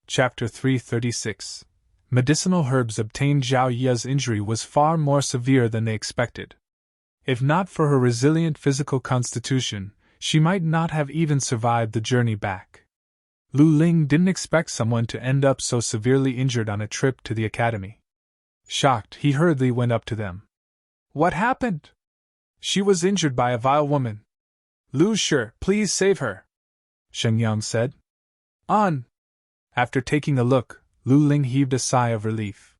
Chapter 336. Medicinal herbs obtained. Zhao Ye's injury was far more severe than they expected. If not for her resilient physical constitution, she might not have even survived the journey back. Lu Ling didn't expect someone to end up so severely injured on a trip to the academy. Shocked, he hurriedly went up to them. What happened? She was injured by a vile woman. Lu Shi, please save her, Sheng Yang said. After taking a look, Lu Ling heaved a sigh of relief.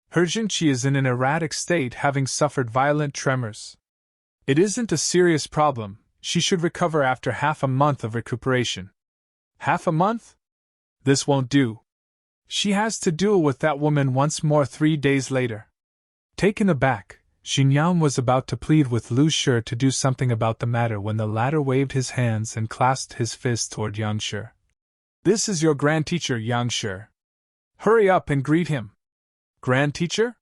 Her Jinqi is in an erratic state, having suffered violent tremors. It isn't a serious problem, she should recover after half a month of recuperation. Half a month? This won't do. She has to duel with that woman once more 3 days later. Taken aback, Xinyan was about to plead with Lu Shi to do something about the matter when the latter waved his hands and clasped his fist toward Yang Shi. This is your grand teacher, Yang Shi. Hurry up and greet him. Grand teacher?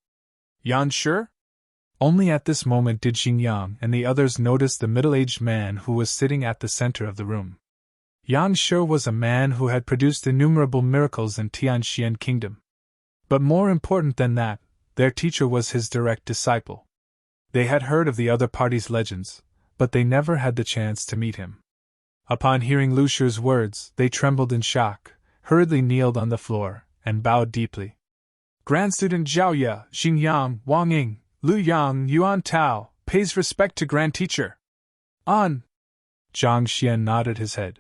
Yang Shi? Only at this moment did Xinyan and the others notice the middle-aged man who was sitting at the center of the room. Yang Shi was a man who had produced innumerable miracles in Tianxian Kingdom. But more important than that, their teacher was his direct disciple. They had heard of the other party's legends, but they never had the chance to meet him. Upon hearing Lu Shi's words, they trembled in shock, hurriedly kneeled on the floor, and bowed deeply. Grand Student Zhao Ye, Xinyan, Wang Ying, Lu Yang, Yuan Tao, pays respect to Grand Teacher. Zhang Xian nodded his head.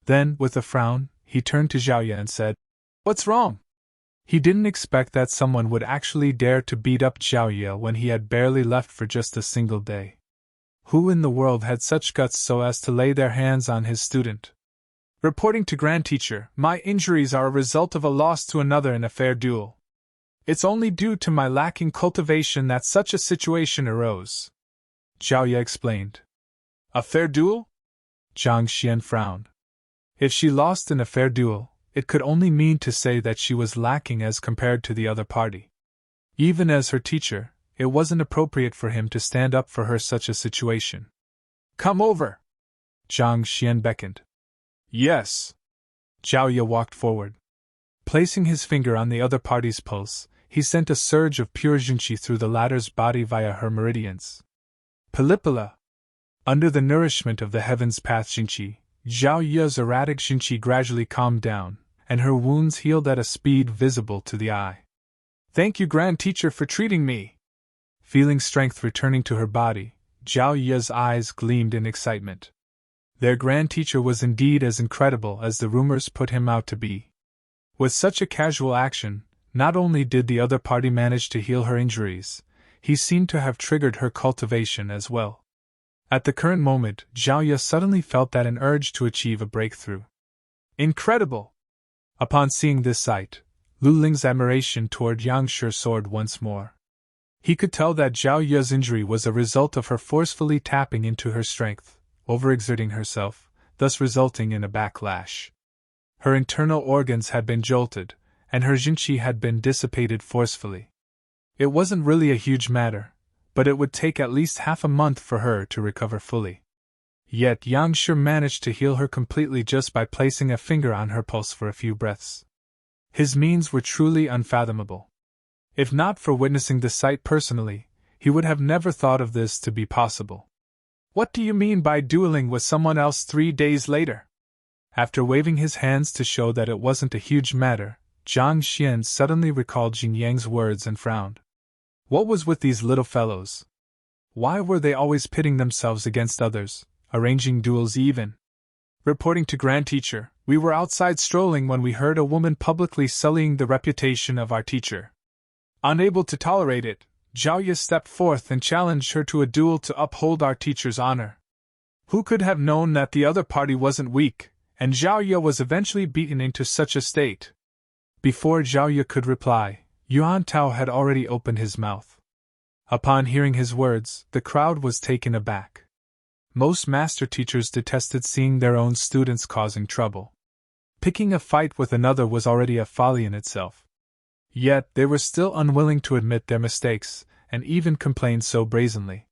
Then, with a frown, he turned to Zhao Ye and said, What's wrong? He didn't expect that someone would actually dare to beat up Zhao Ye when he had barely left for just a single day. Who in the world had such guts so as to lay their hands on his student? Reporting to Grand Teacher, my injuries are a result of a loss to another in a fair duel. It's only due to my lacking cultivation that such a situation arose, Zhao Ye explained. A fair duel? Zhang Xian frowned. If she lost in a fair duel, it could only mean to say that she was lacking as compared to the other party. Even as her teacher, it wasn't appropriate for him to stand up for her such a situation. Come over! Zhang Xian beckoned. Yes! Zhao Ye walked forward. Placing his finger on the other party's pulse, he sent a surge of pure Jinqi through the latter's body via her meridians. Pilipila! Under the nourishment of the heaven's path Jinqi, Zhao Ye's erratic Jinqi gradually calmed down, and her wounds healed at a speed visible to the eye. Thank you, Grand Teacher, for treating me! Feeling strength returning to her body, Zhao Ye's eyes gleamed in excitement. Their Grand Teacher was indeed as incredible as the rumors put him out to be. With such a casual action, not only did the other party manage to heal her injuries, he seemed to have triggered her cultivation as well. At the current moment, Zhao Ye suddenly felt that an urge to achieve a breakthrough. Incredible! Upon seeing this sight, Lu Ling's admiration toward Yang Shi soared once more. He could tell that Zhao Ye's injury was a result of her forcefully tapping into her strength, overexerting herself, thus resulting in a backlash. Her internal organs had been jolted, and her Jinqi had been dissipated forcefully. It wasn't really a huge matter, but it would take at least half a month for her to recover fully. Yet Yang Shi managed to heal her completely just by placing a finger on her pulse for a few breaths. His means were truly unfathomable. If not for witnessing the sight personally, he would have never thought of this to be possible. What do you mean by dueling with someone else 3 days later? After waving his hands to show that it wasn't a huge matter, Zhang Xian suddenly recalled Jin Yang's words and frowned. What was with these little fellows? Why were they always pitting themselves against others, arranging duels even? Reporting to Grand Teacher, we were outside strolling when we heard a woman publicly sullying the reputation of our teacher. Unable to tolerate it, Zhao Ye stepped forth and challenged her to a duel to uphold our teacher's honor. Who could have known that the other party wasn't weak, and Zhao Ye was eventually beaten into such a state? Before Zhao Ye could reply, Yuan Tao had already opened his mouth. Upon hearing his words, the crowd was taken aback. Most master teachers detested seeing their own students causing trouble. Picking a fight with another was already a folly in itself. Yet they were still unwilling to admit their mistakes, and even complained so brazenly.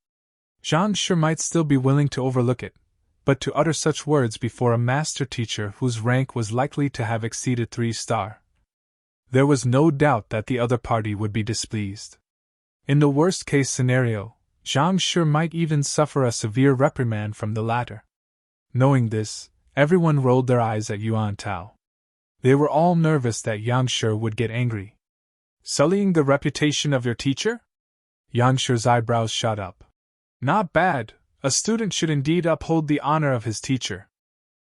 Zhang Shi might still be willing to overlook it, but to utter such words before a master teacher whose rank was likely to have exceeded 3-star, There was no doubt that the other party would be displeased. In the worst-case scenario, Zhang Shi might even suffer a severe reprimand from the latter. Knowing this, everyone rolled their eyes at Yuan Tao. They were all nervous that Yang Shi would get angry. Sullying the reputation of your teacher? Yang Shi's eyebrows shot up. Not bad. A student should indeed uphold the honor of his teacher.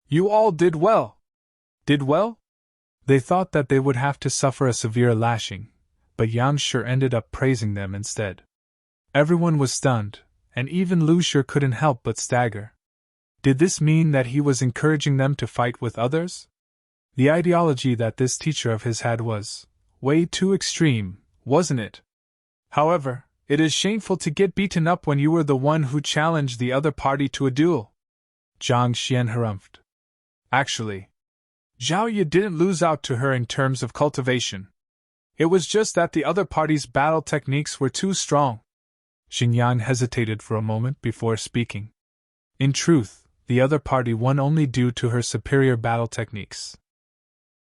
You all did well. Did well? They thought that they would have to suffer a severe lashing, but Yang Shi ended up praising them instead. Everyone was stunned, and even Lu Shi couldn't help but stagger. Did this mean that he was encouraging them to fight with others? The ideology that this teacher of his had was way too extreme, wasn't it? However, it is shameful to get beaten up when you were the one who challenged the other party to a duel. Zhang Xian harumphed. Actually, Zhao Ye didn't lose out to her in terms of cultivation. It was just that the other party's battle techniques were too strong. Xinyan hesitated for a moment before speaking. In truth, the other party won only due to her superior battle techniques.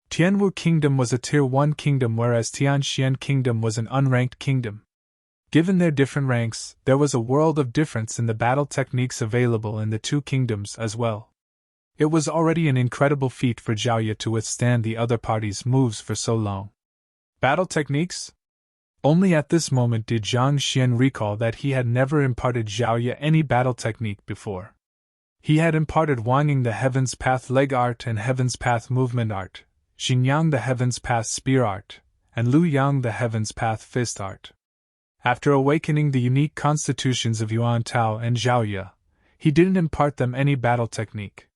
Tianwu Kingdom was a Tier 1 kingdom, whereas Tianxian Kingdom was an unranked kingdom. Given their different ranks, there was a world of difference in the battle techniques available in the two kingdoms as well. It was already an incredible feat for Zhao Ye to withstand the other party's moves for so long. Battle techniques? Only at this moment did Zhang Xian recall that he had never imparted Zhao Ye any battle technique before. He had imparted Wang Ying the Heaven's Path leg art and Heaven's Path movement art, Xingyang the Heaven's Path spear art, and Lu Yang the Heaven's Path fist art. After awakening the unique constitutions of Yuan Tao and Zhao Ye, he didn't impart them any battle technique.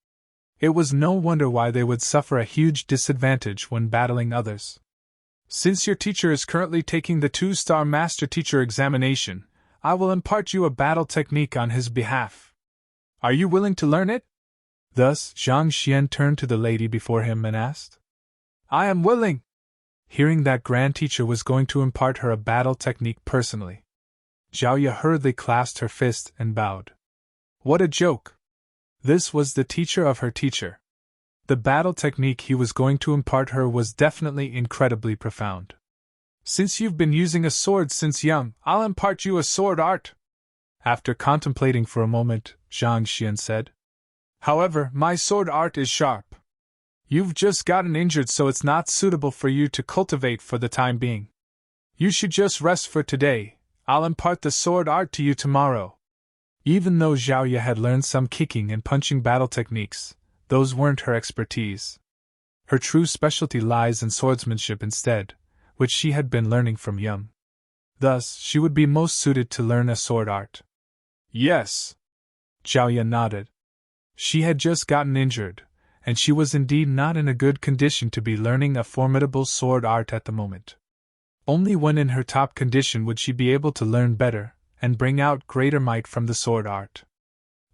It was no wonder why they would suffer a huge disadvantage when battling others. Since your teacher is currently taking the 2-star Master Teacher examination, I will impart you a battle technique on his behalf. Are you willing to learn it? Thus, Zhang Xian turned to the lady before him and asked. I am willing. Hearing that Grand Teacher was going to impart her a battle technique personally, Zhao Ye hurriedly clasped her fist and bowed. What a joke! This was the teacher of her teacher. The battle technique he was going to impart her was definitely incredibly profound. Since you've been using a sword since young, I'll impart you a sword art. After contemplating for a moment, Zhang Xian said. However, my sword art is sharp. You've just gotten injured, so it's not suitable for you to cultivate for the time being. You should just rest for today. I'll impart the sword art to you tomorrow. Even though Zhao Ye had learned some kicking and punching battle techniques, those weren't her expertise. Her true specialty lies in swordsmanship instead, which she had been learning from young. Thus, she would be most suited to learn a sword art. Yes. Zhao Ye nodded. She had just gotten injured, and she was indeed not in a good condition to be learning a formidable sword art at the moment. Only when in her top condition would she be able to learn better and bring out greater might from the sword art.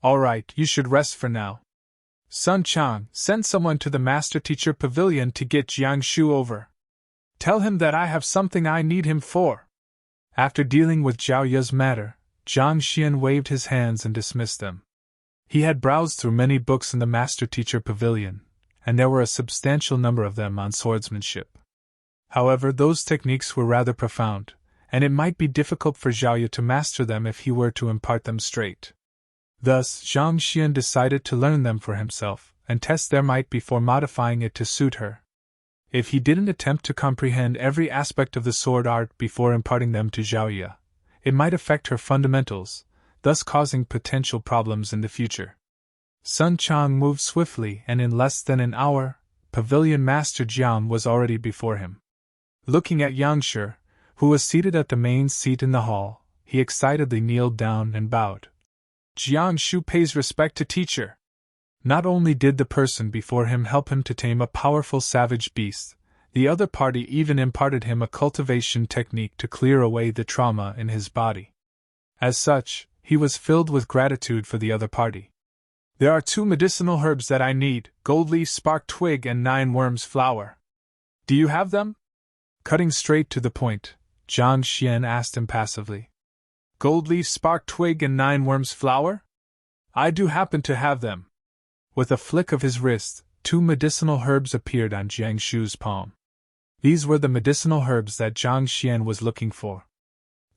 All right, you should rest for now. Sun Chang, send someone to the Master Teacher Pavilion to get Jiang Shu over. Tell him that I have something I need him for. After dealing with Zhao Ye's matter, Zhang Xian waved his hands and dismissed them. He had browsed through many books in the Master Teacher Pavilion, and there were a substantial number of them on swordsmanship. However, those techniques were rather profound, and it might be difficult for Zhao Ye to master them if he were to impart them straight. Thus, Zhang Xian decided to learn them for himself and test their might before modifying it to suit her. If he didn't attempt to comprehend every aspect of the sword art before imparting them to Zhao Ye, it might affect her fundamentals, thus causing potential problems in the future. Sun Chang moved swiftly, and in less than an hour, Pavilion Master Jian was already before him. Looking at Yang Shi, who was seated at the main seat in the hall, he excitedly kneeled down and bowed. Jiang Shu pays respect to teacher. Not only did the person before him help him to tame a powerful savage beast, the other party even imparted him a cultivation technique to clear away the trauma in his body. As such, he was filled with gratitude for the other party. There are 2 medicinal herbs that I need, gold leaf spark twig and 9 worms flower. Do you have them? Cutting straight to the point, Zhang Xian asked impassively. Gold leaf spark twig and 9 worms flower? I do happen to have them. With a flick of his wrist, 2 medicinal herbs appeared on Jiang Shu's palm. These were the medicinal herbs that Jiang Xian was looking for.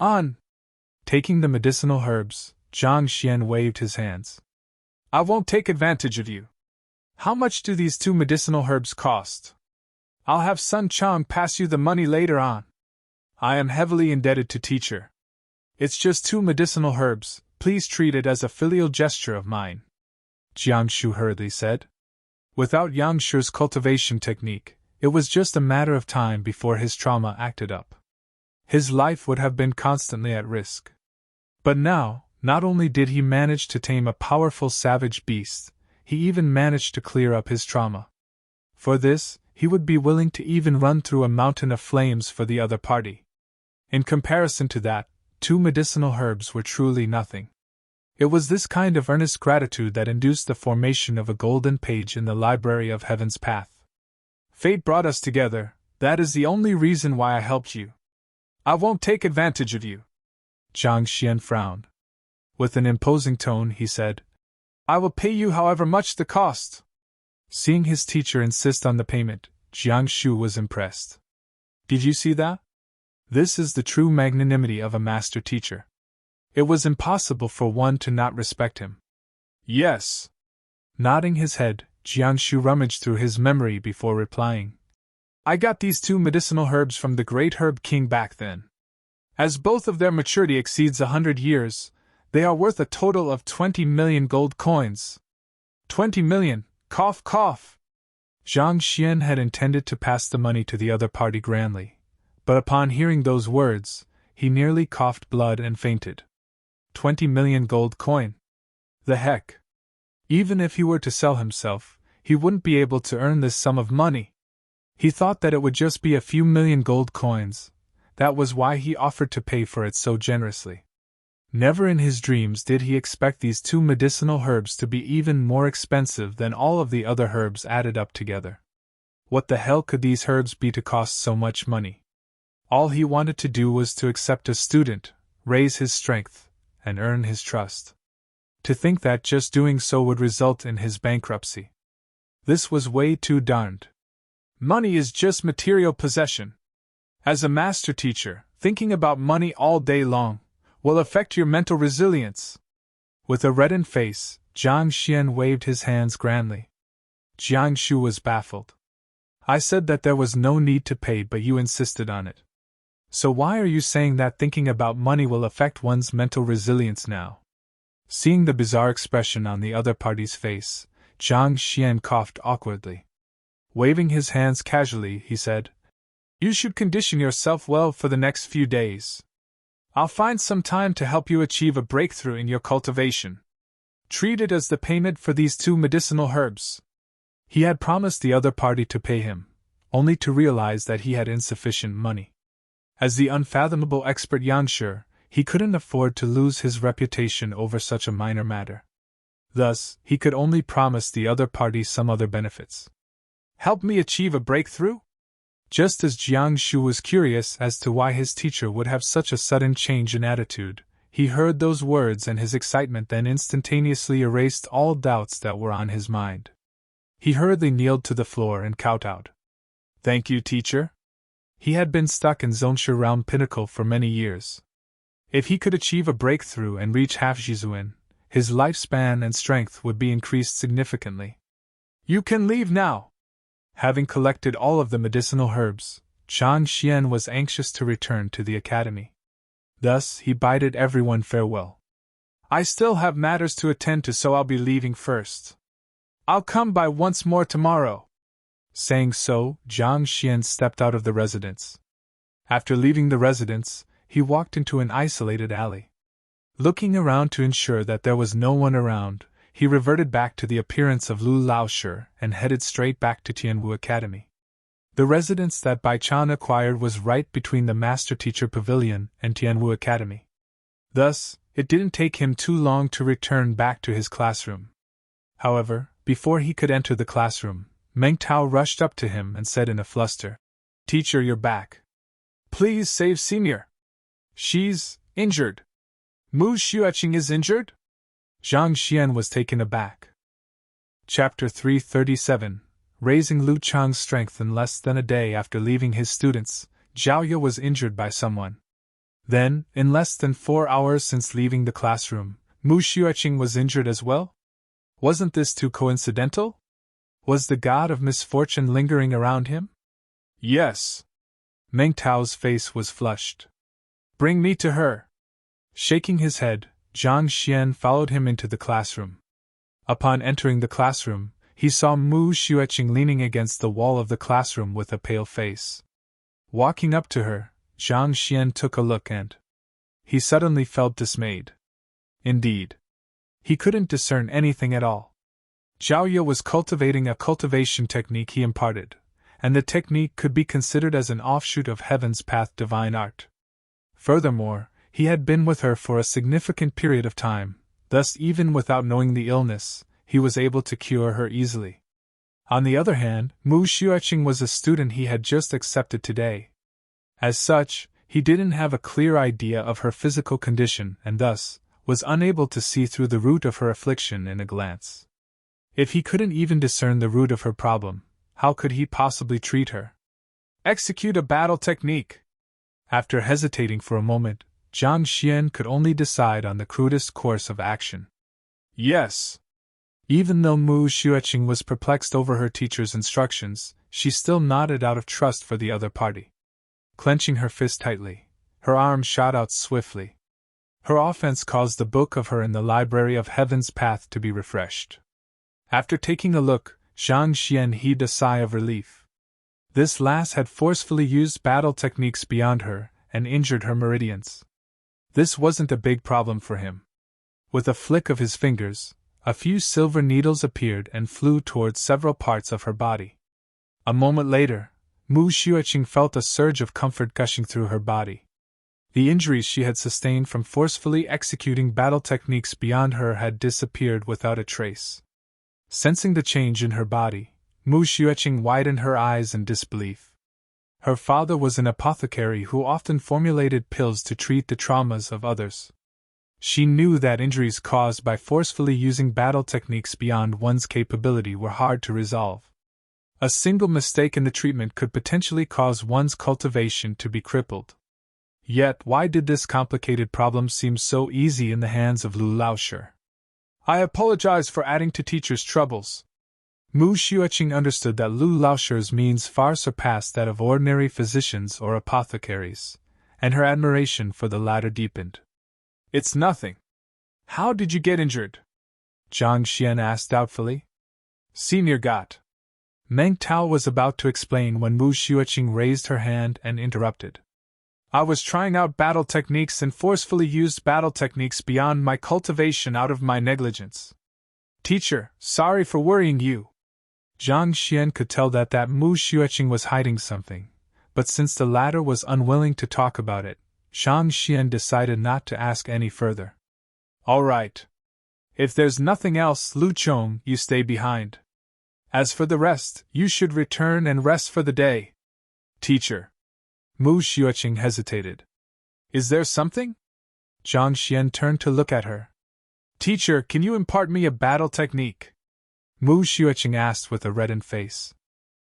On taking the medicinal herbs, Jiang Xian waved his hands. I won't take advantage of you. How much do these 2 medicinal herbs cost? I'll have Sun Chang pass you the money later on. I am heavily indebted to teacher. It's just 2 medicinal herbs, please treat it as a filial gesture of mine, Jiang Shu hurriedly said. Without Yang Shu's cultivation technique, it was just a matter of time before his trauma acted up. His life would have been constantly at risk. But now, not only did he manage to tame a powerful savage beast, he even managed to clear up his trauma. For this, he would be willing to even run through a mountain of flames for the other party. In comparison to that, 2 medicinal herbs were truly nothing. It was this kind of earnest gratitude that induced the formation of a golden page in the library of Heaven's Path. Fate brought us together, that is the only reason why I helped you. I won't take advantage of you. Jiang Xian frowned. With an imposing tone, he said, I will pay you however much the cost. Seeing his teacher insist on the payment, Jiang Shu was impressed. Did you see that? This is the true magnanimity of a master teacher. It was impossible for one to not respect him. Yes. Nodding his head, Jiang Shu rummaged through his memory before replying. I got these 2 medicinal herbs from the great herb king back then. As both of their maturity exceeds 100 years, they are worth a total of 20 million gold coins. 20 million, cough cough. Jiang Xian had intended to pass the money to the other party grandly, but upon hearing those words, he nearly coughed blood and fainted. 20 million gold coin. The heck! Even if he were to sell himself, he wouldn't be able to earn this sum of money. He thought that it would just be a few million gold coins. That was why he offered to pay for it so generously. Never in his dreams did he expect these 2 medicinal herbs to be even more expensive than all of the other herbs added up together. What the hell could these herbs be to cost so much money? All he wanted to do was to accept a student, raise his strength, and earn his trust. To think that just doing so would result in his bankruptcy. This was way too darned. Money is just material possession. As a master teacher, thinking about money all day long will affect your mental resilience. With a reddened face, Jiang Xian waved his hands grandly. Jiang Shu was baffled. I said that there was no need to pay, but you insisted on it. So why are you saying that thinking about money will affect one's mental resilience now? Seeing the bizarre expression on the other party's face, Jiang Xian coughed awkwardly. Waving his hands casually, he said, You should condition yourself well for the next few days. I'll find some time to help you achieve a breakthrough in your cultivation. Treat it as the payment for these 2 medicinal herbs. He had promised the other party to pay him, only to realize that he had insufficient money. As the unfathomable expert Yangsher, he couldn't afford to lose his reputation over such a minor matter. Thus, he could only promise the other party some other benefits. Help me achieve a breakthrough? Just as Jiang Shu was curious as to why his teacher would have such a sudden change in attitude, he heard those words and his excitement then instantaneously erased all doubts that were on his mind. He hurriedly kneeled to the floor and kowtowed. Thank you, teacher. He had been stuck in Zhongsha Realm Pinnacle for many years. If he could achieve a breakthrough and reach half Jizuan, his lifespan and strength would be increased significantly. You can leave now. Having collected all of the medicinal herbs, Jiang Xian was anxious to return to the academy. Thus, he bided everyone farewell. I still have matters to attend to, so I'll be leaving first. I'll come by once more tomorrow. Saying so, Jiang Xian stepped out of the residence. After leaving the residence, he walked into an isolated alley. Looking around to ensure that there was no one around, he reverted back to the appearance of Lu Laoshi and headed straight back to Tianwu Academy. The residence that Bai Chan acquired was right between the Master Teacher Pavilion and Tianwu Academy. Thus, it didn't take him too long to return back to his classroom. However, before he could enter the classroom, Meng Tao rushed up to him and said in a fluster, Teacher, you're back. Please save Senior. She's injured. Mu Xueqing is injured? Jiang Xian was taken aback. Chapter 337, raising Lu Chang's strength in less than a day after leaving his students. Zhao Ye was injured by someone. Then, in less than 4 hours since leaving the classroom, Mu Xueqing was injured as well? Wasn't this too coincidental? Was the god of misfortune lingering around him? Yes. Meng Tao's face was flushed. Bring me to her. Shaking his head, Zhang Xian followed him into the classroom. Upon entering the classroom, he saw Mu Xueqing leaning against the wall of the classroom with a pale face. Walking up to her, Zhang Xian took a look and he suddenly felt dismayed. Indeed, he couldn't discern anything at all. Zhao Ye was cultivating a cultivation technique he imparted, and the technique could be considered as an offshoot of Heaven's Path divine art. Furthermore, he had been with her for a significant period of time, thus even without knowing the illness, he was able to cure her easily. On the other hand, Mu Xueqing was a student he had just accepted today. As such, he didn't have a clear idea of her physical condition and thus was unable to see through the root of her affliction in a glance. If he couldn't even discern the root of her problem, how could he possibly treat her? Execute a battle technique. After hesitating for a moment, Zhang Xian could only decide on the crudest course of action. Yes. Even though Mu Xueqing was perplexed over her teacher's instructions, she still nodded out of trust for the other party. Clenching her fist tightly, her arm shot out swiftly. Her offense caused the book of her in the Library of Heaven's Path to be refreshed. After taking a look, Zhang Xian heaved a sigh of relief. This lass had forcefully used battle techniques beyond her and injured her meridians. This wasn't a big problem for him. With a flick of his fingers, a few silver needles appeared and flew towards several parts of her body. A moment later, Mu Xueqing felt a surge of comfort gushing through her body. The injuries she had sustained from forcefully executing battle techniques beyond her had disappeared without a trace. Sensing the change in her body, Mu Xueqing widened her eyes in disbelief. Her father was an apothecary who often formulated pills to treat the traumas of others. She knew that injuries caused by forcefully using battle techniques beyond one's capability were hard to resolve. A single mistake in the treatment could potentially cause one's cultivation to be crippled. Yet, why did this complicated problem seem so easy in the hands of Lu Laoshi? I apologize for adding to teacher's troubles. Mu Xueqing understood that Lu Laoshi's means far surpassed that of ordinary physicians or apothecaries, and her admiration for the latter deepened. It's nothing. How did you get injured? Zhang Xian asked doubtfully. Senior got. Meng Tao was about to explain when Mu Xueqing raised her hand and interrupted. I was trying out battle techniques and forcefully used battle techniques beyond my cultivation out of my negligence. Teacher, sorry for worrying you. Zhang Xian could tell that Mu Xueqing was hiding something, but since the latter was unwilling to talk about it, Zhang Xian decided not to ask any further. All right. If there's nothing else, Lu Chong, you stay behind. As for the rest, you should return and rest for the day. Teacher. Mu Xueqing hesitated. Is there something? Zhang Xian turned to look at her. Teacher, can you impart me a battle technique? Mu Xueqing asked with a reddened face.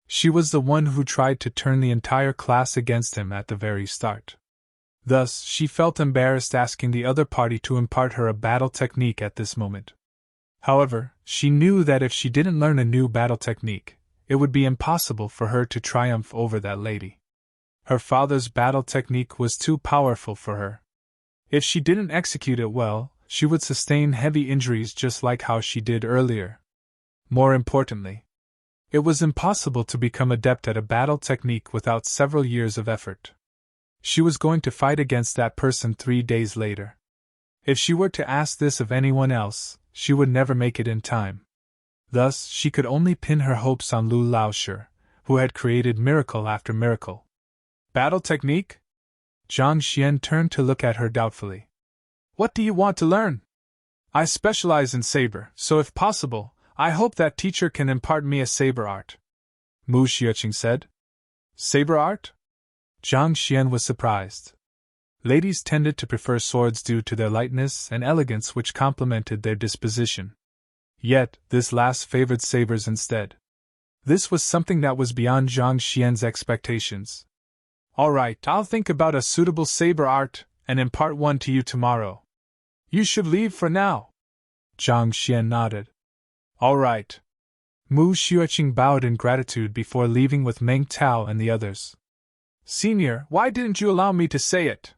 She was the one who tried to turn the entire class against him at the very start. Thus, she felt embarrassed asking the other party to impart her a battle technique at this moment. However, she knew that if she didn't learn a new battle technique, it would be impossible for her to triumph over that lady. Her father's battle technique was too powerful for her. If she didn't execute it well, she would sustain heavy injuries just like how she did earlier. More importantly, it was impossible to become adept at a battle technique without several years of effort. She was going to fight against that person 3 days later. If she were to ask this of anyone else, she would never make it in time. Thus, she could only pin her hopes on Lu Laoshi, who had created miracle after miracle. Battle technique? Zhang Xian turned to look at her doubtfully. What do you want to learn? I specialize in saber, so if possible, I hope that teacher can impart me a saber art. Mu Xueqing said. Saber art? Zhang Xian was surprised. Ladies tended to prefer swords due to their lightness and elegance which complemented their disposition. Yet, this last favored sabers instead. This was something that was beyond Zhang Xian's expectations. All right, I'll think about a suitable saber art and impart one to you tomorrow. You should leave for now. Zhang Xian nodded. All right. Mu Xueqing bowed in gratitude before leaving with Meng Tao and the others. Senior, why didn't you allow me to say it?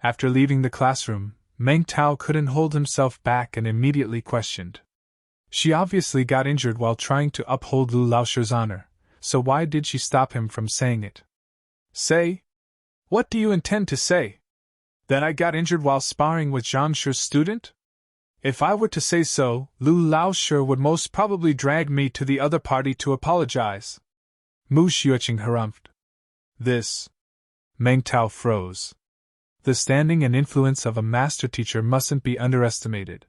After leaving the classroom, Meng Tao couldn't hold himself back and immediately questioned. She obviously got injured while trying to uphold Lu Laosher's honor, so why did she stop him from saying it? Say? What do you intend to say? That I got injured while sparring with Zhang Shi's student? If I were to say so, Lu Laosher would most probably drag me to the other party to apologize. Mu Xueqing harumphed. This. Meng Tao froze. The standing and influence of a master teacher mustn't be underestimated.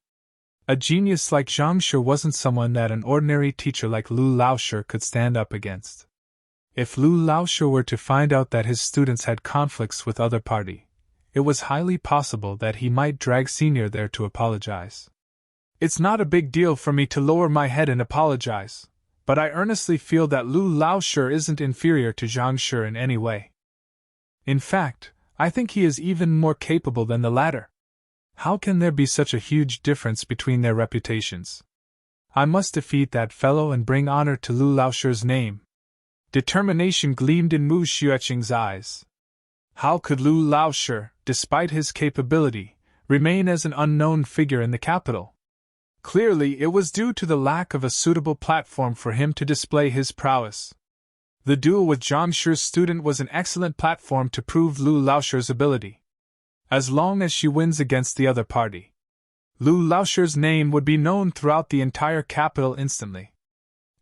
A genius like Zhang Shi wasn't someone that an ordinary teacher like Lu Laosher could stand up against. If Lu Laosher were to find out that his students had conflicts with other party, it was highly possible that he might drag Senior there to apologize. It's not a big deal for me to lower my head and apologize, but I earnestly feel that Lu Laosher isn't inferior to Zhang Shi in any way. In fact, I think he is even more capable than the latter. How can there be such a huge difference between their reputations? I must defeat that fellow and bring honor to Lu Laosher's name. Determination gleamed in Mu Xueqing's eyes. How could Lu Laosher, despite his capability, remain as an unknown figure in the capital? Clearly, it was due to the lack of a suitable platform for him to display his prowess. The duel with Zhang Shi's student was an excellent platform to prove Lu Laosher's ability. As long as she wins against the other party, Lu Laosher's name would be known throughout the entire capital instantly.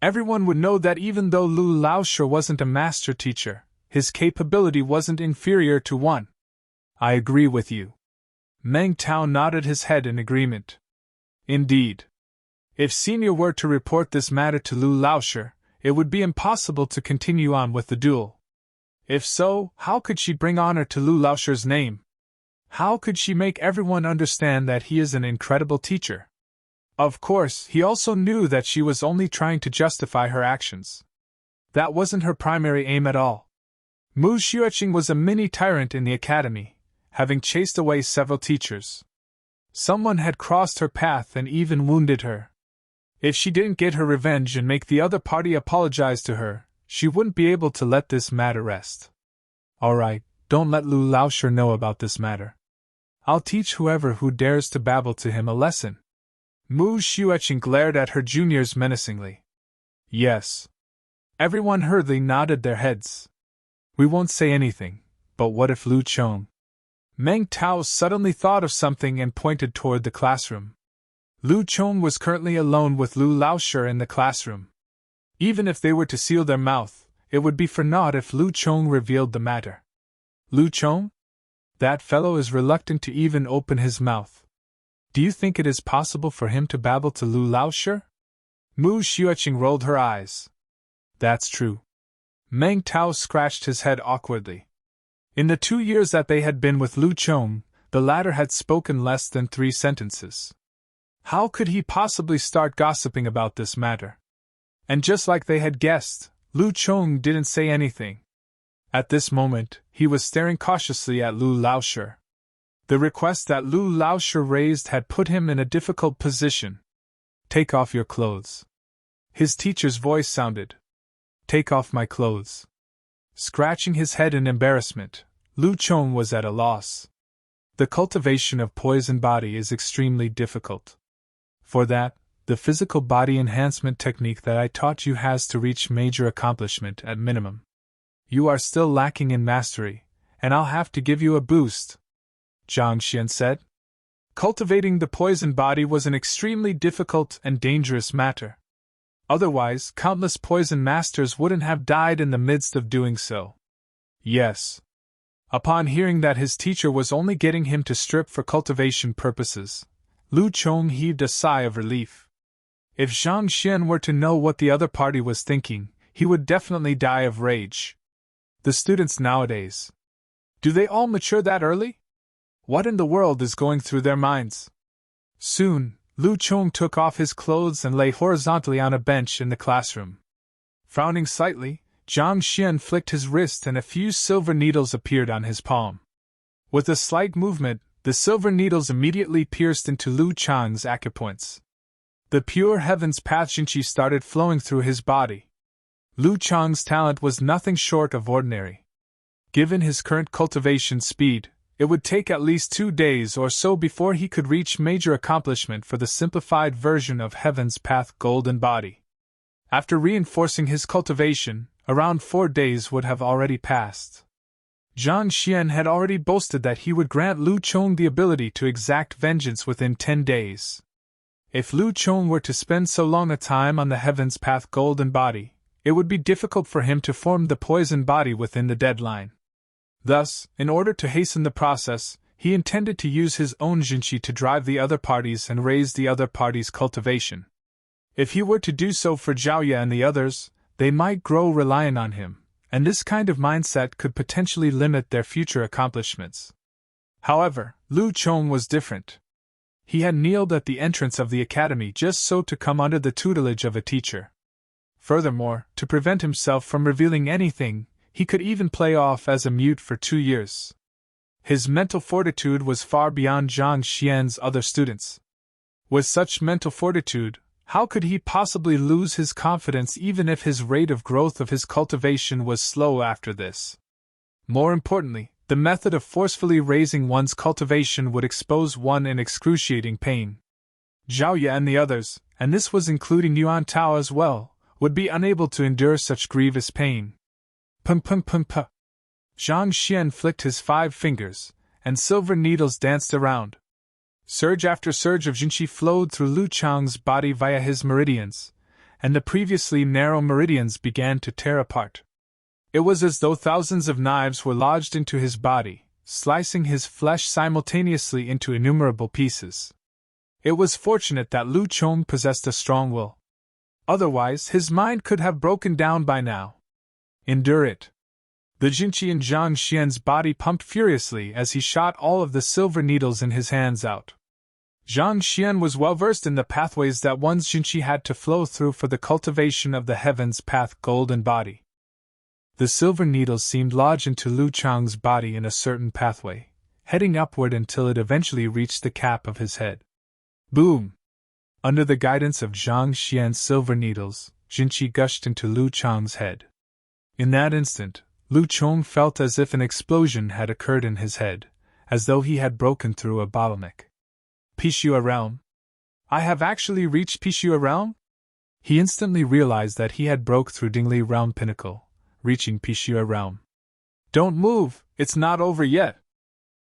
Everyone would know that even though Lu Laosher wasn't a master teacher, his capability wasn't inferior to one. I agree with you. Meng Tao nodded his head in agreement. Indeed. If Senior were to report this matter to Lu Laosher, it would be impossible to continue on with the duel. If so, how could she bring honor to Lu Laosher's name? How could she make everyone understand that he is an incredible teacher? Of course, he also knew that she was only trying to justify her actions. That wasn't her primary aim at all. Mu Xueqing was a mini-tyrant in the academy, having chased away several teachers. Someone had crossed her path and even wounded her. If she didn't get her revenge and make the other party apologize to her, she wouldn't be able to let this matter rest. All right, don't let Lu Laosher know about this matter. I'll teach whoever who dares to babble to him a lesson. Mu Xueqing glared at her juniors menacingly. Yes. Everyone hurriedly nodded their heads. We won't say anything, but what if Lu Chong? Meng Tao suddenly thought of something and pointed toward the classroom. Lu Chong was currently alone with Lu Laosher in the classroom. Even if they were to seal their mouth, it would be for naught if Lu Chong revealed the matter. Lu Chong? That fellow is reluctant to even open his mouth. Do you think it is possible for him to babble to Lu Laosher? Mu Xueqing rolled her eyes. That's true. Meng Tao scratched his head awkwardly. In the 2 years that they had been with Lu Chong, the latter had spoken less than 3 sentences. How could he possibly start gossiping about this matter? And just like they had guessed, Lu Chong didn't say anything. At this moment, he was staring cautiously at Lu Laosher. The request that Lu Laosher raised had put him in a difficult position. Take off your clothes. His teacher's voice sounded. Take off my clothes. Scratching his head in embarrassment, Lu Chong was at a loss. The cultivation of poison body is extremely difficult. For that, the physical body enhancement technique that I taught you has to reach major accomplishment at minimum. You are still lacking in mastery, and I'll have to give you a boost, Zhang Xian said. Cultivating the poison body was an extremely difficult and dangerous matter. Otherwise, countless poison masters wouldn't have died in the midst of doing so. Yes. Upon hearing that his teacher was only getting him to strip for cultivation purposes, Lu Chong heaved a sigh of relief. If Zhang Xian were to know what the other party was thinking, he would definitely die of rage. The students nowadays. Do they all mature that early? What in the world is going through their minds? Soon, Lu Chong took off his clothes and lay horizontally on a bench in the classroom. Frowning slightly, Jiang Xian flicked his wrist and a few silver needles appeared on his palm. With a slight movement, the silver needles immediately pierced into Lu Chang's acupoints. The pure heaven's path Jinqi started flowing through his body. Lu Chang's talent was nothing short of ordinary. Given his current cultivation speed, it would take at least 2 days or so before he could reach major accomplishment for the simplified version of Heaven's Path Golden Body. After reinforcing his cultivation, around 4 days would have already passed. Jiang Xian had already boasted that he would grant Lu Chong the ability to exact vengeance within 10 days. If Lu Chong were to spend so long a time on the Heaven's Path Golden Body, it would be difficult for him to form the poison body within the deadline. Thus, in order to hasten the process, he intended to use his own Jinqi to drive the other parties and raise the other parties' cultivation. If he were to do so for Zhaoye and the others, they might grow reliant on him, and this kind of mindset could potentially limit their future accomplishments. However, Lu Chong was different. He had kneeled at the entrance of the academy just so to come under the tutelage of a teacher. Furthermore, to prevent himself from revealing anything, he could even play off as a mute for 2 years. His mental fortitude was far beyond Jiang Xian's other students. With such mental fortitude, how could he possibly lose his confidence even if his rate of growth of his cultivation was slow after this? More importantly, the method of forcefully raising one's cultivation would expose one in excruciating pain. Zhaoye and the others, and this was including Yuan Tao as well, would be unable to endure such grievous pain. Pum. Jiang Xian flicked his 5 fingers, and silver needles danced around. Surge after surge of Jinqi flowed through Lu Chang's body via his meridians, and the previously narrow meridians began to tear apart. It was as though thousands of knives were lodged into his body, slicing his flesh simultaneously into innumerable pieces. It was fortunate that Lu Chong possessed a strong will. Otherwise, his mind could have broken down by now. Endure it. The Jinqi in Jiang Xian's body pumped furiously as he shot all of the silver needles in his hands out. Jiang Xian was well versed in the pathways that one's Jinqi had to flow through for the cultivation of the Heaven's Path Golden Body. The silver needles seemed lodged into Lu Chang's body in a certain pathway, heading upward until it eventually reached the cap of his head. Boom! Under the guidance of Jiang Xian's silver needles, Jinqi gushed into Lu Chang's head. In that instant, Lu Chong felt as if an explosion had occurred in his head, as though he had broken through a bottleneck. Pishua Realm? I have actually reached Pishua Realm? He instantly realized that he had broke through Dingli Realm Pinnacle, reaching Pishua Realm. Don't move, it's not over yet.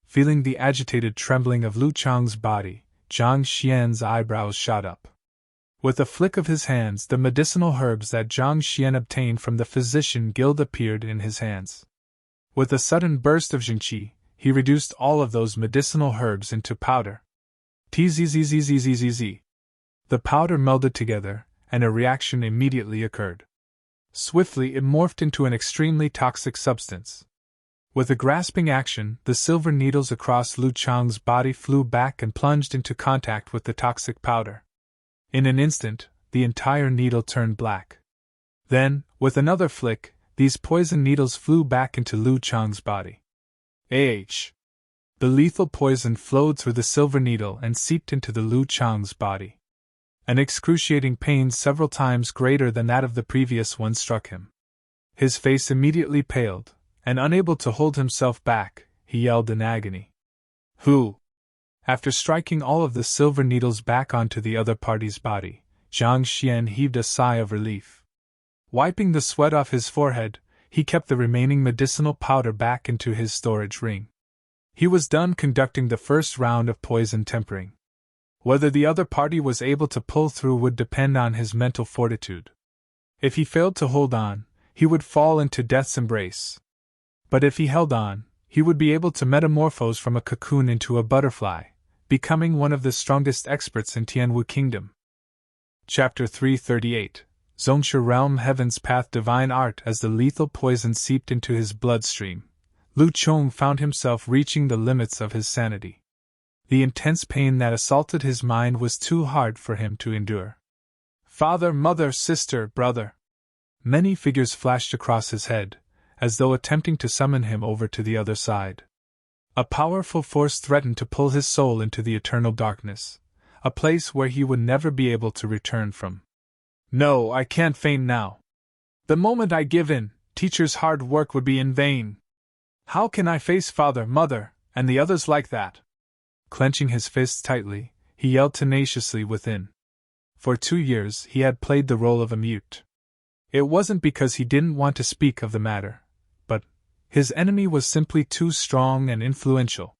Feeling the agitated trembling of Lu Chang's body, Jiang Xian's eyebrows shot up. With a flick of his hands, the medicinal herbs that Jiang Xian obtained from the physician guild appeared in his hands. With a sudden burst of Jinqi, he reduced all of those medicinal herbs into powder. Tzzzzzzzzzz. The powder melded together, and a reaction immediately occurred. Swiftly it morphed into an extremely toxic substance. With a grasping action, the silver needles across Lu Chang's body flew back and plunged into contact with the toxic powder. In an instant, the entire needle turned black. Then, with another flick, these poison needles flew back into Lu Chang's body. The lethal poison flowed through the silver needle and seeped into the Lu Chang's body. An excruciating pain several times greater than that of the previous one struck him. His face immediately paled, and unable to hold himself back, he yelled in agony. Who? After striking all of the silver needles back onto the other party's body, Jiang Xian heaved a sigh of relief. Wiping the sweat off his forehead, he kept the remaining medicinal powder back into his storage ring. He was done conducting the first round of poison tempering. Whether the other party was able to pull through would depend on his mental fortitude. If he failed to hold on, he would fall into death's embrace. But if he held on, he would be able to metamorphose from a cocoon into a butterfly, becoming one of the strongest experts in Tianwu Kingdom. Chapter 338 Zongshe Realm Heaven's Path Divine Art. As the lethal poison seeped into his bloodstream, Lu Chong found himself reaching the limits of his sanity. The intense pain that assaulted his mind was too hard for him to endure. Father, mother, sister, brother. Many figures flashed across his head, as though attempting to summon him over to the other side. A powerful force threatened to pull his soul into the eternal darkness, a place where he would never be able to return from. No, I can't faint now. The moment I give in, teacher's hard work would be in vain. How can I face father, mother, and the others like that? Clenching his fists tightly, he yelled tenaciously within. For 2 years he had played the role of a mute. It wasn't because he didn't want to speak of the matter, but his enemy was simply too strong and influential.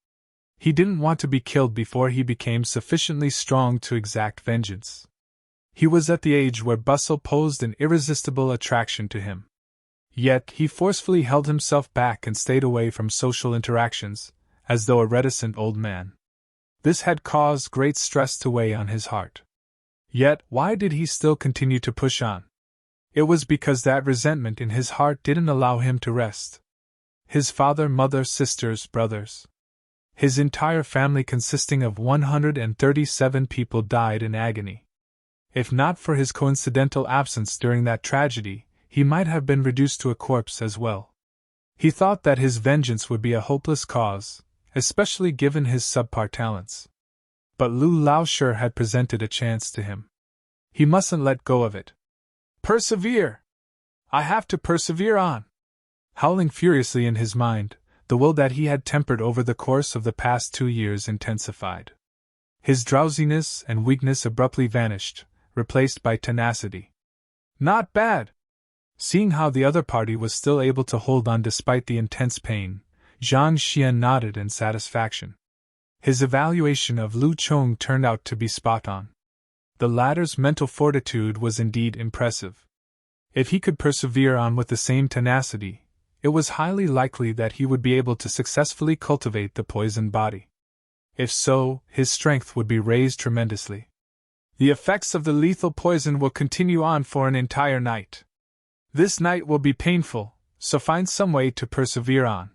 He didn't want to be killed before he became sufficiently strong to exact vengeance. He was at the age where bustle posed an irresistible attraction to him. Yet he forcefully held himself back and stayed away from social interactions, as though a reticent old man. This had caused great stress to weigh on his heart. Yet, why did he still continue to push on? It was because that resentment in his heart didn't allow him to rest. His father, mother, sisters, brothers. His entire family, consisting of 137 people, died in agony. If not for his coincidental absence during that tragedy, he might have been reduced to a corpse as well. He thought that his vengeance would be a hopeless cause, especially given his subpar talents. But Lu Laoshi had presented a chance to him. He mustn't let go of it. Persevere! I have to persevere on! Howling furiously in his mind, the will that he had tempered over the course of the past 2 years intensified. His drowsiness and weakness abruptly vanished, replaced by tenacity. Not bad! Seeing how the other party was still able to hold on despite the intense pain, Zhang Xian nodded in satisfaction. His evaluation of Lu Chong turned out to be spot on. The latter's mental fortitude was indeed impressive. If he could persevere on with the same tenacity, it was highly likely that he would be able to successfully cultivate the poisoned body. If so, his strength would be raised tremendously. The effects of the lethal poison will continue on for an entire night. This night will be painful, so find some way to persevere on.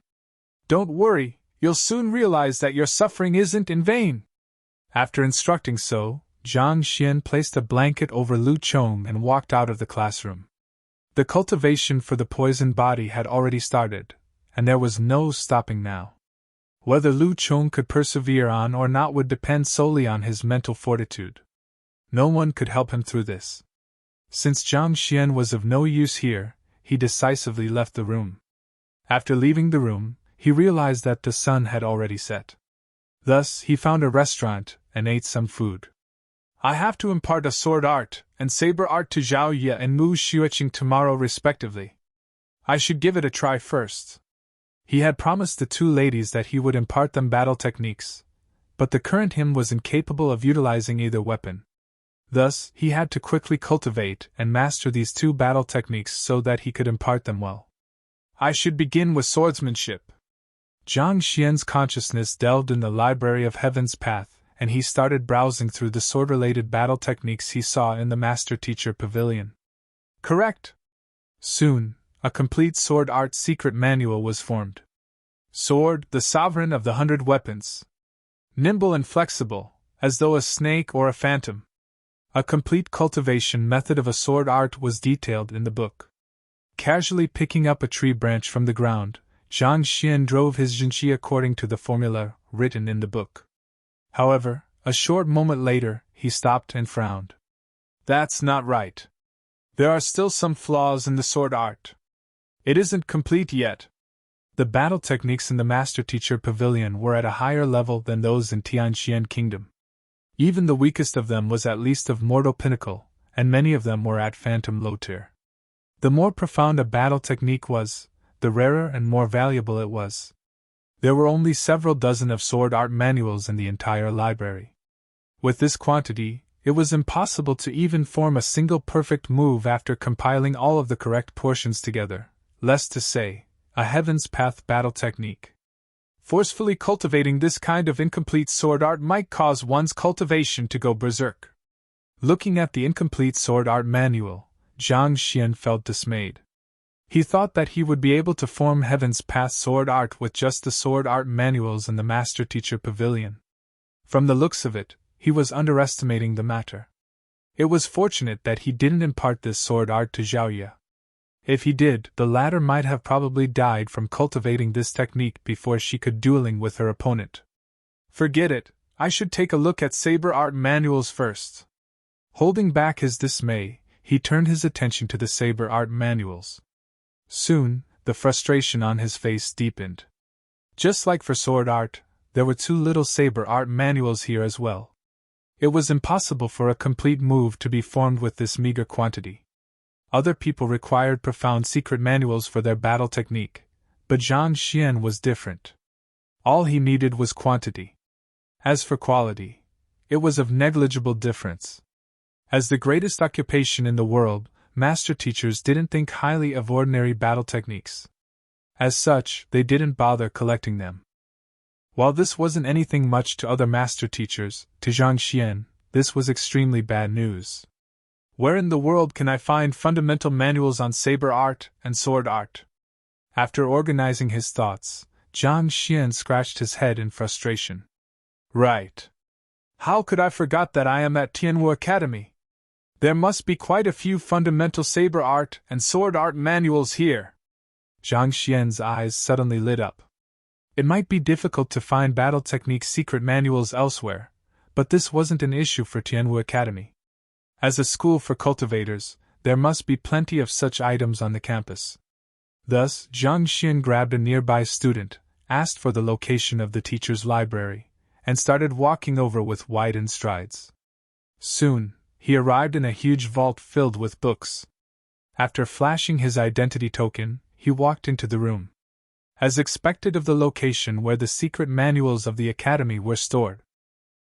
Don't worry, you'll soon realize that your suffering isn't in vain. After instructing so, Zhang Xian placed a blanket over Lu Chong and walked out of the classroom. The cultivation for the poisoned body had already started, and there was no stopping now. Whether Lu Chong could persevere on or not would depend solely on his mental fortitude. No one could help him through this. Since Zhang Xian was of no use here, he decisively left the room. After leaving the room, he realized that the sun had already set. Thus, he found a restaurant and ate some food. I have to impart a sword art and saber art to Zhao Ye and Mu Xueqing tomorrow respectively. I should give it a try first. He had promised the 2 ladies that he would impart them battle techniques, but the current him was incapable of utilizing either weapon. Thus, he had to quickly cultivate and master these 2 battle techniques so that he could impart them well. I should begin with swordsmanship. Zhang Xian's consciousness delved in the library of Heaven's Path, and he started browsing through the sword-related battle techniques he saw in the Master Teacher Pavilion. Correct! Soon, a complete sword art secret manual was formed. Sword, the sovereign of the 100 weapons. Nimble and flexible, as though a snake or a phantom. A complete cultivation method of a sword art was detailed in the book. Casually picking up a tree branch from the ground, Zhang Xian drove his jinqi according to the formula written in the book. However, a short moment later, he stopped and frowned. That's not right. There are still some flaws in the sword art. It isn't complete yet. The battle techniques in the Master Teacher Pavilion were at a higher level than those in Tianxian Kingdom. Even the weakest of them was at least of mortal pinnacle, and many of them were at phantom low tier. The more profound a battle technique was, the rarer and more valuable it was. There were only several dozen of sword art manuals in the entire library. With this quantity, it was impossible to even form a single perfect move after compiling all of the correct portions together, less to say, a Heaven's Path battle technique. Forcefully cultivating this kind of incomplete sword art might cause one's cultivation to go berserk. Looking at the incomplete sword art manual, Zhang Xian felt dismayed. He thought that he would be able to form Heaven's Path sword art with just the sword art manuals in the Master Teacher Pavilion. From the looks of it, he was underestimating the matter. It was fortunate that he didn't impart this sword art to Zhao Ye. If he did, the latter might have probably died from cultivating this technique before she could dueling with her opponent. Forget it, I should take a look at saber art manuals first. Holding back his dismay, he turned his attention to the saber art manuals. Soon, the frustration on his face deepened. Just like for sword art, there were 2 little saber art manuals here as well. It was impossible for a complete move to be formed with this meager quantity. Other people required profound secret manuals for their battle technique, but Zhang Xian was different. All he needed was quantity. As for quality, it was of negligible difference. As the greatest occupation in the world, master teachers didn't think highly of ordinary battle techniques. As such, they didn't bother collecting them. While this wasn't anything much to other master teachers, to Zhang Xian, this was extremely bad news. Where in the world can I find fundamental manuals on saber art and sword art? After organizing his thoughts, Zhang Xian scratched his head in frustration. Right. How could I forget that I am at Tianwu Academy? There must be quite a few fundamental saber art and sword art manuals here. Zhang Xian's eyes suddenly lit up. It might be difficult to find battle technique secret manuals elsewhere, but this wasn't an issue for Tianwu Academy. As a school for cultivators, there must be plenty of such items on the campus. Thus, Zhang Xian grabbed a nearby student, asked for the location of the teacher's library, and started walking over with widened strides. Soon, he arrived in a huge vault filled with books. After flashing his identity token, he walked into the room. As expected of the location where the secret manuals of the academy were stored.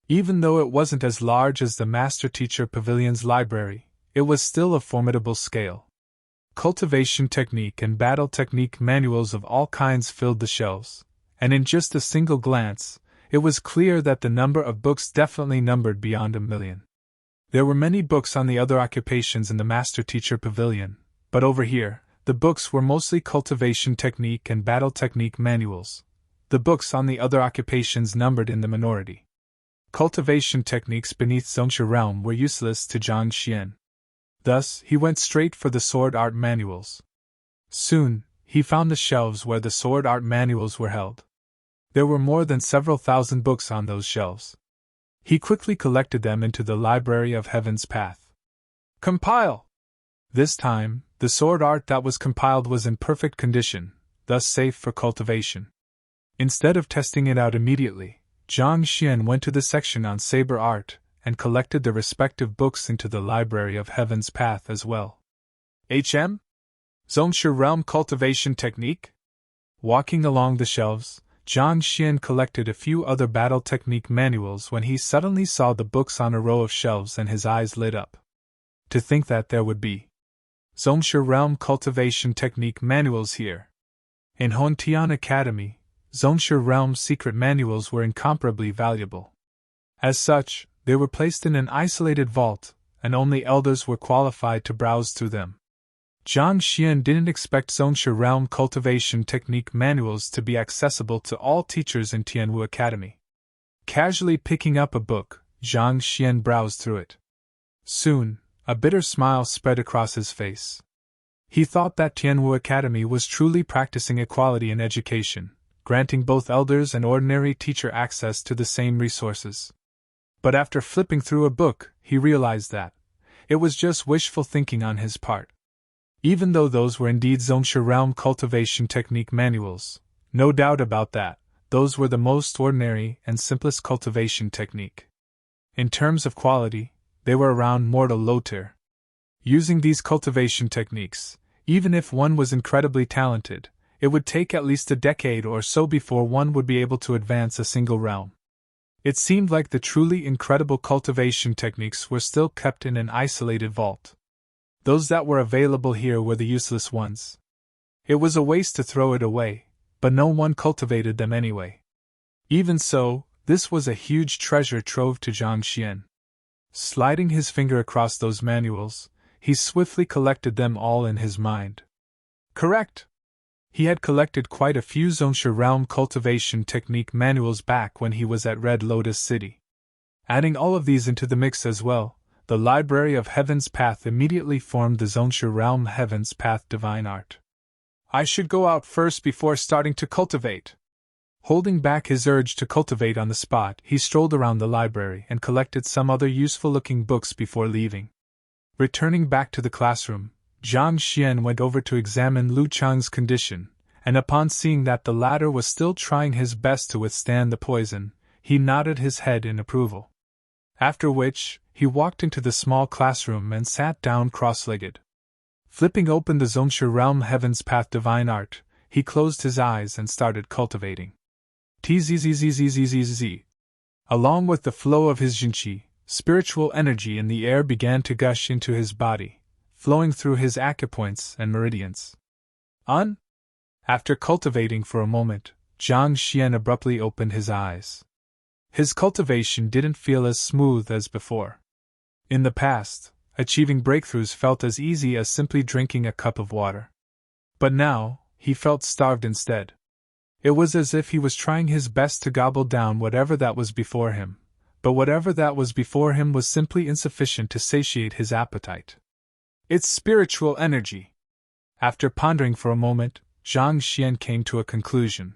Even though it wasn't as large as the Master Teacher Pavilion's library, it was still of formidable scale. Cultivation technique and battle technique manuals of all kinds filled the shelves, and in just a single glance, it was clear that the number of books definitely numbered beyond 1,000,000. There were many books on the other occupations in the Master Teacher Pavilion, but over here, the books were mostly cultivation technique and battle technique manuals. The books on the other occupations numbered in the minority. Cultivation techniques beneath Zongsha realm were useless to Zhang Xian. Thus, he went straight for the sword art manuals. Soon, he found the shelves where the sword art manuals were held. There were more than several thousand books on those shelves. He quickly collected them into the Library of Heaven's Path. Compile! This time, the sword art that was compiled was in perfect condition, thus safe for cultivation. Instead of testing it out immediately, Zhang Xian went to the section on saber art and collected the respective books into the Library of Heaven's Path as well. HM? Zongsha Realm Cultivation Technique? Walking along the shelves, Zhang Xian collected a few other battle technique manuals when he suddenly saw the books on a row of shelves and his eyes lit up. To think that there would be Zongsha Realm Cultivation Technique manuals here. In Hontian Academy, Zongsha Realm's secret manuals were incomparably valuable. As such, they were placed in an isolated vault, and only elders were qualified to browse through them. Zhang Xian didn't expect Zongsha Realm Cultivation Technique manuals to be accessible to all teachers in Tianwu Academy. Casually picking up a book, Zhang Xian browsed through it. Soon, a bitter smile spread across his face. He thought that Tianwu Academy was truly practicing equality in education, granting both elders and ordinary teacher access to the same resources. But after flipping through a book, he realized that it was just wishful thinking on his part. Even though those were indeed Zongsha Realm Cultivation Technique manuals, no doubt about that, those were the most ordinary and simplest cultivation technique. In terms of quality, they were around mortal low tier. Using these cultivation techniques, even if one was incredibly talented, it would take at least a decade or so before one would be able to advance a single realm. It seemed like the truly incredible cultivation techniques were still kept in an isolated vault. Those that were available here were the useless ones. It was a waste to throw it away, but no one cultivated them anyway. Even so, this was a huge treasure trove to Zhang Xian. Sliding his finger across those manuals, he swiftly collected them all in his mind. Correct! He had collected quite a few Zongsha Realm Cultivation Technique manuals back when he was at Red Lotus City. Adding all of these into the mix as well, the Library of Heaven's Path immediately formed the Zhongshu Realm Heaven's Path Divine Art. I should go out first before starting to cultivate. Holding back his urge to cultivate on the spot, he strolled around the library and collected some other useful-looking books before leaving. Returning back to the classroom, Zhang Xian went over to examine Lu Chang's condition, and upon seeing that the latter was still trying his best to withstand the poison, he nodded his head in approval. After which, he walked into the small classroom and sat down cross-legged. Flipping open the Zhongshu Realm Heaven's Path Divine Art, he closed his eyes and started cultivating. Tzzzzzzzzzzzz. Along with the flow of his Jinqi, spiritual energy in the air began to gush into his body, flowing through his acupoints and meridians. After cultivating for a moment, Zhang Xian abruptly opened his eyes. His cultivation didn't feel as smooth as before. In the past, achieving breakthroughs felt as easy as simply drinking a cup of water. But now, he felt starved instead. It was as if he was trying his best to gobble down whatever that was before him, but whatever that was before him was simply insufficient to satiate his appetite. It's spiritual energy. After pondering for a moment, Zhang Xian came to a conclusion.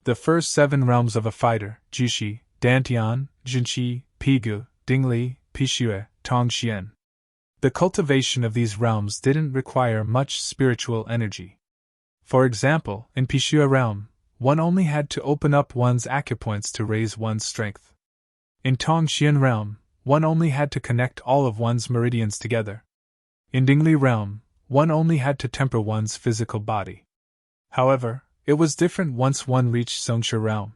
The first 7 realms of a fighter, Jishi, Dantian, Jinqi, Pigu, Dingli, Pixue, Tongxian. The cultivation of these realms didn't require much spiritual energy. For example, in Pixue realm, one only had to open up one's acupoints to raise one's strength. In Tongxian realm, one only had to connect all of one's meridians together. In Dingli realm, one only had to temper one's physical body. However, it was different once one reached Zhongshu realm.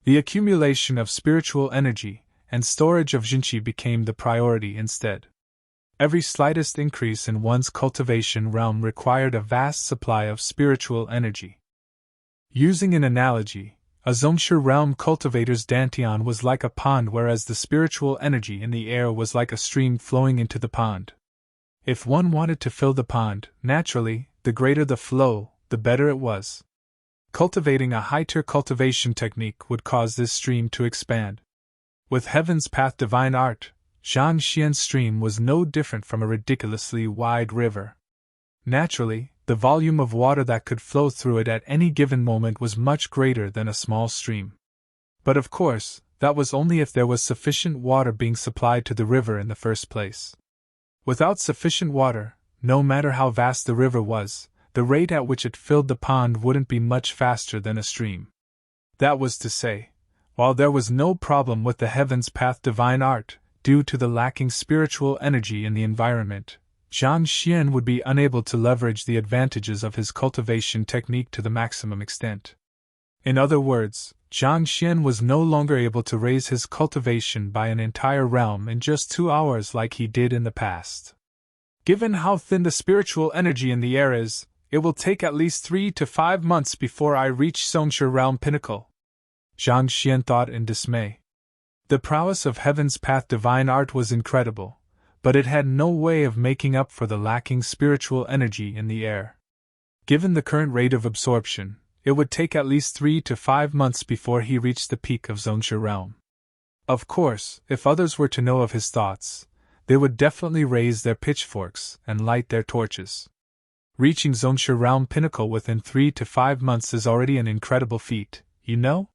The accumulation of spiritual energy and storage of Jinqi became the priority instead. Every slightest increase in one's cultivation realm required a vast supply of spiritual energy. Using an analogy, a Zhongshu realm cultivator's dantian was like a pond, whereas the spiritual energy in the air was like a stream flowing into the pond. If one wanted to fill the pond, naturally, the greater the flow, the better it was. Cultivating a high-tier cultivation technique would cause this stream to expand. With Heaven's Path Divine Art, Zhang Xian's stream was no different from a ridiculously wide river. Naturally, the volume of water that could flow through it at any given moment was much greater than a small stream. But of course, that was only if there was sufficient water being supplied to the river in the first place. Without sufficient water, no matter how vast the river was, the rate at which it filled the pond wouldn't be much faster than a stream. That was to say, while there was no problem with the Heaven's Path Divine Art, due to the lacking spiritual energy in the environment, Zhang Xian would be unable to leverage the advantages of his cultivation technique to the maximum extent. In other words, Zhang Xian was no longer able to raise his cultivation by an entire realm in just 2 hours like he did in the past. Given how thin the spiritual energy in the air is, it will take at least 3 to 5 months before I reach Zhongshu Realm Pinnacle. Zhang Xian thought in dismay. The prowess of Heaven's Path Divine Art was incredible, but it had no way of making up for the lacking spiritual energy in the air. Given the current rate of absorption, it would take at least 3 to 5 months before he reached the peak of Zhongshu Realm. Of course, if others were to know of his thoughts, they would definitely raise their pitchforks and light their torches. Reaching Zhongshu Realm Pinnacle within 3 to 5 months is already an incredible feat, you know?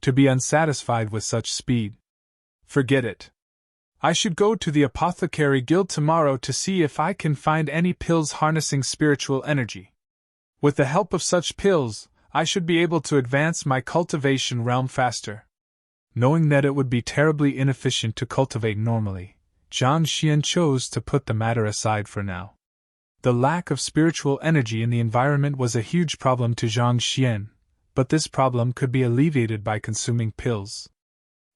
To be unsatisfied with such speed. Forget it. I should go to the Apothecary Guild tomorrow to see if I can find any pills harnessing spiritual energy. With the help of such pills, I should be able to advance my cultivation realm faster. Knowing that it would be terribly inefficient to cultivate normally, Zhang Xian chose to put the matter aside for now. The lack of spiritual energy in the environment was a huge problem to Zhang Xian, but this problem could be alleviated by consuming pills.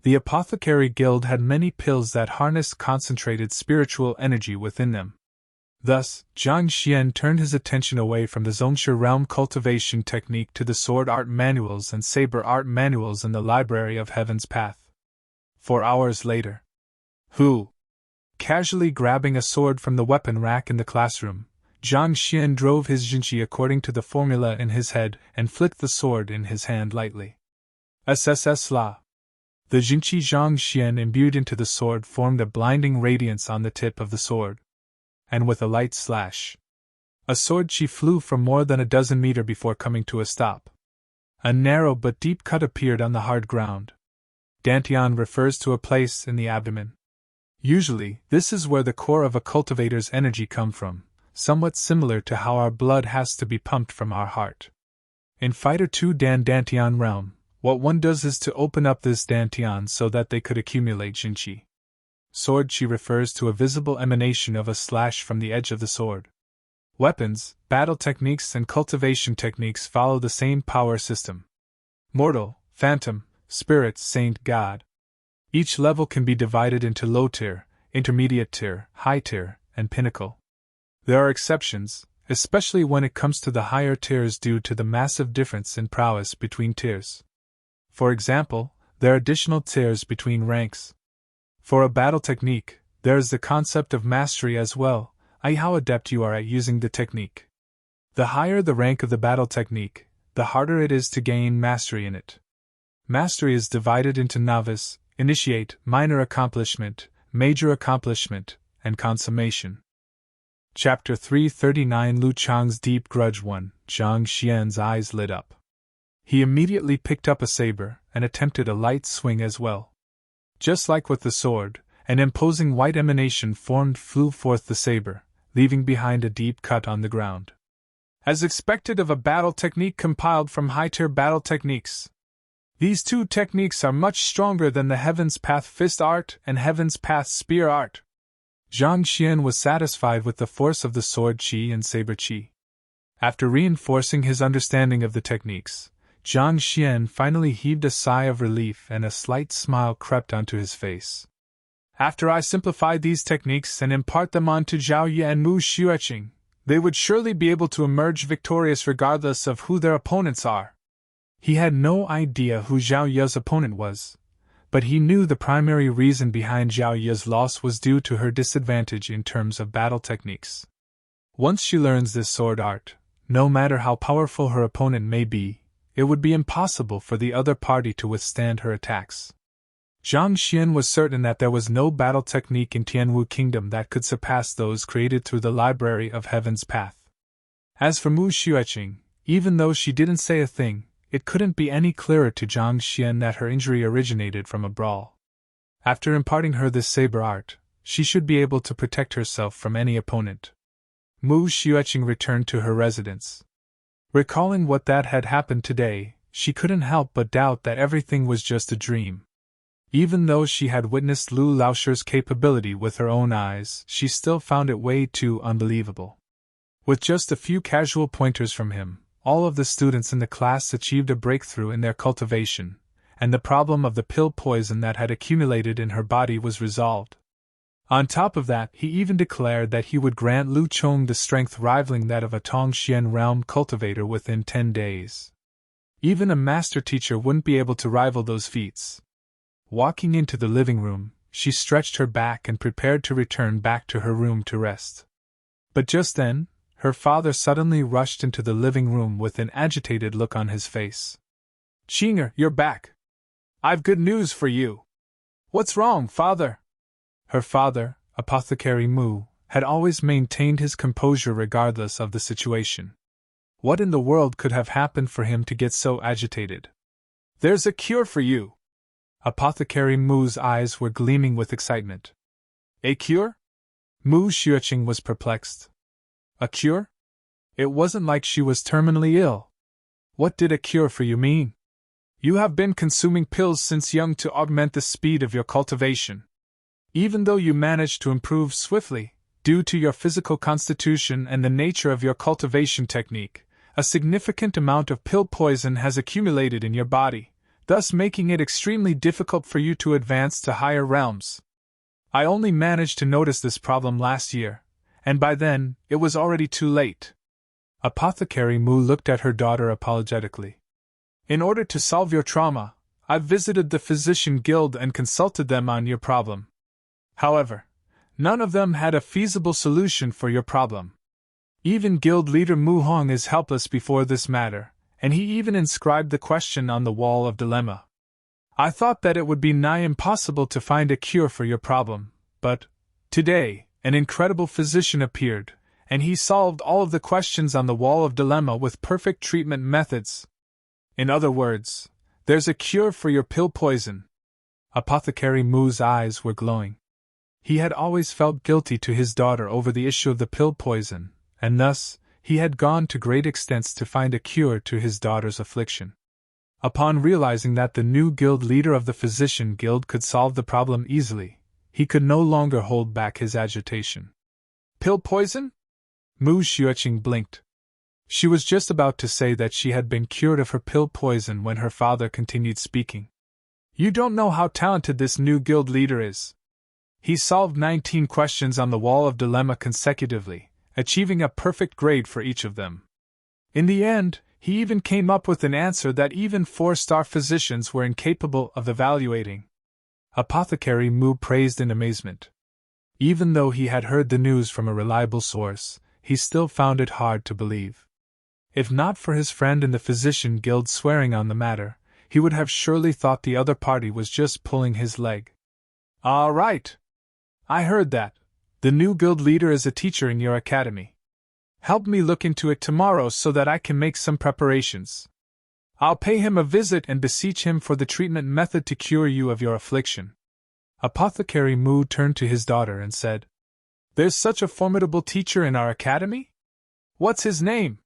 The Apothecary Guild had many pills that harnessed concentrated spiritual energy within them. Thus, Zhang Xian turned his attention away from the Zhongshu Realm cultivation technique to the sword art manuals and saber art manuals in the Library of Heaven's Path. 4 hours later. Casually grabbing a sword from the weapon rack in the classroom, Zhang Xian drove his Jinqi according to the formula in his head and flicked the sword in his hand lightly. SSS La. The Jinqi Zhang Xian imbued into the sword formed a blinding radiance on the tip of the sword. And with a light slash, a sword chi flew for more than a dozen meters before coming to a stop. A narrow but deep cut appeared on the hard ground. Dantian refers to a place in the abdomen. Usually, this is where the core of a cultivator's energy comes from, somewhat similar to how our blood has to be pumped from our heart. In Fighter 2 Dantian realm, what one does is to open up this Dantian so that they could accumulate Jinqi. Sword chi refers to a visible emanation of a slash from the edge of the sword. Weapons, battle techniques, and cultivation techniques follow the same power system. Mortal, phantom, spirit, saint, god. Each level can be divided into low tier, intermediate tier, high tier, and pinnacle. There are exceptions, especially when it comes to the higher tiers due to the massive difference in prowess between tiers. For example, there are additional tiers between ranks. For a battle technique, there is the concept of mastery as well, i.e. how adept you are at using the technique. The higher the rank of the battle technique, the harder it is to gain mastery in it. Mastery is divided into novice, initiate, minor accomplishment, major accomplishment, and consummation. Chapter 339 Lu Chang's Deep Grudge 1. Zhang Xian's eyes lit up. He immediately picked up a saber and attempted a light swing as well. Just like with the sword, an imposing white emanation flew forth the saber, leaving behind a deep cut on the ground. As expected of a battle technique compiled from high-tier battle techniques, these two techniques are much stronger than the Heaven's Path Fist Art and Heaven's Path Spear Art. Zhang Xian was satisfied with the force of the sword chi and saber chi. After reinforcing his understanding of the techniques, Zhang Xian finally heaved a sigh of relief and a slight smile crept onto his face. After I simplify these techniques and impart them onto Zhao Ye and Mu Xueqing, they would surely be able to emerge victorious regardless of who their opponents are. He had no idea who Zhao Ye's opponent was, but he knew the primary reason behind Zhao Ye's loss was due to her disadvantage in terms of battle techniques. Once she learns this sword art, no matter how powerful her opponent may be, it would be impossible for the other party to withstand her attacks. Zhang Xian was certain that there was no battle technique in Tianwu Kingdom that could surpass those created through the Library of Heaven's Path. As for Mu Xueqing, even though she didn't say a thing, it couldn't be any clearer to Zhang Xian that her injury originated from a brawl. After imparting her this saber art, she should be able to protect herself from any opponent. Mu Xueqing returned to her residence. Recalling what that had happened today, she couldn't help but doubt that everything was just a dream. Even though she had witnessed Lu Laoshir's capability with her own eyes, she still found it way too unbelievable. With just a few casual pointers from him, all of the students in the class achieved a breakthrough in their cultivation, and the problem of the pill poison that had accumulated in her body was resolved. On top of that, he even declared that he would grant Lu Chong the strength rivaling that of a Tongxian realm cultivator within 10 days. Even a master teacher wouldn't be able to rival those feats. Walking into the living room, she stretched her back and prepared to return back to her room to rest. But just then, her father suddenly rushed into the living room with an agitated look on his face. "Qinger, you're back. I've good news for you." "What's wrong, father?" Her father, Apothecary Mu, had always maintained his composure regardless of the situation. What in the world could have happened for him to get so agitated? "There's a cure for you." Apothecary Mu's eyes were gleaming with excitement. "A cure?" Mu Xueqing was perplexed. A cure? It wasn't like she was terminally ill. What did a cure for you mean? "You have been consuming pills since young to augment the speed of your cultivation. Even though you managed to improve swiftly, due to your physical constitution and the nature of your cultivation technique, a significant amount of pill poison has accumulated in your body, thus making it extremely difficult for you to advance to higher realms. I only managed to notice this problem last year, and by then, it was already too late." Apothecary Mu looked at her daughter apologetically. "In order to solve your trauma, I've visited the Physician Guild and consulted them on your problem. However, none of them had a feasible solution for your problem. Even Guild leader Mu Hong is helpless before this matter, and he even inscribed the question on the wall of dilemma. I thought that it would be nigh impossible to find a cure for your problem, but today, an incredible physician appeared, and he solved all of the questions on the wall of dilemma with perfect treatment methods. In other words, there's a cure for your pill poison. Apothecary Mu's eyes were glowing. He had always felt guilty to his daughter over the issue of the pill poison, and thus, he had gone to great extents to find a cure to his daughter's affliction. Upon realizing that the new guild leader of the Physician Guild could solve the problem easily, he could no longer hold back his agitation. Pill poison? Mu Xueqing blinked. She was just about to say that she had been cured of her pill poison when her father continued speaking. You don't know how talented this new guild leader is. He solved 19 questions on the wall of dilemma consecutively, achieving a perfect grade for each of them. In the end, he even came up with an answer that even 4-star physicians were incapable of evaluating. Apothecary Mu praised in amazement. Even though he had heard the news from a reliable source, he still found it hard to believe. If not for his friend in the Physician Guild swearing on the matter, he would have surely thought the other party was just pulling his leg. All right. I heard that. The new guild leader is a teacher in your academy. Help me look into it tomorrow so that I can make some preparations. I'll pay him a visit and beseech him for the treatment method to cure you of your affliction. Apothecary Mu turned to his daughter and said, There's such a formidable teacher in our academy? What's his name?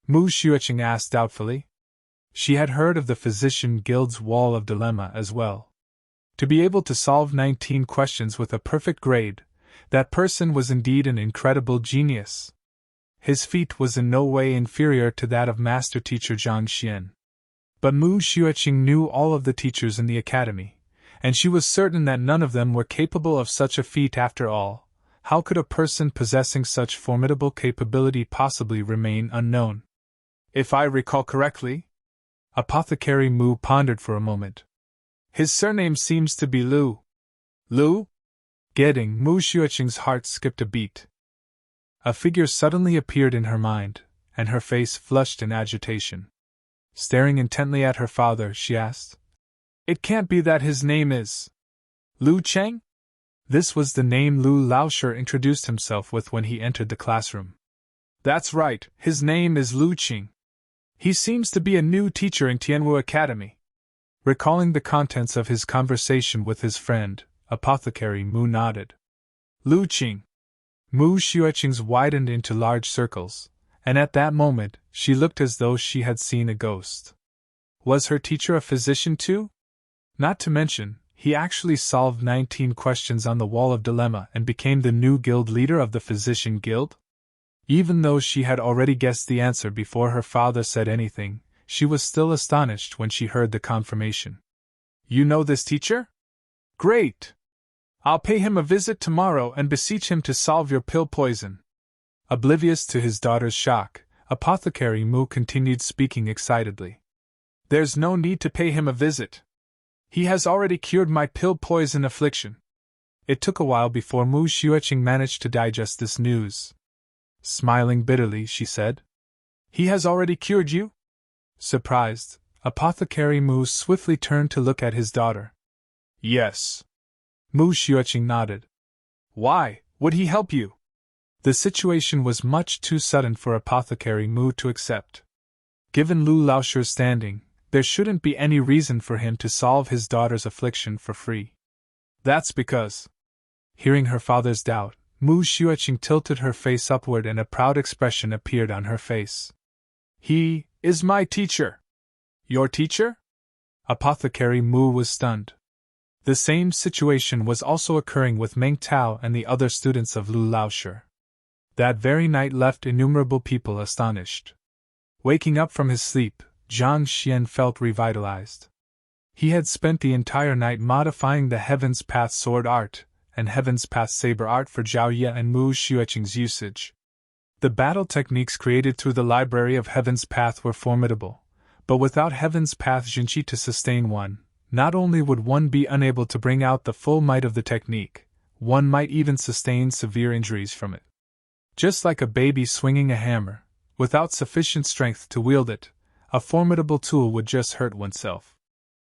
Mu Xueqing asked doubtfully. She had heard of the Physician Guild's Wall of Dilemma as well. To be able to solve 19 questions with a perfect grade, that person was indeed an incredible genius. His feat was in no way inferior to that of Master Teacher Zhang Xian. But Mu Xueqing knew all of the teachers in the academy, and she was certain that none of them were capable of such a feat after all. How could a person possessing such formidable capability possibly remain unknown? If I recall correctly? Apothecary Mu pondered for a moment. His surname seems to be Lu. Lu? Getting Mu Xueqing's heart skipped a beat. A figure suddenly appeared in her mind, and her face flushed in agitation. Staring intently at her father, she asked, It can't be that his name is Lu Cheng? This was the name Lu Laoshi introduced himself with when he entered the classroom. That's right, his name is Lu Qing. He seems to be a new teacher in Tianwu Academy. Recalling the contents of his conversation with his friend, Apothecary Mu nodded. Lu Qing. Mu Xueqing's widened into large circles, and at that moment, she looked as though she had seen a ghost. Was her teacher a physician too? Not to mention, he actually solved 19 questions on the Wall of Dilemma and became the new guild leader of the Physician Guild? Even though she had already guessed the answer before her father said anything, she was still astonished when she heard the confirmation. You know this teacher? Great! I'll pay him a visit tomorrow and beseech him to solve your pill poison. Oblivious to his daughter's shock, Apothecary Mu continued speaking excitedly. There's no need to pay him a visit. He has already cured my pill poison affliction. It took a while before Mu Xueqing managed to digest this news. Smiling bitterly, she said, He has already cured you? Surprised, Apothecary Mu swiftly turned to look at his daughter. Yes. Mu Xueqing nodded. Why would he help you? The situation was much too sudden for Apothecary Mu to accept. Given Lu Laoshi's standing, there shouldn't be any reason for him to solve his daughter's affliction for free. That's because. Hearing her father's doubt, Mu Xueqing tilted her face upward and a proud expression appeared on her face. He is my teacher. Your teacher? Apothecary Mu was stunned. The same situation was also occurring with Meng Tao and the other students of Lu Laoshi. That very night left innumerable people astonished. Waking up from his sleep, Zhang Xian felt revitalized. He had spent the entire night modifying the Heaven's Path sword art and Heaven's Path saber art for Zhao Ye and Mu Xueqing's usage. The battle techniques created through the Library of Heaven's Path were formidable, but without Heaven's Path Jinqi to sustain one, not only would one be unable to bring out the full might of the technique, one might even sustain severe injuries from it. Just like a baby swinging a hammer, without sufficient strength to wield it, a formidable tool would just hurt oneself.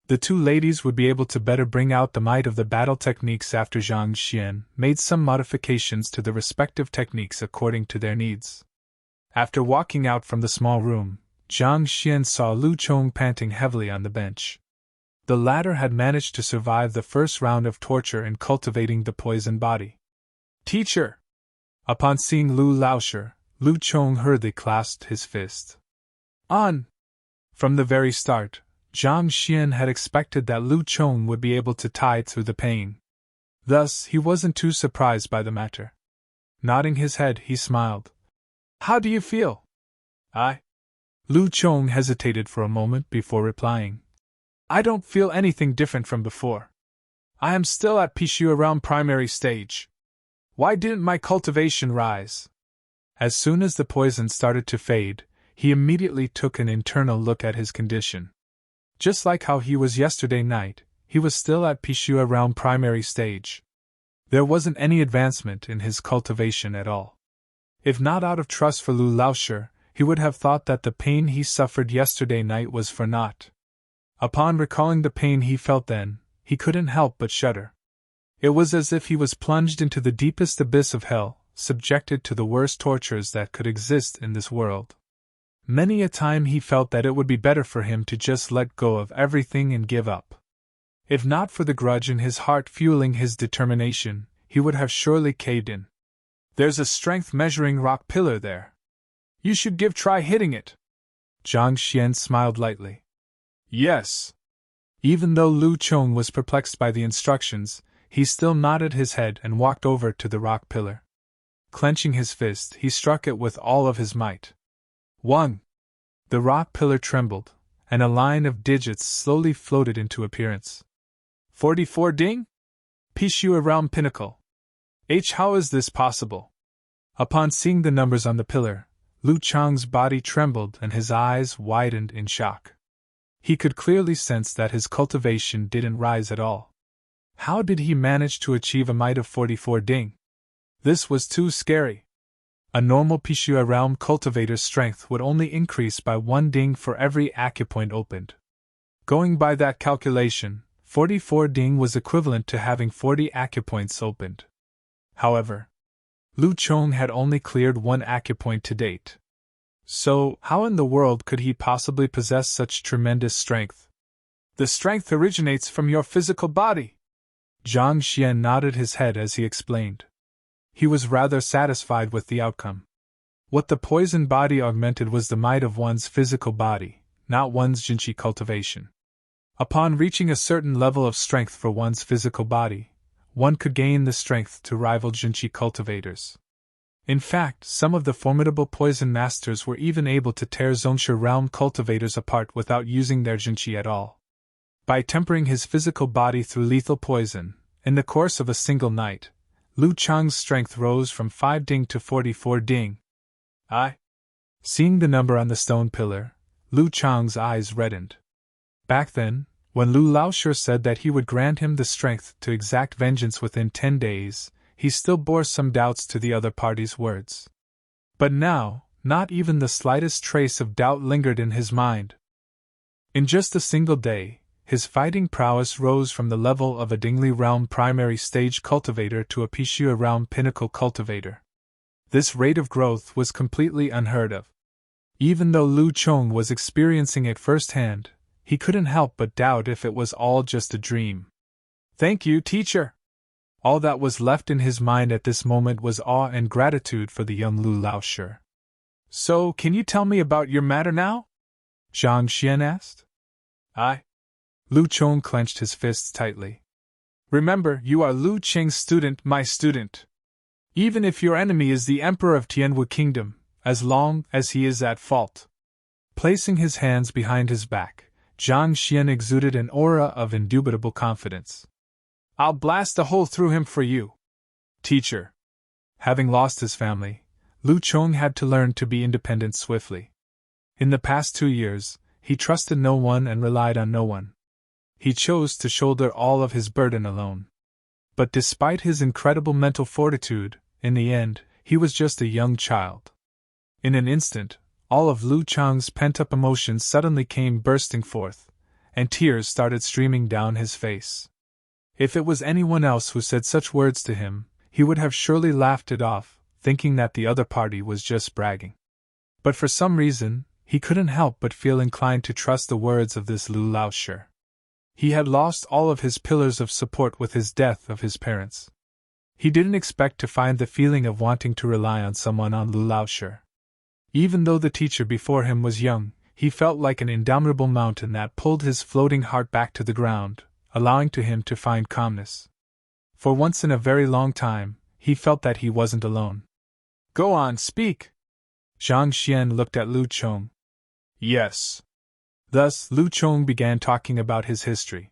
The two ladies would be able to better bring out the might of the battle techniques after Zhang Xian made some modifications to the respective techniques according to their needs. After walking out from the small room, Zhang Xian saw Lu Chong panting heavily on the bench. The latter had managed to survive the first round of torture in cultivating the poison body. "Teacher!" Upon seeing Lu Laoshi, Lu Chong hurriedly clasped his fist. "On!" From the very start, Zhang Xian had expected that Lu Chong would be able to tide through the pain. Thus, he wasn't too surprised by the matter. Nodding his head, he smiled. "How do you feel?" Lu Chong hesitated for a moment before replying. "I don't feel anything different from before. I am still at Pishu around primary stage. Why didn't my cultivation rise?" As soon as the poison started to fade, he immediately took an internal look at his condition. Just like how he was yesterday night, he was still at Pishu around primary stage. There wasn't any advancement in his cultivation at all. If not out of trust for Lu Laoshi, he would have thought that the pain he suffered yesterday night was for naught. Upon recalling the pain he felt then, he couldn't help but shudder. It was as if he was plunged into the deepest abyss of hell, subjected to the worst tortures that could exist in this world. Many a time he felt that it would be better for him to just let go of everything and give up. If not for the grudge in his heart fueling his determination, he would have surely caved in. "There's a strength measuring rock pillar there. You should try hitting it." Zhang Xian smiled lightly. "Yes." Even though Lu Chong was perplexed by the instructions, he still nodded his head and walked over to the rock pillar. Clenching his fist, he struck it with all of his might. 1. The rock pillar trembled, and a line of digits slowly floated into appearance. 44 ding? Pishu around pinnacle. How is this possible? Upon seeing the numbers on the pillar, Lu Chong's body trembled and his eyes widened in shock. He could clearly sense that his cultivation didn't rise at all. How did he manage to achieve a might of 44 ding? This was too scary. A normal Pishu realm cultivator's strength would only increase by 1 ding for every acupoint opened. Going by that calculation, 44 ding was equivalent to having 40 acupoints opened. However, Lu Chong had only cleared 1 acupoint to date. So, how in the world could he possibly possess such tremendous strength? "The strength originates from your physical body." Zhang Xian nodded his head as he explained. He was rather satisfied with the outcome. What the poison body augmented was the might of one's physical body, not one's jinqi cultivation. Upon reaching a certain level of strength for one's physical body, one could gain the strength to rival jinqi cultivators. In fact, some of the formidable poison masters were even able to tear Zhongshu realm cultivators apart without using their jinqi at all. By tempering his physical body through lethal poison, in the course of a single night, Lu Chong's strength rose from 5 ding to 44 ding. Seeing the number on the stone pillar, Lu Chong's eyes reddened. Back then, when Lu Laoshi said that he would grant him the strength to exact vengeance within 10 days, he still bore some doubts to the other party's words. But now, not even the slightest trace of doubt lingered in his mind. In just a single day, his fighting prowess rose from the level of a Dingli realm primary stage cultivator to a Pishu realm pinnacle cultivator. This rate of growth was completely unheard of. Even though Lu Chong was experiencing it firsthand, he couldn't help but doubt if it was all just a dream. "Thank you, teacher." All that was left in his mind at this moment was awe and gratitude for the young Lu Laoshi. "So, can you tell me about your matter now?" Zhang Xian asked. Lu Chong clenched his fists tightly. "Remember, you are Lu Qing's student, my student. Even if your enemy is the Emperor of Tianwu Kingdom, as long as he is at fault." Placing his hands behind his back, Zhang Xian exuded an aura of indubitable confidence. "I'll blast a hole through him for you, teacher." Having lost his family, Lu Chong had to learn to be independent swiftly. In the past 2 years, he trusted no one and relied on no one. He chose to shoulder all of his burden alone. But despite his incredible mental fortitude, in the end, he was just a young child. In an instant, all of Lu Chong's pent-up emotions suddenly came bursting forth, and tears started streaming down his face. If it was anyone else who said such words to him, he would have surely laughed it off, thinking that the other party was just bragging. But for some reason, he couldn't help but feel inclined to trust the words of this Lu Laoshi. He had lost all of his pillars of support with his death of his parents. He didn't expect to find the feeling of wanting to rely on someone on Lu Laoshi. Even though the teacher before him was young, he felt like an indomitable mountain that pulled his floating heart back to the ground, allowing to him to find calmness. For once in a very long time, he felt that he wasn't alone. "Go on, speak!" Zhang Xian looked at Lu Chong. "Yes." Thus, Lu Chong began talking about his history.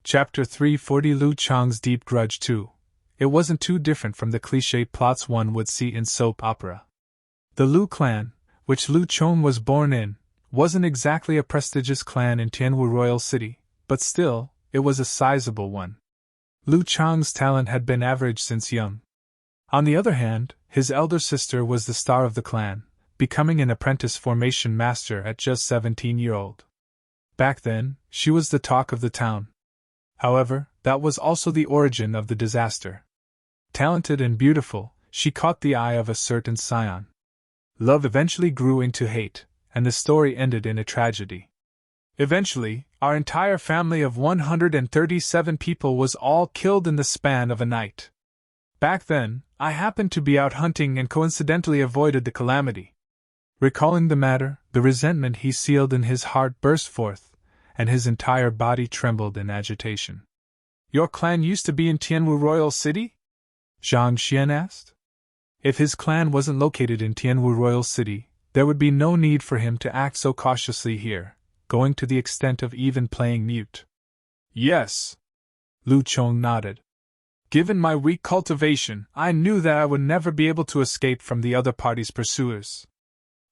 Chapter 340 Lu Chong's Deep Grudge 2. It wasn't too different from the cliché plots one would see in soap opera. The Lu clan, which Lu Chong was born in, wasn't exactly a prestigious clan in Tianwu Royal City, but still, it was a sizable one. Lu Chong's talent had been average since young. On the other hand, his elder sister was the star of the clan, becoming an apprentice formation master at just 17-year-old. Back then, she was the talk of the town. However, that was also the origin of the disaster. Talented and beautiful, she caught the eye of a certain scion. Love eventually grew into hate, and the story ended in a tragedy. Eventually, our entire family of 137 people was all killed in the span of a night. Back then, I happened to be out hunting and coincidentally avoided the calamity. Recalling the matter, the resentment he sealed in his heart burst forth, and his entire body trembled in agitation. "Your clan used to be in Tianwu Royal City?" Zhang Xian asked. If his clan wasn't located in Tianwu Royal City, there would be no need for him to act so cautiously here, going to the extent of even playing mute. "Yes." Lu Chong nodded. "Given my weak cultivation, I knew that I would never be able to escape from the other party's pursuers.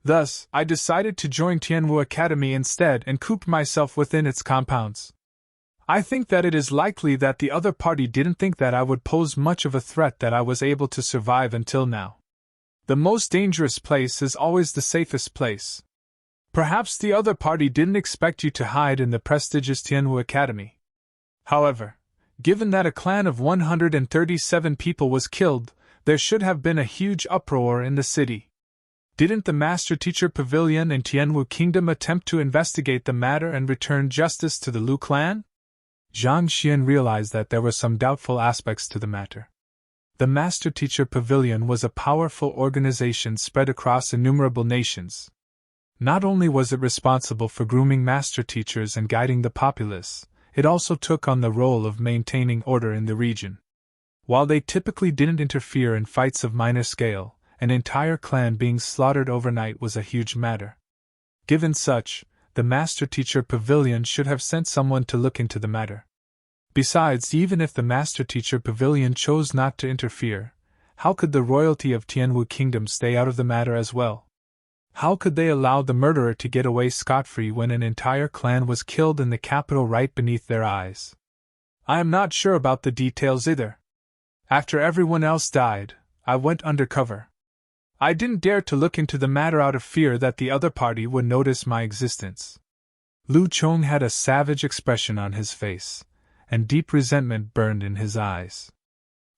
Thus, I decided to join Tianwu Academy instead and cooped myself within its compounds. I think that it is likely that the other party didn't think that I would pose much of a threat, that I was able to survive until now. The most dangerous place is always the safest place. Perhaps the other party didn't expect you to hide in the prestigious Tianwu Academy. However, given that a clan of 137 people was killed, there should have been a huge uproar in the city. Didn't the Master Teacher Pavilion in Tianwu Kingdom attempt to investigate the matter and return justice to the Lu clan?" Zhang Xian realized that there were some doubtful aspects to the matter. The Master Teacher Pavilion was a powerful organization spread across innumerable nations. Not only was it responsible for grooming master teachers and guiding the populace, it also took on the role of maintaining order in the region. While they typically didn't interfere in fights of minor scale, an entire clan being slaughtered overnight was a huge matter. Given such, the Master Teacher Pavilion should have sent someone to look into the matter. Besides, even if the Master Teacher Pavilion chose not to interfere, how could the royalty of Tianwu Kingdom stay out of the matter as well? How could they allow the murderer to get away scot-free when an entire clan was killed in the capital right beneath their eyes? I am not sure about the details either. After everyone else died, I went undercover. I didn't dare to look into the matter out of fear that the other party would notice my existence. Lu Chong had a savage expression on his face, and deep resentment burned in his eyes.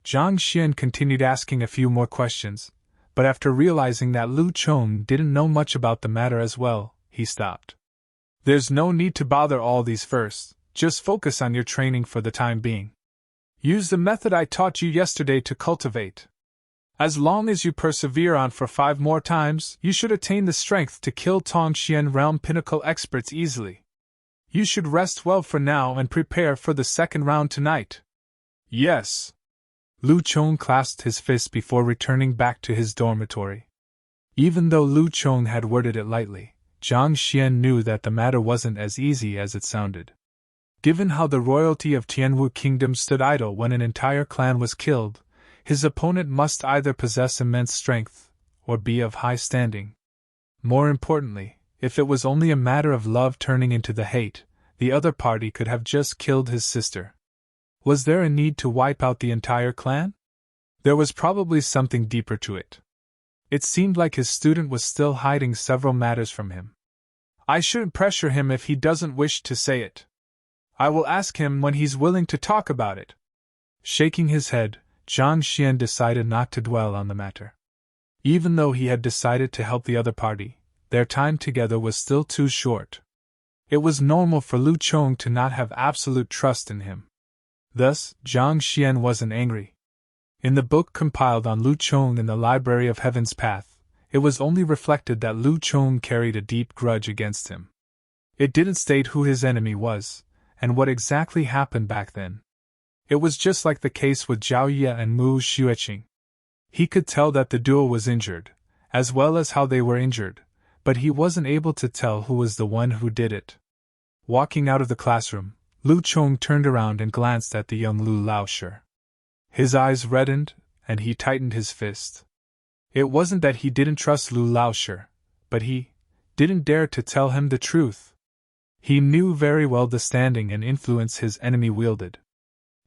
Zhang Xian continued asking a few more questions, but after realizing that Lu Chong didn't know much about the matter as well, he stopped. "There's no need to bother all these first, just focus on your training for the time being. Use the method I taught you yesterday to cultivate. As long as you persevere on for 5 more times, you should attain the strength to kill Tongxian Realm Pinnacle experts easily. You should rest well for now and prepare for the second round tonight." "Yes." Lu Chong clasped his fist before returning back to his dormitory. Even though Lu Chong had worded it lightly, Zhang Xian knew that the matter wasn't as easy as it sounded. Given how the royalty of Tianwu Kingdom stood idle when an entire clan was killed, his opponent must either possess immense strength, or be of high standing. More importantly, if it was only a matter of love turning into the hate, the other party could have just killed his sister. Was there a need to wipe out the entire clan? There was probably something deeper to it. It seemed like his student was still hiding several matters from him. I shouldn't pressure him if he doesn't wish to say it. I will ask him when he's willing to talk about it. Shaking his head, Zhang Xian decided not to dwell on the matter. Even though he had decided to help the other party, their time together was still too short. It was normal for Lu Chong to not have absolute trust in him. Thus, Zhang Xian wasn't angry. In the book compiled on Lu Chong in the Library of Heaven's Path, it was only reflected that Lu Chong carried a deep grudge against him. It didn't state who his enemy was, and what exactly happened back then. It was just like the case with Zhao Ye and Mu Xueqing. He could tell that the duo was injured, as well as how they were injured, but he wasn't able to tell who was the one who did it. Walking out of the classroom, Lu Chong turned around and glanced at the young Lu Laoshi. His eyes reddened, and he tightened his fist. It wasn't that he didn't trust Lu Laoshi, but he didn't dare to tell him the truth. He knew very well the standing and influence his enemy wielded.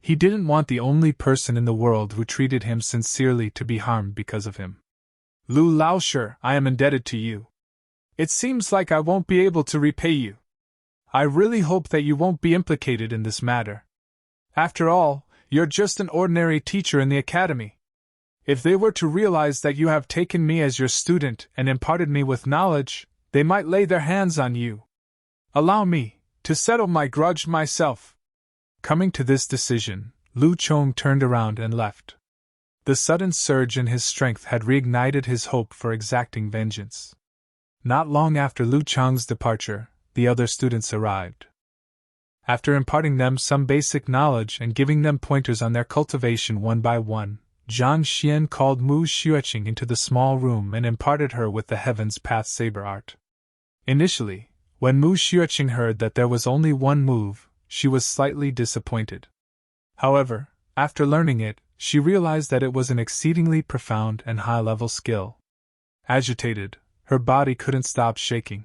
He didn't want the only person in the world who treated him sincerely to be harmed because of him. Lu Laoshi, I am indebted to you. It seems like I won't be able to repay you. I really hope that you won't be implicated in this matter. After all, you're just an ordinary teacher in the academy. If they were to realize that you have taken me as your student and imparted me with knowledge, they might lay their hands on you. Allow me to settle my grudge myself. Coming to this decision, Lu Chong turned around and left. The sudden surge in his strength had reignited his hope for exacting vengeance. Not long after Lu Chong's departure, the other students arrived. After imparting them some basic knowledge and giving them pointers on their cultivation one by one, Zhang Xian called Mu Xueqing into the small room and imparted her with the Heaven's Path saber art. Initially, when Mu Xueqing heard that there was only one move, she was slightly disappointed. However, after learning it, she realized that it was an exceedingly profound and high-level skill. Agitated, her body couldn't stop shaking.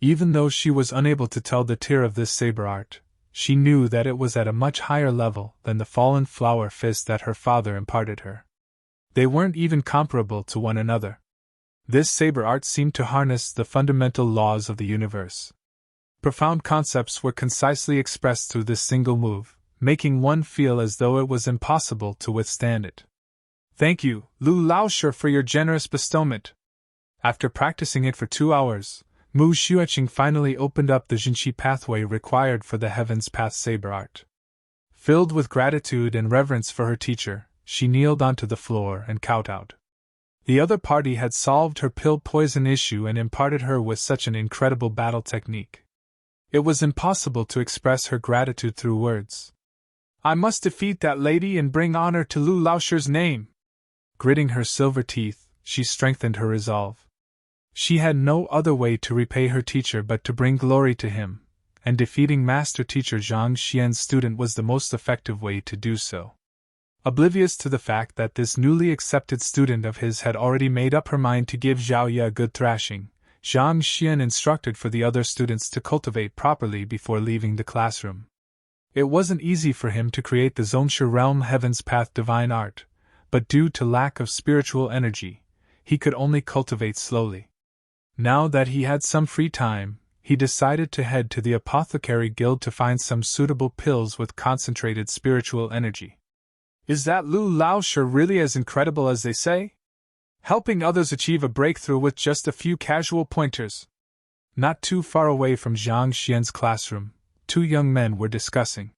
Even though she was unable to tell the tier of this saber art, she knew that it was at a much higher level than the fallen flower fist that her father imparted her. They weren't even comparable to one another. This saber art seemed to harness the fundamental laws of the universe. Profound concepts were concisely expressed through this single move, making one feel as though it was impossible to withstand it. Thank you, Lu Laoshi, for your generous bestowment. After practicing it for 2 hours, Mu Xueqing finally opened up the Jinqi pathway required for the Heaven's Path saber art. Filled with gratitude and reverence for her teacher, she kneeled onto the floor and kowtowed. The other party had solved her pill poison issue and imparted her with such an incredible battle technique. It was impossible to express her gratitude through words. I must defeat that lady and bring honor to Lu Laoshi's name. Gritting her silver teeth, she strengthened her resolve. She had no other way to repay her teacher but to bring glory to him, and defeating Master Teacher Zhang Xian's student was the most effective way to do so. Oblivious to the fact that this newly accepted student of his had already made up her mind to give Zhao Ye a good thrashing, Zhang Xian instructed for the other students to cultivate properly before leaving the classroom. It wasn't easy for him to create the Zhongshu realm Heaven's Path divine art, but due to lack of spiritual energy, he could only cultivate slowly. Now that he had some free time, he decided to head to the Apothecary Guild to find some suitable pills with concentrated spiritual energy. Is that Lu Laoshi really as incredible as they say? Helping others achieve a breakthrough with just a few casual pointers. Not too far away from Zhang Xian's classroom, 2 young men were discussing.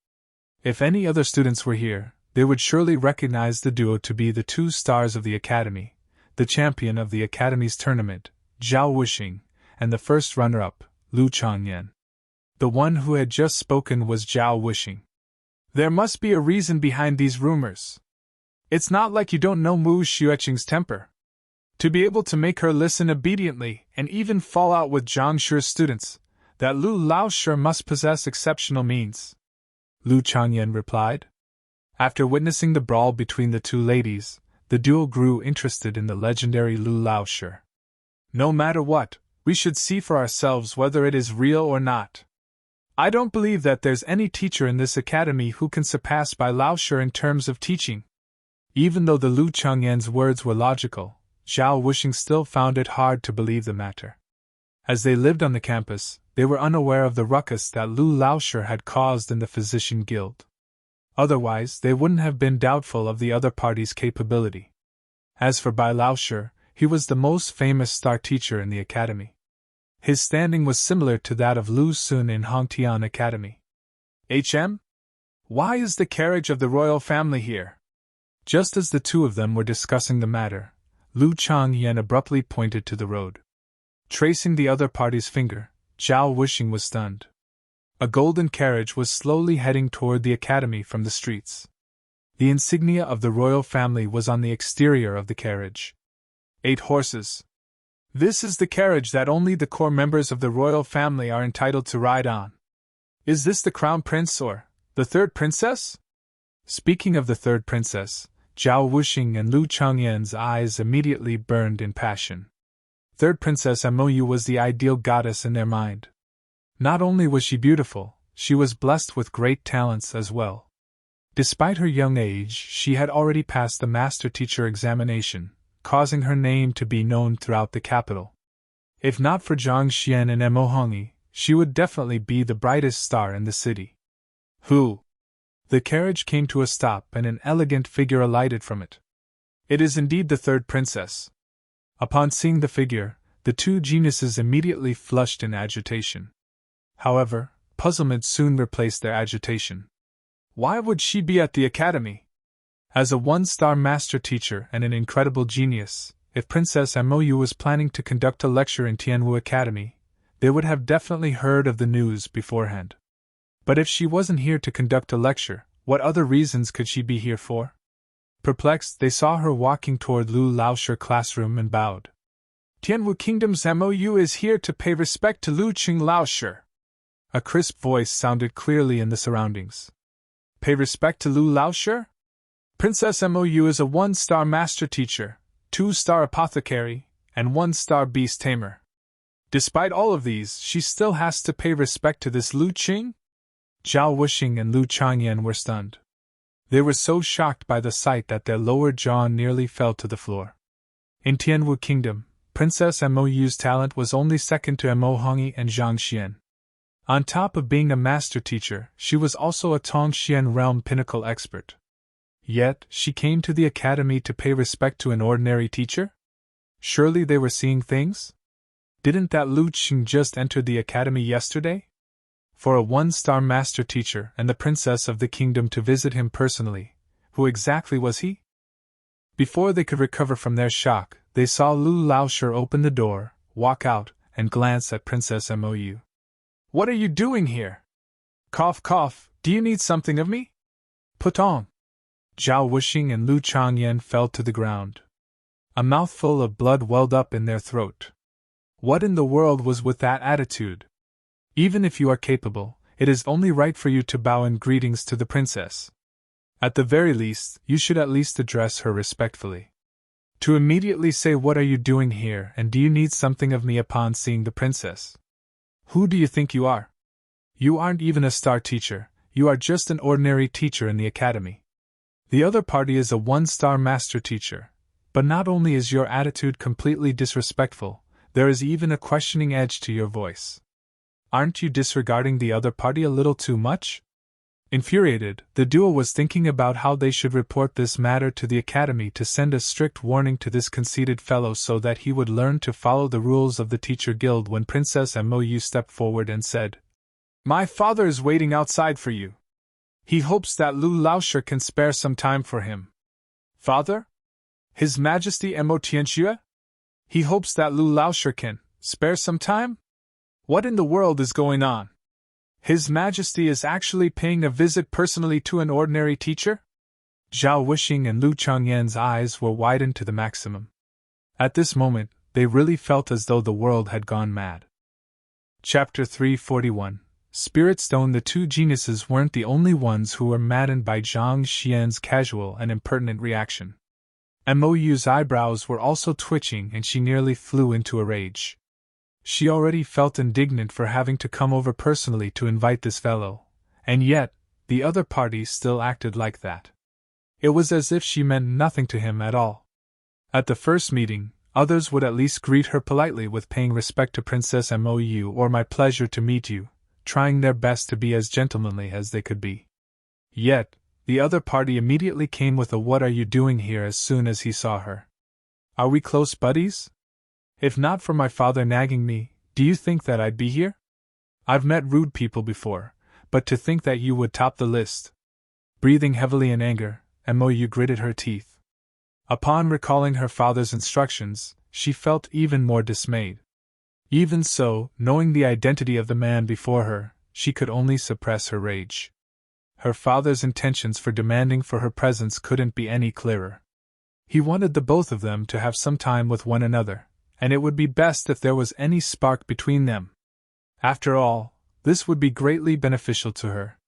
If any other students were here, they would surely recognize the duo to be the 2 stars of the academy, the champion of the academy's tournament, Zhao Wuxing, and the first runner-up, Lu Changyan. The one who had just spoken was Zhao Wuxing. There must be a reason behind these rumors. It's not like you don't know Mu Xueqing's temper. To be able to make her listen obediently and even fall out with Zhang Shi's students, that Lu Laoshi must possess exceptional means. Lu Changyan replied. After witnessing the brawl between the 2 ladies, the duo grew interested in the legendary Lu Laoshi. No matter what, we should see for ourselves whether it is real or not. I don't believe that there's any teacher in this academy who can surpass by Laoshi in terms of teaching. Even though the Lu Changyan's words were logical, Zhao Wuxing still found it hard to believe the matter. As they lived on the campus, they were unaware of the ruckus that Lu Laoshi had caused in the Physician Guild. Otherwise, they wouldn't have been doubtful of the other party's capability. As for Bai Laoshi, he was the most famous star teacher in the academy. His standing was similar to that of Lu Xun in Hongtian Academy. "HM? Why is the carriage of the royal family here?" Just as the two of them were discussing the matter, Lu Changyan abruptly pointed to the road. Tracing the other party's finger, Zhao Wuxing was stunned. A golden carriage was slowly heading toward the academy from the streets. The insignia of the royal family was on the exterior of the carriage. 8 horses. This is the carriage that only the core members of the royal family are entitled to ride on. Is this the crown prince or the third princess? Speaking of the third princess, Zhao Wuxing and Lu Changyan's eyes immediately burned in passion. Third Princess Mou was the ideal goddess in their mind. Not only was she beautiful, she was blessed with great talents as well. Despite her young age, she had already passed the master teacher examination, causing her name to be known throughout the capital. If not for Zhang Xian and Mo Hongyi, she would definitely be the brightest star in the city. Who? The carriage came to a stop and an elegant figure alighted from it. It is indeed the third princess. Upon seeing the figure, the two geniuses immediately flushed in agitation. However, puzzlement soon replaced their agitation. Why would she be at the academy? As a one-star master teacher and an incredible genius, if Princess Mou was planning to conduct a lecture in Tianwu Academy, they would have definitely heard of the news beforehand. But if she wasn't here to conduct a lecture, what other reasons could she be here for? Perplexed, they saw her walking toward Lu Laoshi classroom and bowed. Tianwu Kingdom's Mou is here to pay respect to Lu Qing Laoshi. A crisp voice sounded clearly in the surroundings. Pay respect to Lu Laoshi? Princess Mou is a 1-star master teacher, 2-star apothecary, and 1-star beast tamer. Despite all of these, she still has to pay respect to this Lu Qing? Zhao Wuxing and Lu Changyan were stunned. They were so shocked by the sight that their lower jaw nearly fell to the floor. In Tianwu Kingdom, Princess Mou's talent was only second to Mo Hongyi and Zhang Xian. On top of being a master teacher, she was also a Tongxian realm pinnacle expert. Yet, she came to the academy to pay respect to an ordinary teacher? Surely they were seeing things? Didn't that Lu Qing just enter the academy yesterday? For a 1-star master teacher and the princess of the kingdom to visit him personally, who exactly was he? Before they could recover from their shock, they saw Lu Laoshi open the door, walk out, and glance at Princess Mou. What are you doing here? Cough cough, do you need something of me? Putong. Zhao Wuxing and Lu Changyan fell to the ground. A mouthful of blood welled up in their throat. What in the world was with that attitude? Even if you are capable, it is only right for you to bow in greetings to the princess. At the very least, you should at least address her respectfully. To immediately say what are you doing here and do you need something of me upon seeing the princess? Who do you think you are? You aren't even a star teacher, you are just an ordinary teacher in the academy. The other party is a 1-star master teacher, but not only is your attitude completely disrespectful, there is even a questioning edge to your voice. Aren't you disregarding the other party a little too much? Infuriated, the duo was thinking about how they should report this matter to the academy to send a strict warning to this conceited fellow so that he would learn to follow the rules of the teacher guild when Princess Mou stepped forward and said, "My father is waiting outside for you. He hopes that Lu Laoshi can spare some time for him." Father? His Majesty Mo Tianxue? He hopes that Lu Laoshi can spare some time? What in the world is going on? His Majesty is actually paying a visit personally to an ordinary teacher? Zhao Wuxing and Lu Changyan's eyes were widened to the maximum. At this moment, they really felt as though the world had gone mad. Chapter 341 Spirit Stone. The two geniuses weren't the only ones who were maddened by Zhang Xian's casual and impertinent reaction. Mou's eyebrows were also twitching and she nearly flew into a rage. She already felt indignant for having to come over personally to invite this fellow, and yet, the other party still acted like that. It was as if she meant nothing to him at all. At the first meeting, Others would at least greet her politely with paying respect to Princess Mou or my pleasure to meet you, trying their best to be as gentlemanly as they could be. Yet, the other party immediately came with a "what are you doing here" as soon as he saw her. Are we close buddies? If not for my father nagging me, do you think that I'd be here? I've met rude people before, but to think that you would top the list. Breathing heavily in anger, Mou gritted her teeth. Upon recalling her father's instructions, she felt even more dismayed. Even so, knowing the identity of the man before her, she could only suppress her rage. Her father's intentions for demanding for her presence couldn't be any clearer. He wanted the both of them to have some time with one another, and it would be best if there was any spark between them. After all, this would be greatly beneficial to her.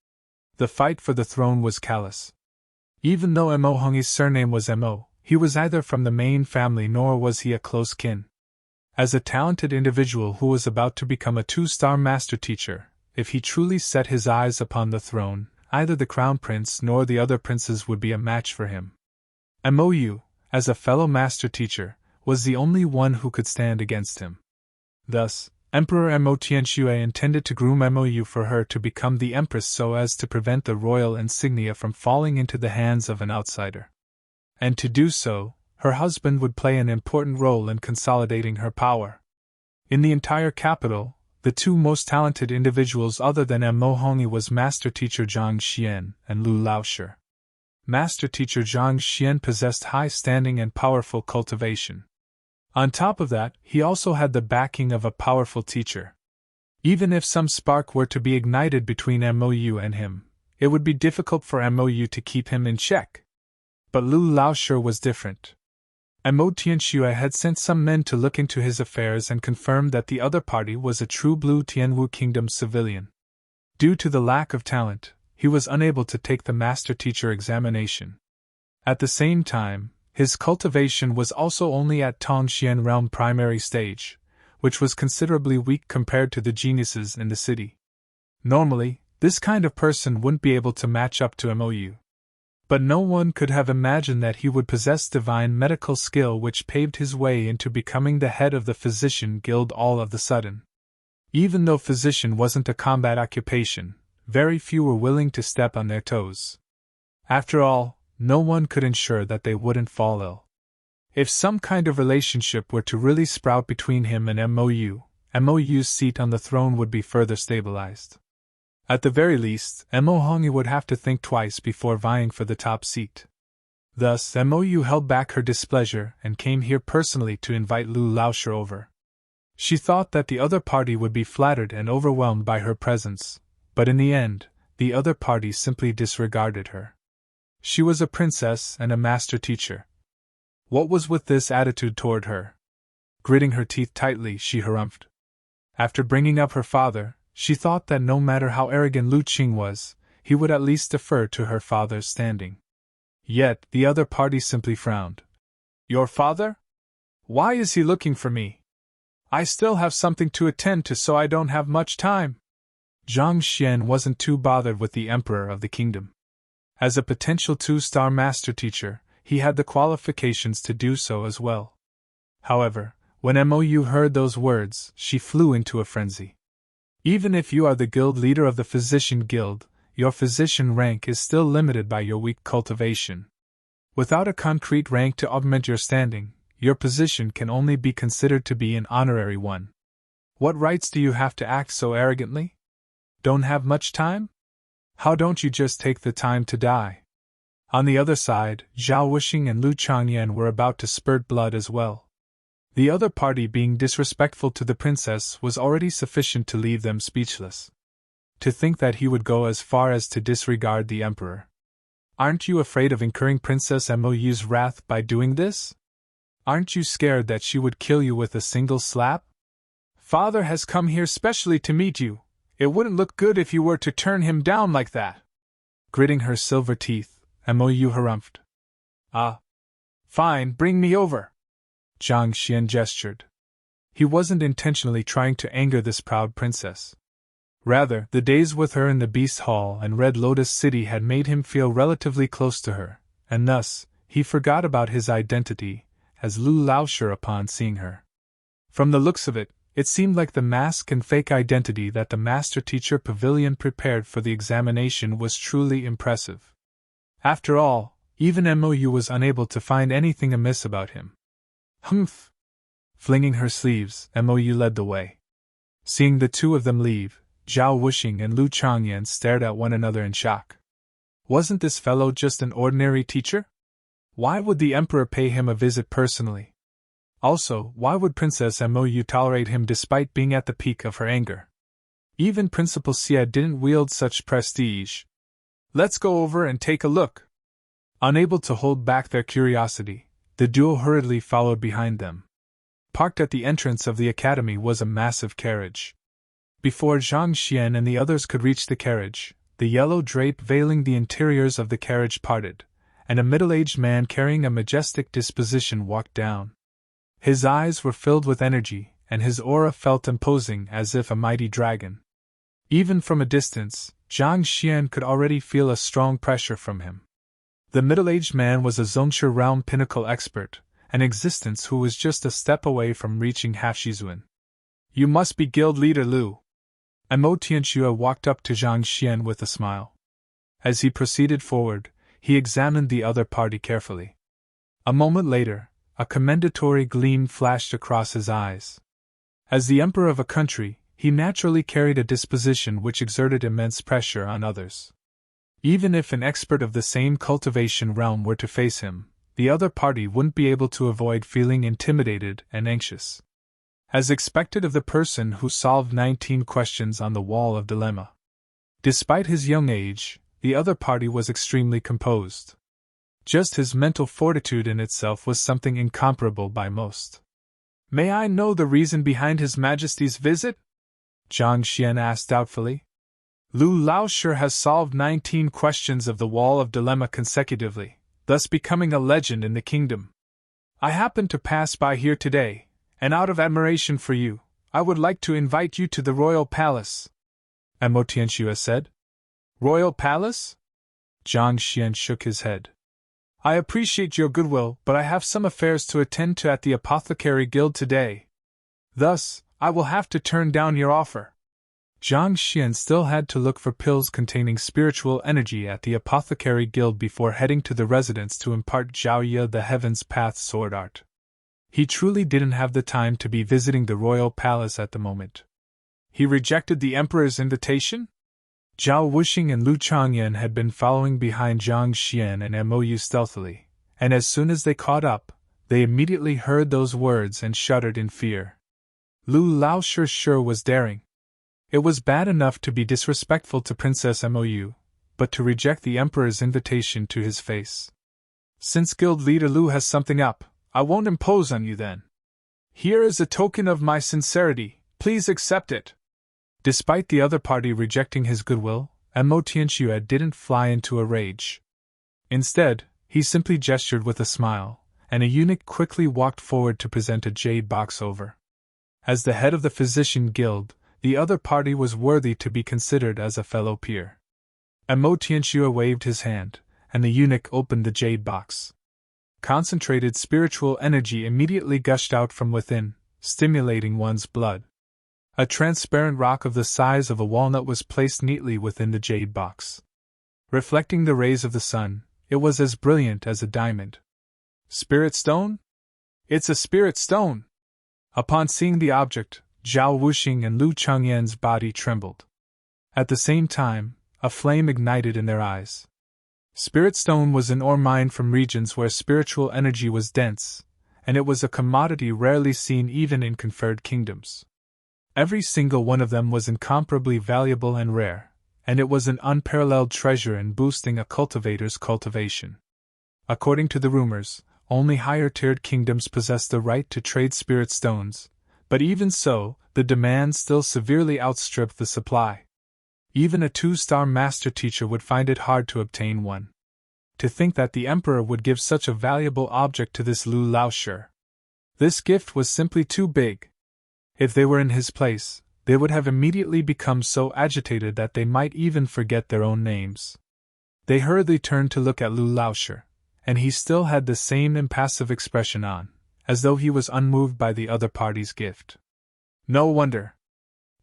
The fight for the throne was callous. Even though Mo Hongyi's surname was Mo, he was neither from the main family nor was he a close kin. As a talented individual who was about to become a 2-star master teacher, if he truly set his eyes upon the throne, neither the crown prince nor the other princes would be a match for him. Mou, as a fellow master teacher, was the only one who could stand against him. Thus, Emperor Mo Tianxue intended to groom Mou for her to become the empress so as to prevent the royal insignia from falling into the hands of an outsider. And to do so, her husband would play an important role in consolidating her power. In the entire capital, the two most talented individuals other than Mo Hongyi was Master Teacher Zhang Xian and Lu Laoshi. Master Teacher Zhang Xian possessed high standing and powerful cultivation. On top of that, he also had the backing of a powerful teacher. Even if some spark were to be ignited between Mou and him, it would be difficult for Mou to keep him in check. But Lu Laoshi was different. Mo Tianxue had sent some men to look into his affairs and confirmed that the other party was a true blue Tianwu Kingdom civilian. Due to the lack of talent, he was unable to take the master teacher examination. At the same time, his cultivation was also only at Tongxian realm primary stage, which was considerably weak compared to the geniuses in the city. Normally, this kind of person wouldn't be able to match up to Mou. But no one could have imagined that he would possess divine medical skill which paved his way into becoming the head of the physician guild all of the sudden. Even though physician wasn't a combat occupation, very few were willing to step on their toes. After all, no one could ensure that they wouldn't fall ill. If some kind of relationship were to really sprout between him and Mou's seat on the throne would be further stabilized. At the very least, Mo Hongyi would have to think twice before vying for the top seat. Thus, Mou held back her displeasure and came here personally to invite Lu Laoshi over. She thought that the other party would be flattered and overwhelmed by her presence, but in the end, the other party simply disregarded her. She was a princess and a master teacher. What was with this attitude toward her? Gritting her teeth tightly, she harumphed. After bringing up her father, she thought that no matter how arrogant Lu Qing was, he would at least defer to her father's standing. Yet, the other party simply frowned. Your father? Why is he looking for me? I still have something to attend to, so I don't have much time. Zhang Xian wasn't too bothered with the emperor of the kingdom. As a potential 2-star master teacher, he had the qualifications to do so as well. However, when Mou heard those words, she flew into a frenzy. Even if you are the guild leader of the physician guild, your physician rank is still limited by your weak cultivation. Without a concrete rank to augment your standing, your position can only be considered to be an honorary one. What rights do you have to act so arrogantly? Don't have much time? How don't you just take the time to die? On the other side, Zhao Wuxing and Lu Changyan were about to spurt blood as well. The other party being disrespectful to the princess was already sufficient to leave them speechless. To think that he would go as far as to disregard the emperor. Aren't you afraid of incurring Princess Mou's wrath by doing this? Aren't you scared that she would kill you with a single slap? Father has come here specially to meet you. It wouldn't look good if you were to turn him down like that. Gritting her silver teeth, Mou harumphed. Ah. Fine, bring me over. Zhang Xian gestured. He wasn't intentionally trying to anger this proud princess. Rather, the days with her in the Beast Hall and Red Lotus City had made him feel relatively close to her, and thus, he forgot about his identity, as Lu Laoshi upon seeing her. From the looks of it, it seemed like the mask and fake identity that the master teacher pavilion prepared for the examination was truly impressive. After all, even Mou was unable to find anything amiss about him. Humph! Flinging her sleeves, Mou led the way. Seeing the two of them leave, Zhao Wuxing and Lu Changyan stared at one another in shock. Wasn't this fellow just an ordinary teacher? Why would the emperor pay him a visit personally? Also, why would Princess Mou tolerate him despite being at the peak of her anger? Even Principal Xie didn't wield such prestige. Let's go over and take a look. Unable to hold back their curiosity, the duo hurriedly followed behind them. Parked at the entrance of the academy was a massive carriage. Before Zhang Xian and the others could reach the carriage, the yellow drape veiling the interiors of the carriage parted, and a middle-aged man carrying a majestic disposition walked down. His eyes were filled with energy, and his aura felt imposing as if a mighty dragon. Even from a distance, Zhang Xian could already feel a strong pressure from him. The middle-aged man was a Zhongshu realm pinnacle expert, an existence who was just a step away from reaching Half-Shizuan. You must be guild leader Lu. Mo Tianxue walked up to Zhang Xian with a smile. As he proceeded forward, he examined the other party carefully. A moment later, a commendatory gleam flashed across his eyes. As the emperor of a country, he naturally carried a disposition which exerted immense pressure on others. Even if an expert of the same cultivation realm were to face him, the other party wouldn't be able to avoid feeling intimidated and anxious. As expected of the person who solved 19 questions on the Wall of Dilemma. Despite his young age, the other party was extremely composed. Just his mental fortitude in itself was something incomparable by most. May I know the reason behind His Majesty's visit? Zhang Xian asked doubtfully. Lu Laoshi has solved 19 questions of the Wall of Dilemma consecutively, thus becoming a legend in the kingdom. I happened to pass by here today, and out of admiration for you, I would like to invite you to the royal palace. Mo Tianxue said. Royal palace? Zhang Xian shook his head. I appreciate your goodwill, but I have some affairs to attend to at the Apothecary Guild today. Thus, I will have to turn down your offer. Zhang Xian still had to look for pills containing spiritual energy at the Apothecary Guild before heading to the residence to impart Zhao Ye the Heaven's Path sword art. He truly didn't have the time to be visiting the royal palace at the moment. He rejected the emperor's invitation? Zhao Wuxing and Lu Changyan had been following behind Zhang Xian and Mou stealthily, and as soon as they caught up, they immediately heard those words and shuddered in fear. Lu Laoshi sure was daring. It was bad enough to be disrespectful to Princess Mou, but to reject the emperor's invitation to his face. Since guild leader Lu has something up, I won't impose on you then. Here is a token of my sincerity, please accept it. Despite the other party rejecting his goodwill, Mo Tianxue didn't fly into a rage. Instead, he simply gestured with a smile, and a eunuch quickly walked forward to present a jade box over. As the head of the Physician Guild, the other party was worthy to be considered as a fellow peer. Mo Tianxue waved his hand, and the eunuch opened the jade box. Concentrated spiritual energy immediately gushed out from within, stimulating one's blood. A transparent rock of the size of a walnut was placed neatly within the jade box. Reflecting the rays of the sun, it was as brilliant as a diamond. Spirit stone? It's a spirit stone! Upon seeing the object, Zhao Wuxing and Lu Changyan's body trembled. At the same time, a flame ignited in their eyes. Spirit stone was an ore mined from regions where spiritual energy was dense, and it was a commodity rarely seen even in conferred kingdoms. Every single one of them was incomparably valuable and rare, and it was an unparalleled treasure in boosting a cultivator's cultivation. According to the rumors, only higher-tiered kingdoms possessed the right to trade spirit stones, but even so, the demand still severely outstripped the supply. Even a 2-star master teacher would find it hard to obtain one. To think that the emperor would give such a valuable object to this Lu Laoshi. This gift was simply too big. If they were in his place, they would have immediately become so agitated that they might even forget their own names. They hurriedly turned to look at Lu Laoshi, and he still had the same impassive expression on, as though he was unmoved by the other party's gift. No wonder.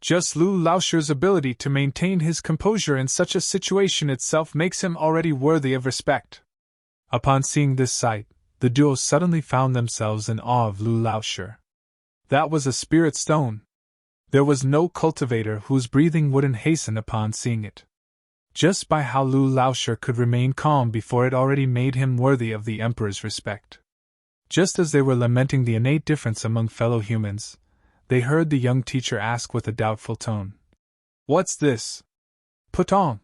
Just Lu Laoshir's ability to maintain his composure in such a situation itself makes him already worthy of respect. Upon seeing this sight, the duo suddenly found themselves in awe of Lu Laoshir. That was a spirit stone. There was no cultivator whose breathing wouldn't hasten upon seeing it. Just by how Lu Laoshir could remain calm before it already made him worthy of the Emperor's respect. Just as they were lamenting the innate difference among fellow humans, they heard the young teacher ask with a doubtful tone, "What's this? Putong?"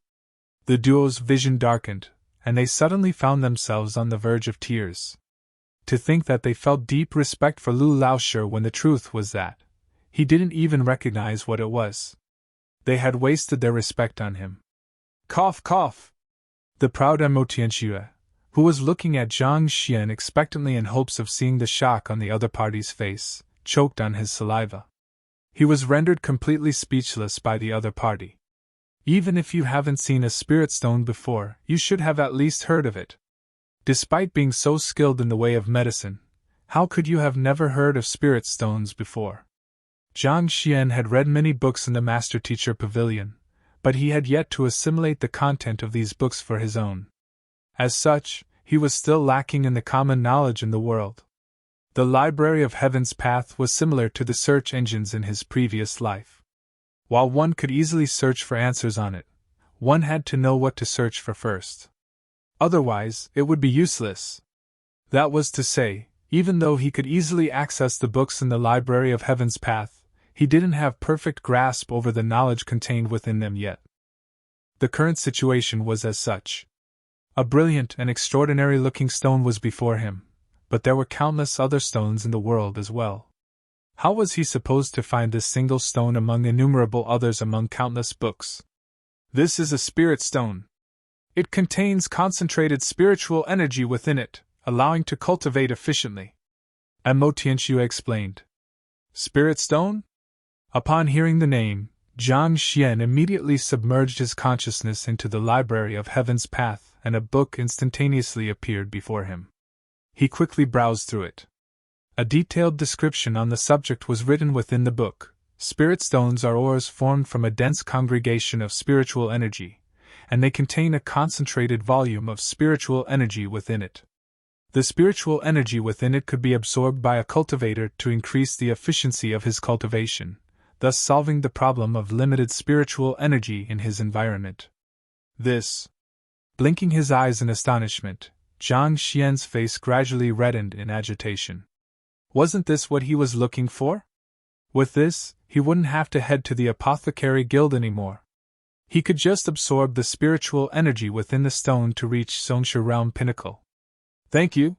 The duo's vision darkened, and they suddenly found themselves on the verge of tears. To think that they felt deep respect for Lu Laoshir when the truth was that he didn't even recognize what it was. They had wasted their respect on him. Cough, cough! The proud Mo Tianxue, who was looking at Zhang Xian expectantly in hopes of seeing the shock on the other party's face, choked on his saliva. He was rendered completely speechless by the other party. Even if you haven't seen a spirit stone before, you should have at least heard of it. Despite being so skilled in the way of medicine, how could you have never heard of spirit stones before? Zhang Xian had read many books in the Master-Teacher Pavilion, but he had yet to assimilate the content of these books for his own. As such, he was still lacking in the common knowledge in the world. The Library of Heaven's Path was similar to the search engines in his previous life. While one could easily search for answers on it, one had to know what to search for first. Otherwise, it would be useless. That was to say, even though he could easily access the books in the Library of Heaven's Path, he didn't have perfect grasp over the knowledge contained within them yet. The current situation was as such. A brilliant and extraordinary-looking stone was before him, but there were countless other stones in the world as well. How was he supposed to find this single stone among innumerable others among countless books? This is a spirit stone. It contains concentrated spiritual energy within it, allowing to cultivate efficiently. Mo Tianxue explained. Spirit stone? Upon hearing the name, Zhang Xian immediately submerged his consciousness into the Library of Heaven's Path, and a book instantaneously appeared before him. He quickly browsed through it. A detailed description on the subject was written within the book. Spirit stones are ores formed from a dense congregation of spiritual energy, and they contain a concentrated volume of spiritual energy within it. The spiritual energy within it could be absorbed by a cultivator to increase the efficiency of his cultivation, thus solving the problem of limited spiritual energy in his environment. This. Blinking his eyes in astonishment, Zhang Xian's face gradually reddened in agitation. Wasn't this what he was looking for? With this, he wouldn't have to head to the Apothecary Guild anymore. He could just absorb the spiritual energy within the stone to reach Songsha Realm Pinnacle. Thank you.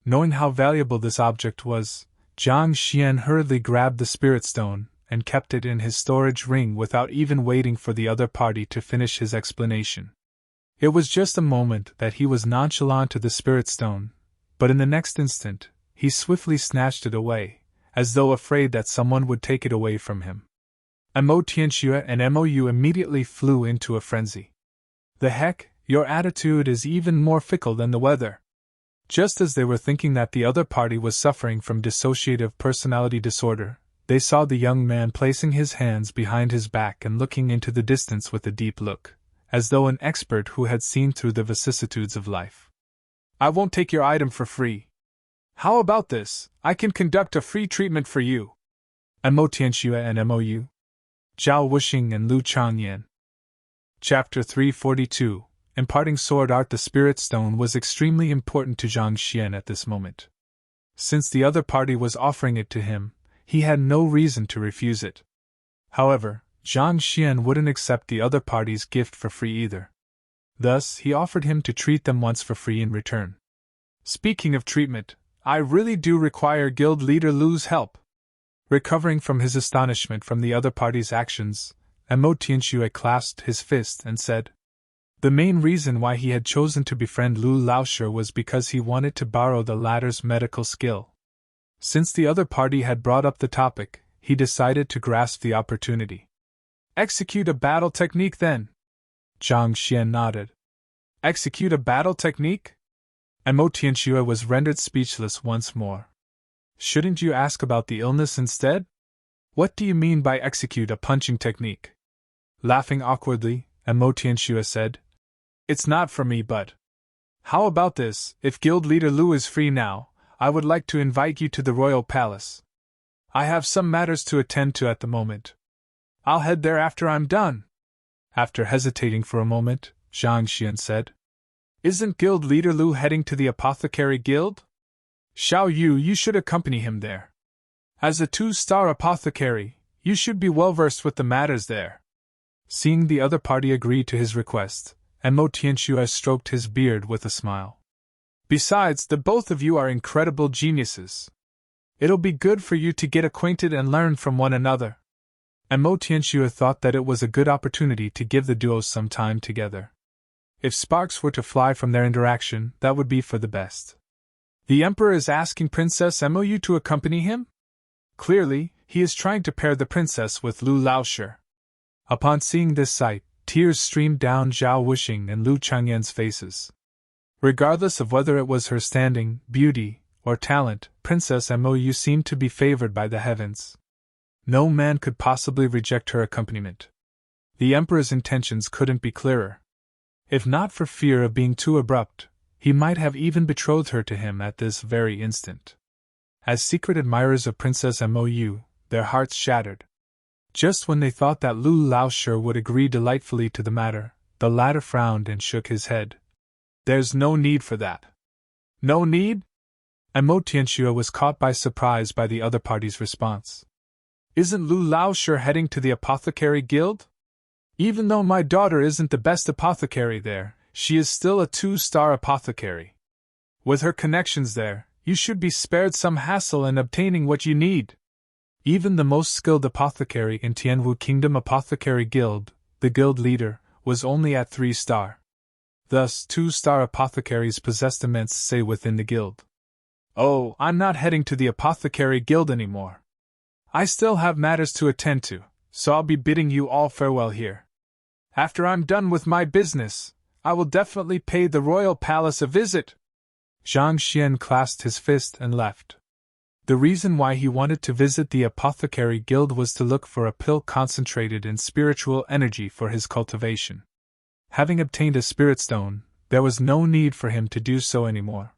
Knowing how valuable this object was, Zhang Xian hurriedly grabbed the spirit stone and kept it in his storage ring without even waiting for the other party to finish his explanation. It was just a moment that he was nonchalant to the spirit stone, but in the next instant, he swiftly snatched it away, as though afraid that someone would take it away from him. Mo Tianxue and Mou immediately flew into a frenzy. The heck, your attitude is even more fickle than the weather. Just as they were thinking that the other party was suffering from dissociative personality disorder, they saw the young man placing his hands behind his back and looking into the distance with a deep look, as though an expert who had seen through the vicissitudes of life. I won't take your item for free. How about this? I can conduct a free treatment for you. Mo Tianxue and Mou. Zhao Wuxing and Lu Changyan. Chapter 342. Imparting Sword Art. The Spirit Stone was extremely important to Zhang Xian at this moment. Since the other party was offering it to him, he had no reason to refuse it. However, Zhang Xian wouldn't accept the other party's gift for free either. Thus, he offered him to treat them once for free in return. Speaking of treatment, I really do require Guild Leader Lu's help. Recovering from his astonishment from the other party's actions, Mo Tianxue clasped his fist and said, the main reason why he had chosen to befriend Lu Laoshir was because he wanted to borrow the latter's medical skill. Since the other party had brought up the topic, he decided to grasp the opportunity. Execute a battle technique then. Zhang Xian nodded. Execute a battle technique? Mo Tianxue was rendered speechless once more. Shouldn't you ask about the illness instead? What do you mean by execute a punching technique? Laughing awkwardly, Emo Tianxue said. It's not for me, but… How about this? If Guild Leader Lu is free now, I would like to invite you to the Royal Palace. I have some matters to attend to at the moment. I'll head there after I'm done. After hesitating for a moment, Zhang Xian said. Isn't Guild Leader Lu heading to the Apothecary Guild? Xiao Yu, you should accompany him there. As a 2-star apothecary, you should be well versed with the matters there. Seeing the other party agree to his request, Emo Tianxue stroked his beard with a smile. Besides, the both of you are incredible geniuses. It'll be good for you to get acquainted and learn from one another. Emo Tianxue thought that it was a good opportunity to give the duos some time together. If sparks were to fly from their interaction, that would be for the best. The Emperor is asking Princess Mou to accompany him? Clearly, he is trying to pair the princess with Lu Laoshi. Upon seeing this sight, tears streamed down Zhao Wuxing and Lu Changyan's faces. Regardless of whether it was her standing, beauty, or talent, Princess Mou seemed to be favored by the heavens. No man could possibly reject her accompaniment. The Emperor's intentions couldn't be clearer. If not for fear of being too abrupt, he might have even betrothed her to him at this very instant. As secret admirers of Princess Mou, their hearts shattered. Just when they thought that Lu Laoshi would agree delightfully to the matter, the latter frowned and shook his head. There's no need for that. No need? Emo Tianxue was caught by surprise by the other party's response. Isn't Lu Laoshi heading to the Apothecary Guild? Even though my daughter isn't the best apothecary there, she is still a 2-star apothecary. With her connections there, you should be spared some hassle in obtaining what you need. Even the most skilled apothecary in Tianwu Kingdom Apothecary Guild, the guild leader, was only at 3-star. Thus, 2-star apothecaries possessed immense say within the guild. Oh, I'm not heading to the Apothecary Guild anymore. I still have matters to attend to, so I'll be bidding you all farewell here. After I'm done with my business, I will definitely pay the Royal Palace a visit. Zhang Xian clasped his fist and left. The reason why he wanted to visit the Apothecary Guild was to look for a pill concentrated in spiritual energy for his cultivation. Having obtained a spirit stone, there was no need for him to do so anymore.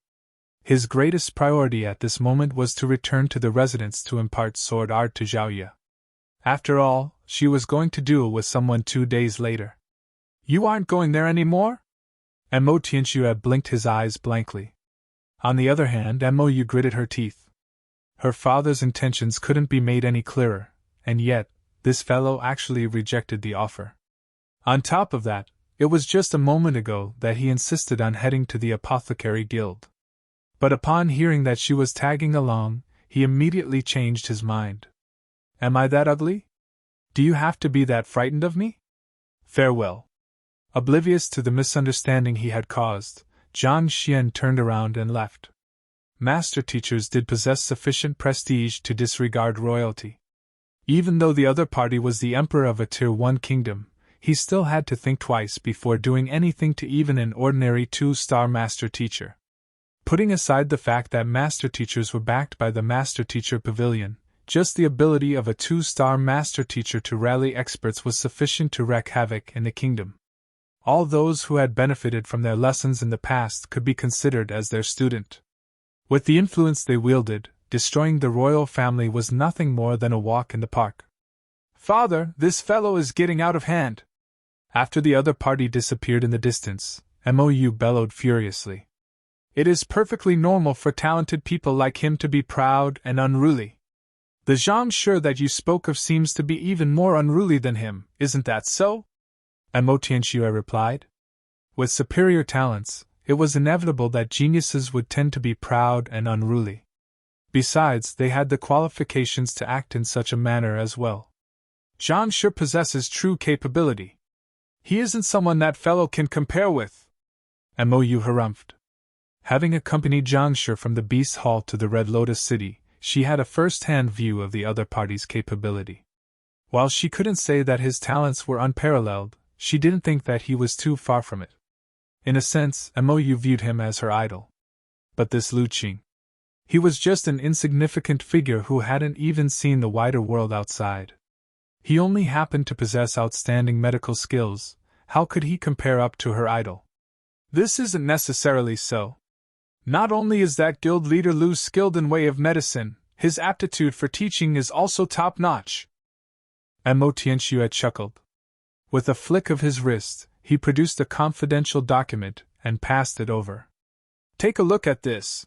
His greatest priority at this moment was to return to the residence to impart sword art to Zhaoye. After all, she was going to duel with someone 2 days later. You aren't going there anymore? Emo Tianxue blinked his eyes blankly. On the other hand, Mou gritted her teeth. Her father's intentions couldn't be made any clearer, and yet, this fellow actually rejected the offer. On top of that, it was just a moment ago that he insisted on heading to the Apothecary Guild. But upon hearing that she was tagging along, he immediately changed his mind. Am I that ugly? Do you have to be that frightened of me? Farewell. Oblivious to the misunderstanding he had caused, Zhang Xian turned around and left. Master teachers did possess sufficient prestige to disregard royalty. Even though the other party was the emperor of a Tier 1 kingdom, he still had to think twice before doing anything to even an ordinary 2-star master teacher. Putting aside the fact that master teachers were backed by the Master Teacher Pavilion, just the ability of a 2-star master teacher to rally experts was sufficient to wreak havoc in the kingdom. All those who had benefited from their lessons in the past could be considered as their student. With the influence they wielded, destroying the royal family was nothing more than a walk in the park. Father, this fellow is getting out of hand. After the other party disappeared in the distance, Mou bellowed furiously. It is perfectly normal for talented people like him to be proud and unruly. The Zhang Shi that you spoke of seems to be even more unruly than him, isn't that so? Emo Tianxue replied. With superior talents, it was inevitable that geniuses would tend to be proud and unruly. Besides, they had the qualifications to act in such a manner as well. Zhang Shi possesses true capability. He isn't someone that fellow can compare with. Mou harumphed. Having accompanied Zhang Shi from the Beast Hall to the Red Lotus City, she had a first-hand view of the other party's capability. While she couldn't say that his talents were unparalleled, she didn't think that he was too far from it. In a sense, Mou viewed him as her idol. But this Lu Qing. He was just an insignificant figure who hadn't even seen the wider world outside. He only happened to possess outstanding medical skills. How could he compare up to her idol? This isn't necessarily so. Not only is that guild leader Lu skilled in way of medicine, his aptitude for teaching is also top-notch. Mo Tianxue chuckled. With a flick of his wrist, he produced a confidential document and passed it over. Take a look at this.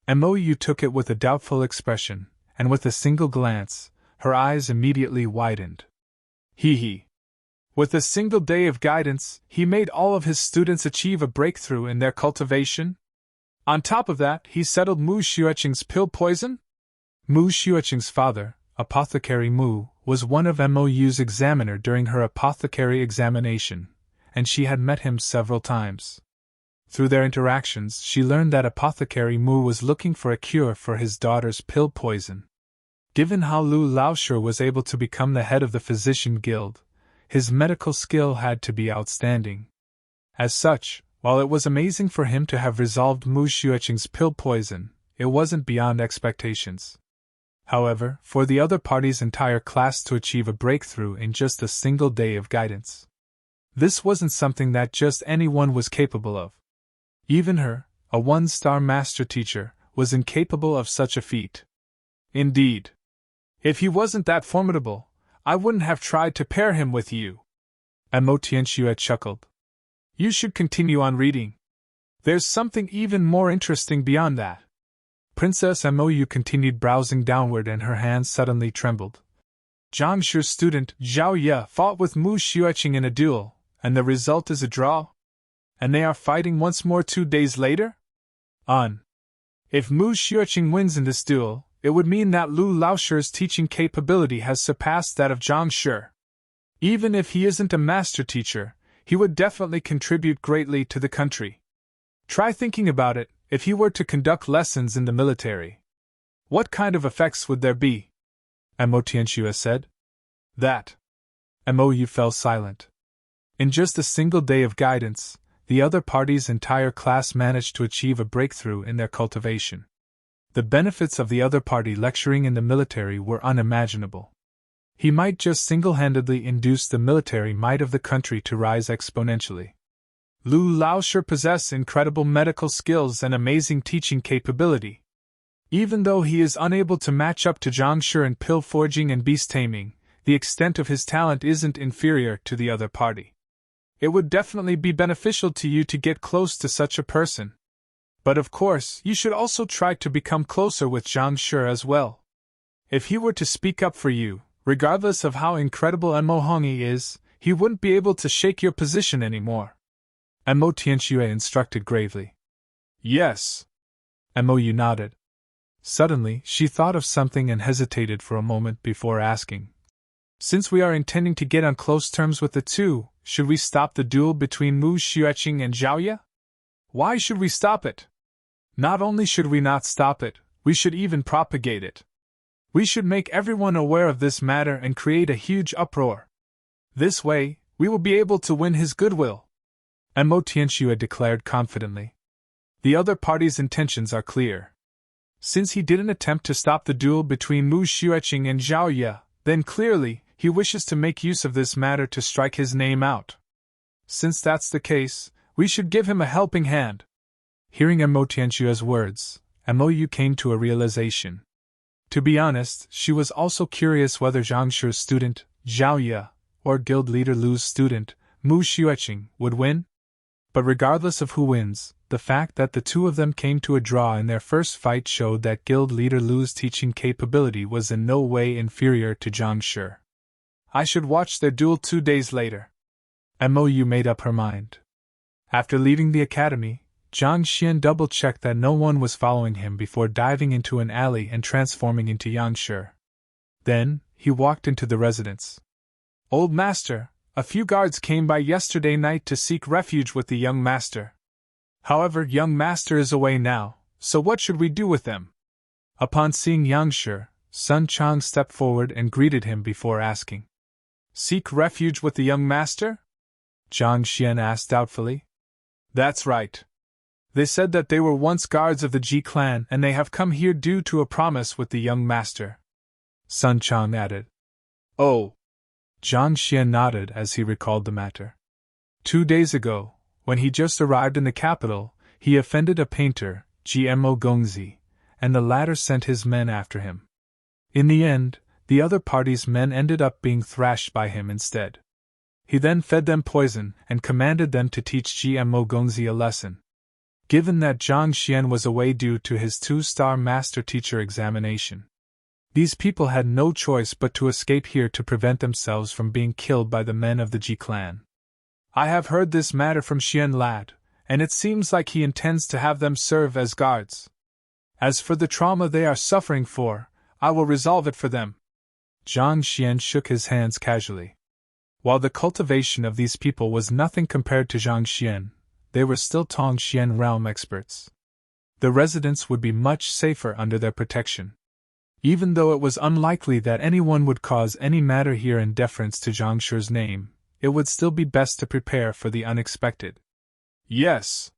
Mo Yu took it with a doubtful expression, and with a single glance, her eyes immediately widened. He. With a single day of guidance, he made all of his students achieve a breakthrough in their cultivation? On top of that, he settled Mu Xueqing's pill poison? Mu Xueqing's father, Apothecary Mu, was one of Mo Yu's examiner during her apothecary examination, and she had met him several times. Through their interactions, she learned that Apothecary Mu was looking for a cure for his daughter's pill poison. Given how Lu Laoshi was able to become the head of the Physician Guild, his medical skill had to be outstanding. As such, while it was amazing for him to have resolved Mu Xueqing's pill poison, it wasn't beyond expectations. However, for the other party's entire class to achieve a breakthrough in just a single day of guidance, this wasn't something that just anyone was capable of. Even her, a one-star master teacher, was incapable of such a feat. Indeed. If he wasn't that formidable, I wouldn't have tried to pair him with you. Mo Tianxue chuckled. You should continue on reading. There's something even more interesting beyond that. Princess Mo Yu continued browsing downward and her hands suddenly trembled. Zhang Shi's student, Zhao Ye, fought with Mu Xueqing in a duel, and the result is a draw? And they are fighting once more 2 days later? If Mu Xueqing wins in this duel, it would mean that Lu Laoshi's teaching capability has surpassed that of Zhang Shi. Even if he isn't a master teacher, he would definitely contribute greatly to the country. Try thinking about it, if he were to conduct lessons in the military. What kind of effects would there be? Mo Tianxue said. That. Mo Yu fell silent. In just a single day of guidance, the other party's entire class managed to achieve a breakthrough in their cultivation. The benefits of the other party lecturing in the military were unimaginable. He might just single-handedly induce the military might of the country to rise exponentially. Lu Laoshi possesses incredible medical skills and amazing teaching capability. Even though he is unable to match up to Zhang Shi in pill forging and beast taming, the extent of his talent isn't inferior to the other party. It would definitely be beneficial to you to get close to such a person. But of course, you should also try to become closer with Zhang Shi as well. If he were to speak up for you, regardless of how incredible Mo Hongyi is, he wouldn't be able to shake your position anymore. Mo Tianxue instructed gravely. Yes. Mo Yu nodded. Suddenly, she thought of something and hesitated for a moment before asking. Since we are intending to get on close terms with the two, should we stop the duel between Mu Xueqing and Zhao Ye? Why should we stop it? Not only should we not stop it, we should even propagate it. We should make everyone aware of this matter and create a huge uproar. This way, we will be able to win his goodwill. Mo Tianxue declared confidently. The other party's intentions are clear. Since he didn't attempt to stop the duel between Mu Xueqing and Zhao Ye, then clearly, he wishes to make use of this matter to strike his name out. Since that's the case, we should give him a helping hand. Hearing Mo Tianxue's words, Mo Yu came to a realization. To be honest, she was also curious whether Zhang Shi's student, Zhao Ye, or guild leader Lu's student, Mu Xueqing, would win. But regardless of who wins, the fact that the two of them came to a draw in their first fight showed that guild leader Lu's teaching capability was in no way inferior to Zhang Shi. I should watch their duel 2 days later. Mo Yu made up her mind. After leaving the academy, Zhang Xian double-checked that no one was following him before diving into an alley and transforming into Yang Shi. Then, he walked into the residence. Old master, a few guards came by yesterday night to seek refuge with the young master. However, young master is away now, so what should we do with them? Upon seeing Yang Shi, Sun Chang stepped forward and greeted him before asking. Seek refuge with the young master? Zhang Xian asked doubtfully. That's right. They said that they were once guards of the Ji clan and they have come here due to a promise with the young master. Sun Chang added. Oh. Jiang Xian nodded as he recalled the matter. 2 days ago, when he just arrived in the capital, he offended a painter, Gmo Gongzi, and the latter sent his men after him. In the end, the other party's men ended up being thrashed by him instead. He then fed them poison and commanded them to teach Gmo Gongzi a lesson. Given that Jiang Xian was away due to his 2-star master teacher examination, these people had no choice but to escape here to prevent themselves from being killed by the men of the Ji clan. I have heard this matter from Xian Lad, and it seems like he intends to have them serve as guards. As for the trauma they are suffering for, I will resolve it for them. Jiang Xian shook his hands casually. While the cultivation of these people was nothing compared to Jiang Xian, they were still Tong Xian realm experts. The residents would be much safer under their protection. Even though it was unlikely that anyone would cause any matter here in deference to Zhang Shi's name, it would still be best to prepare for the unexpected. Yes.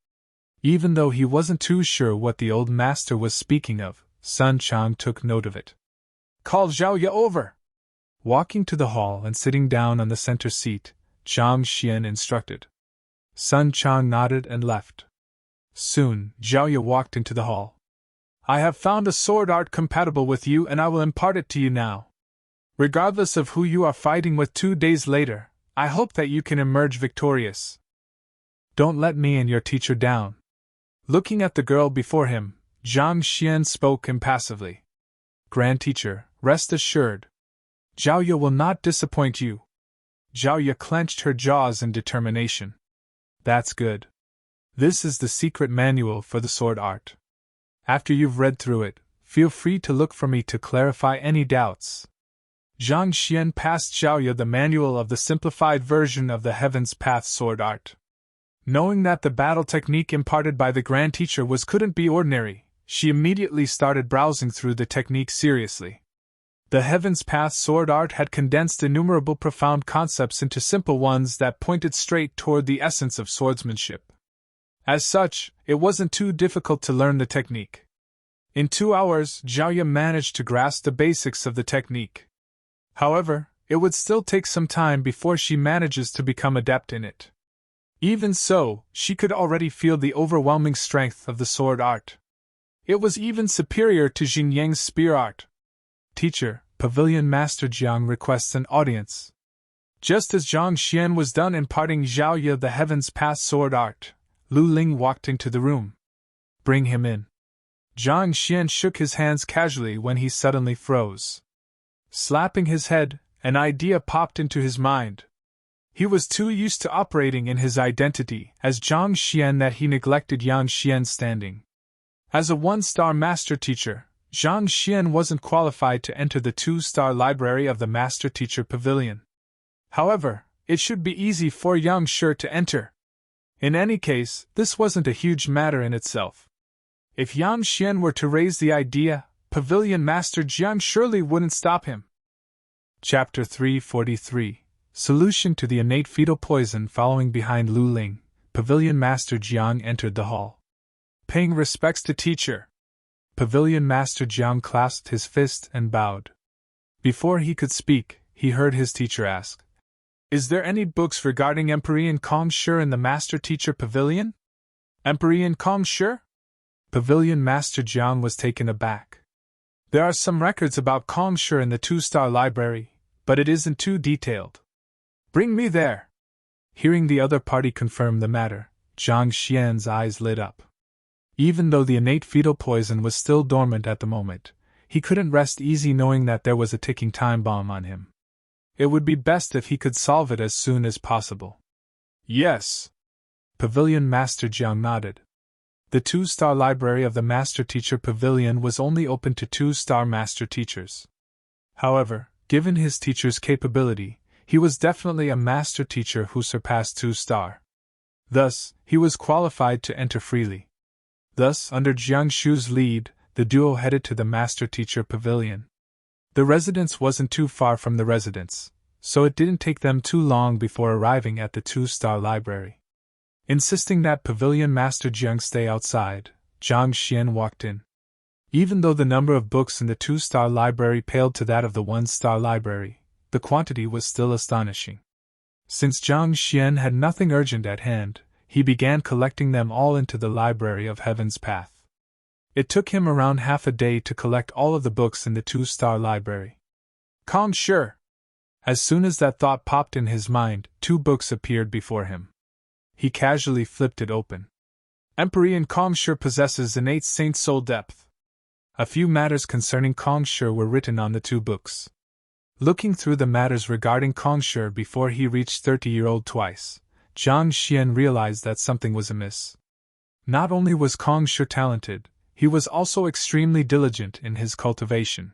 Even though he wasn't too sure what the old master was speaking of, Sun Chang took note of it. Call Zhao Ye over. Walking to the hall and sitting down on the center seat, Jiang Xian instructed. Sun Chang nodded and left. Soon, Zhao Ye walked into the hall. I have found a sword art compatible with you and I will impart it to you now. Regardless of who you are fighting with 2 days later, I hope that you can emerge victorious. Don't let me and your teacher down. Looking at the girl before him, Jiang Xian spoke impassively. Grand teacher, rest assured. Zhao Ye will not disappoint you. Zhao Ye clenched her jaws in determination. That's good. This is the secret manual for the sword art. After you've read through it, feel free to look for me to clarify any doubts. Jiang Xian passed Zhao Ye the manual of the simplified version of the Heaven's Path sword art. Knowing that the battle technique imparted by the Grand Teacher couldn't be ordinary, she immediately started browsing through the technique seriously. The Heaven's Path sword art had condensed innumerable profound concepts into simple ones that pointed straight toward the essence of swordsmanship. As such, it wasn't too difficult to learn the technique. In 2 hours, Zhao Ye managed to grasp the basics of the technique. However, it would still take some time before she manages to become adept in it. Even so, she could already feel the overwhelming strength of the sword art. It was even superior to Jin Yang's spear art. Teacher, Pavilion Master Jiang requests an audience. Just as Jiang Xian was done imparting Zhao Ye the Heaven's Path sword art, Lu Ling walked into the room. Bring him in. Jiang Xian shook his hands casually when he suddenly froze. Slapping his head, an idea popped into his mind. He was too used to operating in his identity as Jiang Xian that he neglected Yang Xian's standing. As a 1-star master teacher, Jiang Xian wasn't qualified to enter the 2-star library of the Master Teacher Pavilion. However, it should be easy for Yang Shi to enter. In any case, this wasn't a huge matter in itself. If Yang Xian were to raise the idea, Pavilion Master Jiang surely wouldn't stop him. Chapter 343 Solution to the innate fetal poison. Following behind Lu Ling, Pavilion Master Jiang entered the hall. Paying respects to teacher. Pavilion Master Jiang clasped his fist and bowed. Before he could speak, he heard his teacher ask, Is there any books regarding Emperor Kong Shi in the Master Teacher Pavilion? Emperor Kong Shi? Pavilion Master Jiang was taken aback. There are some records about Kong Shi in the 2-star library, but it isn't too detailed. Bring me there. Hearing the other party confirm the matter, Jiang Xian's eyes lit up. Even though the innate fetal poison was still dormant at the moment, he couldn't rest easy knowing that there was a ticking time bomb on him. It would be best if he could solve it as soon as possible. Yes. Pavilion Master Jiang nodded. The 2-star library of the Master Teacher Pavilion was only open to 2-star master teachers. However, given his teacher's capability, he was definitely a master teacher who surpassed 2-star. Thus, he was qualified to enter freely. Thus, under Jiang Shi's lead, the duo headed to the Master Teacher Pavilion. The residence wasn't too far from the residence, so it didn't take them too long before arriving at the 2-star library. Insisting that Pavilion Master Jiang stay outside, Zhang Xian walked in. Even though the number of books in the 2-star library paled to that of the 1-star library, the quantity was still astonishing. Since Zhang Xian had nothing urgent at hand, he began collecting them all into the Library of Heaven's Path. It took him around half a day to collect all of the books in the 2-star library. Kong Shi! As soon as that thought popped in his mind, 2 books appeared before him. He casually flipped it open. Emperor Kong Shi possesses innate saint soul depth. A few matters concerning Kong Shi were written on the 2 books. Looking through the matters regarding Kong Shi before he reached 30-year-old twice, Zhang Xian realized that something was amiss. Not only was Kong Shi talented, he was also extremely diligent in his cultivation.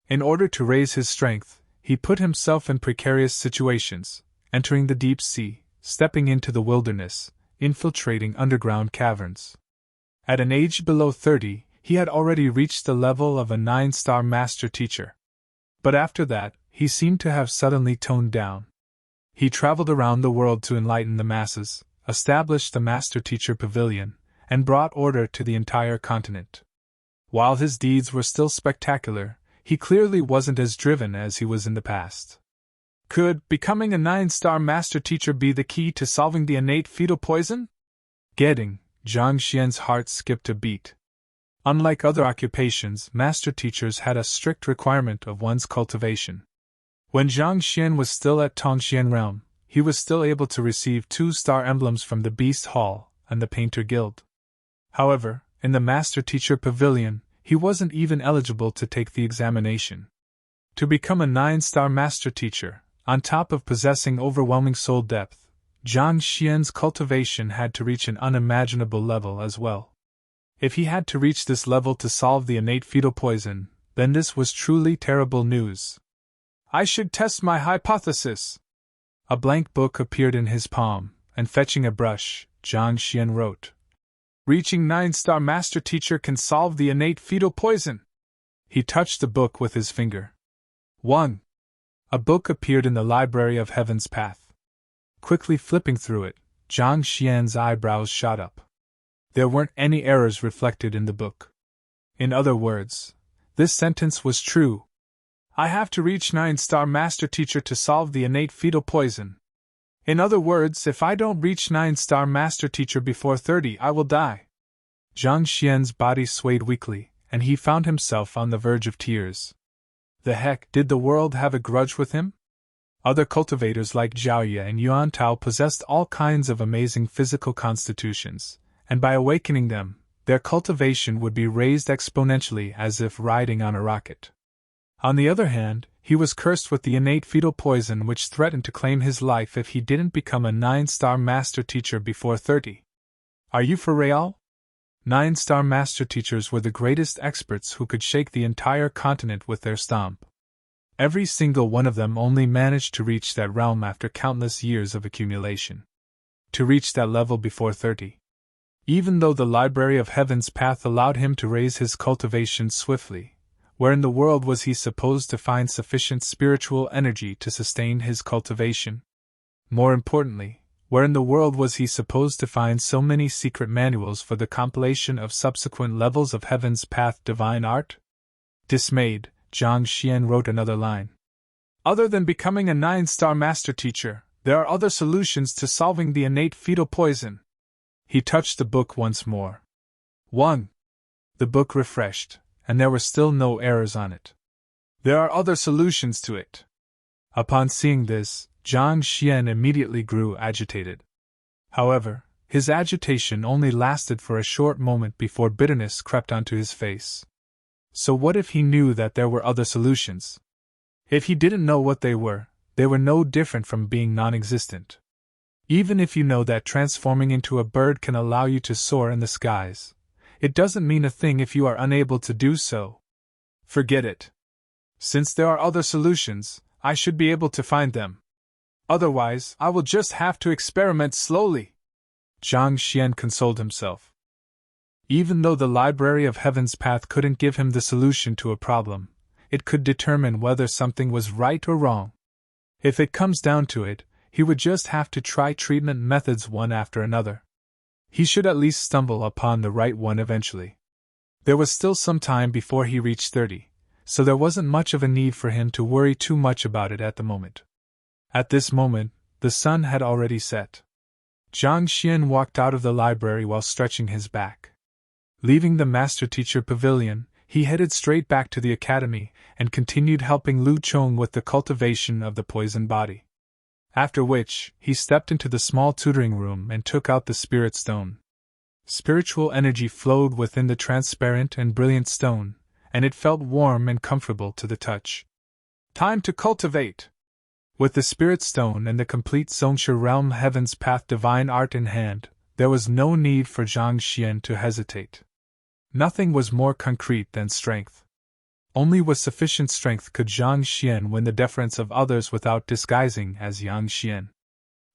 In order to raise his strength, he put himself in precarious situations, entering the deep sea, stepping into the wilderness, infiltrating underground caverns. At an age below 30, he had already reached the level of a 9-star master teacher. But after that, he seemed to have suddenly toned down. He traveled around the world to enlighten the masses, established the Master Teacher Pavilion, and brought order to the entire continent. While his deeds were still spectacular, he clearly wasn't as driven as he was in the past. Could becoming a 9-star Master Teacher be the key to solving the innate fetal poison? Zhang Xian's heart skipped a beat. Unlike other occupations, Master Teachers had a strict requirement of one's cultivation. When Zhang Xian was still at Tongxian Realm, he was still able to receive 2-star emblems from the Beast Hall and the Painter Guild. However, in the Master Teacher Pavilion, he wasn't even eligible to take the examination. To become a 9-star Master Teacher, on top of possessing overwhelming soul depth, Zhang Xian's cultivation had to reach an unimaginable level as well. If he had to reach this level to solve the innate fetal poison, then this was truly terrible news. I should test my hypothesis. A blank book appeared in his palm, and fetching a brush, Zhang Xian wrote. Reaching 9-star Master Teacher can solve the innate fetal poison. He touched the book with his finger. 1. A book appeared in the Library of Heaven's Path. Quickly flipping through it, Zhang Xian's eyebrows shot up. There weren't any errors reflected in the book. In other words, this sentence was true. I have to reach 9-star Master Teacher to solve the innate fetal poison. In other words, if I don't reach 9-star Master Teacher before 30, I will die. Zhang Xian's body swayed weakly, and he found himself on the verge of tears. The heck, did the world have a grudge with him? Other cultivators like Zhao Ye and Yuan Tao possessed all kinds of amazing physical constitutions, and by awakening them, their cultivation would be raised exponentially as if riding on a rocket. On the other hand, he was cursed with the innate fetal poison which threatened to claim his life if he didn't become a 9-star Master Teacher before 30. Are you for real? 9-star Master Teachers were the greatest experts who could shake the entire continent with their stomp. Every single one of them only managed to reach that realm after countless years of accumulation. To reach that level before 30. Even though the Library of Heaven's Path allowed him to raise his cultivation swiftly, where in the world was he supposed to find sufficient spiritual energy to sustain his cultivation? More importantly, where in the world was he supposed to find so many secret manuals for the compilation of subsequent levels of Heaven's Path divine art? Dismayed, Zhang Xian wrote another line. Other than becoming a 9-star Master Teacher, there are other solutions to solving the innate fetal poison. He touched the book once more. 1. The book refreshed, and there were still no errors on it. There are other solutions to it. Upon seeing this, Zhang Xian immediately grew agitated. However, his agitation only lasted for a short moment before bitterness crept onto his face. So what if he knew that there were other solutions? If he didn't know what they were no different from being non-existent. Even if you know that transforming into a bird can allow you to soar in the skies, it doesn't mean a thing if you are unable to do so. Forget it. Since there are other solutions, I should be able to find them. Otherwise, I will just have to experiment slowly. Zhang Xian consoled himself. Even though the Library of Heaven's Path couldn't give him the solution to a problem, it could determine whether something was right or wrong. If it comes down to it, he would just have to try treatment methods one after another. He should at least stumble upon the right one eventually. There was still some time before he reached 30, so there wasn't much of a need for him to worry too much about it at the moment. At this moment, the sun had already set. Jiang Xian walked out of the library while stretching his back. Leaving the master-teacher pavilion, he headed straight back to the academy and continued helping Lu Chong with the cultivation of the poison body. After which, he stepped into the small tutoring room and took out the spirit stone. Spiritual energy flowed within the transparent and brilliant stone, and it felt warm and comfortable to the touch. Time to cultivate! With the spirit stone and the complete Zongshe realm heaven's path divine art in hand, there was no need for Jiang Xian to hesitate. Nothing was more concrete than strength. Only with sufficient strength could Jiang Xian win the deference of others without disguising as Yang Xian.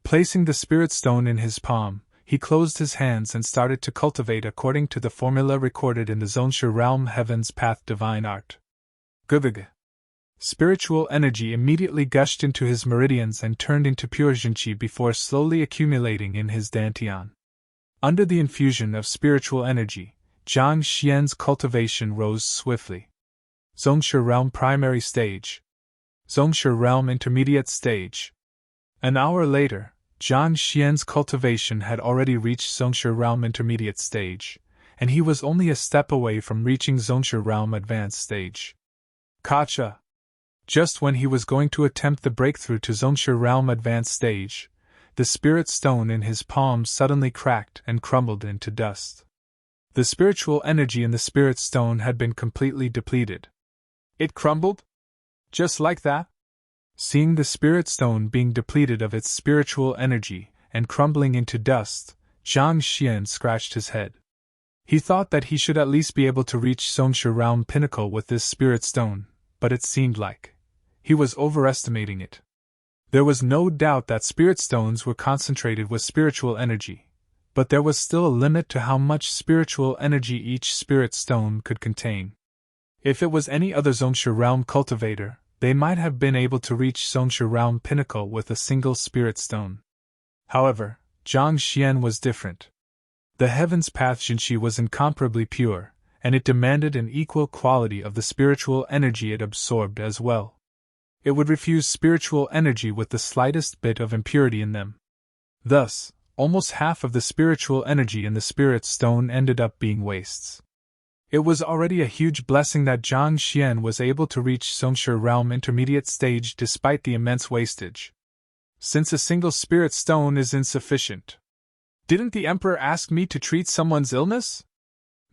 Placing the spirit stone in his palm, he closed his hands and started to cultivate according to the formula recorded in the Zongshe realm heaven's path divine art. Guvig. Spiritual energy immediately gushed into his meridians and turned into pure Zhenqi before slowly accumulating in his dantian. Under the infusion of spiritual energy, Jiang Xian's cultivation rose swiftly. Zongshe realm primary stage. Zongshe realm intermediate stage. An hour later, Jiang Xian's cultivation had already reached Zongshe realm intermediate stage, and he was only a step away from reaching Zongshe realm advanced stage. Kacha! Just when he was going to attempt the breakthrough to Zongshe realm advanced stage, the spirit stone in his palm suddenly cracked and crumbled into dust. The spiritual energy in the spirit stone had been completely depleted. It crumbled? Just like that? Seeing the spirit stone being depleted of its spiritual energy and crumbling into dust, Jiang Xian scratched his head. He thought that he should at least be able to reach Zongshe realm pinnacle with this spirit stone, but it seemed like he was overestimating it. There was no doubt that spirit stones were concentrated with spiritual energy, but there was still a limit to how much spiritual energy each spirit stone could contain. If it was any other Zongshe realm cultivator, they might have been able to reach Zongshe realm pinnacle with a single spirit stone. However, Jiang Xian was different. The heaven's path Zhenqi was incomparably pure, and it demanded an equal quality of the spiritual energy it absorbed as well. It would refuse spiritual energy with the slightest bit of impurity in them. Thus, almost half of the spiritual energy in the spirit stone ended up being wastes. It was already a huge blessing that Jiang Xian was able to reach Zongshe realm intermediate stage despite the immense wastage. Since a single spirit stone is insufficient. Didn't the emperor ask me to treat someone's illness?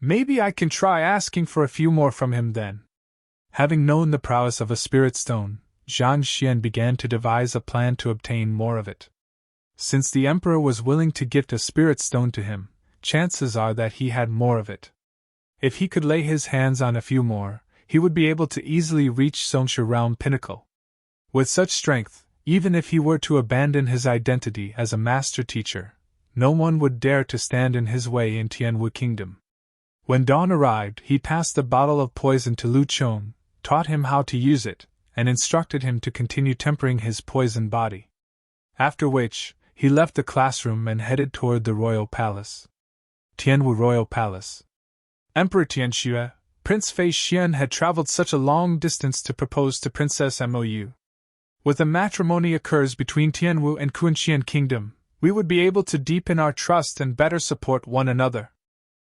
Maybe I can try asking for a few more from him then. Having known the prowess of a spirit stone, Jiang Xian began to devise a plan to obtain more of it. Since the emperor was willing to gift a spirit stone to him, chances are that he had more of it. If he could lay his hands on a few more, he would be able to easily reach Zongshe realm pinnacle. With such strength, even if he were to abandon his identity as a master teacher, no one would dare to stand in his way in Tianwu Kingdom. When dawn arrived, he passed the bottle of poison to Lu Chong, taught him how to use it, and instructed him to continue tempering his poisoned body. After which, he left the classroom and headed toward the royal palace. Tianwu Royal Palace. Emperor Tianxue, Prince Fei Xian had traveled such a long distance to propose to Princess Mou. With the matrimony occurs between Tianwu and Kunqian Kingdom, we would be able to deepen our trust and better support one another.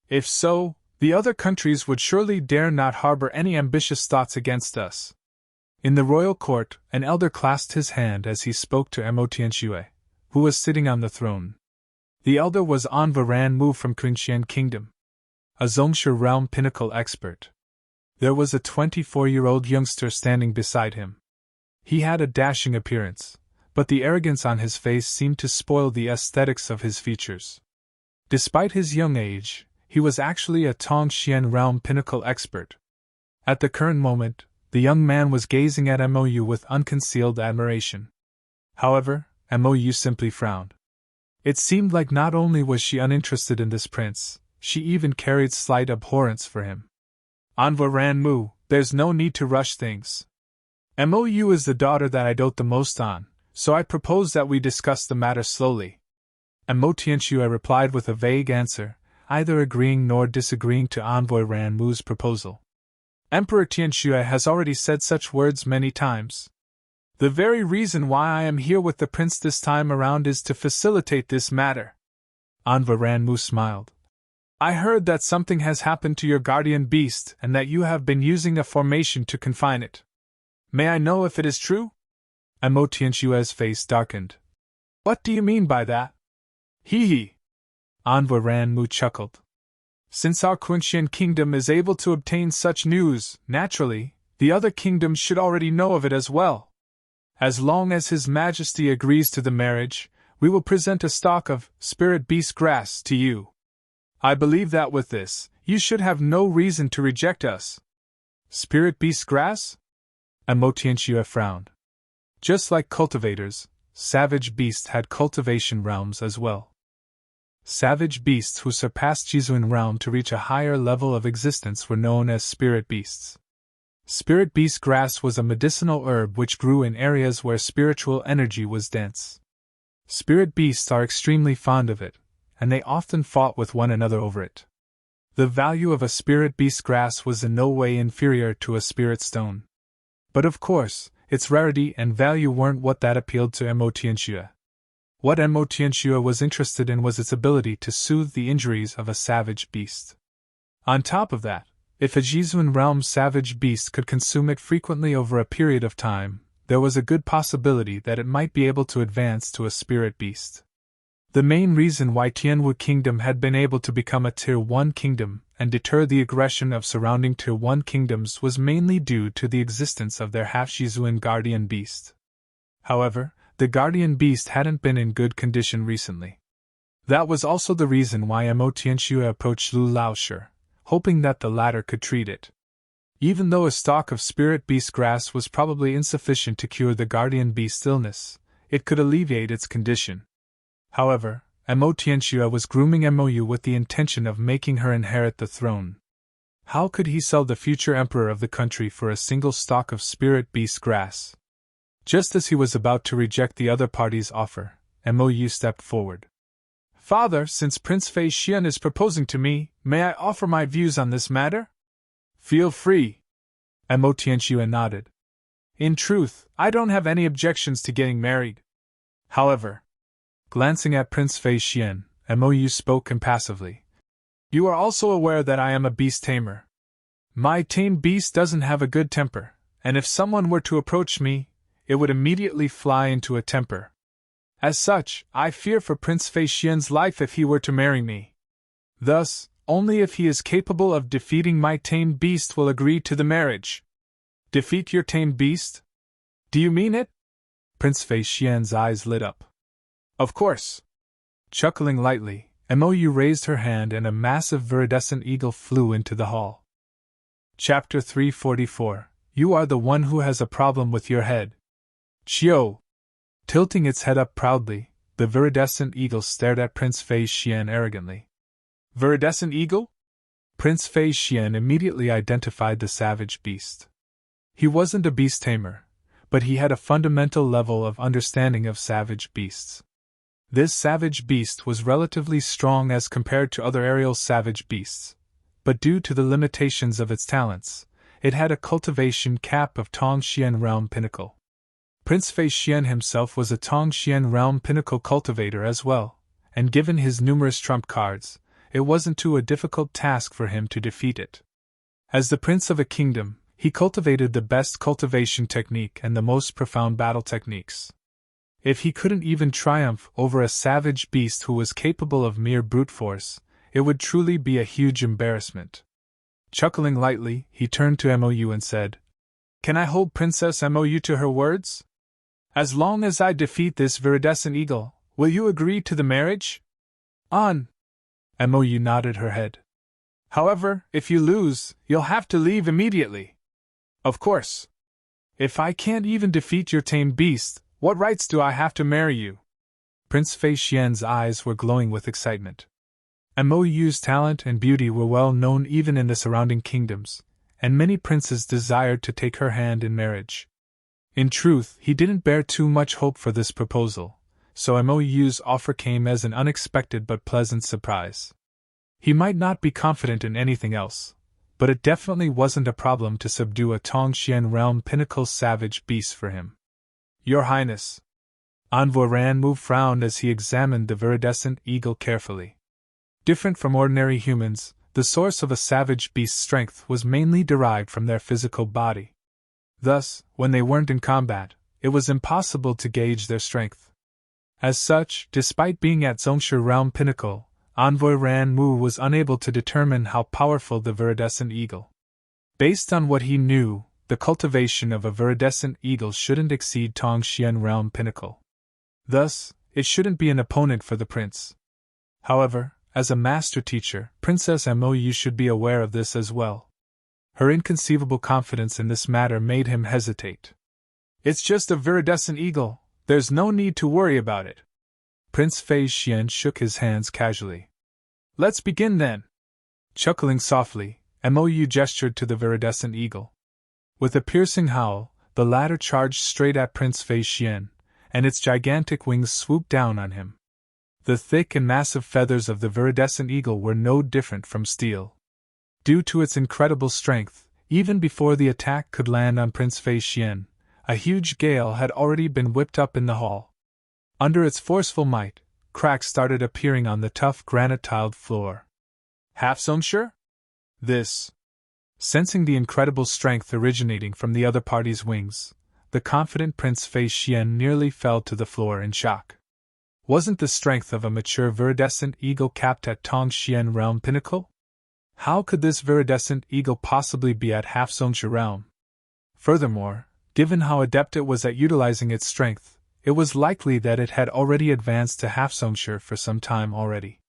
If so, the other countries would surely dare not harbor any ambitious thoughts against us. In the royal court, an elder clasped his hand as he spoke to Mo Tianxue, who was sitting on the throne. The elder was Anva Ranmu from Kunqian Kingdom, a Zongshe realm pinnacle expert. There was a 24-year-old youngster standing beside him. He had a dashing appearance, but the arrogance on his face seemed to spoil the aesthetics of his features. Despite his young age, he was actually a Tongxian realm pinnacle expert. At the current moment, the young man was gazing at Mou with unconcealed admiration. However, Mou simply frowned. It seemed like not only was she uninterested in this prince, she even carried slight abhorrence for him. Anva Ranmu, there's no need to rush things. Mou is the daughter that I dote the most on, so I propose that we discuss the matter slowly. and Mo Tianxue replied with a vague answer, either agreeing nor disagreeing to Envoy Ranmu's proposal. Emperor Tianxue has already said such words many times. The very reason why I am here with the prince this time around is to facilitate this matter. Envoy Ranmu smiled. I heard that something has happened to your guardian beast and that you have been using a formation to confine it. May I know if it is true? And Mo Tianxue's face darkened. What do you mean by that? Hee hee. Envoy Ranmu chuckled. Since our Quinxian kingdom is able to obtain such news, naturally, the other kingdoms should already know of it as well. As long as His Majesty agrees to the marriage, we will present a stalk of spirit beast grass to you. I believe that with this, you should have no reason to reject us. Spirit beast grass? And Mo Tianxue frowned. Just like cultivators, savage beasts had cultivation realms as well. Savage beasts who surpassed Jizuan realm to reach a higher level of existence were known as spirit beasts. Spirit beast grass was a medicinal herb which grew in areas where spiritual energy was dense. Spirit beasts are extremely fond of it, and they often fought with one another over it. The value of a spirit beast grass was in no way inferior to a spirit stone. But of course, its rarity and value weren't what that appealed to Mo Tianxue. What Mo Tianxue was interested in was its ability to soothe the injuries of a savage beast. On top of that, if a Jizuan realm savage beast could consume it frequently over a period of time, there was a good possibility that it might be able to advance to a spirit beast. The main reason why Tianwu Kingdom had been able to become a Tier 1 kingdom and deter the aggression of surrounding Tier 1 kingdoms was mainly due to the existence of their half-Jizuan guardian beast. However, the guardian beast hadn't been in good condition recently. That was also the reason why Mo Tianxue approached Lu Laoshi, hoping that the latter could treat it. Even though a stalk of spirit beast grass was probably insufficient to cure the guardian beast's illness, it could alleviate its condition. However, Mo Tianxue was grooming Mo with the intention of making her inherit the throne. How could he sell the future emperor of the country for a single stalk of spirit beast grass? Just as he was about to reject the other party's offer, Mo stepped forward. Father, since Prince Fei Xian is proposing to me, may I offer my views on this matter? Feel free. Mo Tianxue nodded. In truth, I don't have any objections to getting married. However, glancing at Prince Fei Xian, Mo spoke impassively. You are also aware that I am a beast tamer. My tamed beast doesn't have a good temper, and if someone were to approach me, it would immediately fly into a temper. As such, I fear for Prince Fei Xian's life if he were to marry me. Thus, only if he is capable of defeating my tamed beast will agree to the marriage. Defeat your tamed beast? Do you mean it? Prince Fei Xian's eyes lit up. Of course. Chuckling lightly, Mo raised her hand and a massive viridescent eagle flew into the hall. Chapter 344. You are the one who has a problem with your head. Chiu! Tilting its head up proudly, the viridescent eagle stared at Prince Fei Xian arrogantly. Viridescent eagle? Prince Fei Xian immediately identified the savage beast. He wasn't a beast tamer, but he had a fundamental level of understanding of savage beasts. This savage beast was relatively strong as compared to other aerial savage beasts, but due to the limitations of its talents, it had a cultivation cap of Tongxian realm pinnacle. Prince Fei Xian himself was a Tongxian realm pinnacle cultivator as well, and given his numerous trump cards, it wasn't too a difficult task for him to defeat it. As the prince of a kingdom, he cultivated the best cultivation technique and the most profound battle techniques. If he couldn't even triumph over a savage beast who was capable of mere brute force, it would truly be a huge embarrassment. Chuckling lightly, he turned to Mo and said, Can I hold Princess Mo to her words? As long as I defeat this viridescent eagle, will you agree to the marriage? On. Mo nodded her head. However, if you lose, you'll have to leave immediately. Of course. If I can't even defeat your tamed beast, what rights do I have to marry you? Prince Fei Xian's eyes were glowing with excitement. Mo's talent and beauty were well known even in the surrounding kingdoms, and many princes desired to take her hand in marriage. In truth, he didn't bear too much hope for this proposal, so Mo's offer came as an unexpected but pleasant surprise. He might not be confident in anything else, but it definitely wasn't a problem to subdue a Tongxian realm pinnacle savage beast for him. Your Highness. Envoy Ranmu frowned as he examined the viridescent eagle carefully. Different from ordinary humans, the source of a savage beast's strength was mainly derived from their physical body. Thus, when they weren't in combat, it was impossible to gauge their strength. As such, despite being at Zhongshu realm pinnacle, Envoy Ranmu was unable to determine how powerful the viridescent eagle. Based on what he knew, the cultivation of a viridescent eagle shouldn't exceed Tongxian realm pinnacle. Thus, it shouldn't be an opponent for the prince. However, as a master teacher, Princess Mou should be aware of this as well. Her inconceivable confidence in this matter made him hesitate. It's just a viridescent eagle, there's no need to worry about it. Prince Fei Xian shook his hands casually. Let's begin then. Chuckling softly, Mou gestured to the viridescent eagle. With a piercing howl, the latter charged straight at Prince Fei Xian, and its gigantic wings swooped down on him. The thick and massive feathers of the viridescent eagle were no different from steel. Due to its incredible strength, even before the attack could land on Prince Fei Xian, a huge gale had already been whipped up in the hall. Under its forceful might, cracks started appearing on the tough granite-tiled floor. Half-Zhongshu? This. Sensing the incredible strength originating from the other party's wings, the confident Prince Fei Xian nearly fell to the floor in shock. Wasn't the strength of a mature viridescent eagle capped at Tongxian realm pinnacle? How could this viridescent eagle possibly be at Half-Zhongshu realm? Furthermore, given how adept it was at utilizing its strength, it was likely that it had already advanced to Half-Zhongshu for some time already.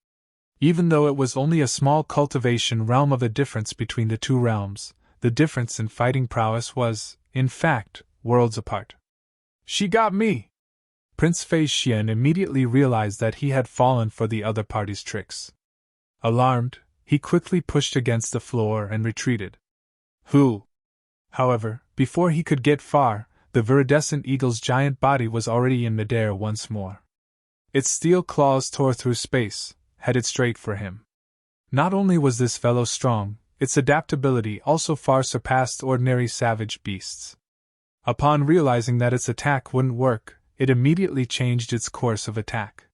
Even though it was only a small cultivation realm of the difference between the two realms, the difference in fighting prowess was, in fact, worlds apart. She got me! Prince Fei Xian immediately realized that he had fallen for the other party's tricks. Alarmed, he quickly pushed against the floor and retreated. Who? However, before he could get far, the viridescent eagle's giant body was already in midair once more. Its steel claws tore through space, headed straight for him. Not only was this fellow strong, its adaptability also far surpassed ordinary savage beasts. Upon realizing that its attack wouldn't work, it immediately changed its course of attack.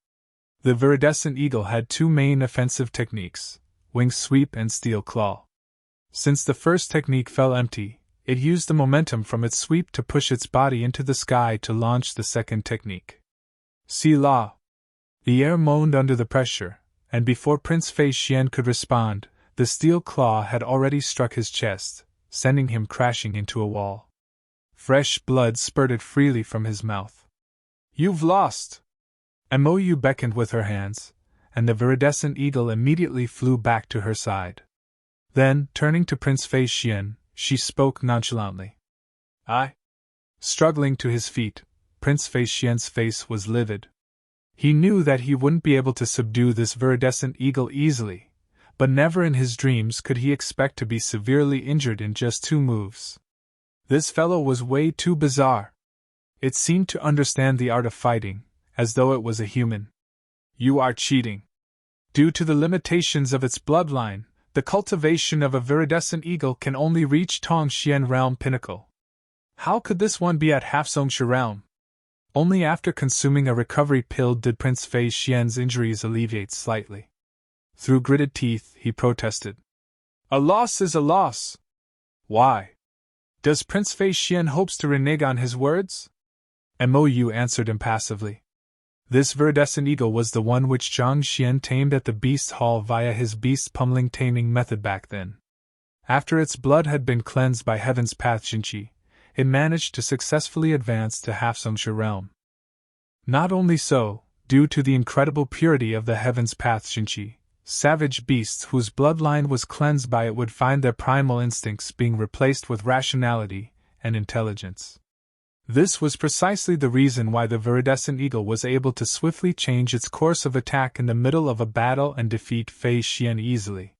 The viridescent eagle had two main offensive techniques, wing sweep and steel claw. Since the first technique fell empty, it used the momentum from its sweep to push its body into the sky to launch the second technique. Sila! The air moaned under the pressure, and before Prince Fei Xian could respond, the steel claw had already struck his chest, sending him crashing into a wall. Fresh blood spurted freely from his mouth. You've lost! Mou beckoned with her hands, and the viridescent eagle immediately flew back to her side. Then, turning to Prince Fei Xian, she spoke nonchalantly. Struggling to his feet, Prince Fei Xian's face was livid. He knew that he wouldn't be able to subdue this viridescent eagle easily, but never in his dreams could he expect to be severely injured in just 2 moves. This fellow was way too bizarre. It seemed to understand the art of fighting, as though it was a human. You are cheating. Due to the limitations of its bloodline, the cultivation of a viridescent eagle can only reach Tongxian realm pinnacle. How could this one be at Half-Zhongshu realm? Only after consuming a recovery pill did Prince Fei Xian's injuries alleviate slightly. Through gritted teeth, he protested. A loss is a loss. Why? Does Prince Fei Xian hopes to renege on his words? Mou answered impassively. This viridescent eagle was the one which Zhang Xian tamed at the Beast Hall via his beast pummeling taming method back then. After its blood had been cleansed by Heaven's Path Jinqi, it managed to successfully advance to Half-Zhongshu realm. Not only so, due to the incredible purity of the Heaven's Path Jinqi, savage beasts whose bloodline was cleansed by it would find their primal instincts being replaced with rationality and intelligence. This was precisely the reason why the viridescent eagle was able to swiftly change its course of attack in the middle of a battle and defeat Fei Xian easily.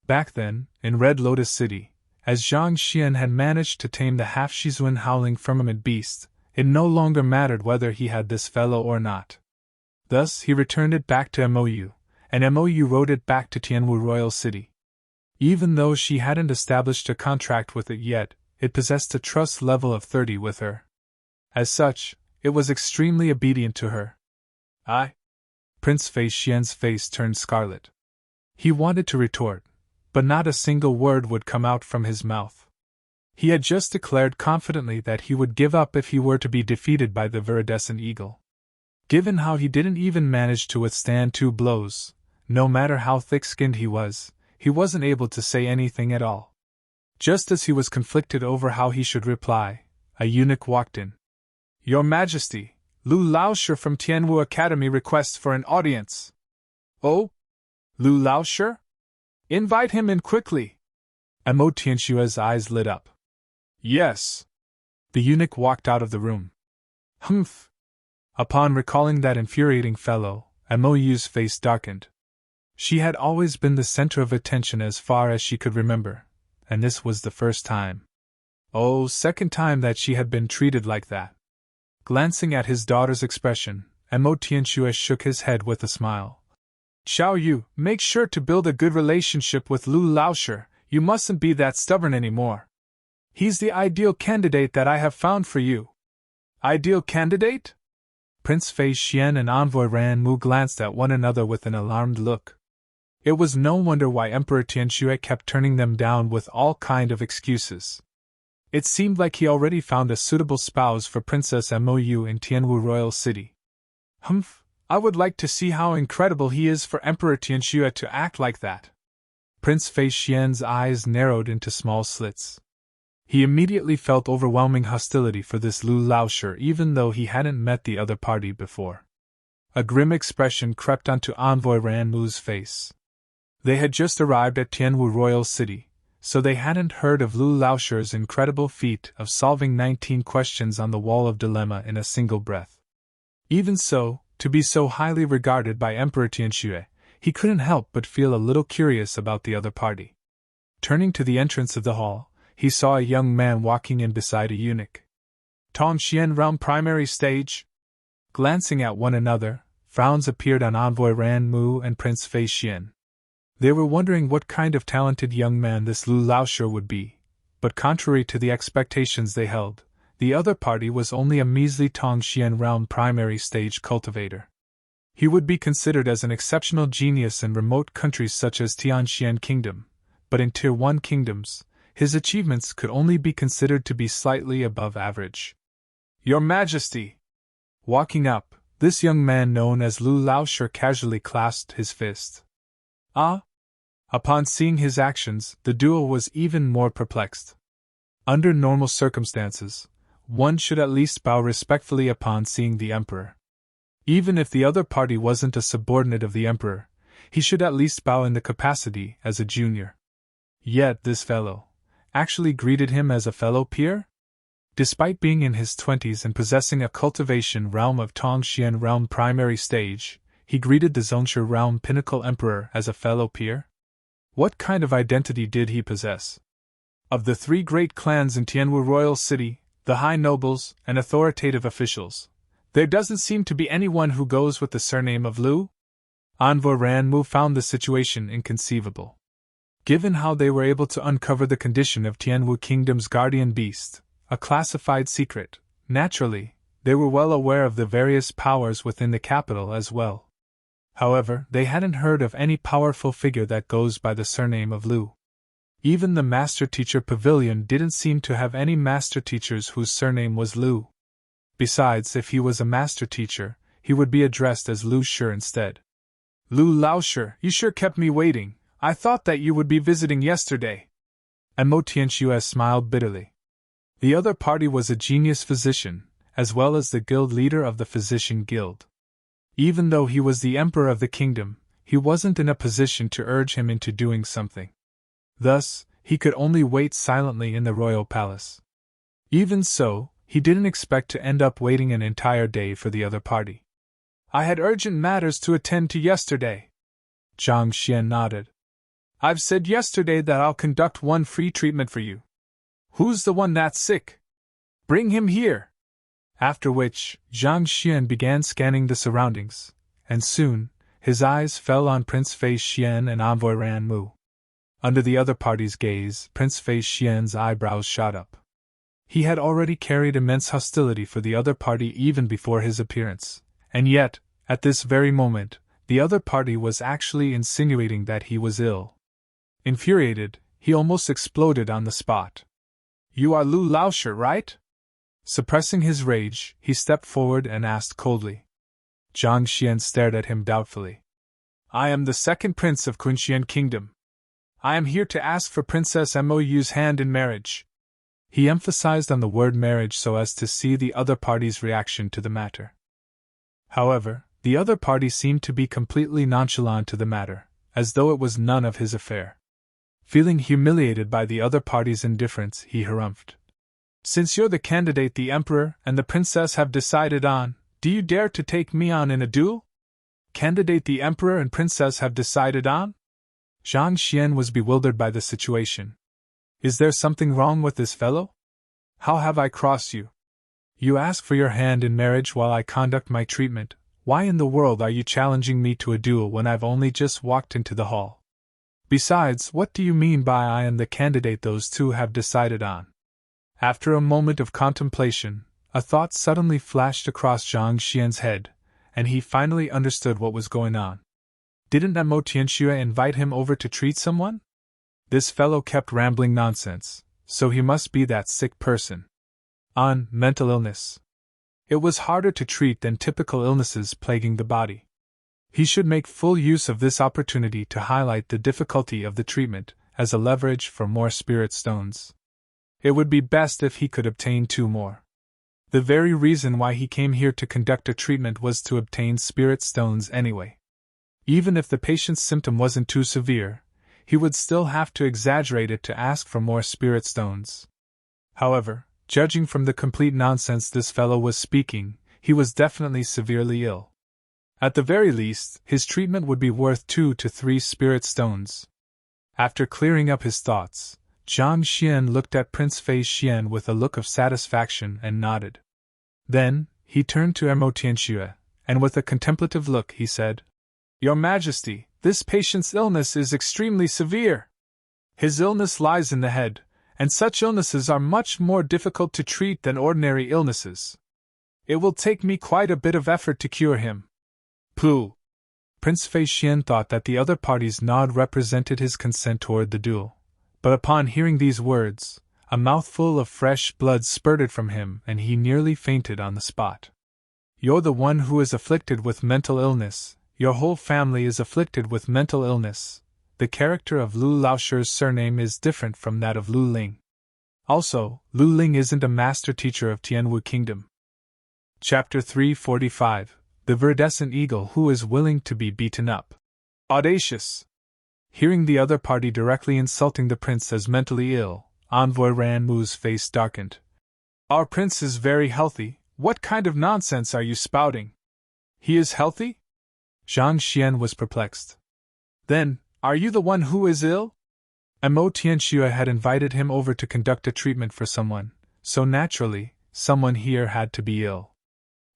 Back then, in Red Lotus City, as Zhang Xian had managed to tame the half-Shizuan howling firmament beast, it no longer mattered whether he had this fellow or not. Thus, he returned it back to Mou, and Mou wrote it back to Tianwu Royal City. Even though she hadn't established a contract with it yet, it possessed a trust level of 30 with her. As such, it was extremely obedient to her. Prince Fei Xian's face turned scarlet. He wanted to retort, but not a single word would come out from his mouth. He had just declared confidently that he would give up if he were to be defeated by the viridescent eagle. Given how he didn't even manage to withstand 2 blows, no matter how thick-skinned he wasn't able to say anything at all. Just as he was conflicted over how he should reply, a eunuch walked in. "Your Majesty, Lu Laoshi from Tianwu Academy requests for an audience." "Oh? Lu Laoshi? Invite him in quickly." Mo Tianshua's eyes lit up. "Yes." The eunuch walked out of the room. "Humph." Upon recalling that infuriating fellow, Mou's face darkened. She had always been the center of attention as far as she could remember, and this was the first time. Second time that she had been treated like that. Glancing at his daughter's expression, Mo Tianshue shook his head with a smile. "Xiao Yu, make sure to build a good relationship with Lu Laoshi. You mustn't be that stubborn anymore. He's the ideal candidate that I have found for you." "Ideal candidate?" Prince Fei Xian and Envoy Ran Mu glanced at one another with an alarmed look. It was no wonder why Emperor Tianshue kept turning them down with all kind of excuses. It seemed like he already found a suitable spouse for Princess Mou in Tianwu Royal City. "Humph, I would like to see how incredible he is for Emperor Tianshue to act like that." Prince Fei Xian's eyes narrowed into small slits. He immediately felt overwhelming hostility for this Lu Laoshi even though he hadn't met the other party before. A grim expression crept onto Envoy Ran Mu's face. They had just arrived at Tianwu Royal City, so they hadn't heard of Lu Laoshi's incredible feat of solving 19 questions on the Wall of Dilemma in a single breath. Even so, to be so highly regarded by Emperor Tianshue, he couldn't help but feel a little curious about the other party. Turning to the entrance of the hall, he saw a young man walking in beside a eunuch. "Tongxian Realm Primary Stage?" Glancing at one another, frowns appeared on Envoy Ran Mu and Prince Fei Xian. They were wondering what kind of talented young man this Lu Laoshi would be, but contrary to the expectations they held, the other party was only a measly Tongxian Realm Primary Stage cultivator. He would be considered as an exceptional genius in remote countries such as Tianxian Kingdom, but in Tier 1 kingdoms, his achievements could only be considered to be slightly above average. "Your Majesty!" Walking up, this young man known as Lu Laoshi casually clasped his fist. "Ah?" Upon seeing his actions, the duo was even more perplexed. Under normal circumstances, one should at least bow respectfully upon seeing the Emperor. Even if the other party wasn't a subordinate of the Emperor, he should at least bow in the capacity as a junior. Yet this fellow actually greeted him as a fellow peer? Despite being in his 20s and possessing a cultivation realm of Tongxian Realm Primary Stage, he greeted the Zhongshu Realm Pinnacle Emperor as a fellow peer? What kind of identity did he possess? Of the 3 great clans in Tianwu Royal City, the high nobles and authoritative officials, there doesn't seem to be anyone who goes with the surname of Lu? Envoy Ran Mu found the situation inconceivable. Given how they were able to uncover the condition of Tianwu Kingdom's guardian beast, a classified secret, naturally, they were well aware of the various powers within the capital as well. However, they hadn't heard of any powerful figure that goes by the surname of Lu. Even the Master Teacher Pavilion didn't seem to have any master teachers whose surname was Lu. Besides, if he was a master teacher, he would be addressed as Lu Shi instead. "Lu Laoshi, you sure kept me waiting. I thought that you would be visiting yesterday." Mo Tianshue smiled bitterly. The other party was a genius physician, as well as the guild leader of the Physician Guild. Even though he was the emperor of the kingdom, he wasn't in a position to urge him into doing something. Thus, he could only wait silently in the royal palace. Even so, he didn't expect to end up waiting an entire day for the other party. "I had urgent matters to attend to yesterday." Zhang Xian nodded. "I've said yesterday that I'll conduct one free treatment for you. Who's the one that's sick? Bring him here." After which, Zhang Xian began scanning the surroundings, and soon, his eyes fell on Prince Fei Xian and Envoy Ran Mu. Under the other party's gaze, Prince Fei Xian's eyebrows shot up. He had already carried immense hostility for the other party even before his appearance, and yet, at this very moment, the other party was actually insinuating that he was ill. Infuriated, he almost exploded on the spot. "You are Lu Laoshi, right?" Suppressing his rage, he stepped forward and asked coldly. Zhang Xian stared at him doubtfully. "I am the second prince of Kunxian Kingdom. I am here to ask for Princess Mou's hand in marriage." He emphasized on the word marriage so as to see the other party's reaction to the matter. However, the other party seemed to be completely nonchalant to the matter, as though it was none of his affair. Feeling humiliated by the other party's indifference, he harumphed. "Since you're the candidate the Emperor and the Princess have decided on, do you dare to take me on in a duel?" "Candidate the Emperor and Princess have decided on?" Zhang Xian was bewildered by the situation. "Is there something wrong with this fellow? How have I crossed you? You ask for your hand in marriage while I conduct my treatment. Why in the world are you challenging me to a duel when I've only just walked into the hall? Besides, what do you mean by I am the candidate those two have decided on?" After a moment of contemplation, a thought suddenly flashed across Zhang Xian's head, and he finally understood what was going on. Didn't Mo Tianxue invite him over to treat someone? This fellow kept rambling nonsense, so he must be that sick person. On mental illness. It was harder to treat than typical illnesses plaguing the body. He should make full use of this opportunity to highlight the difficulty of the treatment as a leverage for more spirit stones. It would be best if he could obtain 2 more. The very reason why he came here to conduct a treatment was to obtain spirit stones anyway. Even if the patient's symptom wasn't too severe, he would still have to exaggerate it to ask for more spirit stones. However, judging from the complete nonsense this fellow was speaking, he was definitely severely ill. At the very least, his treatment would be worth 2 to 3 spirit stones. After clearing up his thoughts, Zhang Xian looked at Prince Fei Xian with a look of satisfaction and nodded. Then, he turned to Mo Tianxue, and with a contemplative look he said, "Your Majesty, this patient's illness is extremely severe. His illness lies in the head, and such illnesses are much more difficult to treat than ordinary illnesses. It will take me quite a bit of effort to cure him." Pooh! Prince Fei Xian thought that the other party's nod represented his consent toward the duel, but upon hearing these words, a mouthful of fresh blood spurted from him and he nearly fainted on the spot. "You're the one who is afflicted with mental illness. Your whole family is afflicted with mental illness. The character of Lu Laoshi's surname is different from that of Lu Ling. Also, Lu Ling isn't a master teacher of Tianwu Kingdom." Chapter 345: The Viridescent Eagle Who is Willing to be Beaten Up. Audacious! Hearing the other party directly insulting the prince as mentally ill, Envoy Ran Mu's face darkened. "Our prince is very healthy. What kind of nonsense are you spouting? He is healthy?" Zhang Xian was perplexed. "Then, are you the one who is ill?" Mo Tianxue had invited him over to conduct a treatment for someone, so naturally, someone here had to be ill.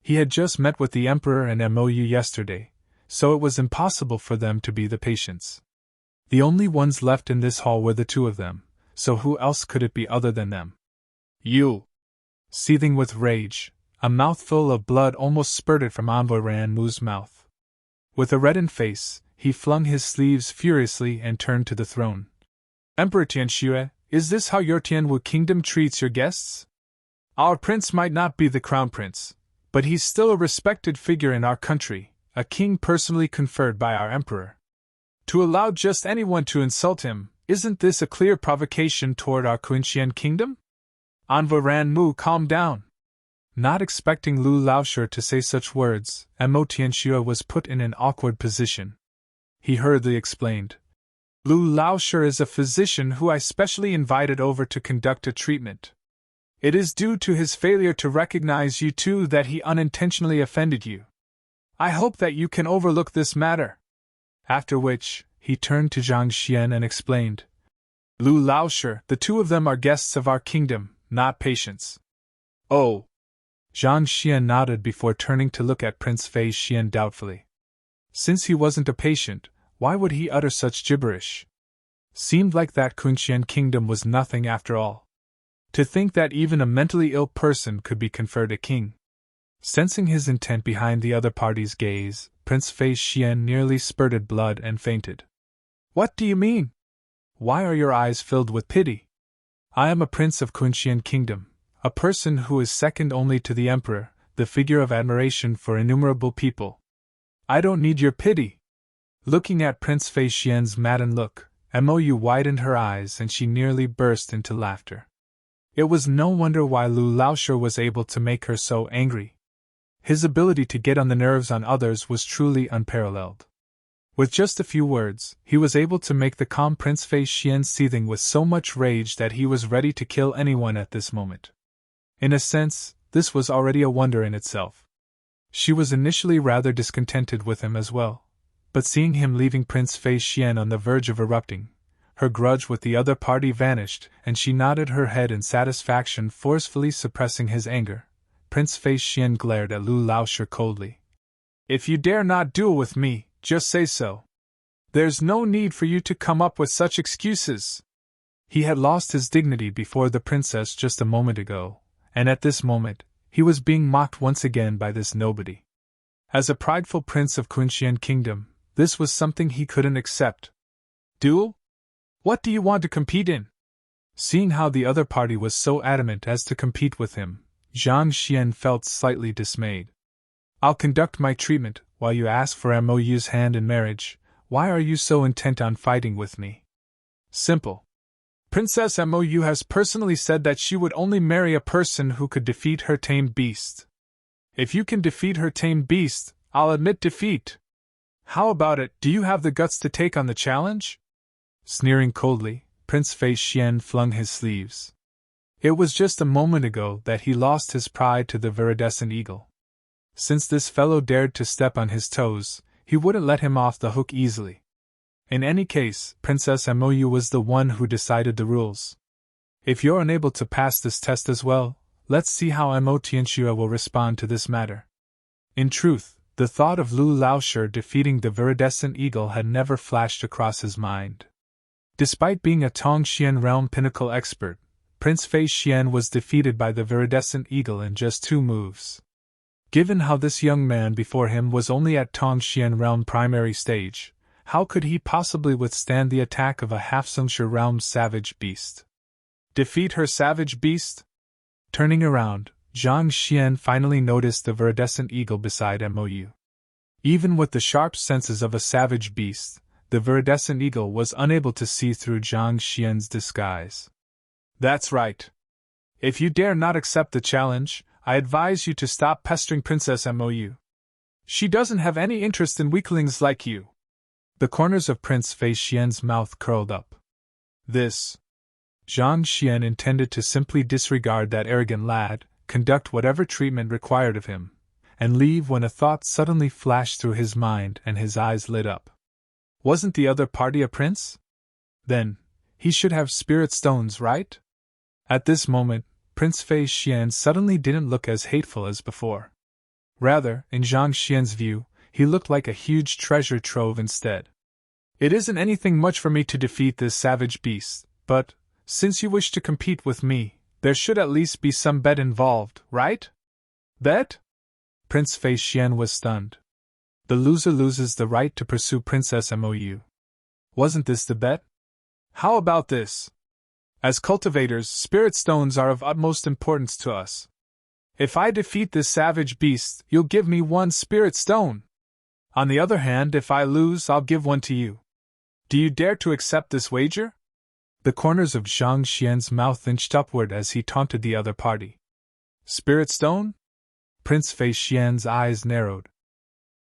He had just met with the Emperor and Mou yesterday, so it was impossible for them to be the patients. The only ones left in this hall were the 2 of them, so who else could it be other than them? "You!" Seething with rage, a mouthful of blood almost spurted from Envoy Ran Mu's mouth. With a reddened face, he flung his sleeves furiously and turned to the throne. "Emperor Tianxue, is this how your Tianwu Kingdom treats your guests? Our prince might not be the crown prince, but he's still a respected figure in our country, a king personally conferred by our emperor. To allow just anyone to insult him, isn't this a clear provocation toward our Kunxian Kingdom?" Envoy Ran Mu calmed down. Not expecting Lu Laoshi to say such words, Mo Tianxue was put in an awkward position. He hurriedly explained. "Lu Laoshi is a physician who I specially invited over to conduct a treatment. It is due to his failure to recognize you 2 that he unintentionally offended you. I hope that you can overlook this matter." After which, he turned to Zhang Xian and explained. "Lu Laoshi, the 2 of them are guests of our kingdom, not patients." "Oh!" Zhang Xian nodded before turning to look at Prince Fei Xian doubtfully. Since he wasn't a patient, why would he utter such gibberish? Seemed like that Kunxian kingdom was nothing after all. To think that even a mentally ill person could be conferred a king. Sensing his intent behind the other party's gaze, Prince Fei Xian nearly spurted blood and fainted. What do you mean? Why are your eyes filled with pity? I am a prince of Kunxian kingdom, a person who is second only to the emperor, the figure of admiration for innumerable people. I don't need your pity. Looking at Prince Fei Xian's maddened look, Mou widened her eyes and she nearly burst into laughter. It was no wonder why Lu Laoshi was able to make her so angry. His ability to get on the nerves on others was truly unparalleled. With just a few words, he was able to make the calm Prince Fei Xian seething with so much rage that he was ready to kill anyone at this moment. In a sense, this was already a wonder in itself. She was initially rather discontented with him as well, but seeing him leaving Prince Fei Xian on the verge of erupting, her grudge with the other party vanished and she nodded her head in satisfaction, forcefully suppressing his anger. Prince Fei Xian glared at Lu Laoshi coldly. If you dare not duel with me, just say so. There's no need for you to come up with such excuses. He had lost his dignity before the princess just a moment ago, and at this moment, he was being mocked once again by this nobody. As a prideful prince of Kunxian kingdom, this was something he couldn't accept. Duel? What do you want to compete in? Seeing how the other party was so adamant as to compete with him, Zhang Xian felt slightly dismayed. I'll conduct my treatment, while you ask for Mou's hand in marriage. Why are you so intent on fighting with me? Simple. Princess Mou has personally said that she would only marry a person who could defeat her tamed beast. If you can defeat her tamed beast, I'll admit defeat. How about it, do you have the guts to take on the challenge? Sneering coldly, Prince Fei Xian flung his sleeves. It was just a moment ago that he lost his pride to the viridescent eagle. Since this fellow dared to step on his toes, he wouldn't let him off the hook easily. In any case, Princess Mou was the one who decided the rules. If you're unable to pass this test as well, let's see how Mo Tianxue will respond to this matter. In truth, the thought of Lu Laoshi defeating the viridescent eagle had never flashed across his mind. Despite being a Tongxian realm pinnacle expert, Prince Fei Xian was defeated by the viridescent eagle in just 2 moves. Given how this young man before him was only at Tongxian realm primary stage, how could he possibly withstand the attack of a half-Zhongshi realm savage beast? Defeat her savage beast? Turning around, Zhang Xian finally noticed the viridescent eagle beside Mou. Even with the sharp senses of a savage beast, the viridescent eagle was unable to see through Zhang Xian's disguise. That's right. If you dare not accept the challenge, I advise you to stop pestering Princess Mou. She doesn't have any interest in weaklings like you. The corners of Prince Fei Xian's mouth curled up. This. Zhang Xian intended to simply disregard that arrogant lad, conduct whatever treatment required of him, and leave when a thought suddenly flashed through his mind and his eyes lit up. Wasn't the other party a prince? Then, he should have spirit stones, right? At this moment, Prince Fei Xian suddenly didn't look as hateful as before. Rather, in Zhang Xian's view, he looked like a huge treasure trove instead. It isn't anything much for me to defeat this savage beast, but, since you wish to compete with me, there should at least be some bet involved, right? Bet? Prince Fei Xian was stunned. The loser loses the right to pursue Princess Mou. Wasn't this the bet? How about this? As cultivators, spirit stones are of utmost importance to us. If I defeat this savage beast, you'll give me 1 spirit stone. On the other hand, if I lose, I'll give 1 to you. Do you dare to accept this wager? The corners of Zhang Xian's mouth inched upward as he taunted the other party. Spirit stone? Prince Fei Xian's eyes narrowed.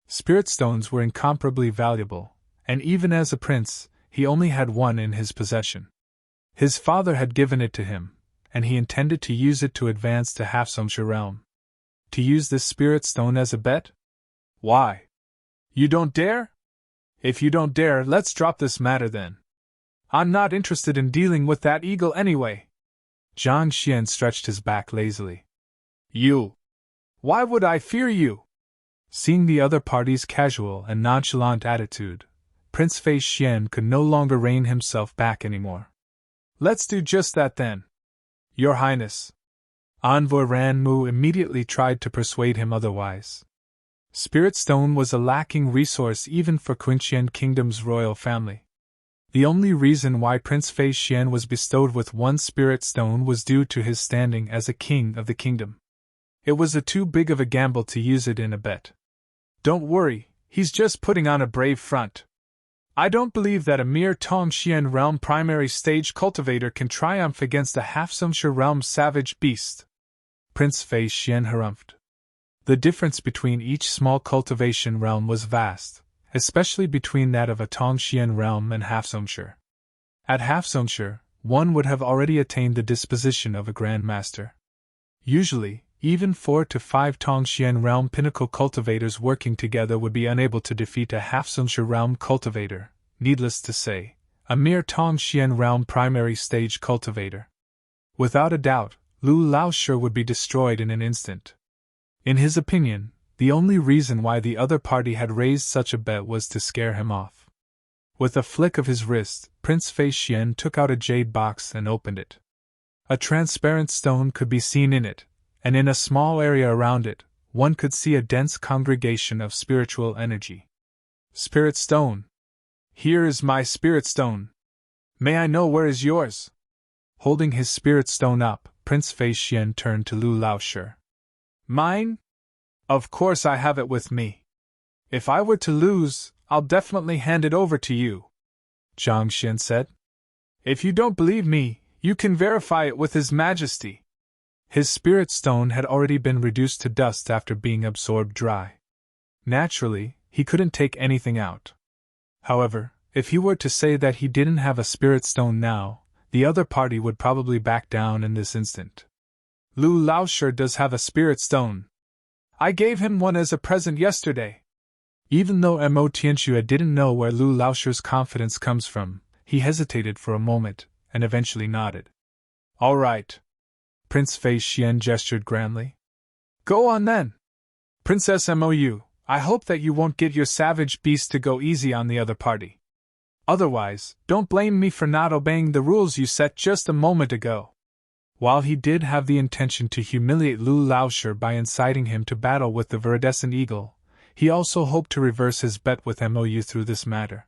Spirit stones were incomparably valuable, and even as a prince, he only had 1 in his possession. His father had given it to him, and he intended to use it to advance to half-Zhongshi realm. To use this spirit stone as a bet? Why? You don't dare? If you don't dare, let's drop this matter then. I'm not interested in dealing with that eagle anyway. Zhang Xian stretched his back lazily. You? Why would I fear you? Seeing the other party's casual and nonchalant attitude, Prince Fei Xian could no longer rein himself back anymore. Let's do just that then. Your Highness. Envoy Ran Mu immediately tried to persuade him otherwise. Spirit Stone was a lacking resource even for Qinqian Kingdom's royal family. The only reason why Prince Fei Xian was bestowed with one Spirit Stone was due to his standing as a king of the kingdom. It was too big of a gamble to use it in a bet. Don't worry, he's just putting on a brave front. I don't believe that a mere Tongxian realm primary stage cultivator can triumph against a half-Zhongshi realm savage beast. Prince Fei Xian harumphed. The difference between each small cultivation realm was vast, especially between that of a Tongxian realm and half-Zhongshi. At half-Zhongshi, one would have already attained the disposition of a Grand Master. Usually, even 4 to 5 Tongxian realm pinnacle cultivators working together would be unable to defeat a half-Zhongshi realm cultivator, needless to say, a mere Tongxian realm primary stage cultivator. Without a doubt, Lu Laoshi would be destroyed in an instant. In his opinion, the only reason why the other party had raised such a bet was to scare him off. With a flick of his wrist, Prince Fei Xian took out a jade box and opened it. A transparent stone could be seen in it, and in a small area around it, one could see a dense congregation of spiritual energy. Spirit Stone. Here is my Spirit Stone. May I know where is yours? Holding his Spirit Stone up, Prince Fei Xian turned to Lu Laoshi. Mine? Of course I have it with me. If I were to lose, I'll definitely hand it over to you, Zhang Xian said. If you don't believe me, you can verify it with His Majesty. His Spirit Stone had already been reduced to dust after being absorbed dry. Naturally, he couldn't take anything out. However, if he were to say that he didn't have a Spirit Stone now, the other party would probably back down in this instant. Lu Laoshi does have a Spirit Stone. I gave him one as a present yesterday. Even though Mo Tianxue didn't know where Lu Laoshi's confidence comes from, he hesitated for a moment, and eventually nodded. All right. Prince Fei Xian gestured grandly. Go on then. Princess Mou, I hope that you won't get your savage beast to go easy on the other party. Otherwise, don't blame me for not obeying the rules you set just a moment ago. While he did have the intention to humiliate Lu Laoshi by inciting him to battle with the Viridescent Eagle, he also hoped to reverse his bet with Mou through this matter.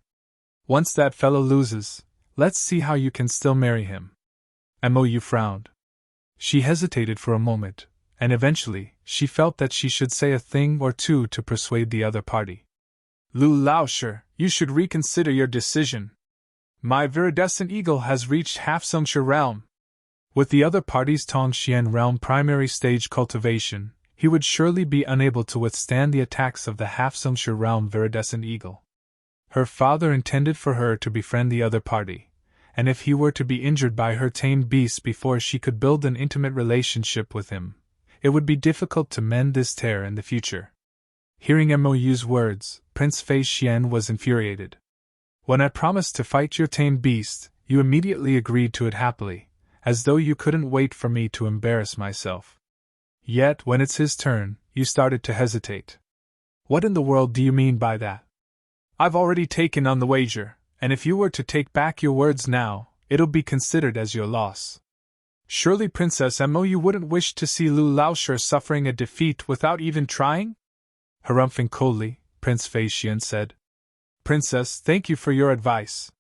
Once that fellow loses, let's see how you can still marry him. Mou frowned. She hesitated for a moment, and eventually, she felt that she should say a thing or two to persuade the other party. Lu Laoshi, you should reconsider your decision. My Viridescent Eagle has reached half-Zhongshi realm. With the other party's Tongxian realm primary stage cultivation, he would surely be unable to withstand the attacks of the half-Zhongshi realm Viridescent Eagle. Her father intended for her to befriend the other party, and if he were to be injured by her tamed beast before she could build an intimate relationship with him, it would be difficult to mend this tear in the future. Hearing Mou's words, Prince Fei Xian was infuriated. When I promised to fight your tamed beast, you immediately agreed to it happily, as though you couldn't wait for me to embarrass myself. Yet, when it's his turn, you started to hesitate. What in the world do you mean by that? I've already taken on the wager, and if you were to take back your words now, it'll be considered as your loss. Surely Princess Mou wouldn't wish to see Lu Laoshi suffering a defeat without even trying? Harumphing coldly, Prince Fei Xian said. Princess, thank you for your advice.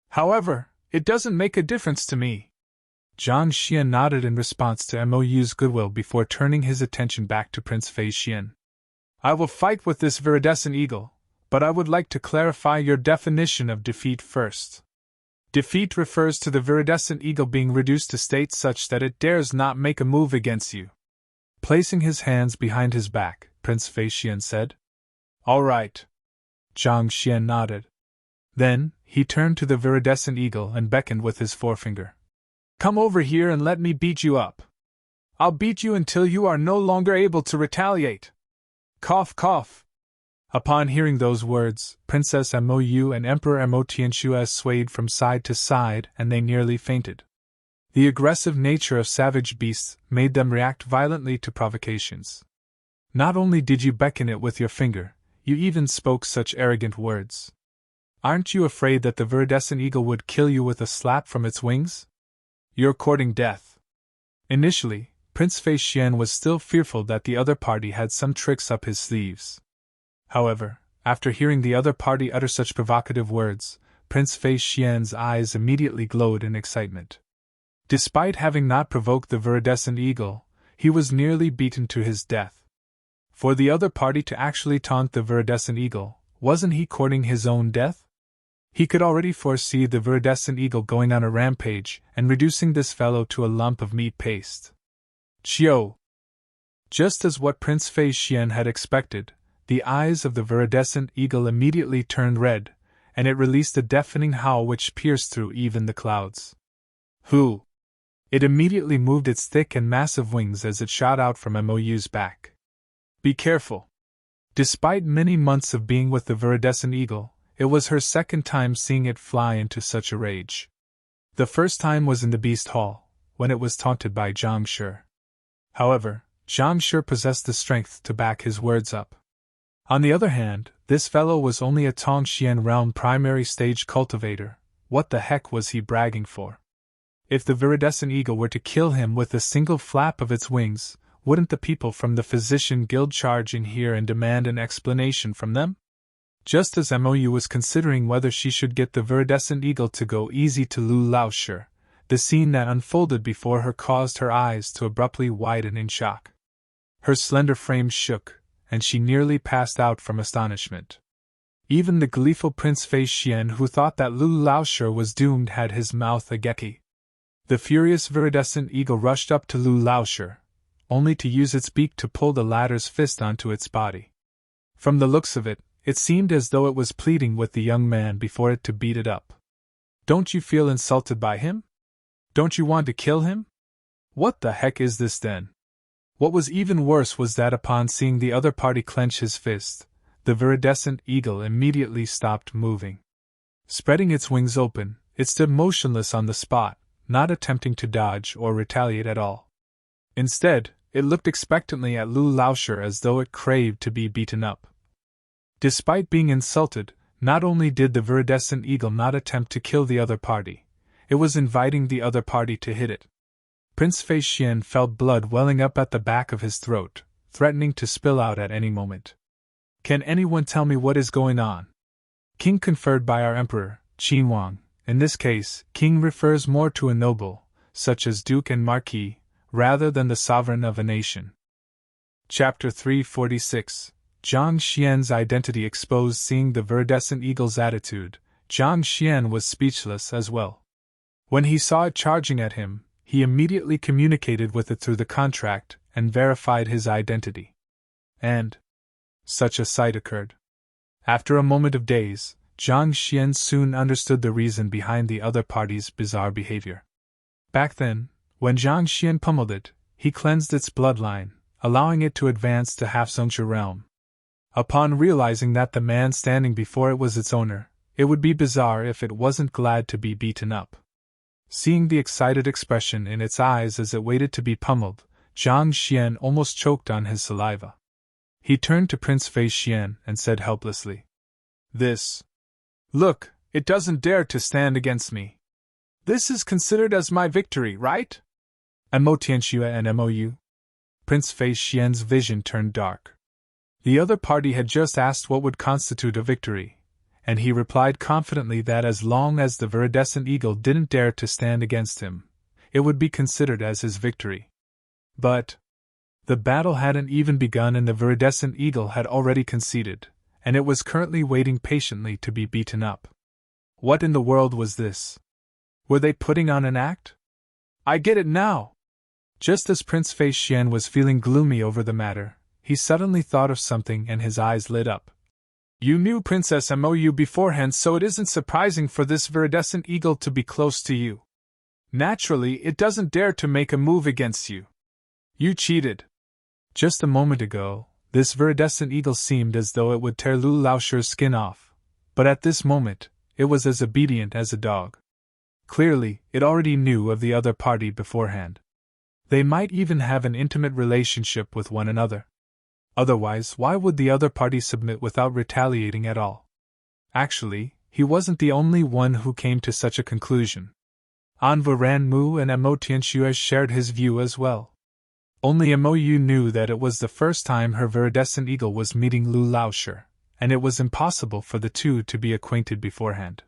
However, it doesn't make a difference to me. Zhang Xian nodded in response to Mou's goodwill before turning his attention back to Prince Fei Xian. I will fight with this Viridescent Eagle, but I would like to clarify your definition of defeat first. Defeat refers to the Viridescent Eagle being reduced to state such that it dares not make a move against you. Placing his hands behind his back, Prince Fei Xian said. All right. Zhang Xian nodded. Then, he turned to the Viridescent Eagle and beckoned with his forefinger. Come over here and let me beat you up. I'll beat you until you are no longer able to retaliate. Cough, cough. Upon hearing those words, Princess Mou and Emperor Mo Tianxue swayed from side to side and they nearly fainted. The aggressive nature of savage beasts made them react violently to provocations. Not only did you beckon it with your finger, you even spoke such arrogant words. Aren't you afraid that the viridescent eagle would kill you with a slap from its wings? You're courting death. Initially, Prince Fei Xian was still fearful that the other party had some tricks up his sleeves. However, after hearing the other party utter such provocative words, Prince Fei Xian's eyes immediately glowed in excitement. Despite having not provoked the viridescent eagle, he was nearly beaten to his death. For the other party to actually taunt the viridescent eagle, wasn't he courting his own death? He could already foresee the viridescent eagle going on a rampage and reducing this fellow to a lump of meat paste. Chiu! Just as what Prince Fei Xian had expected, the eyes of the viridescent eagle immediately turned red, and it released a deafening howl which pierced through even the clouds. Who? It immediately moved its thick and massive wings as it shot out from Mou's back. Be careful! Despite many months of being with the viridescent eagle, it was her second time seeing it fly into such a rage. The first time was in the Beast Hall, when it was taunted by Zhang Shi. However, Zhang Shi possessed the strength to back his words up. On the other hand, this fellow was only a Tongxian realm primary stage cultivator. What the heck was he bragging for? If the viridescent eagle were to kill him with a single flap of its wings, wouldn't the people from the Physician Guild charge in here and demand an explanation from them? Just as Mou was considering whether she should get the viridescent eagle to go easy to Lu Laoshi, the scene that unfolded before her caused her eyes to abruptly widen in shock. Her slender frame shook, and she nearly passed out from astonishment. Even the gleeful Prince Fei Xian, who thought that Lu Laoshi was doomed, had his mouth agape. The furious viridescent eagle rushed up to Lu Laoshi, only to use its beak to pull the latter's fist onto its body. From the looks of it, it seemed as though it was pleading with the young man before it to beat it up. Don't you feel insulted by him? Don't you want to kill him? What the heck is this then? What was even worse was that upon seeing the other party clench his fist, the viridescent eagle immediately stopped moving. Spreading its wings open, it stood motionless on the spot, not attempting to dodge or retaliate at all. Instead, it looked expectantly at Lu Laoshi as though it craved to be beaten up. Despite being insulted, not only did the viridescent eagle not attempt to kill the other party, it was inviting the other party to hit it. Prince Fei Xian felt blood welling up at the back of his throat, threatening to spill out at any moment. Can anyone tell me what is going on? King conferred by our emperor, Qin Wang. In this case, king refers more to a noble, such as duke and marquis, rather than the sovereign of a nation. Chapter 346. Zhang Xian's identity exposed. Seeing the viridescent eagle's attitude, Zhang Xian was speechless as well. When he saw it charging at him, he immediately communicated with it through the contract and verified his identity. And such a sight occurred. After a moment of daze, Zhang Xian soon understood the reason behind the other party's bizarre behavior. Back then, when Zhang Xian pummeled it, he cleansed its bloodline, allowing it to advance to Half-Zhongshu realm. Upon realizing that the man standing before it was its owner, it would be bizarre if it wasn't glad to be beaten up. Seeing the excited expression in its eyes as it waited to be pummeled, Zhang Xian almost choked on his saliva. He turned to Prince Fei Xian and said helplessly, "This. Look, it doesn't dare to stand against me. This is considered as my victory, right?" Mo Tianxue and Mou. Prince Fei Xian's vision turned dark. The other party had just asked what would constitute a victory, and he replied confidently that as long as the viridescent eagle didn't dare to stand against him, it would be considered as his victory. But the battle hadn't even begun and the viridescent eagle had already conceded, and it was currently waiting patiently to be beaten up. What in the world was this? Were they putting on an act? I get it now! Just as Prince Fei Xian was feeling gloomy over the matter, he suddenly thought of something and his eyes lit up. You knew Princess Mou beforehand, so it isn't surprising for this viridescent eagle to be close to you. Naturally, it doesn't dare to make a move against you. You cheated. Just a moment ago, this viridescent eagle seemed as though it would tear Lu Laoshi's skin off, but at this moment, it was as obedient as a dog. Clearly, it already knew of the other party beforehand. They might even have an intimate relationship with one another. Otherwise, why would the other party submit without retaliating at all? Actually, he wasn't the only one who came to such a conclusion. Anva Ranmu and Mo Tianxue shared his view as well. Only Mo Yu knew that it was the first time her viridescent eagle was meeting Lu Laoshi, and it was impossible for the two to be acquainted beforehand.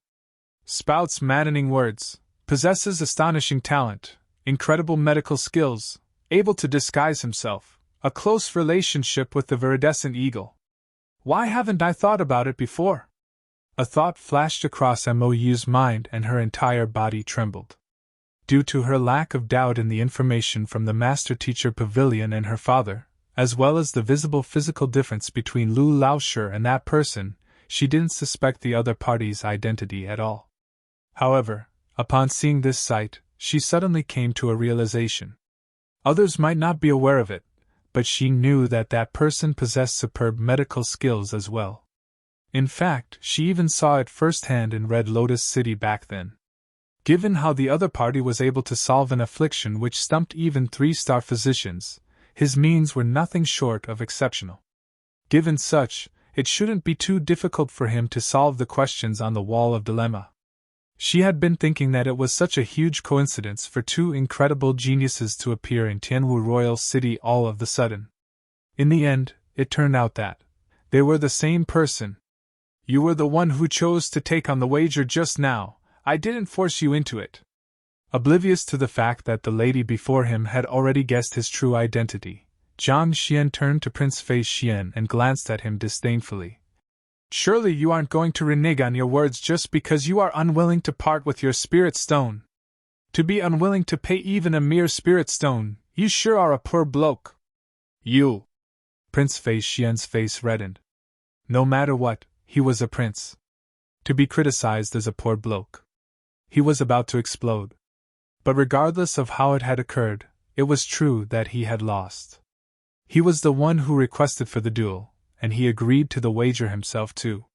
Spouts maddening words, possesses astonishing talent, incredible medical skills, able to disguise himself, a close relationship with the viridescent eagle. Why haven't I thought about it before? A thought flashed across Mo Yu's mind and her entire body trembled. Due to her lack of doubt in the information from the Master Teacher Pavilion and her father, as well as the visible physical difference between Lu Laoshi and that person, she didn't suspect the other party's identity at all. However, upon seeing this sight, she suddenly came to a realization. Others might not be aware of it, but she knew that that person possessed superb medical skills as well. In fact, she even saw it firsthand in Red Lotus City back then. Given how the other party was able to solve an affliction which stumped even 3-star physicians, his means were nothing short of exceptional. Given such, it shouldn't be too difficult for him to solve the questions on the wall of dilemma. She had been thinking that it was such a huge coincidence for two incredible geniuses to appear in Tianwu Royal City all of the sudden. In the end, it turned out that they were the same person. You were the one who chose to take on the wager just now. I didn't force you into it. Oblivious to the fact that the lady before him had already guessed his true identity, Zhang Xian turned to Prince Fei Xian and glanced at him disdainfully. Surely you aren't going to renege on your words just because you are unwilling to part with your spirit stone. To be unwilling to pay even a mere spirit stone, you sure are a poor bloke. You! Prince Fei Xian's face reddened. No matter what, he was a prince. To be criticized as a poor bloke. He was about to explode. But regardless of how it had occurred, it was true that he had lost. He was the one who requested for the duel, and he agreed to the wager himself too.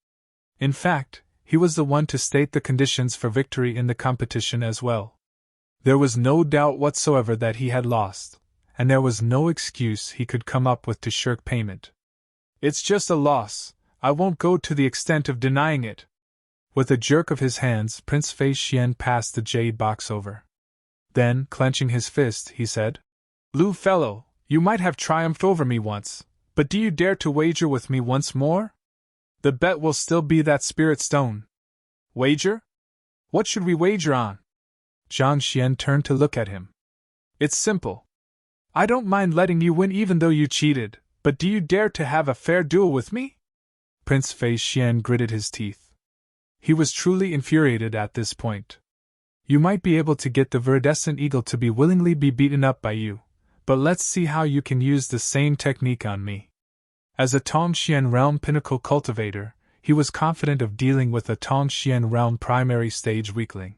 In fact, he was the one to state the conditions for victory in the competition as well. There was no doubt whatsoever that he had lost, and there was no excuse he could come up with to shirk payment. It's just a loss, I won't go to the extent of denying it. With a jerk of his hands, Prince Fei Xian passed the jade box over. Then, clenching his fist, he said, Lu fellow, you might have triumphed over me once, but do you dare to wager with me once more? The bet will still be that spirit stone. Wager? What should we wager on? Zhang Xian turned to look at him. It's simple. I don't mind letting you win even though you cheated, but do you dare to have a fair duel with me? Prince Fei Xian gritted his teeth. He was truly infuriated at this point. You might be able to get the viridescent eagle to willingly be beaten up by you, but let's see how you can use the same technique on me. As a Tongxian Realm Pinnacle cultivator, he was confident of dealing with a Tongxian Realm primary stage weakling.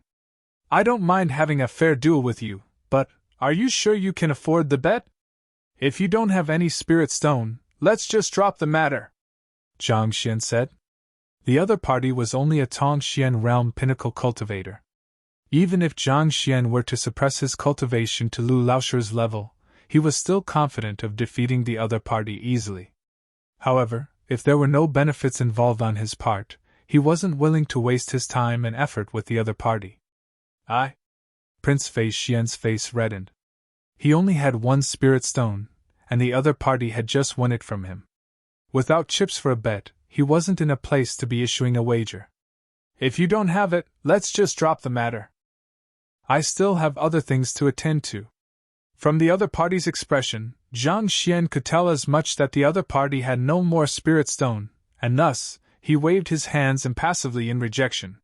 I don't mind having a fair duel with you, but are you sure you can afford the bet? If you don't have any spirit stone, let's just drop the matter, Zhang Xian said. The other party was only a Tongxian Realm Pinnacle cultivator. Even if Zhang Xian were to suppress his cultivation to Lu Laoshi's level, he was still confident of defeating the other party easily. However, if there were no benefits involved on his part, he wasn't willing to waste his time and effort with the other party. Prince Fei Xian's face reddened. He only had one spirit stone, and the other party had just won it from him. Without chips for a bet, he wasn't in a place to be issuing a wager. If you don't have it, let's just drop the matter. I still have other things to attend to. From the other party's expression, Zhang Xian could tell as much that the other party had no more spirit stone, and thus, he waved his hands impassively in rejection.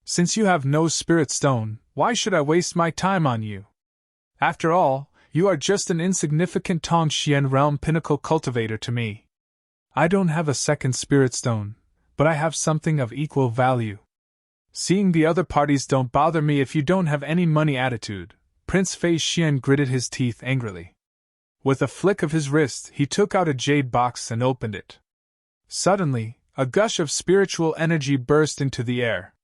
Since you have no spirit stone, why should I waste my time on you? After all, you are just an insignificant Tongxian Realm Pinnacle cultivator to me. I don't have a second spirit stone, but I have something of equal value. Seeing the other parties don't bother me if you don't have any money attitude, Prince Fei Xian gritted his teeth angrily. With a flick of his wrist, he took out a jade box and opened it. Suddenly, a gush of spiritual energy burst into the air.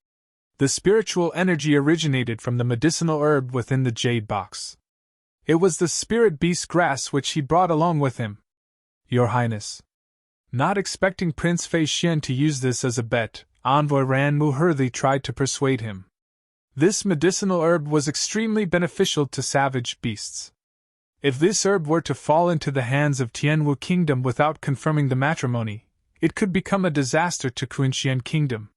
The spiritual energy originated from the medicinal herb within the jade box. It was the spirit beast grass which he brought along with him. Your Highness. Not expecting Prince Fei Xian to use this as a bet, Envoy Ran Mu hurriedly tried to persuade him. This medicinal herb was extremely beneficial to savage beasts. If this herb were to fall into the hands of Tianwu Kingdom without confirming the matrimony, it could become a disaster to Quinxian Kingdom.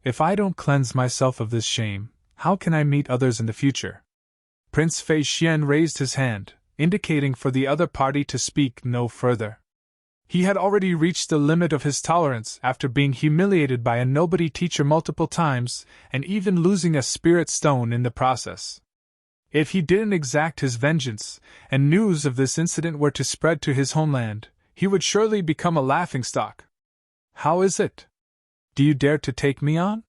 If I don't cleanse myself of this shame, how can I meet others in the future? Prince Fei Xian raised his hand, indicating for the other party to speak no further. He had already reached the limit of his tolerance after being humiliated by a nobody teacher multiple times and even losing a spirit stone in the process. If he didn't exact his vengeance, and news of this incident were to spread to his homeland, he would surely become a laughingstock. How is it? Do you dare to take me on?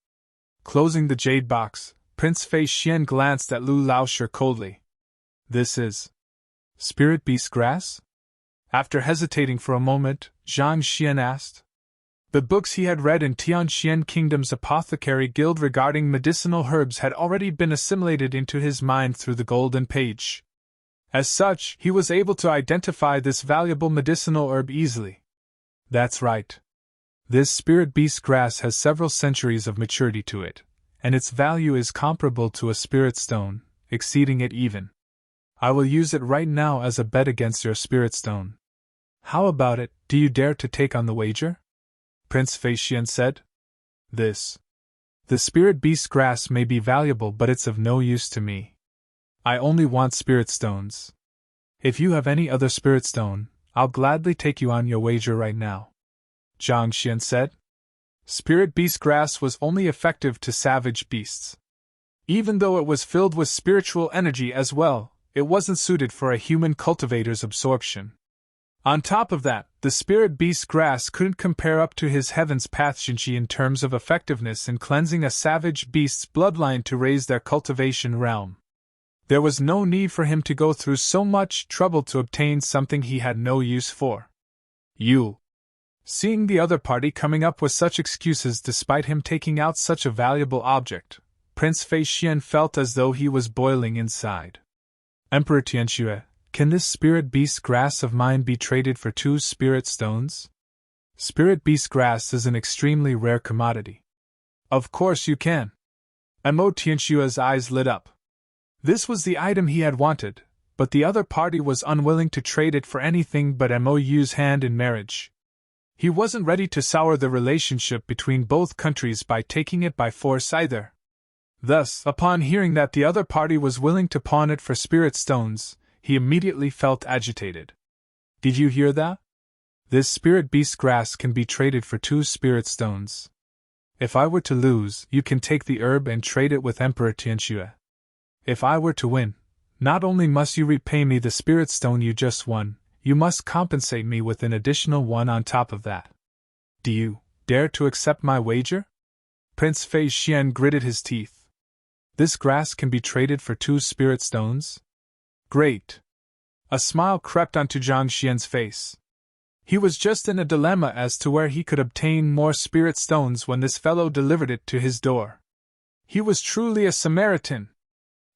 Closing the jade box, Prince Fei Xian glanced at Lu Laoshi coldly. This is spirit beast grass? After hesitating for a moment, Zhang Xian asked. The books he had read in Tianxian Kingdom's apothecary guild regarding medicinal herbs had already been assimilated into his mind through the golden page. As such, he was able to identify this valuable medicinal herb easily. That's right. This spirit beast grass has several centuries of maturity to it, and its value is comparable to a spirit stone, exceeding it even. I will use it right now as a bet against your spirit stone. How about it, do you dare to take on the wager? Prince Fei Xian said. The spirit beast grass may be valuable, but it's of no use to me. I only want spirit stones. If you have any other spirit stone, I'll gladly take you on your wager right now. Zhang Xian said. Spirit beast grass was only effective to savage beasts. Even though it was filled with spiritual energy as well, it wasn't suited for a human cultivator's absorption. On top of that, the spirit beast grass couldn't compare up to his Heaven's Path Xinqi in terms of effectiveness in cleansing a savage beast's bloodline to raise their cultivation realm. There was no need for him to go through so much trouble to obtain something he had no use for. Seeing the other party coming up with such excuses despite him taking out such a valuable object, Prince Fei Xian felt as though he was boiling inside. Emperor Tianxue, can this spirit beast grass of mine be traded for 2 spirit stones? Spirit beast grass is an extremely rare commodity. Of course you can. Mo Tianxue's eyes lit up. This was the item he had wanted, but the other party was unwilling to trade it for anything but Mo's hand in marriage. He wasn't ready to sour the relationship between both countries by taking it by force either. Thus, upon hearing that the other party was willing to pawn it for spirit stones, he immediately felt agitated. Did you hear that? This spirit beast grass can be traded for 2 spirit stones. If I were to lose, you can take the herb and trade it with Emperor Tianxue. If I were to win, not only must you repay me the spirit stone you just won, you must compensate me with an additional one on top of that. Do you dare to accept my wager? Prince Fei Xian gritted his teeth. This grass can be traded for 2 spirit stones? Great! A smile crept onto Zhang Xian's face. He was just in a dilemma as to where he could obtain more spirit stones when this fellow delivered it to his door. He was truly a Samaritan.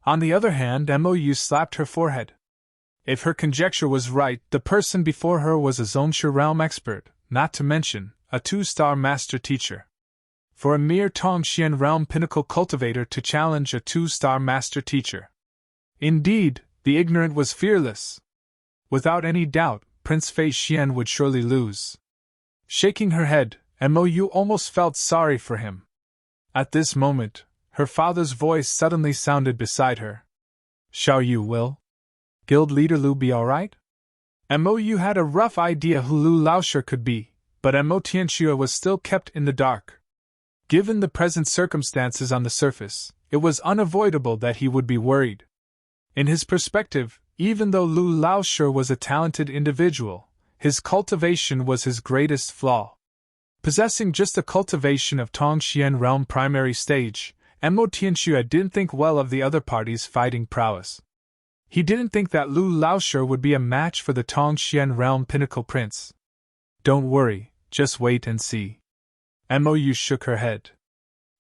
On the other hand, Mou slapped her forehead. If her conjecture was right, the person before her was a Zhongshe realm expert, not to mention a 2-star master teacher. For a mere Tongxian realm pinnacle cultivator to challenge a 2-star master teacher. Indeed, the ignorant was fearless. Without any doubt, Prince Fei Xian would surely lose. Shaking her head, Mou almost felt sorry for him. At this moment, her father's voice suddenly sounded beside her. Xiao Yu will Guild leader Lu be alright? Mou had a rough idea who Lu Laoshi could be, but Mo Tianxue was still kept in the dark. Given the present circumstances on the surface, it was unavoidable that he would be worried. In his perspective, even though Lu Laoshi was a talented individual, his cultivation was his greatest flaw. Possessing just a cultivation of Tongxian realm primary stage, Mo Tianxue didn't think well of the other party's fighting prowess. He didn't think that Lu Laoshi would be a match for the Tongxian realm pinnacle prince. Don't worry, just wait and see. Mou shook her head.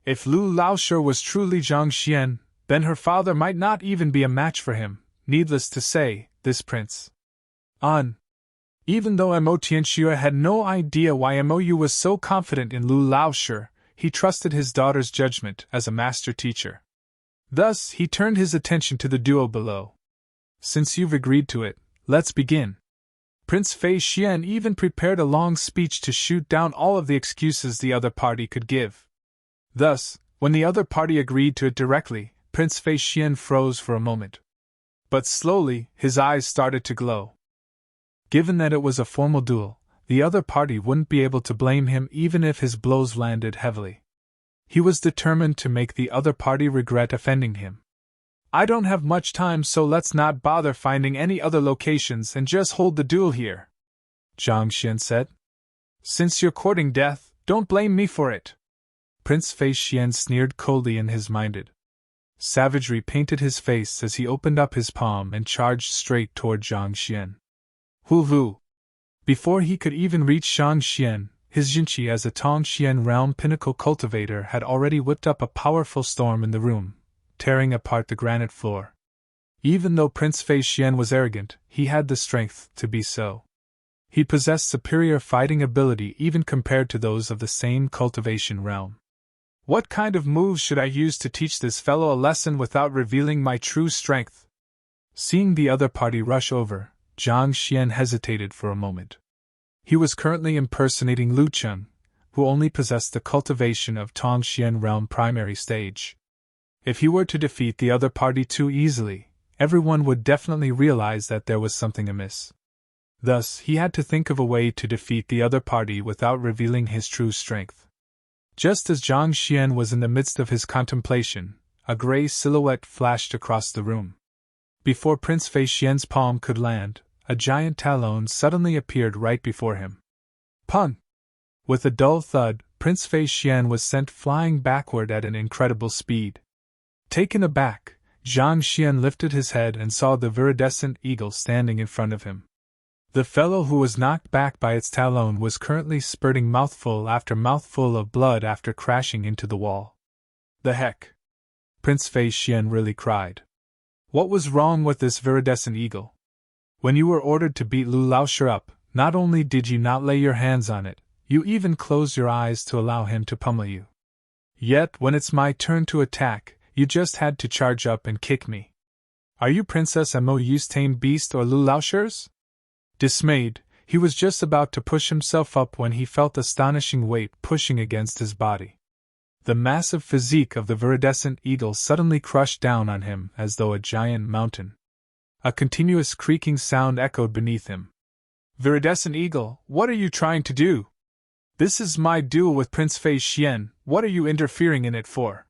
If Lu Laoshi was truly Zhang Xian, then her father might not even be a match for him, needless to say, this prince. Even though Mo Tianxue had no idea why Mou was so confident in Lu Laoshi, he trusted his daughter's judgment as a master teacher. Thus, he turned his attention to the duo below. Since you've agreed to it, let's begin. Prince Fei Xian even prepared a long speech to shoot down all of the excuses the other party could give. Thus, when the other party agreed to it directly, Prince Fei Xian froze for a moment. But slowly, his eyes started to glow. Given that it was a formal duel, the other party wouldn't be able to blame him even if his blows landed heavily. He was determined to make the other party regret offending him. I don't have much time, so let's not bother finding any other locations and just hold the duel here, Zhang Xian said. Since you're courting death, don't blame me for it. Prince Fei Xian sneered coldly in his mind. Savagery painted his face as he opened up his palm and charged straight toward Zhang Xian. Hu! Before he could even reach Zhang Xian, his Jinqi as a Tongxian realm pinnacle cultivator had already whipped up a powerful storm in the room, tearing apart the granite floor. Even though Prince Fei Xian was arrogant, he had the strength to be so. He possessed superior fighting ability even compared to those of the same cultivation realm. What kind of moves should I use to teach this fellow a lesson without revealing my true strength? Seeing the other party rush over, Zhang Xian hesitated for a moment. He was currently impersonating Lu Cheng, who only possessed the cultivation of Tongxian realm primary stage. If he were to defeat the other party too easily, everyone would definitely realize that there was something amiss. Thus, he had to think of a way to defeat the other party without revealing his true strength. Just as Zhang Xian was in the midst of his contemplation, a gray silhouette flashed across the room. Before Prince Fei Xian's palm could land, a giant talon suddenly appeared right before him. Pun! With a dull thud, Prince Fei Xian was sent flying backward at an incredible speed. Taken aback, Zhang Xian lifted his head and saw the viridescent eagle standing in front of him. The fellow who was knocked back by its talon was currently spurting mouthful after mouthful of blood after crashing into the wall. The heck? Prince Fei Xian really cried. What was wrong with this viridescent eagle? When you were ordered to beat Lu Laoshi up, not only did you not lay your hands on it, you even closed your eyes to allow him to pummel you. Yet, when it's my turn to attack, you just had to charge up and kick me. Are you Princess Mou's tamed beast or Lu Laoshi's? Dismayed, he was just about to push himself up when he felt astonishing weight pushing against his body. The massive physique of the viridescent eagle suddenly crushed down on him as though a giant mountain. A continuous creaking sound echoed beneath him. Viridescent eagle, what are you trying to do? This is my duel with Prince Fei Xian, what are you interfering in it for?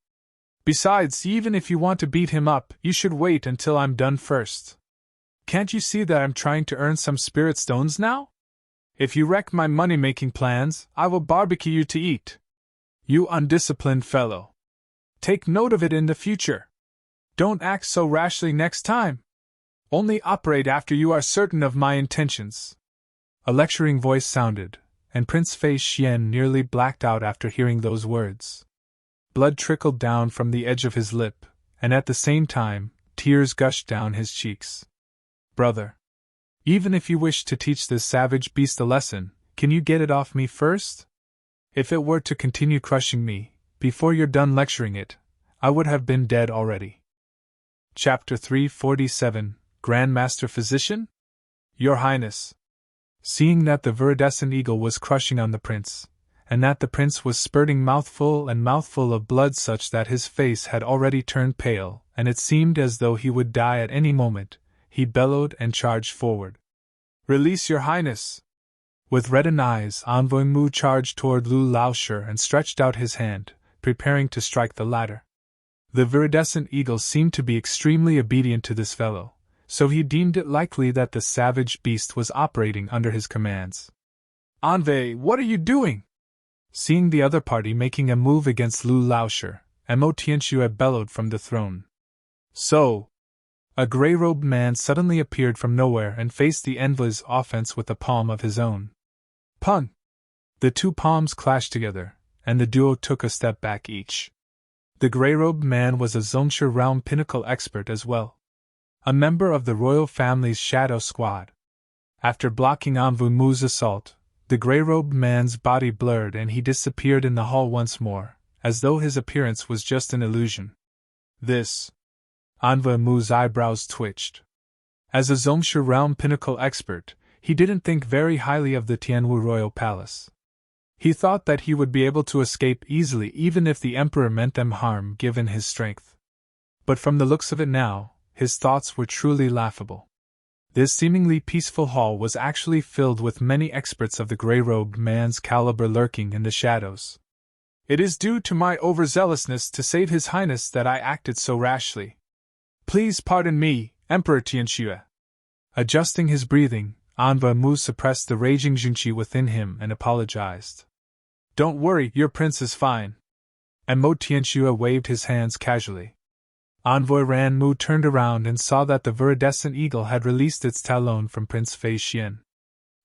Besides, even if you want to beat him up, you should wait until I'm done first. Can't you see that I'm trying to earn some spirit stones now? If you wreck my money-making plans, I will barbecue you to eat. You undisciplined fellow. Take note of it in the future. Don't act so rashly next time. Only operate after you are certain of my intentions. A lecturing voice sounded, and Prince Fei Xian nearly blacked out after hearing those words. Blood trickled down from the edge of his lip, and at the same time, tears gushed down his cheeks. Brother, even if you wish to teach this savage beast a lesson, can you get it off me first? If it were to continue crushing me, before you're done lecturing it, I would have been dead already. Chapter 347, Grand Master Physician? Your Highness. Seeing that the viridescent eagle was crushing on the prince, and that the prince was spurting mouthful and mouthful of blood such that his face had already turned pale, and it seemed as though he would die at any moment, he bellowed and charged forward. Release your highness! With reddened eyes, Envoy Mu charged toward Lu Laoshi and stretched out his hand, preparing to strike the latter. The viridescent eagle seemed to be extremely obedient to this fellow, so he deemed it likely that the savage beast was operating under his commands. Envoy, what are you doing? Seeing the other party making a move against Lu Laoshi, Mo Tianxue bellowed from the throne. So! A gray-robed man suddenly appeared from nowhere and faced the envoy's offense with a palm of his own. Pun! The two palms clashed together, and the duo took a step back each. The gray-robed man was a Zhongshu realm pinnacle expert as well. A member of the royal family's shadow squad. After blocking Anvu Mu's assault, the gray-robed man's body blurred and he disappeared in the hall once more, as though his appearance was just an illusion. This. Anvu Mu's eyebrows twitched. As a Zomsha realm pinnacle expert, he didn't think very highly of the Tianwu royal palace. He thought that he would be able to escape easily even if the emperor meant them harm given his strength. But from the looks of it now, his thoughts were truly laughable. This seemingly peaceful hall was actually filled with many experts of the gray-robed man's caliber lurking in the shadows. It is due to my overzealousness to save His Highness that I acted so rashly. Please pardon me, Emperor Tianxue. Adjusting his breathing, Anvu Mu suppressed the raging Junqi within him and apologized. Don't worry, your prince is fine. And Mo Tianxue waved his hands casually. Envoy Ran Mu turned around and saw that the viridescent eagle had released its talon from Prince Fei Xian.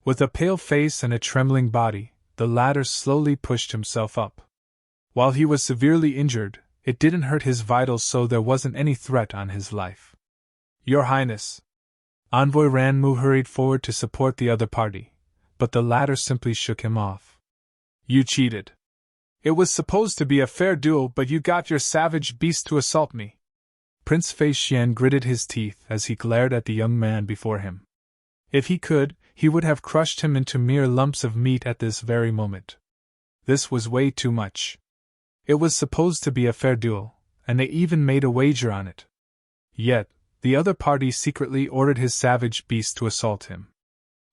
With a pale face and a trembling body, the latter slowly pushed himself up. While he was severely injured, it didn't hurt his vitals, so there wasn't any threat on his life. Your Highness. Envoy Ran Mu hurried forward to support the other party, but the latter simply shook him off. You cheated. It was supposed to be a fair duel, but you got your savage beast to assault me. Prince Fei Xian gritted his teeth as he glared at the young man before him. If he could, he would have crushed him into mere lumps of meat at this very moment. This was way too much. It was supposed to be a fair duel, and they even made a wager on it. Yet, the other party secretly ordered his savage beast to assault him.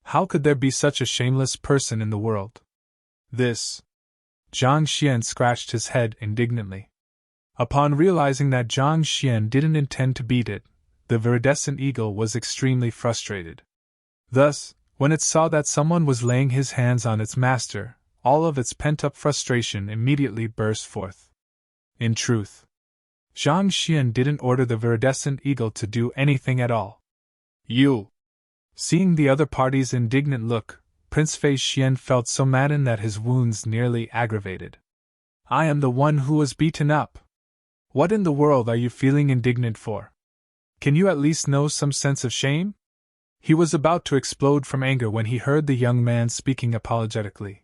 How could there be such a shameless person in the world? This. Zhang Xian scratched his head indignantly. Upon realizing that Zhang Xian didn't intend to beat it, the viridescent eagle was extremely frustrated. Thus, when it saw that someone was laying his hands on its master, all of its pent-up frustration immediately burst forth. In truth, Zhang Xian didn't order the viridescent eagle to do anything at all. You! Seeing the other party's indignant look, Prince Fei Xian felt so maddened that his wounds nearly aggravated. I am the one who was beaten up. What in the world are you feeling indignant for? Can you at least know some sense of shame? He was about to explode from anger when he heard the young man speaking apologetically.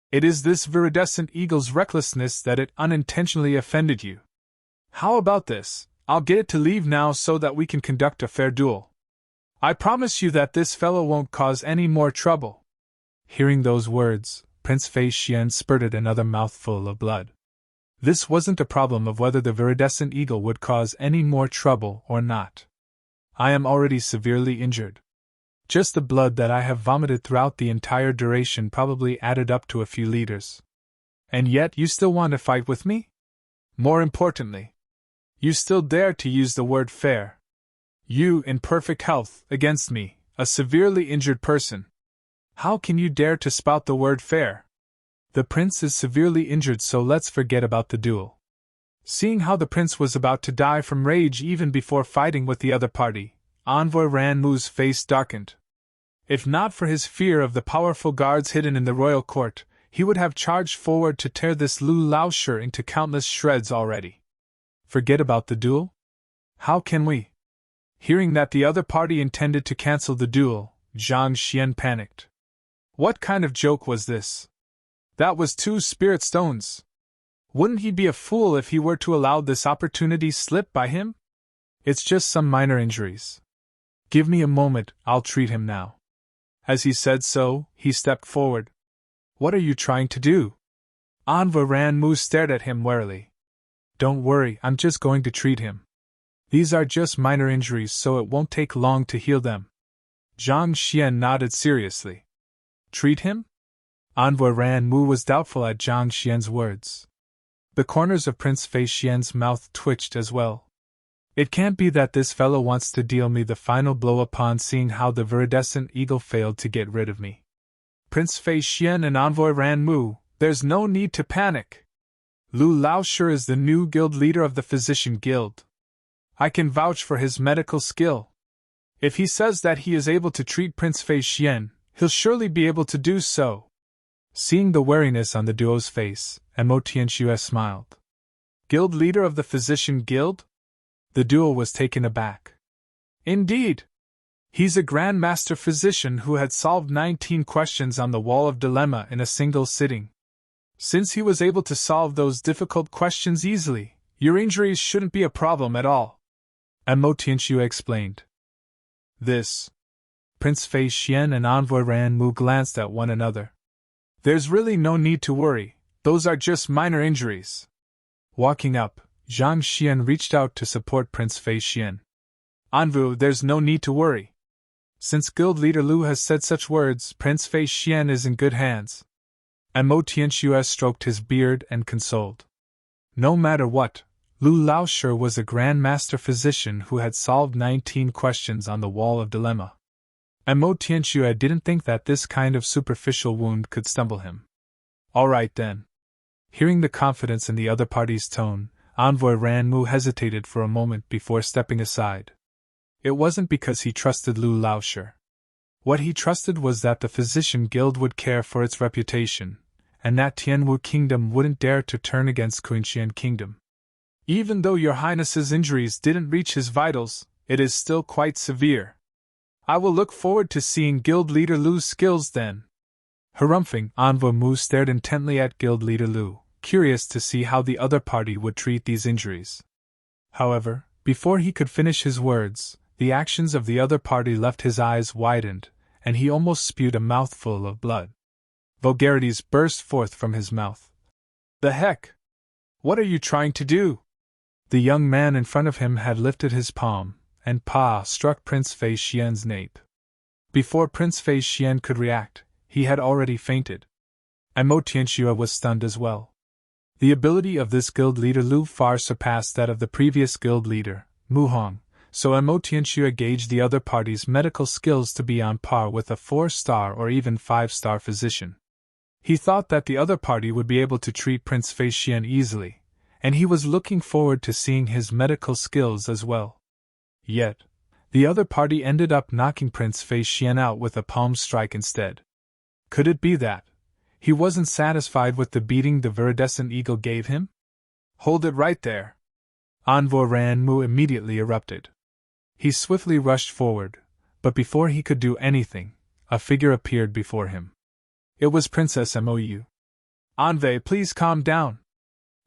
It is this viridescent eagle's recklessness that it unintentionally offended you. How about this? I'll get it to leave now so that we can conduct a fair duel. I promise you that this fellow won't cause any more trouble. Hearing those words, Prince Fei Xian spurted another mouthful of blood. This wasn't a problem of whether the viridescent eagle would cause any more trouble or not. I am already severely injured. Just the blood that I have vomited throughout the entire duration probably added up to a few liters. And yet you still want to fight with me? More importantly, you still dare to use the word fair. You, in perfect health, against me, a severely injured person. How can you dare to spout the word fair? The prince is severely injured, so let's forget about the duel. Seeing how the prince was about to die from rage even before fighting with the other party, Envoy Ran Mu's face darkened. If not for his fear of the powerful guards hidden in the royal court, he would have charged forward to tear this Lu Laoshi into countless shreds already. Forget about the duel? How can we? Hearing that the other party intended to cancel the duel, Zhang Xian panicked. What kind of joke was this? That was 2 spirit stones. Wouldn't he be a fool if he were to allow this opportunity slip by him? It's just some minor injuries. Give me a moment, I'll treat him now. As he said so, he stepped forward. What are you trying to do? Envoy Ran Mu stared at him warily. Don't worry, I'm just going to treat him. These are just minor injuries, so it won't take long to heal them. Zhang Xian nodded seriously. Treat him? Envoy Ran Mu was doubtful at Zhang Xian's words. The corners of Prince Fei Xian's mouth twitched as well. It can't be that this fellow wants to deal me the final blow upon seeing how the viridescent eagle failed to get rid of me. Prince Fei Xian and Envoy Ran Mu, there's no need to panic. Lu Laoshi is the new guild leader of the Physician Guild. I can vouch for his medical skill. If he says that he is able to treat Prince Fei Xian, he'll surely be able to do so. Seeing the wariness on the duo's face, Mo Tianxue smiled. Guild leader of the Physician Guild? The duo was taken aback. Indeed! He's a Grand Master Physician who had solved 19 questions on the Wall of Dilemma in a single sitting. Since he was able to solve those difficult questions easily, your injuries shouldn't be a problem at all, Amo Tianxue explained. This. Prince Fei Xian and Envoy Ran Mu glanced at one another. There's really no need to worry, those are just minor injuries. Walking up, Zhang Xian reached out to support Prince Fei Xian. Anvu, there's no need to worry. Since Guild Leader Lu has said such words, Prince Fei Xian is in good hands. Amo Tianxue stroked his beard and consoled. No matter what, Lu Laoshi was a Grand Master Physician who had solved 19 questions on the Wall of Dilemma. Amo Tianxue didn't think that this kind of superficial wound could stumble him. All right then. Hearing the confidence in the other party's tone, Envoy Ran Mu hesitated for a moment before stepping aside. It wasn't because he trusted Lu Laoshi. What he trusted was that the Physician Guild would care for its reputation, and that Tianwu Kingdom wouldn't dare to turn against Kunxian Kingdom. Even though your Highness's injuries didn't reach his vitals, it is still quite severe. I will look forward to seeing Guild Leader Lu's skills then. Harumphing, Envoy Mu stared intently at Guild Leader Lu, curious to see how the other party would treat these injuries. However, before he could finish his words, the actions of the other party left his eyes widened, and he almost spewed a mouthful of blood. Vulgarities burst forth from his mouth. The heck? What are you trying to do? The young man in front of him had lifted his palm, and Pa struck Prince Fei Xian's nape. Before Prince Fei Xian could react, he had already fainted. Amo Tianxue was stunned as well. The ability of this guild leader Lu far surpassed that of the previous guild leader, Mu Hong, so Amo Tianxue gauged the other party's medical skills to be on par with a 4-star or even 5-star physician. He thought that the other party would be able to treat Prince Fei Xian easily, and he was looking forward to seeing his medical skills as well. Yet, the other party ended up knocking Prince Fei Xian out with a palm strike instead. Could it be that he wasn't satisfied with the beating the Viridescent Eagle gave him? Hold it right there! Envoy Ran Mu immediately erupted. He swiftly rushed forward, but before he could do anything, a figure appeared before him. It was Princess Mou. Envoy, please calm down.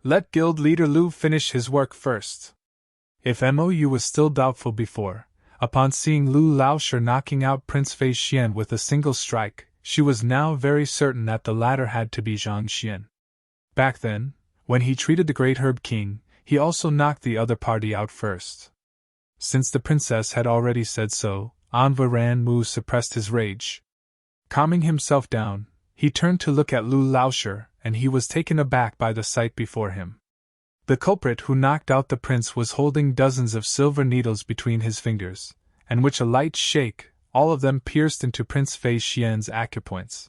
Let Guild Leader Lu finish his work first. If Mou was still doubtful before, upon seeing Lu Laoshi knocking out Prince Fei Xian with a single strike, she was now very certain that the latter had to be Zhang Xian. Back then, when he treated the Great Herb King, he also knocked the other party out first. Since the princess had already said so, Envoy Ran Mu suppressed his rage. Calming himself down, he turned to look at Lu Laoshi, and he was taken aback by the sight before him. The culprit who knocked out the prince was holding dozens of silver needles between his fingers, and with a light shake, all of them pierced into Prince Fei Xian's acupoints.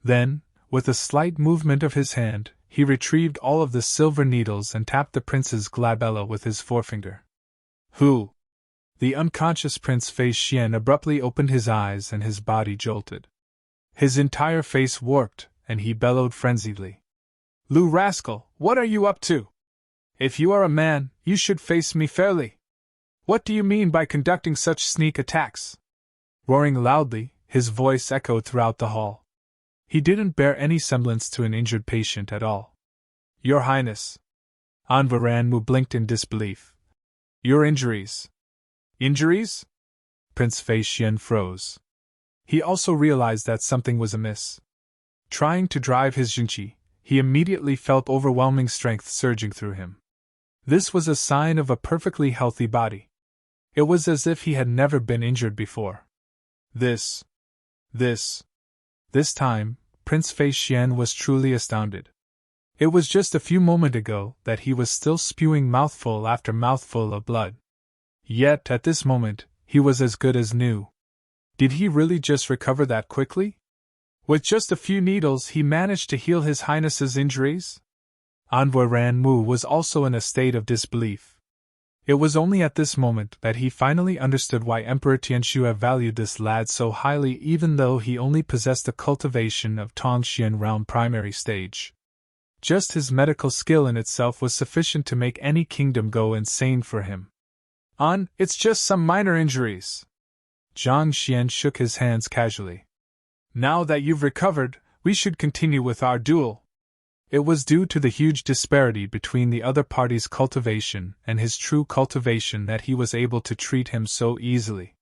Then, with a slight movement of his hand, he retrieved all of the silver needles and tapped the prince's glabella with his forefinger. Who? The unconscious Prince Fei Xian abruptly opened his eyes and his body jolted. His entire face warped, and he bellowed frenziedly. Lu rascal, what are you up to? If you are a man, you should face me fairly. What do you mean by conducting such sneak attacks? Roaring loudly, his voice echoed throughout the hall. He didn't bear any semblance to an injured patient at all. Your Highness. Envoy Ran Mu blinked in disbelief. Your injuries. Injuries? Prince Fei Xian froze. He also realized that something was amiss. Trying to drive his Jinqi, he immediately felt overwhelming strength surging through him. This was a sign of a perfectly healthy body. It was as if he had never been injured before. This time, Prince Fei Xian was truly astounded. It was just a few moments ago that he was still spewing mouthful after mouthful of blood. Yet, at this moment, he was as good as new. Did he really just recover that quickly? With just a few needles he managed to heal His Highness's injuries? Envoy Ran Mu was also in a state of disbelief. It was only at this moment that he finally understood why Emperor Tianxue valued this lad so highly even though he only possessed the cultivation of Tongxian Realm primary stage. Just his medical skill in itself was sufficient to make any kingdom go insane for him. It's just some minor injuries. Zhang Xian shook his hands casually. Now that you've recovered, we should continue with our duel. It was due to the huge disparity between the other party's cultivation and his true cultivation that he was able to treat him so easily.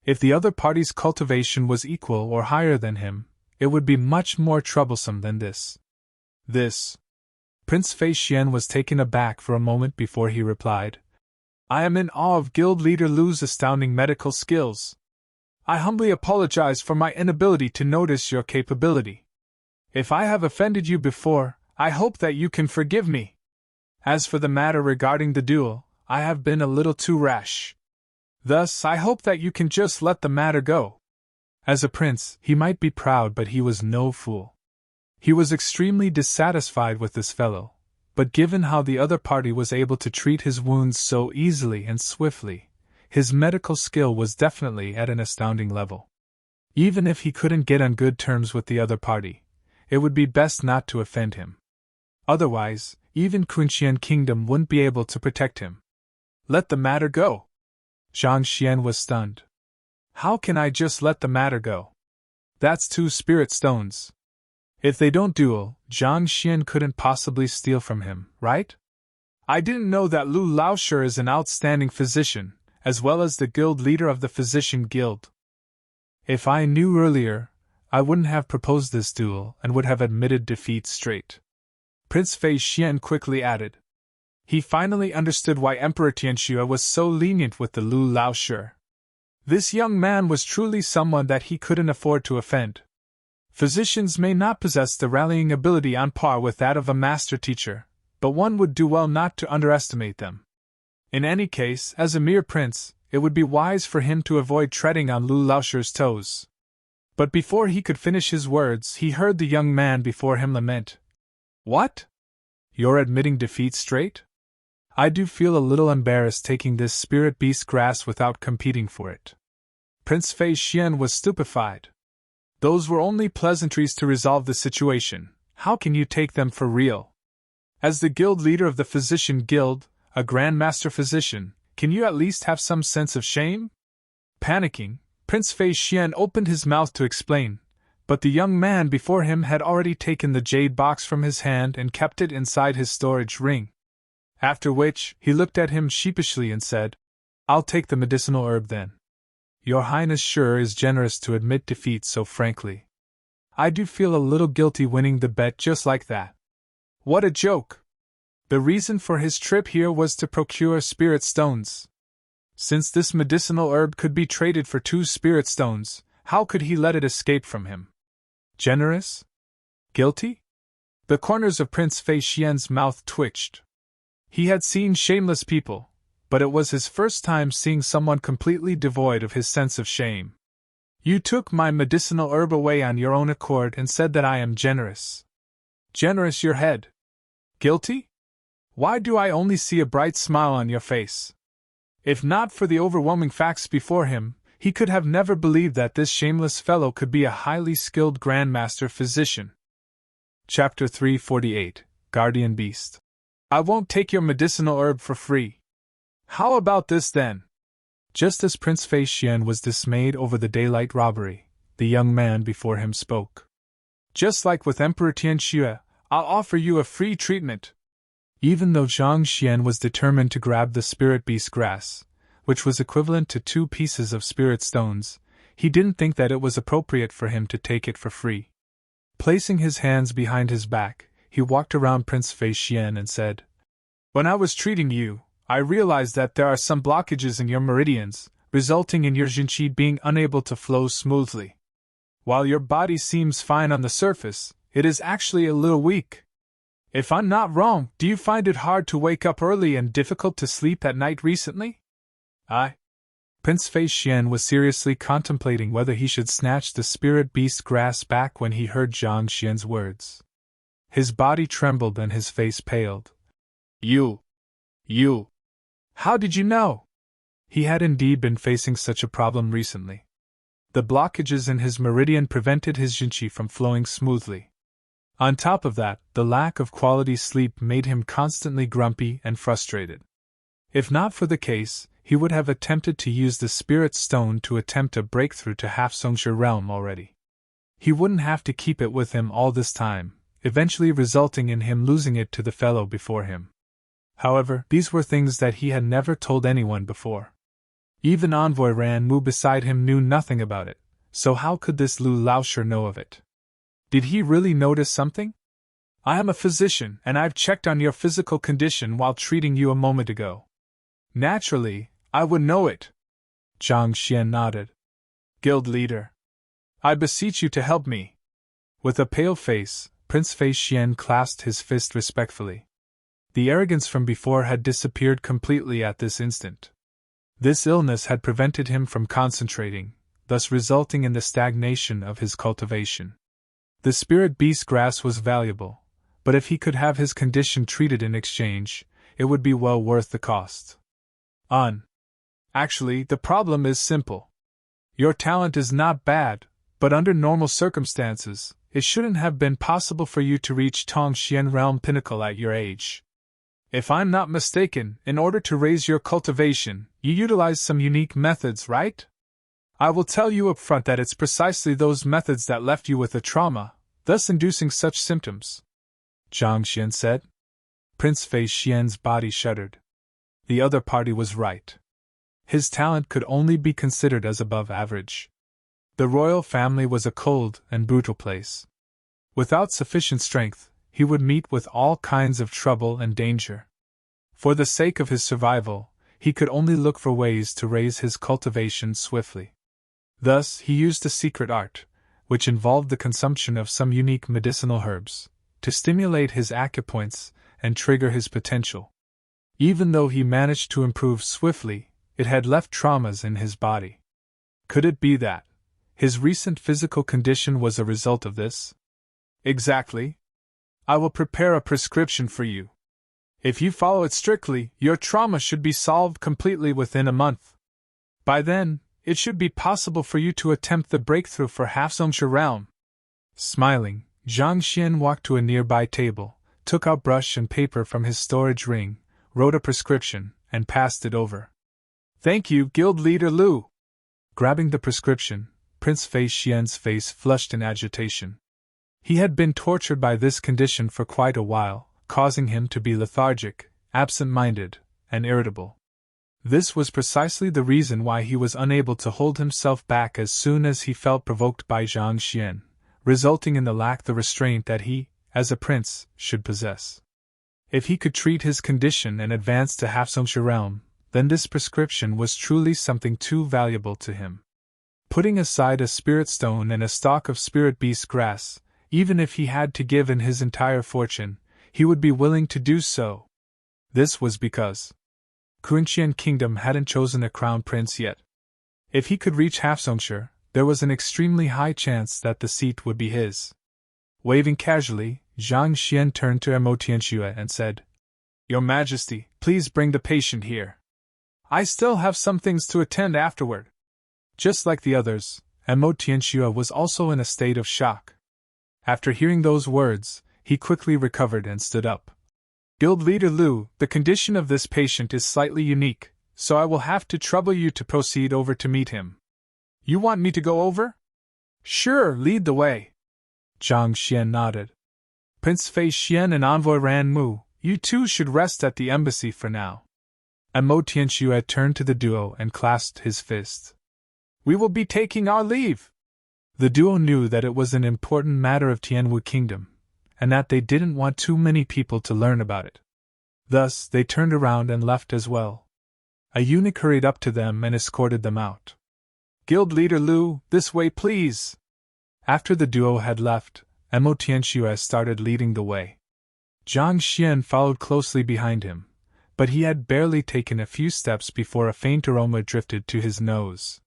If the other party's cultivation was equal or higher than him, it would be much more troublesome than this. Prince Fei Xian was taken aback for a moment before he replied. I am in awe of Guild Leader Lu's astounding medical skills. I humbly apologize for my inability to notice your capability. If I have offended you before, I hope that you can forgive me. As for the matter regarding the duel, I have been a little too rash. Thus, I hope that you can just let the matter go. As a prince, he might be proud, but he was no fool. He was extremely dissatisfied with this fellow, but given how the other party was able to treat his wounds so easily and swiftly, his medical skill was definitely at an astounding level. Even if he couldn't get on good terms with the other party, it would be best not to offend him. Otherwise, even Kunqian Kingdom wouldn't be able to protect him. Let the matter go. Zhang Xian was stunned. How can I just let the matter go? That's 2 spirit stones. If they don't duel, Zhang Xian couldn't possibly steal from him, right? I didn't know that Lu Laoshi is an outstanding physician, as well as the guild leader of the Physician Guild. If I knew earlier, I wouldn't have proposed this duel and would have admitted defeat straight. Prince Fei Xian quickly added. He finally understood why Emperor Tianxue was so lenient with the Lu Laoshi. This young man was truly someone that he couldn't afford to offend. Physicians may not possess the rallying ability on par with that of a master teacher, but one would do well not to underestimate them. In any case, as a mere prince, it would be wise for him to avoid treading on Lu Laoshi's toes. But before he could finish his words, he heard the young man before him lament. What? You're admitting defeat straight? I do feel a little embarrassed taking this spirit beast grass without competing for it. Prince Fei Xian was stupefied. Those were only pleasantries to resolve the situation. How can you take them for real? As the guild leader of the Physician Guild, a Grand Master Physician, can you at least have some sense of shame? Panicking, Prince Fei Xian opened his mouth to explain, but the young man before him had already taken the jade box from his hand and kept it inside his storage ring. After which, he looked at him sheepishly and said, I'll take the medicinal herb then. Your Highness sure is generous to admit defeat so frankly. I do feel a little guilty winning the bet just like that. What a joke! The reason for his trip here was to procure spirit stones. Since this medicinal herb could be traded for 2 spirit stones, how could he let it escape from him? Generous? Guilty? The corners of Prince Fei Xian's mouth twitched. He had seen shameless people, but it was his first time seeing someone completely devoid of his sense of shame. You took my medicinal herb away on your own accord and said that I am generous. Generous your head. Guilty? Why do I only see a bright smile on your face? If not for the overwhelming facts before him, he could have never believed that this shameless fellow could be a highly skilled Grandmaster Physician. Chapter 348, Guardian Beast. I won't take your medicinal herb for free. How about this then? Just as Prince Fei Xian was dismayed over the daylight robbery, the young man before him spoke. Just like with Emperor Tianxue, I'll offer you a free treatment. Even though Zhang Xian was determined to grab the spirit beast grass, which was equivalent to 2 pieces of spirit stones, he didn't think that it was appropriate for him to take it for free. Placing his hands behind his back, he walked around Prince Fei Xian and said, When I was treating you, I realized that there are some blockages in your meridians, resulting in your Jinqi being unable to flow smoothly. While your body seems fine on the surface, it is actually a little weak. If I'm not wrong, do you find it hard to wake up early and difficult to sleep at night recently? Prince Fei Xian was seriously contemplating whether he should snatch the spirit beast grass back when he heard Zhang Xian's words. His body trembled and his face paled. You! How did you know? He had indeed been facing such a problem recently. The blockages in his meridian prevented his Jinqi from flowing smoothly. On top of that, the lack of quality sleep made him constantly grumpy and frustrated. If not for the case, he would have attempted to use the Spirit Stone to attempt a breakthrough to Halfsongsha realm already. He wouldn't have to keep it with him all this time, eventually resulting in him losing it to the fellow before him. However, these were things that he had never told anyone before. Even Envoy Ranmu beside him knew nothing about it, so how could this Lu Laoshi know of it? Did he really notice something? I am a physician, and I've checked on your physical condition while treating you a moment ago. Naturally, I would know it. Zhang Xian nodded. Guild leader, I beseech you to help me. With a pale face, Prince Fei Xian clasped his fist respectfully. The arrogance from before had disappeared completely at this instant. This illness had prevented him from concentrating, thus resulting in the stagnation of his cultivation. The spirit beast grass was valuable, but if he could have his condition treated in exchange, it would be well worth the cost. Actually, the problem is simple. Your talent is not bad, but under normal circumstances, it shouldn't have been possible for you to reach Tongxian realm pinnacle at your age. If I'm not mistaken, in order to raise your cultivation, you utilize some unique methods, right? I will tell you up front that it's precisely those methods that left you with a trauma, thus inducing such symptoms. Zhang Xian said. Prince Fei Xian's body shuddered. The other party was right. His talent could only be considered as above average. The royal family was a cold and brutal place. Without sufficient strength, he would meet with all kinds of trouble and danger. For the sake of his survival, he could only look for ways to raise his cultivation swiftly. Thus, he used a secret art, which involved the consumption of some unique medicinal herbs, to stimulate his acupoints and trigger his potential. Even though he managed to improve swiftly, it had left traumas in his body. Could it be that his recent physical condition was a result of this? Exactly. I will prepare a prescription for you. If you follow it strictly, your trauma should be solved completely within a month. By then, it should be possible for you to attempt the breakthrough for Halfsongsha realm. Smiling, Zhang Xian walked to a nearby table, took out brush and paper from his storage ring, wrote a prescription, and passed it over. Thank you, Guild Leader Lu. Grabbing the prescription, Prince Fei Xian's face flushed in agitation. He had been tortured by this condition for quite a while, causing him to be lethargic, absent-minded, and irritable. This was precisely the reason why he was unable to hold himself back as soon as he felt provoked by Zhang Xian, resulting in the lack of restraint that he, as a prince, should possess. If he could treat his condition and advance to Halfsongsha realm, then this prescription was truly something too valuable to him. Putting aside a spirit stone and a stalk of spirit beast grass, even if he had to give in his entire fortune, he would be willing to do so. This was because Kunqian Kingdom hadn't chosen a crown prince yet. If he could reach Halfsongsha, there was an extremely high chance that the seat would be his. Waving casually, Zhang Xian turned to Emo Tianxue and said, Your Majesty, please bring the patient here. I still have some things to attend afterward. Just like the others, Emo Tianxue was also in a state of shock. After hearing those words, he quickly recovered and stood up. Guild Leader Lu, the condition of this patient is slightly unique, so I will have to trouble you to proceed over to meet him. You want me to go over? Sure, lead the way. Zhang Xian nodded. Prince Fei Xian and Envoy Ranmu, you two should rest at the embassy for now. Emo Tianxue turned to the duo and clasped his fist. We will be taking our leave. The duo knew that it was an important matter of Tianwu Kingdom, and that they didn't want too many people to learn about it. Thus, they turned around and left as well. A eunuch hurried up to them and escorted them out. Guild Leader Lu, this way please. After the duo had left, Emo Tianxue started leading the way. Zhang Xian followed closely behind him, but he had barely taken a few steps before a faint aroma drifted to his nose.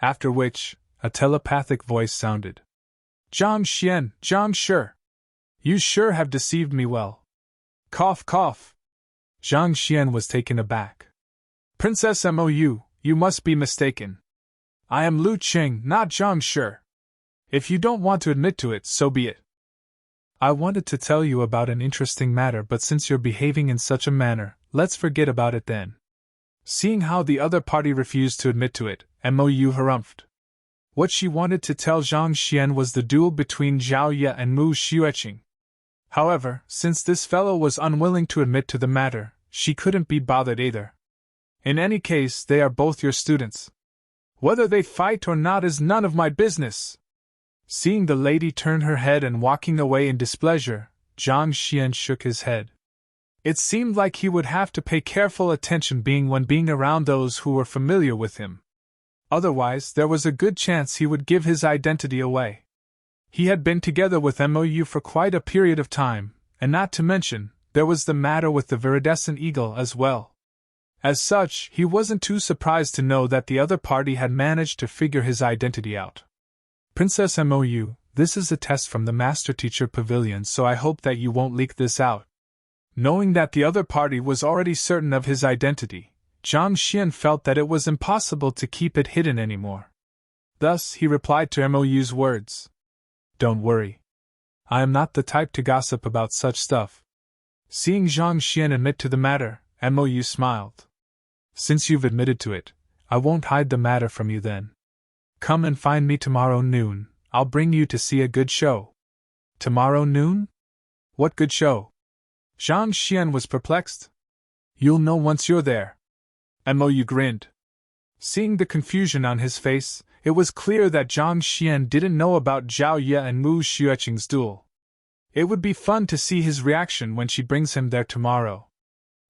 After which, a telepathic voice sounded. Zhang Xian, Zhang Shi. You sure have deceived me well. Cough, cough. Zhang Xian was taken aback. Princess Mou, you must be mistaken. I am Lu Qing, not Zhang Shi. If you don't want to admit to it, so be it. I wanted to tell you about an interesting matter, but since you're behaving in such a manner, let's forget about it then. Seeing how the other party refused to admit to it, Mou harumphed. What she wanted to tell Zhang Xian was the duel between Zhao Ye and Mu Xueqing. However, since this fellow was unwilling to admit to the matter, she couldn't be bothered either. In any case, they are both your students. Whether they fight or not is none of my business. Seeing the lady turn her head and walking away in displeasure, Zhang Xian shook his head. It seemed like he would have to pay careful attention when being around those who were familiar with him. Otherwise, there was a good chance he would give his identity away. He had been together with Mou for quite a period of time, and not to mention, there was the matter with the viridescent eagle as well. As such, he wasn't too surprised to know that the other party had managed to figure his identity out. Princess Mou, this is a test from the Master Teacher Pavilion, so I hope that you won't leak this out. Knowing that the other party was already certain of his identity, Zhang Xian felt that it was impossible to keep it hidden anymore. Thus, he replied to Mou's words. Don't worry. I am not the type to gossip about such stuff. Seeing Zhang Xian admit to the matter, Mou smiled. Since you've admitted to it, I won't hide the matter from you then. Come and find me tomorrow noon, I'll bring you to see a good show. Tomorrow noon? What good show? Zhang Xian was perplexed. You'll know once you're there. Mou grinned. Seeing the confusion on his face, it was clear that Zhang Xian didn't know about Zhao Ye and Mu Xueqing's duel. It would be fun to see his reaction when she brings him there tomorrow.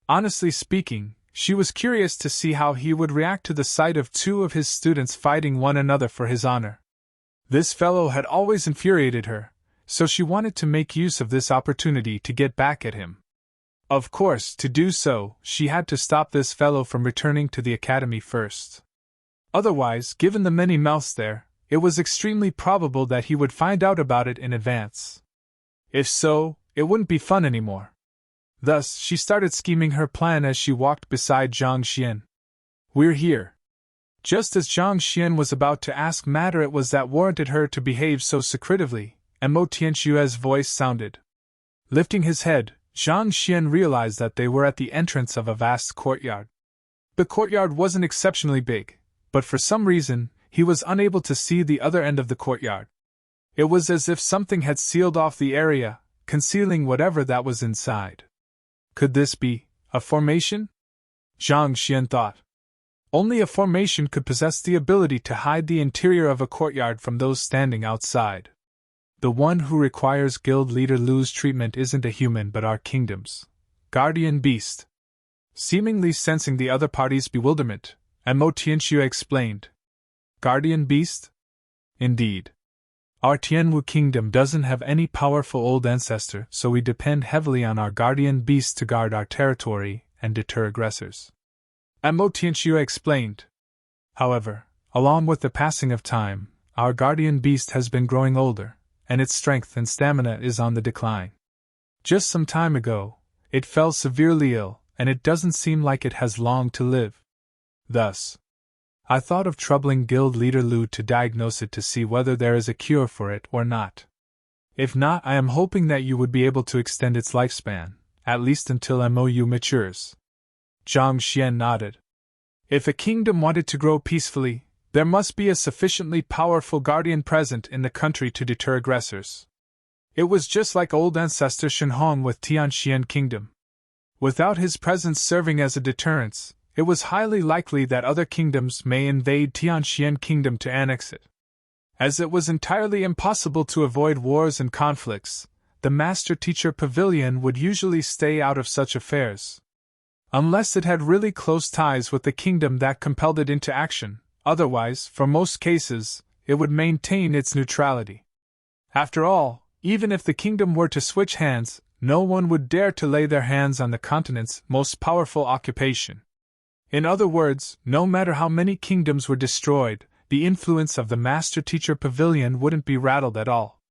Honestly speaking, she was curious to see how he would react to the sight of two of his students fighting one another for his honor. This fellow had always infuriated her, so she wanted to make use of this opportunity to get back at him. Of course, to do so, she had to stop this fellow from returning to the academy first. Otherwise, given the many mouths there, it was extremely probable that he would find out about it in advance. If so, it wouldn't be fun anymore. Thus, she started scheming her plan as she walked beside Zhang Xian. We're here. Just as Zhang Xian was about to ask matter it was that warranted her to behave so secretively, Mo Tianxue's voice sounded. Lifting his head, Zhang Xian realized that they were at the entrance of a vast courtyard. The courtyard wasn't exceptionally big, but for some reason, he was unable to see the other end of the courtyard. It was as if something had sealed off the area, concealing whatever that was inside. Could this be a formation? Zhang Xian thought. Only a formation could possess the ability to hide the interior of a courtyard from those standing outside. The one who requires Guild Leader Lu's treatment isn't a human but our kingdom's guardian beast. Seemingly sensing the other party's bewilderment, Mo Tianxue explained. Guardian beast? Indeed. Our Tianwu kingdom doesn't have any powerful old ancestor, so we depend heavily on our guardian beast to guard our territory and deter aggressors. Mo Tianxue explained. However, along with the passing of time, our guardian beast has been growing older, and its strength and stamina is on the decline. Just some time ago, it fell severely ill, and it doesn't seem like it has long to live. Thus, I thought of troubling Guild Leader Lu to diagnose it to see whether there is a cure for it or not. If not, I am hoping that you would be able to extend its lifespan, at least until Mou matures. Zhang Xian nodded. If a kingdom wanted to grow peacefully, there must be a sufficiently powerful guardian present in the country to deter aggressors. It was just like old ancestor Shenhong with Tianxian Kingdom. Without his presence serving as a deterrence, it was highly likely that other kingdoms may invade Tianxian Kingdom to annex it. As it was entirely impossible to avoid wars and conflicts, the Master Teacher Pavilion would usually stay out of such affairs. Unless it had really close ties with the kingdom that compelled it into action. Otherwise, for most cases, it would maintain its neutrality. After all, even if the kingdom were to switch hands, no one would dare to lay their hands on the continent's most powerful occupation. In other words, no matter how many kingdoms were destroyed, the influence of the Master Teacher Pavilion wouldn't be rattled at all.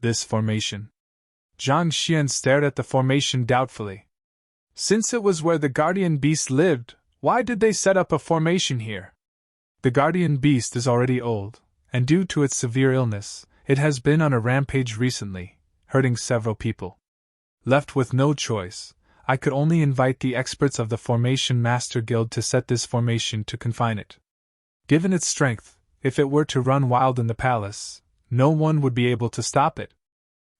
This formation. Zhang Xian stared at the formation doubtfully. Since it was where the guardian beast lived, why did they set up a formation here? The guardian beast is already old, and due to its severe illness, it has been on a rampage recently, hurting several people. Left with no choice, I could only invite the experts of the Formation Master Guild to set this formation to confine it. Given its strength, if it were to run wild in the palace, no one would be able to stop it.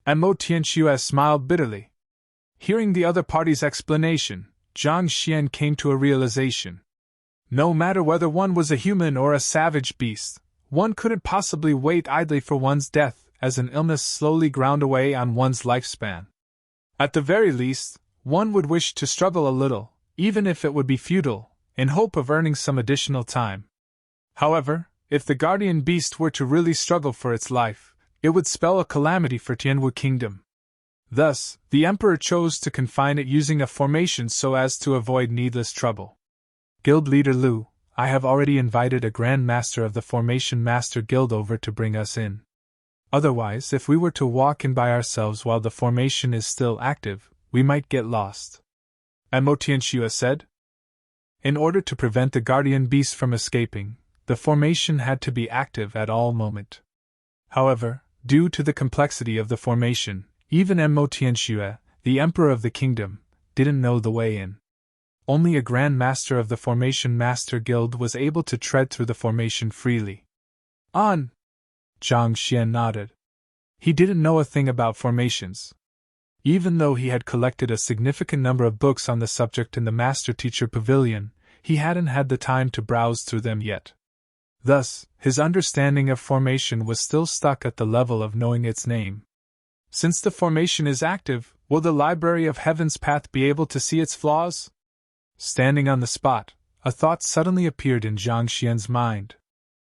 Mo Tianxue smiled bitterly. Hearing the other party's explanation, Zhang Xian came to a realization. No matter whether one was a human or a savage beast, one couldn't possibly wait idly for one's death as an illness slowly ground away on one's lifespan. At the very least, one would wish to struggle a little, even if it would be futile, in hope of earning some additional time. However, if the guardian beast were to really struggle for its life, it would spell a calamity for Tianwu Kingdom. Thus, the Emperor chose to confine it using a formation so as to avoid needless trouble. Guild Leader Lu, I have already invited a Grand Master of the Formation Master Guild over to bring us in. Otherwise, if we were to walk in by ourselves while the formation is still active, we might get lost. Mo Tianxue said. In order to prevent the guardian beast from escaping, the formation had to be active at all moment. However, due to the complexity of the formation, even Mo Tianxue, the Emperor of the Kingdom, didn't know the way in. Only a Grand Master of the Formation Master Guild was able to tread through the formation freely. On! Zhang Xian nodded. He didn't know a thing about formations. Even though he had collected a significant number of books on the subject in the Master Teacher Pavilion, he hadn't had the time to browse through them yet. Thus, his understanding of formation was still stuck at the level of knowing its name. Since the formation is active, will the Library of Heaven's Path be able to see its flaws? Standing on the spot, a thought suddenly appeared in Zhang Xian's mind.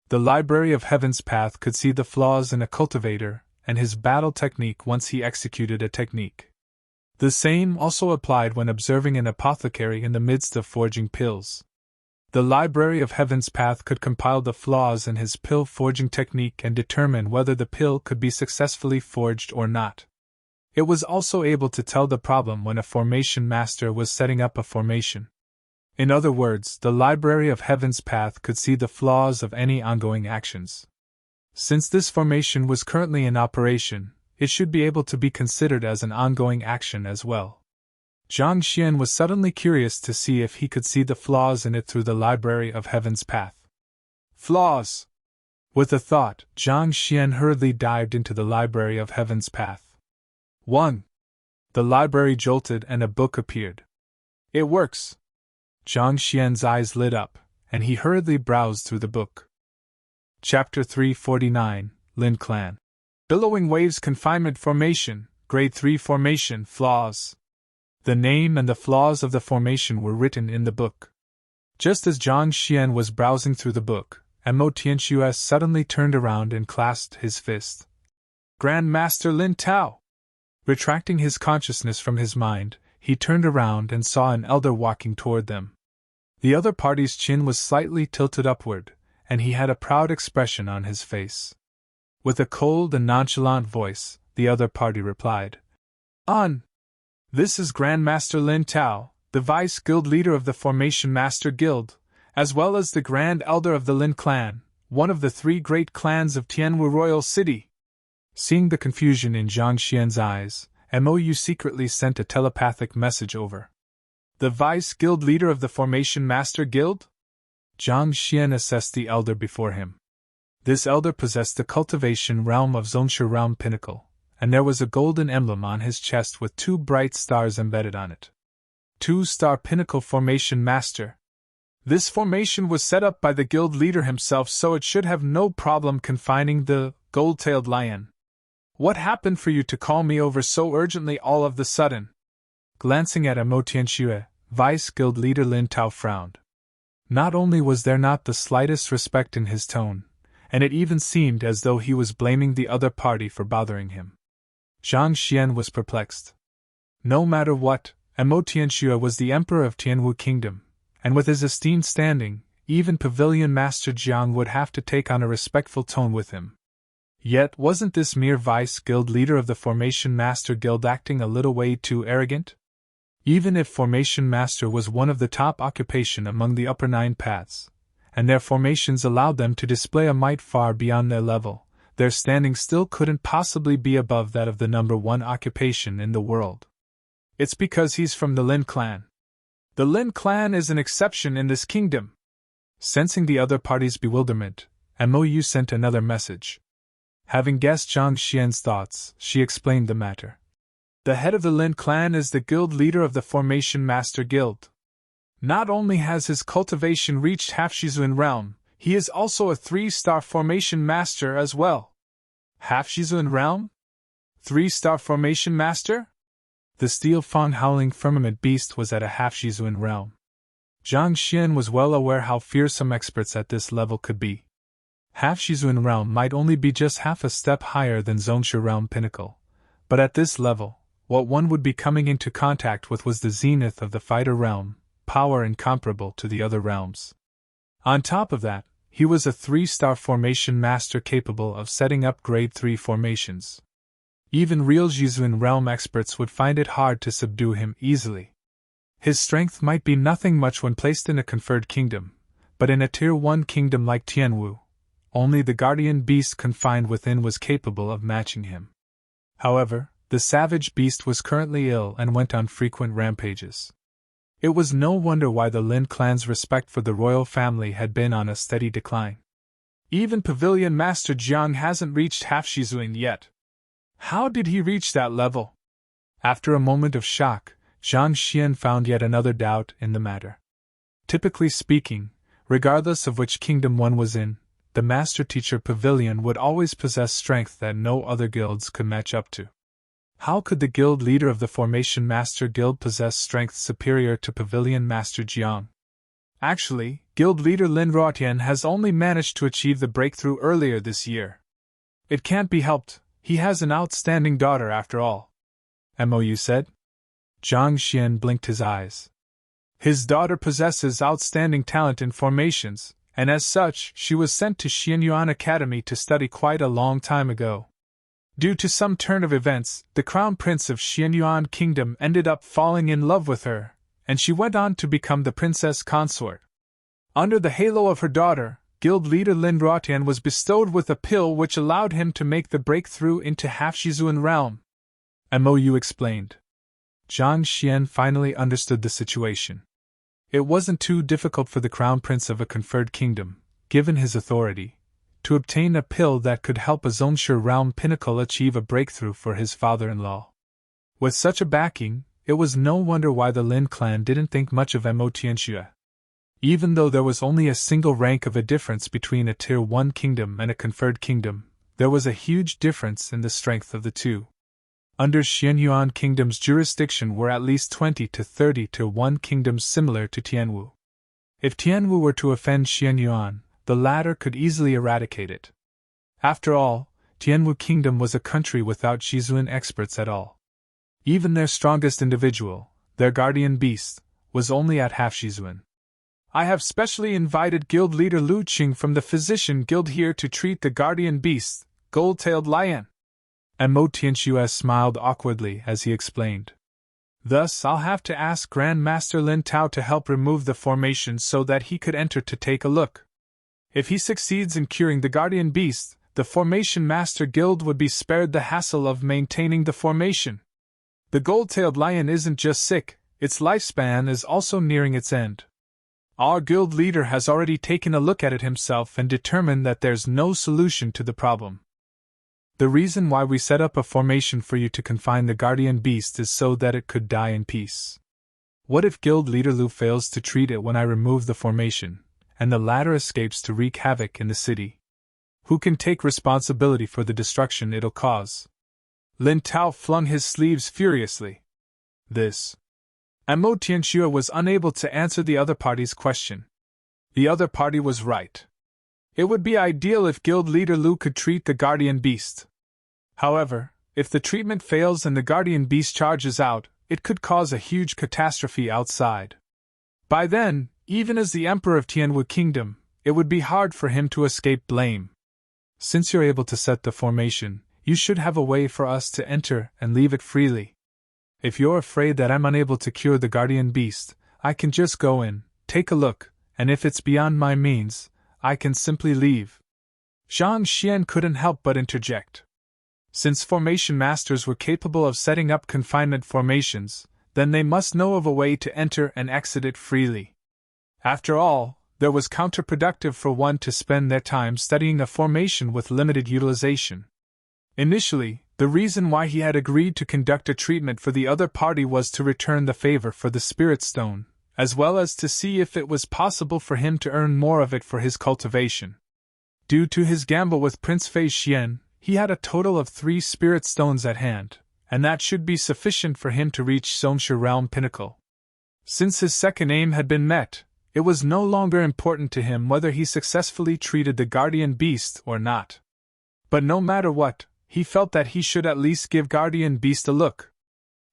The Library of Heaven's Path could see the flaws in a cultivator and his battle technique once he executed a technique. The same also applied when observing an apothecary in the midst of forging pills. The Library of Heaven's Path could compile the flaws in his pill forging technique and determine whether the pill could be successfully forged or not. It was also able to tell the problem when a formation master was setting up a formation. In other words, the Library of Heaven's Path could see the flaws of any ongoing actions. Since this formation was currently in operation, it should be able to be considered as an ongoing action as well. Zhang Xian was suddenly curious to see if he could see the flaws in it through the Library of Heaven's Path. Flaws! With a thought, Zhang Xian hurriedly dived into the Library of Heaven's Path. 1. The library jolted and a book appeared. It works! Zhang Xian's eyes lit up, and he hurriedly browsed through the book. Chapter 349, Lin Clan. Billowing Waves Confinement Formation, Grade 3 Formation Flaws. The name and the flaws of the formation were written in the book. Just as Zhang Xian was browsing through the book, Mo Tianxue suddenly turned around and clasped his fist. Grand Master Lin Tao! Retracting his consciousness from his mind, he turned around and saw an elder walking toward them. The other party's chin was slightly tilted upward, and he had a proud expression on his face. With a cold and nonchalant voice, the other party replied, On! This is Grand Master Lin Tao, the Vice Guild Leader of the Formation Master Guild, as well as the Grand Elder of the Lin Clan, one of the 3 great clans of Tianwu Royal City. Seeing the confusion in Zhang Xian's eyes, Mou secretly sent a telepathic message over. The Vice Guild Leader of the Formation Master Guild? Zhang Xian assessed the elder before him. This elder possessed the cultivation realm of Zhongshu Realm Pinnacle, and there was a golden emblem on his chest with 2 bright stars embedded on it. 2-star Pinnacle Formation Master. This formation was set up by the guild leader himself, so it should have no problem confining the gold-tailed lion. What happened for you to call me over so urgently all of the sudden? Glancing at Mo Tianxue, Vice Guild Leader Lin Tao frowned. Not only was there not the slightest respect in his tone, and it even seemed as though he was blaming the other party for bothering him. Zhang Xian was perplexed. No matter what, Mo Tianxue was the Emperor of Tianwu Kingdom, and with his esteemed standing, even Pavilion Master Jiang would have to take on a respectful tone with him. Yet wasn't this mere Vice Guild Leader of the Formation Master Guild acting a little way too arrogant? Even if Formation Master was one of the top occupation among the upper 9 paths, and their formations allowed them to display a might far beyond their level, their standing still couldn't possibly be above that of the number 1 occupation in the world. It's because he's from the Lin clan. The Lin clan is an exception in this kingdom. Sensing the other party's bewilderment, Mo sent another message. Having guessed Zhang Xian's thoughts, she explained the matter. The head of the Lin clan is the guild leader of the Formation Master Guild. Not only has his cultivation reached Half-Shizun realm, he is also a 3-star Formation Master as well. Half-Shizun realm? 3-star Formation Master? The Steel Fang Howling Firmament Beast was at a Half-Shizun realm. Zhang Xian was well aware how fearsome experts at this level could be. Half-Shizun realm might only be just half a step higher than Zhongshu realm pinnacle, but at this level, what one would be coming into contact with was the zenith of the fighter realm, power incomparable to the other realms. On top of that, he was a 3-star formation master capable of setting up grade 3 formations. Even real Shizun realm experts would find it hard to subdue him easily. His strength might be nothing much when placed in a conferred kingdom, but in a tier 1 kingdom like Tianwu, only the guardian beast confined within was capable of matching him. However, the savage beast was currently ill and went on frequent rampages. It was no wonder why the Lin clan's respect for the royal family had been on a steady decline. Even Pavilion Master Jiang hasn't reached Half-Shizun yet. How did he reach that level? After a moment of shock, Zhang Xian found yet another doubt in the matter. Typically speaking, regardless of which kingdom one was in, the Master Teacher Pavilion would always possess strength that no other guilds could match up to. How could the guild leader of the Formation Master Guild possess strength superior to Pavilion Master Jiang? Actually, guild leader Lin Ruotian has only managed to achieve the breakthrough earlier this year. It can't be helped, he has an outstanding daughter after all. Mo said. Zhang Xian blinked his eyes. His daughter possesses outstanding talent in formations, and as such, she was sent to Xianyuan Academy to study quite a long time ago. Due to some turn of events, the Crown Prince of Xianyuan Kingdom ended up falling in love with her, and she went on to become the princess consort. Under the halo of her daughter, guild leader Lin Ruotian was bestowed with a pill which allowed him to make the breakthrough into Half-Shizun realm. Mo explained. Zhang Xian finally understood the situation. It wasn't too difficult for the Crown Prince of a conferred kingdom, given his authority, to obtain a pill that could help a Zhongshu realm pinnacle achieve a breakthrough for his father-in-law. With such a backing, it was no wonder why the Lin clan didn't think much of Mo Tianxue. Even though there was only a single rank of a difference between a Tier 1 kingdom and a conferred kingdom, there was a huge difference in the strength of the two. Under Xianyuan Kingdom's jurisdiction were at least 20 to 30 Tier 1 kingdoms similar to Tianwu. If Tianwu were to offend Xianyuan, the latter could easily eradicate it. After all, Tianwu Kingdom was a country without Shizun experts at all. Even their strongest individual, their guardian beast, was only at Half-Shizun. I have specially invited guild leader Lu Qing from the Physician Guild here to treat the guardian beast, Gold-tailed Lion. Mo Tianxue smiled awkwardly as he explained. Thus, I'll have to ask Grand Master Lin Tao to help remove the formation so that he could enter to take a look. If he succeeds in curing the guardian beast, the Formation Master Guild would be spared the hassle of maintaining the formation. The gold-tailed lion isn't just sick, its lifespan is also nearing its end. Our guild leader has already taken a look at it himself and determined that there's no solution to the problem. The reason why we set up a formation for you to confine the guardian beast is so that it could die in peace. What if guild leader Lu fails to treat it when I remove the formation, and the latter escapes to wreak havoc in the city? Who can take responsibility for the destruction it'll cause? Lin Tao flung his sleeves furiously. Mo Tianxue was unable to answer the other party's question. The other party was right. It would be ideal if guild leader Lu could treat the guardian beast. However, if the treatment fails and the guardian beast charges out, it could cause a huge catastrophe outside. By then, even as the Emperor of Tianwu Kingdom, it would be hard for him to escape blame. Since you're able to set the formation, you should have a way for us to enter and leave it freely. If you're afraid that I'm unable to cure the guardian beast, I can just go in, take a look, and if it's beyond my means, I can simply leave. Zhang Xian couldn't help but interject. Since formation masters were capable of setting up confinement formations, then they must know of a way to enter and exit it freely. After all, there was counterproductive for one to spend their time studying a formation with limited utilization. Initially, the reason why he had agreed to conduct a treatment for the other party was to return the favor for the Spirit Stone, as well as to see if it was possible for him to earn more of it for his cultivation. Due to his gamble with Prince Fei Xian, he had a total of 3 Spirit Stones at hand, and that should be sufficient for him to reach Zhongshu Realm Pinnacle. Since his second aim had been met, it was no longer important to him whether he successfully treated the guardian beast or not. But no matter what, he felt that he should at least give guardian beast a look.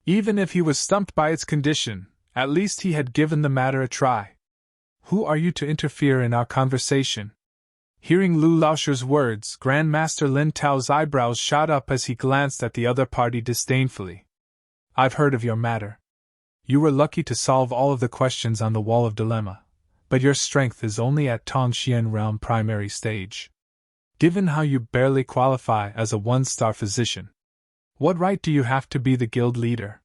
Even if he was stumped by its condition, at least he had given the matter a try. "Who are you to interfere in our conversation?" Hearing Lu Laoshur's words, Grandmaster Lin Tao's eyebrows shot up as he glanced at the other party disdainfully. "I've heard of your matter. You were lucky to solve all of the questions on the Wall of Dilemma, but your strength is only at Tongxian Realm primary stage. Given how you barely qualify as a 1-star physician, what right do you have to be the guild leader?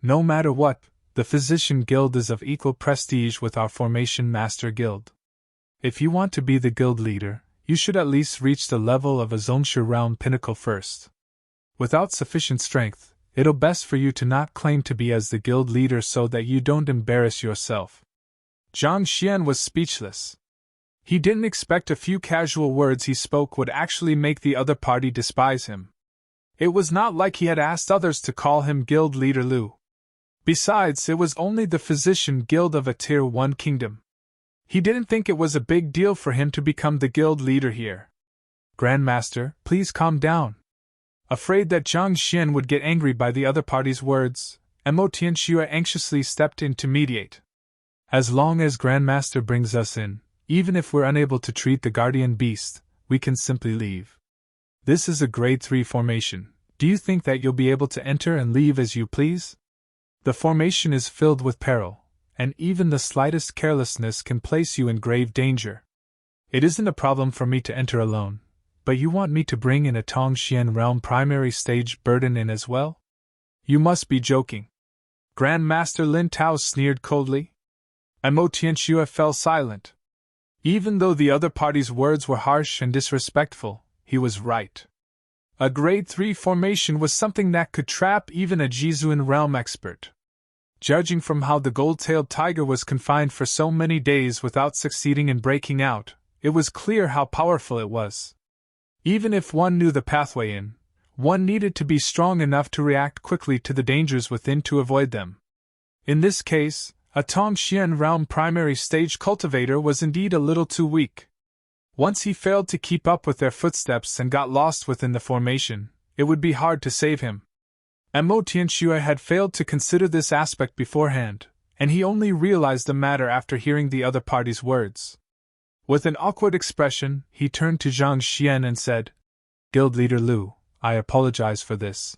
No matter what, the Physician Guild is of equal prestige with our Formation Master Guild. If you want to be the guild leader, you should at least reach the level of a Zhongshu Realm Pinnacle first. Without sufficient strength, it'll best for you to not claim to be as the guild leader so that you don't embarrass yourself." Zhang Xian was speechless. He didn't expect a few casual words he spoke would actually make the other party despise him. It was not like he had asked others to call him Guild Leader Lu. Besides, it was only the Physician Guild of a Tier 1 kingdom. He didn't think it was a big deal for him to become the guild leader here. "Grandmaster, please calm down." Afraid that Zhang Xian would get angry by the other party's words, Mo Tianxue anxiously stepped in to mediate. "As long as Grandmaster brings us in, even if we're unable to treat the guardian beast, we can simply leave. This is a grade 3 formation. Do you think that you'll be able to enter and leave as you please? The formation is filled with peril, and even the slightest carelessness can place you in grave danger. It isn't a problem for me to enter alone, but you want me to bring in a Tongxian Realm primary stage burden in as well? You must be joking." Grandmaster Lin Tao sneered coldly. Mo Tianxue fell silent. Even though the other party's words were harsh and disrespectful, he was right. A grade 3 formation was something that could trap even a Jizuan realm expert. Judging from how the gold-tailed tiger was confined for so many days without succeeding in breaking out, it was clear how powerful it was. Even if one knew the pathway in, one needed to be strong enough to react quickly to the dangers within to avoid them. In this case, a Tongxian Realm primary stage cultivator was indeed a little too weak. Once he failed to keep up with their footsteps and got lost within the formation, it would be hard to save him. Mo Tianxue had failed to consider this aspect beforehand, and he only realized the matter after hearing the other party's words. With an awkward expression, he turned to Zhang Xian and said, "Guild Leader Lu, I apologize for this."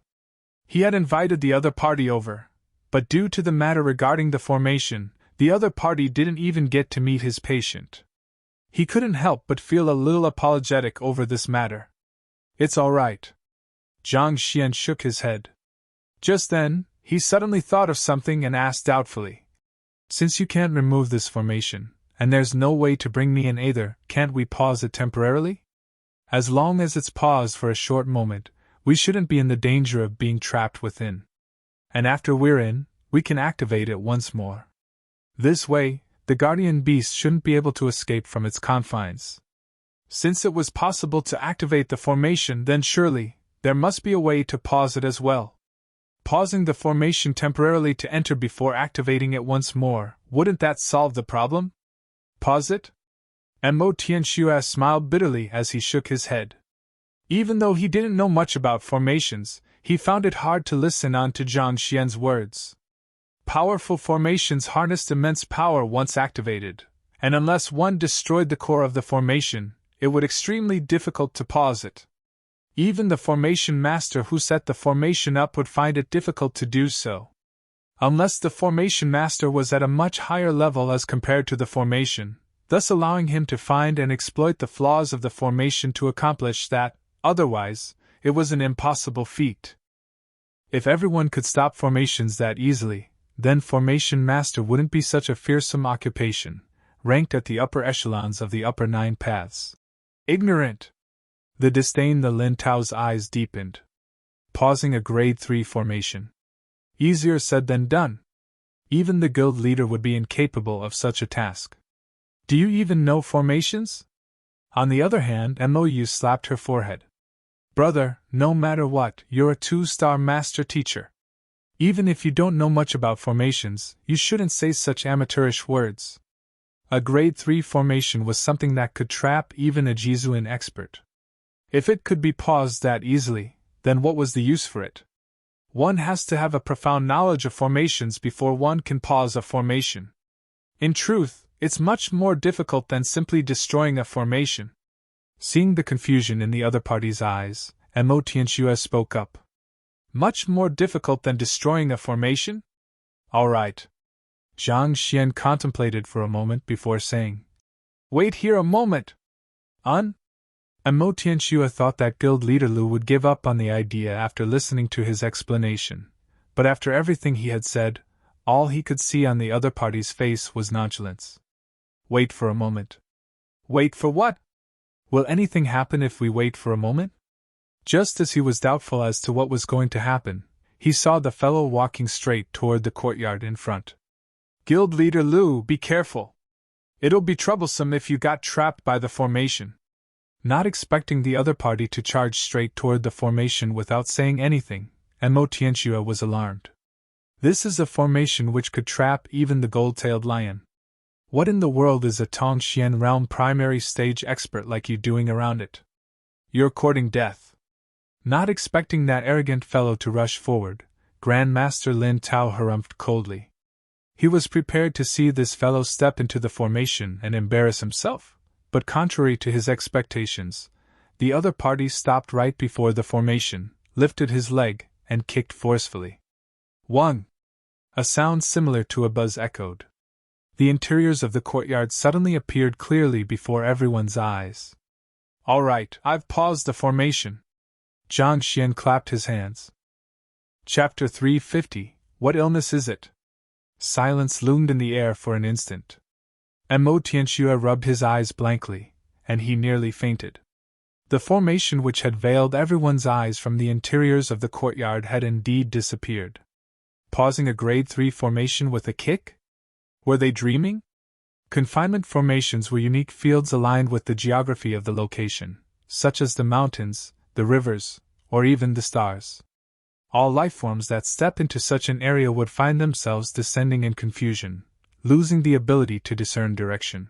He had invited the other party over, but due to the matter regarding the formation, the other party didn't even get to meet his patient. He couldn't help but feel a little apologetic over this matter. "It's all right." Zhang Xian shook his head. Just then, he suddenly thought of something and asked doubtfully, "Since you can't remove this formation, and there's no way to bring me in either, can't we pause it temporarily? As long as it's paused for a short moment, we shouldn't be in the danger of being trapped within. And after we're in, we can activate it once more. This way, the guardian beast shouldn't be able to escape from its confines. Since it was possible to activate the formation, then surely, there must be a way to pause it as well. Pausing the formation temporarily to enter before activating it once more, wouldn't that solve the problem? Pause it?" Mo Tianxue smiled bitterly as he shook his head. Even though he didn't know much about formations, he found it hard to listen on to Zhang Xian's words. Powerful formations harnessed immense power once activated, and unless one destroyed the core of the formation, it would be extremely difficult to pause it. Even the formation master who set the formation up would find it difficult to do so. Unless the formation master was at a much higher level as compared to the formation, thus allowing him to find and exploit the flaws of the formation to accomplish that, otherwise, it was an impossible feat. If everyone could stop formations that easily, then Formation Master wouldn't be such a fearsome occupation, ranked at the upper echelons of the upper 9 paths. Ignorant! The disdain the Lin Tao's eyes deepened. Pausing a grade 3 formation. Easier said than done. Even the guild leader would be incapable of such a task. Do you even know formations? On the other hand, Mou slapped her forehead. Brother, no matter what, you're a 2-star master teacher. Even if you don't know much about formations, you shouldn't say such amateurish words. A grade 3 formation was something that could trap even a Jizuan expert. If it could be paused that easily, then what was the use for it? One has to have a profound knowledge of formations before one can pause a formation. In truth, it's much more difficult than simply destroying a formation. Seeing the confusion in the other party's eyes, Mo Tianxue spoke up. Much more difficult than destroying a formation? All right. Zhang Xian contemplated for a moment before saying, Wait here a moment! Mo Tianxue thought that guild leader Lu would give up on the idea after listening to his explanation, but after everything he had said, all he could see on the other party's face was nonchalance. Wait for a moment. Wait for what? Will anything happen if we wait for a moment? Just as he was doubtful as to what was going to happen, he saw the fellow walking straight toward the courtyard in front. Guild leader Lu, be careful. It'll be troublesome if you got trapped by the formation. Not expecting the other party to charge straight toward the formation without saying anything, Mo Tianxue was alarmed. This is a formation which could trap even the gold-tailed lion. What in the world is a Tongxian realm primary stage expert like you doing around it? You're courting death. Not expecting that arrogant fellow to rush forward, Grandmaster Lin Tao harumphed coldly. He was prepared to see this fellow step into the formation and embarrass himself, but contrary to his expectations, the other party stopped right before the formation, lifted his leg, and kicked forcefully. Wang! A sound similar to a buzz echoed. The interiors of the courtyard suddenly appeared clearly before everyone's eyes. All right, I've paused the formation. Zhang Xian clapped his hands. Chapter 350, What illness is it? Silence loomed in the air for an instant. Mo Tianxue rubbed his eyes blankly, and he nearly fainted. The formation which had veiled everyone's eyes from the interiors of the courtyard had indeed disappeared. Pausing a grade 3 formation with a kick? Were they dreaming? Confinement formations were unique fields aligned with the geography of the location, such as the mountains, the rivers, or even the stars. All lifeforms that step into such an area would find themselves descending in confusion, losing the ability to discern direction.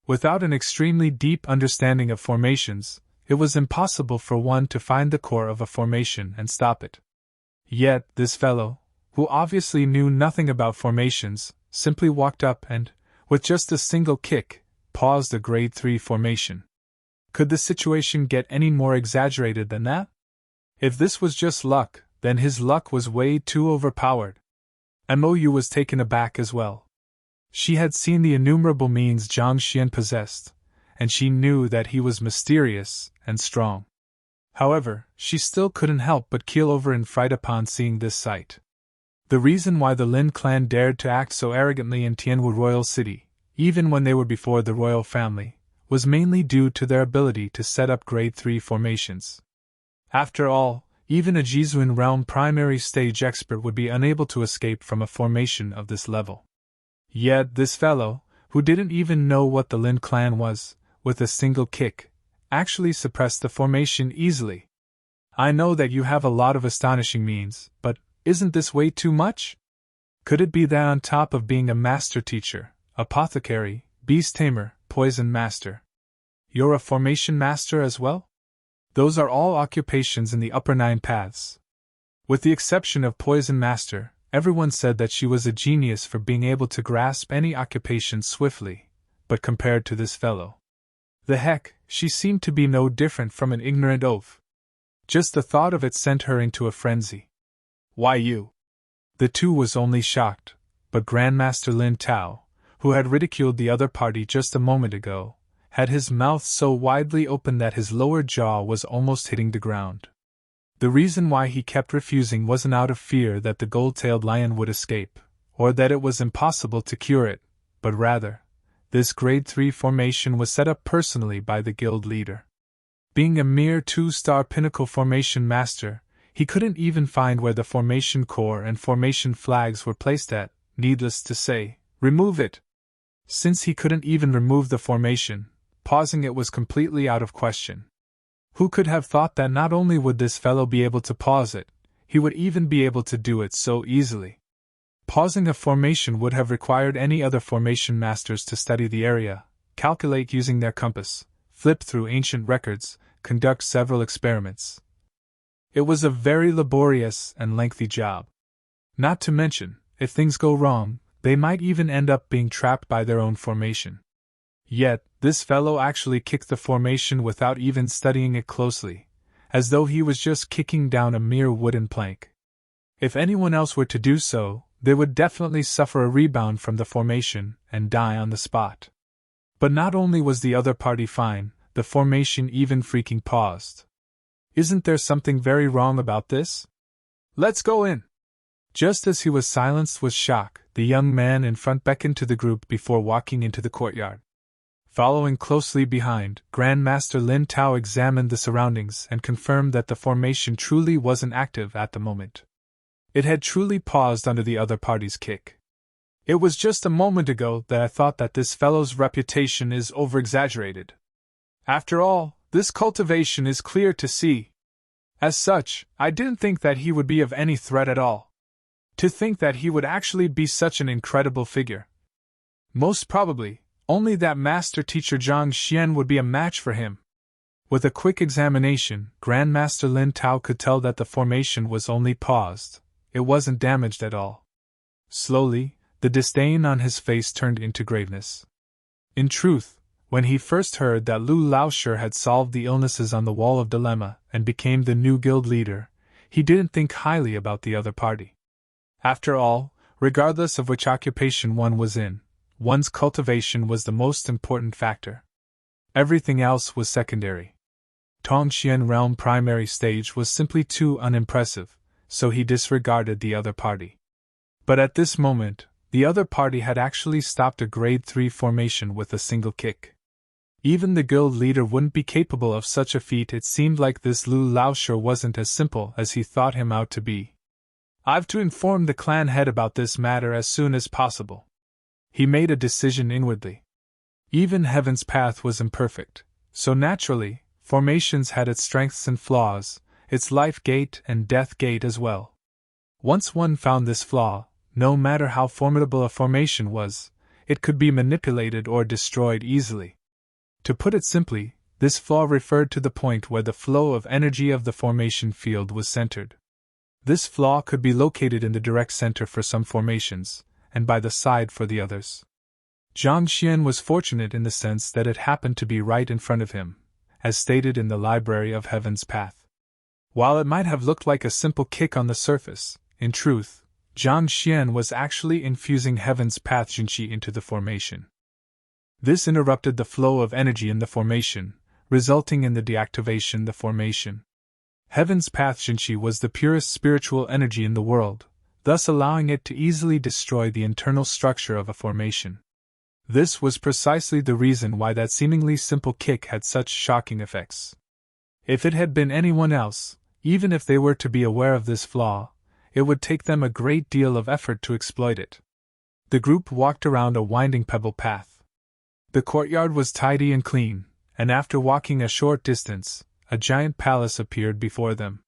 Without an extremely deep understanding of formations, it was impossible for one to find the core of a formation and stop it. Yet, this fellow, who obviously knew nothing about formations, simply walked up and, with just a single kick, paused a grade 3 formation. Could the situation get any more exaggerated than that? If this was just luck, then his luck was way too overpowered. Mou was taken aback as well. She had seen the innumerable means Zhang Xian possessed, and she knew that he was mysterious and strong. However, she still couldn't help but keel over in fright upon seeing this sight. The reason why the Lin clan dared to act so arrogantly in Tianwu Royal City, even when they were before the royal family, was mainly due to their ability to set up grade 3 formations. After all, even a Jizuan realm primary stage expert would be unable to escape from a formation of this level. Yet this fellow, who didn't even know what the Lin clan was, with a single kick, actually suppressed the formation easily. I know that you have a lot of astonishing means, but isn't this way too much? Could it be that on top of being a master teacher, apothecary, beast tamer, poison master, you're a formation master as well? Those are all occupations in the upper 9 paths. With the exception of poison master, everyone said that she was a genius for being able to grasp any occupation swiftly, but compared to this fellow, the heck, she seemed to be no different from an ignorant oaf. Just the thought of it sent her into a frenzy. Why you? The two was only shocked, but Grandmaster Lin Tao, who had ridiculed the other party just a moment ago, had his mouth so widely open that his lower jaw was almost hitting the ground. The reason why he kept refusing wasn't out of fear that the gold-tailed lion would escape, or that it was impossible to cure it, but rather, this Grade 3 formation was set up personally by the guild leader. Being a mere 2-star pinnacle formation master, he couldn't even find where the formation core and formation flags were placed at, needless to say, remove it. Since he couldn't even remove the formation, pausing it was completely out of question. Who could have thought that not only would this fellow be able to pause it, he would even be able to do it so easily? Pausing a formation would have required any other formation masters to study the area, calculate using their compass, flip through ancient records, conduct several experiments. It was a very laborious and lengthy job. Not to mention, if things go wrong, they might even end up being trapped by their own formation. Yet, this fellow actually kicked the formation without even studying it closely, as though he was just kicking down a mere wooden plank. If anyone else were to do so, they would definitely suffer a rebound from the formation and die on the spot. But not only was the other party fine, the formation even freaking paused. Isn't there something very wrong about this? Let's go in! Just as he was silenced with shock, the young man in front beckoned to the group before walking into the courtyard. Following closely behind, Grandmaster Lin Tao examined the surroundings and confirmed that the formation truly wasn't active at the moment. It had truly paused under the other party's kick. It was just a moment ago that I thought that this fellow's reputation is over-exaggerated. After all, this cultivation is clear to see. As such, I didn't think that he would be of any threat at all. To think that he would actually be such an incredible figure. Most probably, only that master teacher Zhang Xian would be a match for him. With a quick examination, Grandmaster Lin Tao could tell that the formation was only paused. It wasn't damaged at all. Slowly, the disdain on his face turned into graveness. In truth, when he first heard that Lu Laoshi had solved the illnesses on the Wall of Dilemma and became the new guild leader, he didn't think highly about the other party. After all, regardless of which occupation one was in, one's cultivation was the most important factor. Everything else was secondary. Tongxian Realm primary stage was simply too unimpressive, so he disregarded the other party. But at this moment, the other party had actually stopped a Grade 3 formation with a single kick. Even the guild leader wouldn't be capable of such a feat. It seemed like this Lu Laoshi wasn't as simple as he thought him out to be. I've to inform the clan head about this matter as soon as possible. He made a decision inwardly. Even Heaven's Path was imperfect, so naturally, formations had its strengths and flaws, its life gate and death gate as well. Once one found this flaw, no matter how formidable a formation was, it could be manipulated or destroyed easily. To put it simply, this flaw referred to the point where the flow of energy of the formation field was centered. This flaw could be located in the direct center for some formations, and by the side for the others. Zhang Xian was fortunate in the sense that it happened to be right in front of him, as stated in the Library of Heaven's Path. While it might have looked like a simple kick on the surface, in truth, Zhang Xian was actually infusing Heaven's Path Jinqi into the formation. This interrupted the flow of energy in the formation, resulting in the deactivation of the formation. Heaven's Path Jinqi was the purest spiritual energy in the world, thus allowing it to easily destroy the internal structure of a formation. This was precisely the reason why that seemingly simple kick had such shocking effects. If it had been anyone else, even if they were to be aware of this flaw, it would take them a great deal of effort to exploit it. The group walked around a winding pebble path. The courtyard was tidy and clean, and after walking a short distance, a giant palace appeared before them.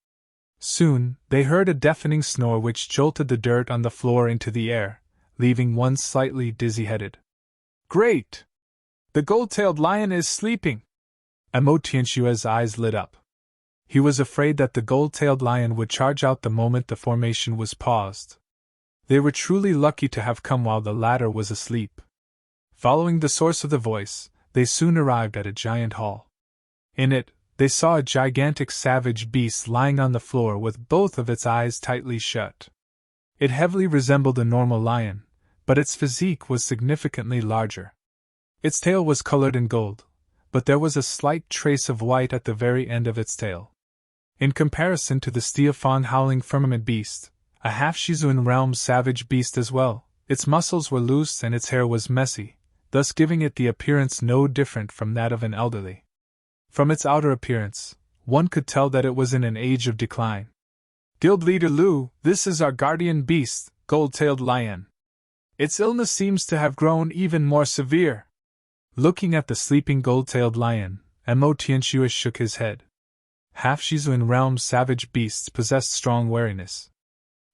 Soon, they heard a deafening snore which jolted the dirt on the floor into the air, leaving one slightly dizzy-headed. Great! The gold-tailed lion is sleeping! Amo Tianxue's eyes lit up. He was afraid that the gold-tailed lion would charge out the moment the formation was paused. They were truly lucky to have come while the latter was asleep. Following the source of the voice, they soon arrived at a giant hall. In it, they saw a gigantic savage beast lying on the floor with both of its eyes tightly shut. It heavily resembled a normal lion, but its physique was significantly larger. Its tail was colored in gold, but there was a slight trace of white at the very end of its tail. In comparison to the Stiafang howling firmament beast, a half Shizuan realm savage beast as well, Its muscles were loose and its hair was messy, thus giving it the appearance no different from that of an elderly. From its outer appearance, one could tell that it was in an age of decline. Guild Leader Lu, this is our guardian beast, Gold-tailed Lion. Its illness seems to have grown even more severe. Looking at the sleeping gold-tailed lion, Mo Tianxue shook his head. Half-Shizuan realm's savage beasts possessed strong wariness.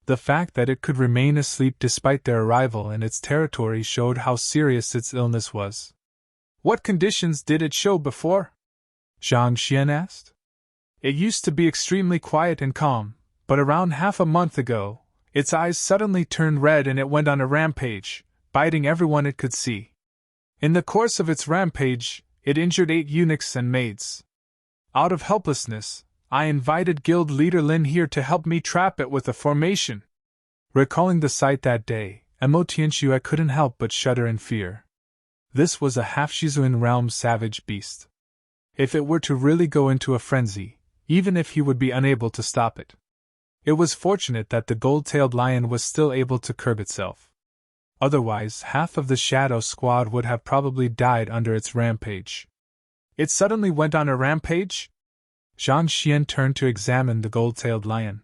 The fact that it could remain asleep despite their arrival in its territory showed how serious its illness was. What conditions did it show before? Zhang Xian asked. It used to be extremely quiet and calm, but around half a month ago, its eyes suddenly turned red and it went on a rampage, biting everyone it could see. In the course of its rampage, it injured 8 eunuchs and maids. Out of helplessness, I invited Guild Leader Lin here to help me trap it with a formation. Recalling the sight that day, Mo Tianxue couldn't help but shudder in fear. This was a half-Shizuan realm savage beast. If it were to really go into a frenzy, even if he would be unable to stop it. It was fortunate that the gold-tailed lion was still able to curb itself. Otherwise, half of the Shadow Squad would have probably died under its rampage. It suddenly went on a rampage? Zhang Xian turned to examine the gold-tailed lion.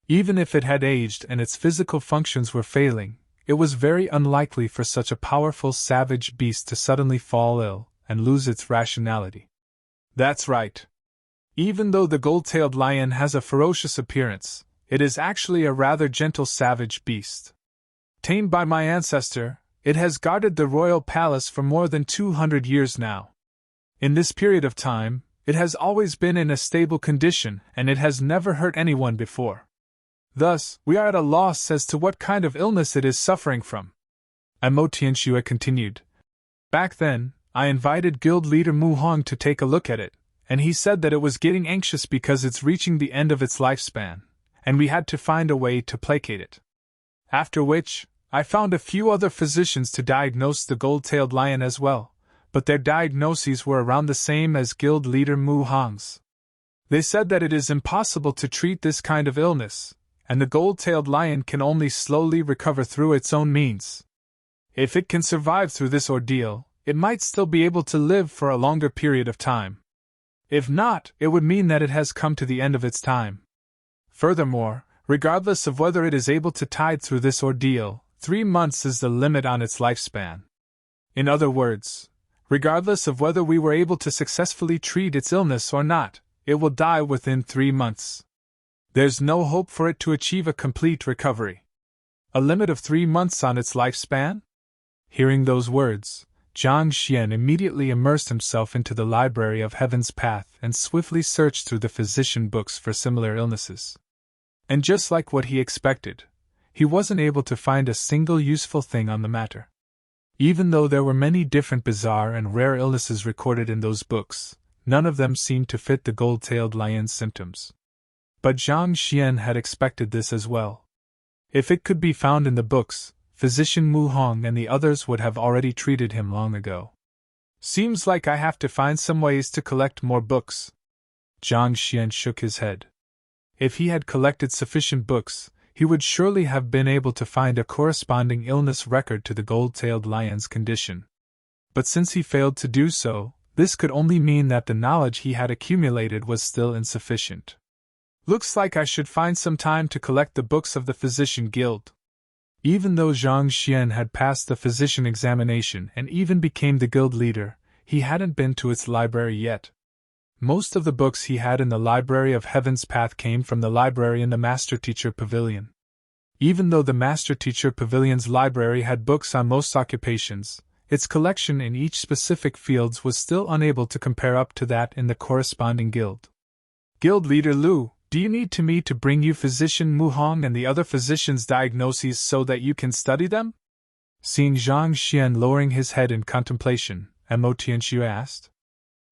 Even if it had aged and its physical functions were failing, it was very unlikely for such a powerful savage beast to suddenly fall ill and lose its rationality. That's right. Even though the gold-tailed lion has a ferocious appearance, it is actually a rather gentle savage beast. Tamed by my ancestor, it has guarded the royal palace for more than 200 years now. In this period of time, it has always been in a stable condition and it has never hurt anyone before. Thus, we are at a loss as to what kind of illness it is suffering from. Mo Tianxue continued. Back then, I invited Guild Leader Mu Hong to take a look at it, and he said that it was getting anxious because it's reaching the end of its lifespan, and we had to find a way to placate it. After which, I found a few other physicians to diagnose the gold-tailed lion as well, but their diagnoses were around the same as Guild Leader Mu Hong's. They said that it is impossible to treat this kind of illness, and the gold-tailed lion can only slowly recover through its own means. If it can survive through this ordeal, it might still be able to live for a longer period of time. If not, it would mean that it has come to the end of its time. Furthermore, regardless of whether it is able to tide through this ordeal, 3 months is the limit on its lifespan. In other words, regardless of whether we were able to successfully treat its illness or not, it will die within 3 months. There's no hope for it to achieve a complete recovery. A limit of 3 months on its lifespan? Hearing those words, Zhang Xian immediately immersed himself into the library of Heaven's Path and swiftly searched through the physician books for similar illnesses. And just like what he expected, he wasn't able to find a single useful thing on the matter. Even though there were many different bizarre and rare illnesses recorded in those books, none of them seemed to fit the gold-tailed lion's symptoms. But Zhang Xian had expected this as well. If it could be found in the books, Physician Mu Hong and the others would have already treated him long ago. Seems like I have to find some ways to collect more books. Zhang Xian shook his head. If he had collected sufficient books, he would surely have been able to find a corresponding illness record to the gold-tailed lion's condition. But since he failed to do so, this could only mean that the knowledge he had accumulated was still insufficient. Looks like I should find some time to collect the books of the Physician Guild. Even though Zhang Xian had passed the physician examination and even became the guild leader, he hadn't been to its library yet. Most of the books he had in the Library of Heaven's Path came from the library in the Master Teacher Pavilion. Even though the Master Teacher Pavilion's library had books on most occupations, its collection in each specific fields was still unable to compare up to that in the corresponding guild. Guild Leader Lu, do you need me to bring you Physician Mu Hong and the other physicians' diagnoses so that you can study them? Seeing Zhang Xian lowering his head in contemplation, Mo Tianxue asked.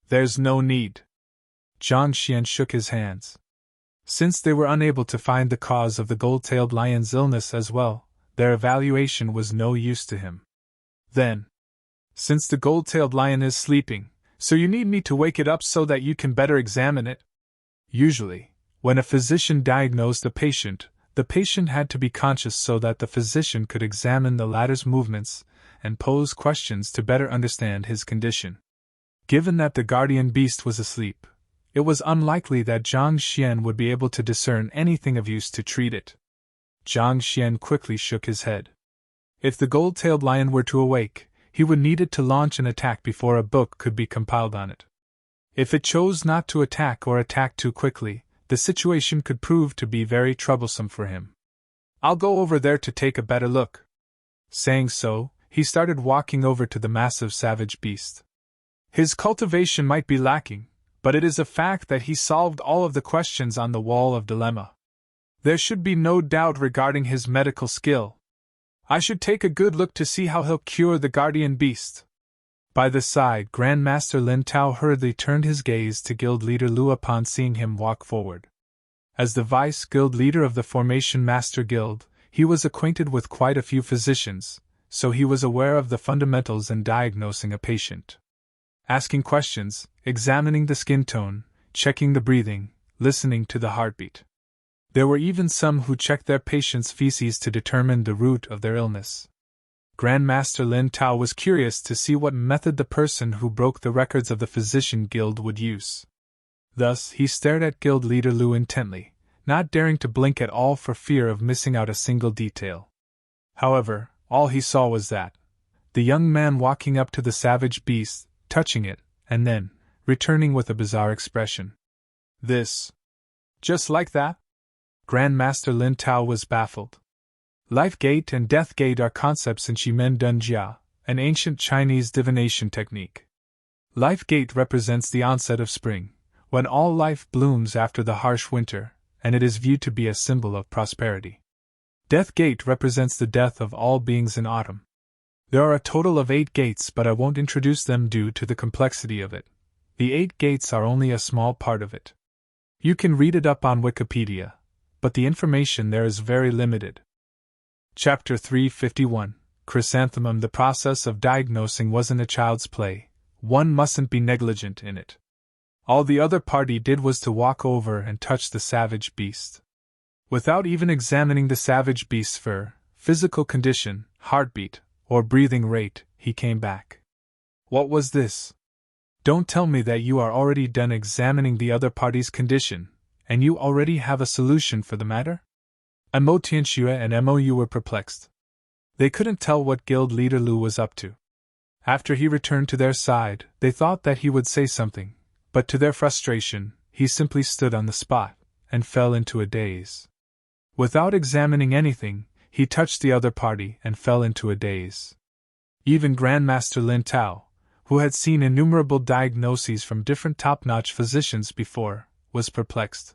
There's no need. Zhang Xian shook his hands. Since they were unable to find the cause of the gold-tailed lion's illness as well, their evaluation was no use to him. Then, since the gold-tailed lion is sleeping, so you need me to wake it up so that you can better examine it? Usually, when a physician diagnosed a patient, the patient had to be conscious so that the physician could examine the latter's movements and pose questions to better understand his condition. Given that the guardian beast was asleep, it was unlikely that Jiang Xian would be able to discern anything of use to treat it. Jiang Xian quickly shook his head. If the gold-tailed lion were to awake, he would need it to launch an attack before a book could be compiled on it. If it chose not to attack or attack too quickly, the situation could prove to be very troublesome for him. I'll go over there to take a better look. Saying so, he started walking over to the massive savage beast. His cultivation might be lacking, but it is a fact that he solved all of the questions on the wall of dilemma. There should be no doubt regarding his medical skill. I should take a good look to see how he'll cure the guardian beast. By the side, Grandmaster Lin Tao hurriedly turned his gaze to Guild Leader Lu upon seeing him walk forward. As the Vice Guild Leader of the Formation Master Guild, he was acquainted with quite a few physicians, so he was aware of the fundamentals in diagnosing a patient. Asking questions, examining the skin tone, checking the breathing, listening to the heartbeat. There were even some who checked their patients' feces to determine the root of their illness. Grandmaster Lin Tao was curious to see what method the person who broke the records of the Physician Guild would use. Thus, he stared at Guild Leader Lu intently, not daring to blink at all for fear of missing out a single detail. However, all he saw was that the young man walking up to the savage beast, touching it, and then returning with a bizarre expression. This. Just like that? Grandmaster Lin Tao was baffled. Life Gate and Death Gate are concepts in Shimen Dunjia, an ancient Chinese divination technique. Life Gate represents the onset of spring, when all life blooms after the harsh winter, and it is viewed to be a symbol of prosperity. Death Gate represents the death of all beings in autumn. There are a total of 8 gates, but I won't introduce them due to the complexity of it. The 8 gates are only a small part of it. You can read it up on Wikipedia, but the information there is very limited. Chapter 351, Chrysanthemum. The process of diagnosing wasn't a child's play. One mustn't be negligent in it. All the other party did was to walk over and touch the savage beast. Without even examining the savage beast's fur, physical condition, heartbeat, or breathing rate, he came back. What was this? Don't tell me that you are already done examining the other party's condition, and you already have a solution for the matter? Mo Tianxue and Mou were perplexed. They couldn't tell what Guild Leader Lu was up to. After he returned to their side, they thought that he would say something, but to their frustration, he simply stood on the spot and fell into a daze. Without examining anything, he touched the other party and fell into a daze. Even Grandmaster Lin Tao, who had seen innumerable diagnoses from different top-notch physicians before, was perplexed.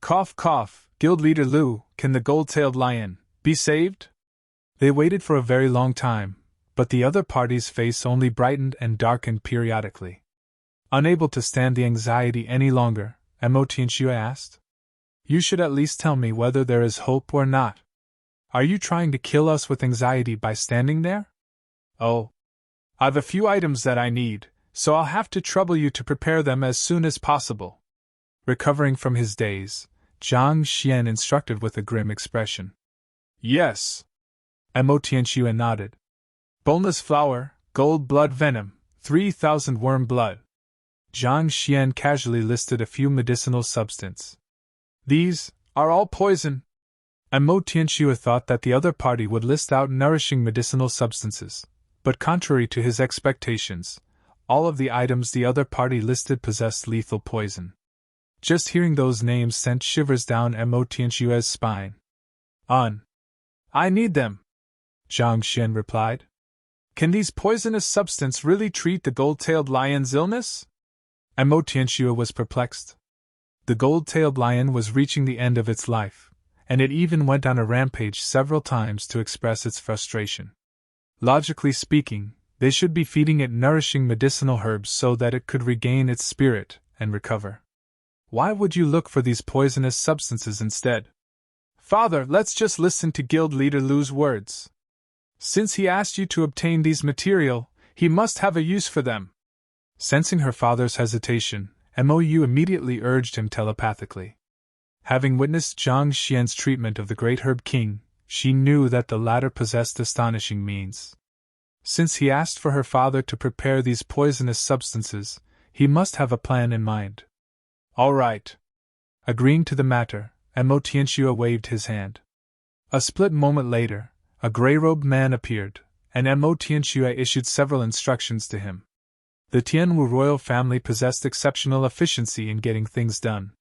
Cough, cough, Guild Leader Lu, can the gold-tailed lion be saved? They waited for a very long time, but the other party's face only brightened and darkened periodically. Unable to stand the anxiety any longer, Mo Tianxue asked. You should at least tell me whether there is hope or not. Are you trying to kill us with anxiety by standing there? Oh. I've a few items that I need, so I'll have to trouble you to prepare them as soon as possible. Recovering from his daze, Jiang Xian instructed with a grim expression. Yes. Mo Tianxue nodded. Boneless flour, gold blood venom, 3,000 worm blood. Jiang Xian casually listed a few medicinal substances. These are all poison. Mo Tianxue thought that the other party would list out nourishing medicinal substances, but contrary to his expectations, all of the items the other party listed possessed lethal poison. Just hearing those names sent shivers down Mo Tianxue's spine. I need them, Jiang Xian replied. Can these poisonous substances really treat the gold-tailed lion's illness? Mo Tianxue was perplexed. The gold-tailed lion was reaching the end of its life, and it even went on a rampage several times to express its frustration. Logically speaking, they should be feeding it nourishing medicinal herbs so that it could regain its spirit and recover. Why would you look for these poisonous substances instead? Father, let's just listen to Guild Leader Lu's words. Since he asked you to obtain these material, he must have a use for them. Sensing her father's hesitation, Mou immediately urged him telepathically. Having witnessed Jiang Xian's treatment of the great Herb King, she knew that the latter possessed astonishing means. Since he asked for her father to prepare these poisonous substances, he must have a plan in mind. All right. Agreeing to the matter, Mo Tianxue waved his hand. A split moment later, a grey-robed man appeared, and Mo Tianxue issued several instructions to him. The Tianwu royal family possessed exceptional efficiency in getting things done.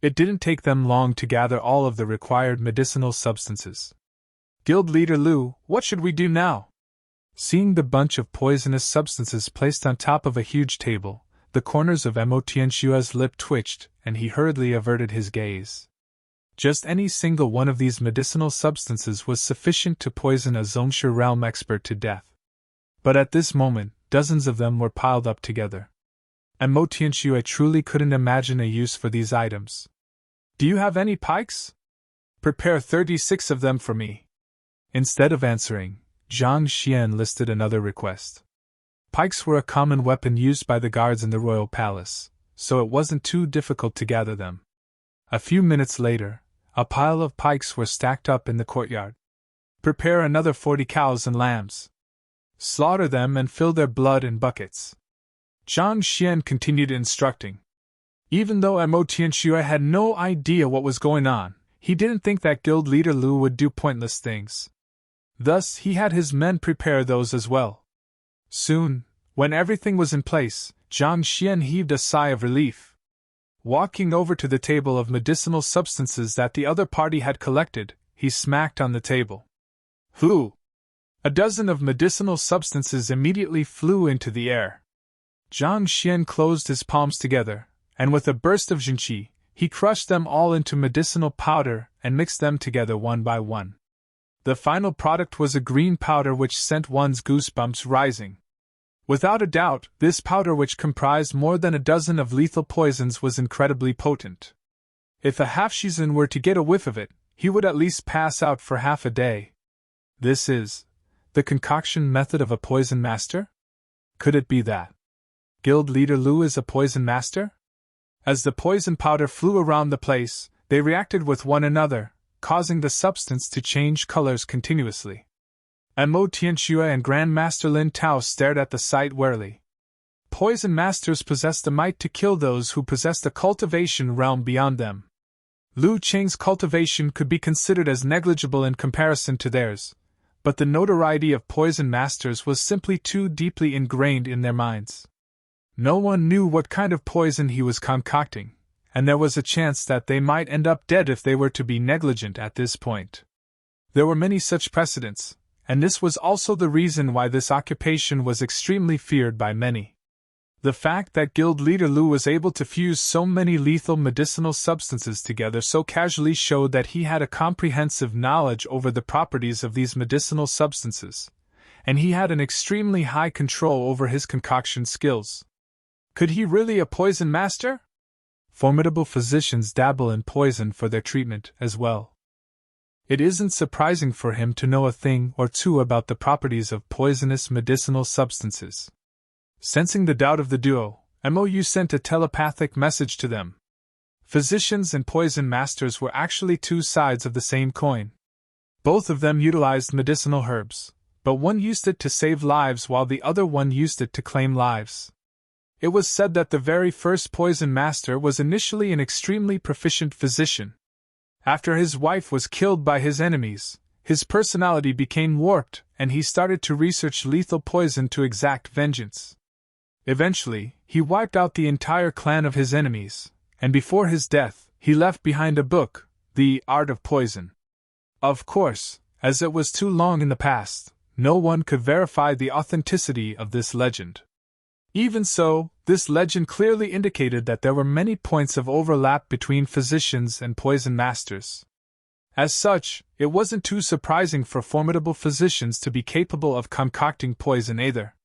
It didn't take them long to gather all of the required medicinal substances. Guild leader Lu, what should we do now? Seeing the bunch of poisonous substances placed on top of a huge table, the corners of Mo Tianxue's lip twitched, and he hurriedly averted his gaze. Just any single one of these medicinal substances was sufficient to poison a Zhongshu realm expert to death. But at this moment, dozens of them were piled up together. Mo Tianxue truly couldn't imagine a use for these items. Do you have any pikes? Prepare 36 of them for me. Instead of answering, Jiang Xian listed another request. Pikes were a common weapon used by the guards in the royal palace, so it wasn't too difficult to gather them. A few minutes later, a pile of pikes were stacked up in the courtyard. Prepare another 40 cows and lambs. Slaughter them and fill their blood in buckets. Jiang Xian continued instructing. Even though Mo Tianxue had no idea what was going on, he didn't think that guild leader Lu would do pointless things. Thus, he had his men prepare those as well. Soon, when everything was in place, Jiang Xian heaved a sigh of relief. Walking over to the table of medicinal substances that the other party had collected, he smacked on the table. Whoo! A dozen of medicinal substances immediately flew into the air. Jiang Xian closed his palms together, and with a burst of zhenqi, he crushed them all into medicinal powder and mixed them together one by one. The final product was a green powder which sent one's goosebumps rising. Without a doubt, this powder, which comprised more than a dozen of lethal poisons, was incredibly potent. If a half-shizhen were to get a whiff of it, he would at least pass out for half a day. This is the concoction method of a poison master? Could it be that Guild leader Lu is a poison master? As the poison powder flew around the place, they reacted with one another, causing the substance to change colors continuously. Mo Tianxue and Grand Master Lin Tao stared at the sight warily. Poison masters possessed the might to kill those who possessed a cultivation realm beyond them. Lu Cheng's cultivation could be considered as negligible in comparison to theirs, but the notoriety of poison masters was simply too deeply ingrained in their minds. No one knew what kind of poison he was concocting, and there was a chance that they might end up dead if they were to be negligent at this point. There were many such precedents, and this was also the reason why this occupation was extremely feared by many. The fact that guild leader Lu was able to fuse so many lethal medicinal substances together so casually showed that he had a comprehensive knowledge over the properties of these medicinal substances, and he had an extremely high control over his concoction skills. Could he really a poison master? Formidable physicians dabble in poison for their treatment as well. It isn't surprising for him to know a thing or two about the properties of poisonous medicinal substances. Sensing the doubt of the duo, Mou sent a telepathic message to them. Physicians and poison masters were actually two sides of the same coin. Both of them utilized medicinal herbs, but one used it to save lives while the other one used it to claim lives. It was said that the very first poison master was initially an extremely proficient physician. After his wife was killed by his enemies, his personality became warped and he started to research lethal poison to exact vengeance. Eventually, he wiped out the entire clan of his enemies, and before his death, he left behind a book, The Art of Poison. Of course, as it was too long in the past, no one could verify the authenticity of this legend. Even so, this legend clearly indicated that there were many points of overlap between physicians and poison masters. As such, it wasn't too surprising for formidable physicians to be capable of concocting poison either.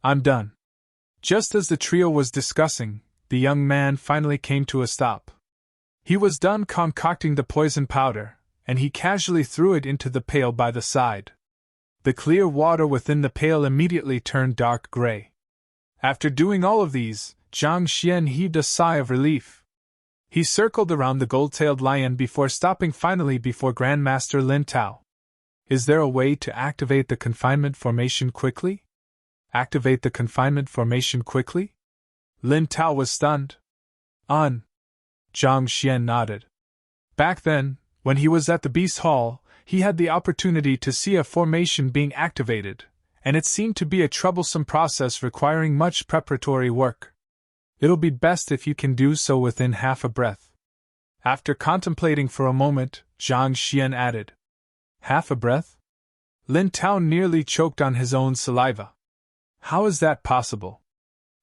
I'm done. Just as the trio was discussing, the young man finally came to a stop. He was done concocting the poison powder, and he casually threw it into the pail by the side. The clear water within the pail immediately turned dark gray. After doing all of these, Jiang Xian heaved a sigh of relief. He circled around the gold-tailed lion before stopping finally before Grandmaster Lin Tao. Is there a way to activate the confinement formation quickly? Activate the confinement formation quickly? Lin Tao was stunned. On. Zhang Xian nodded. Back then, when he was at the Beast Hall, he had the opportunity to see a formation being activated, and it seemed to be a troublesome process requiring much preparatory work. It'll be best if you can do so within half a breath. After contemplating for a moment, Zhang Xian added, Half a breath? Lin Tao nearly choked on his own saliva. How is that possible?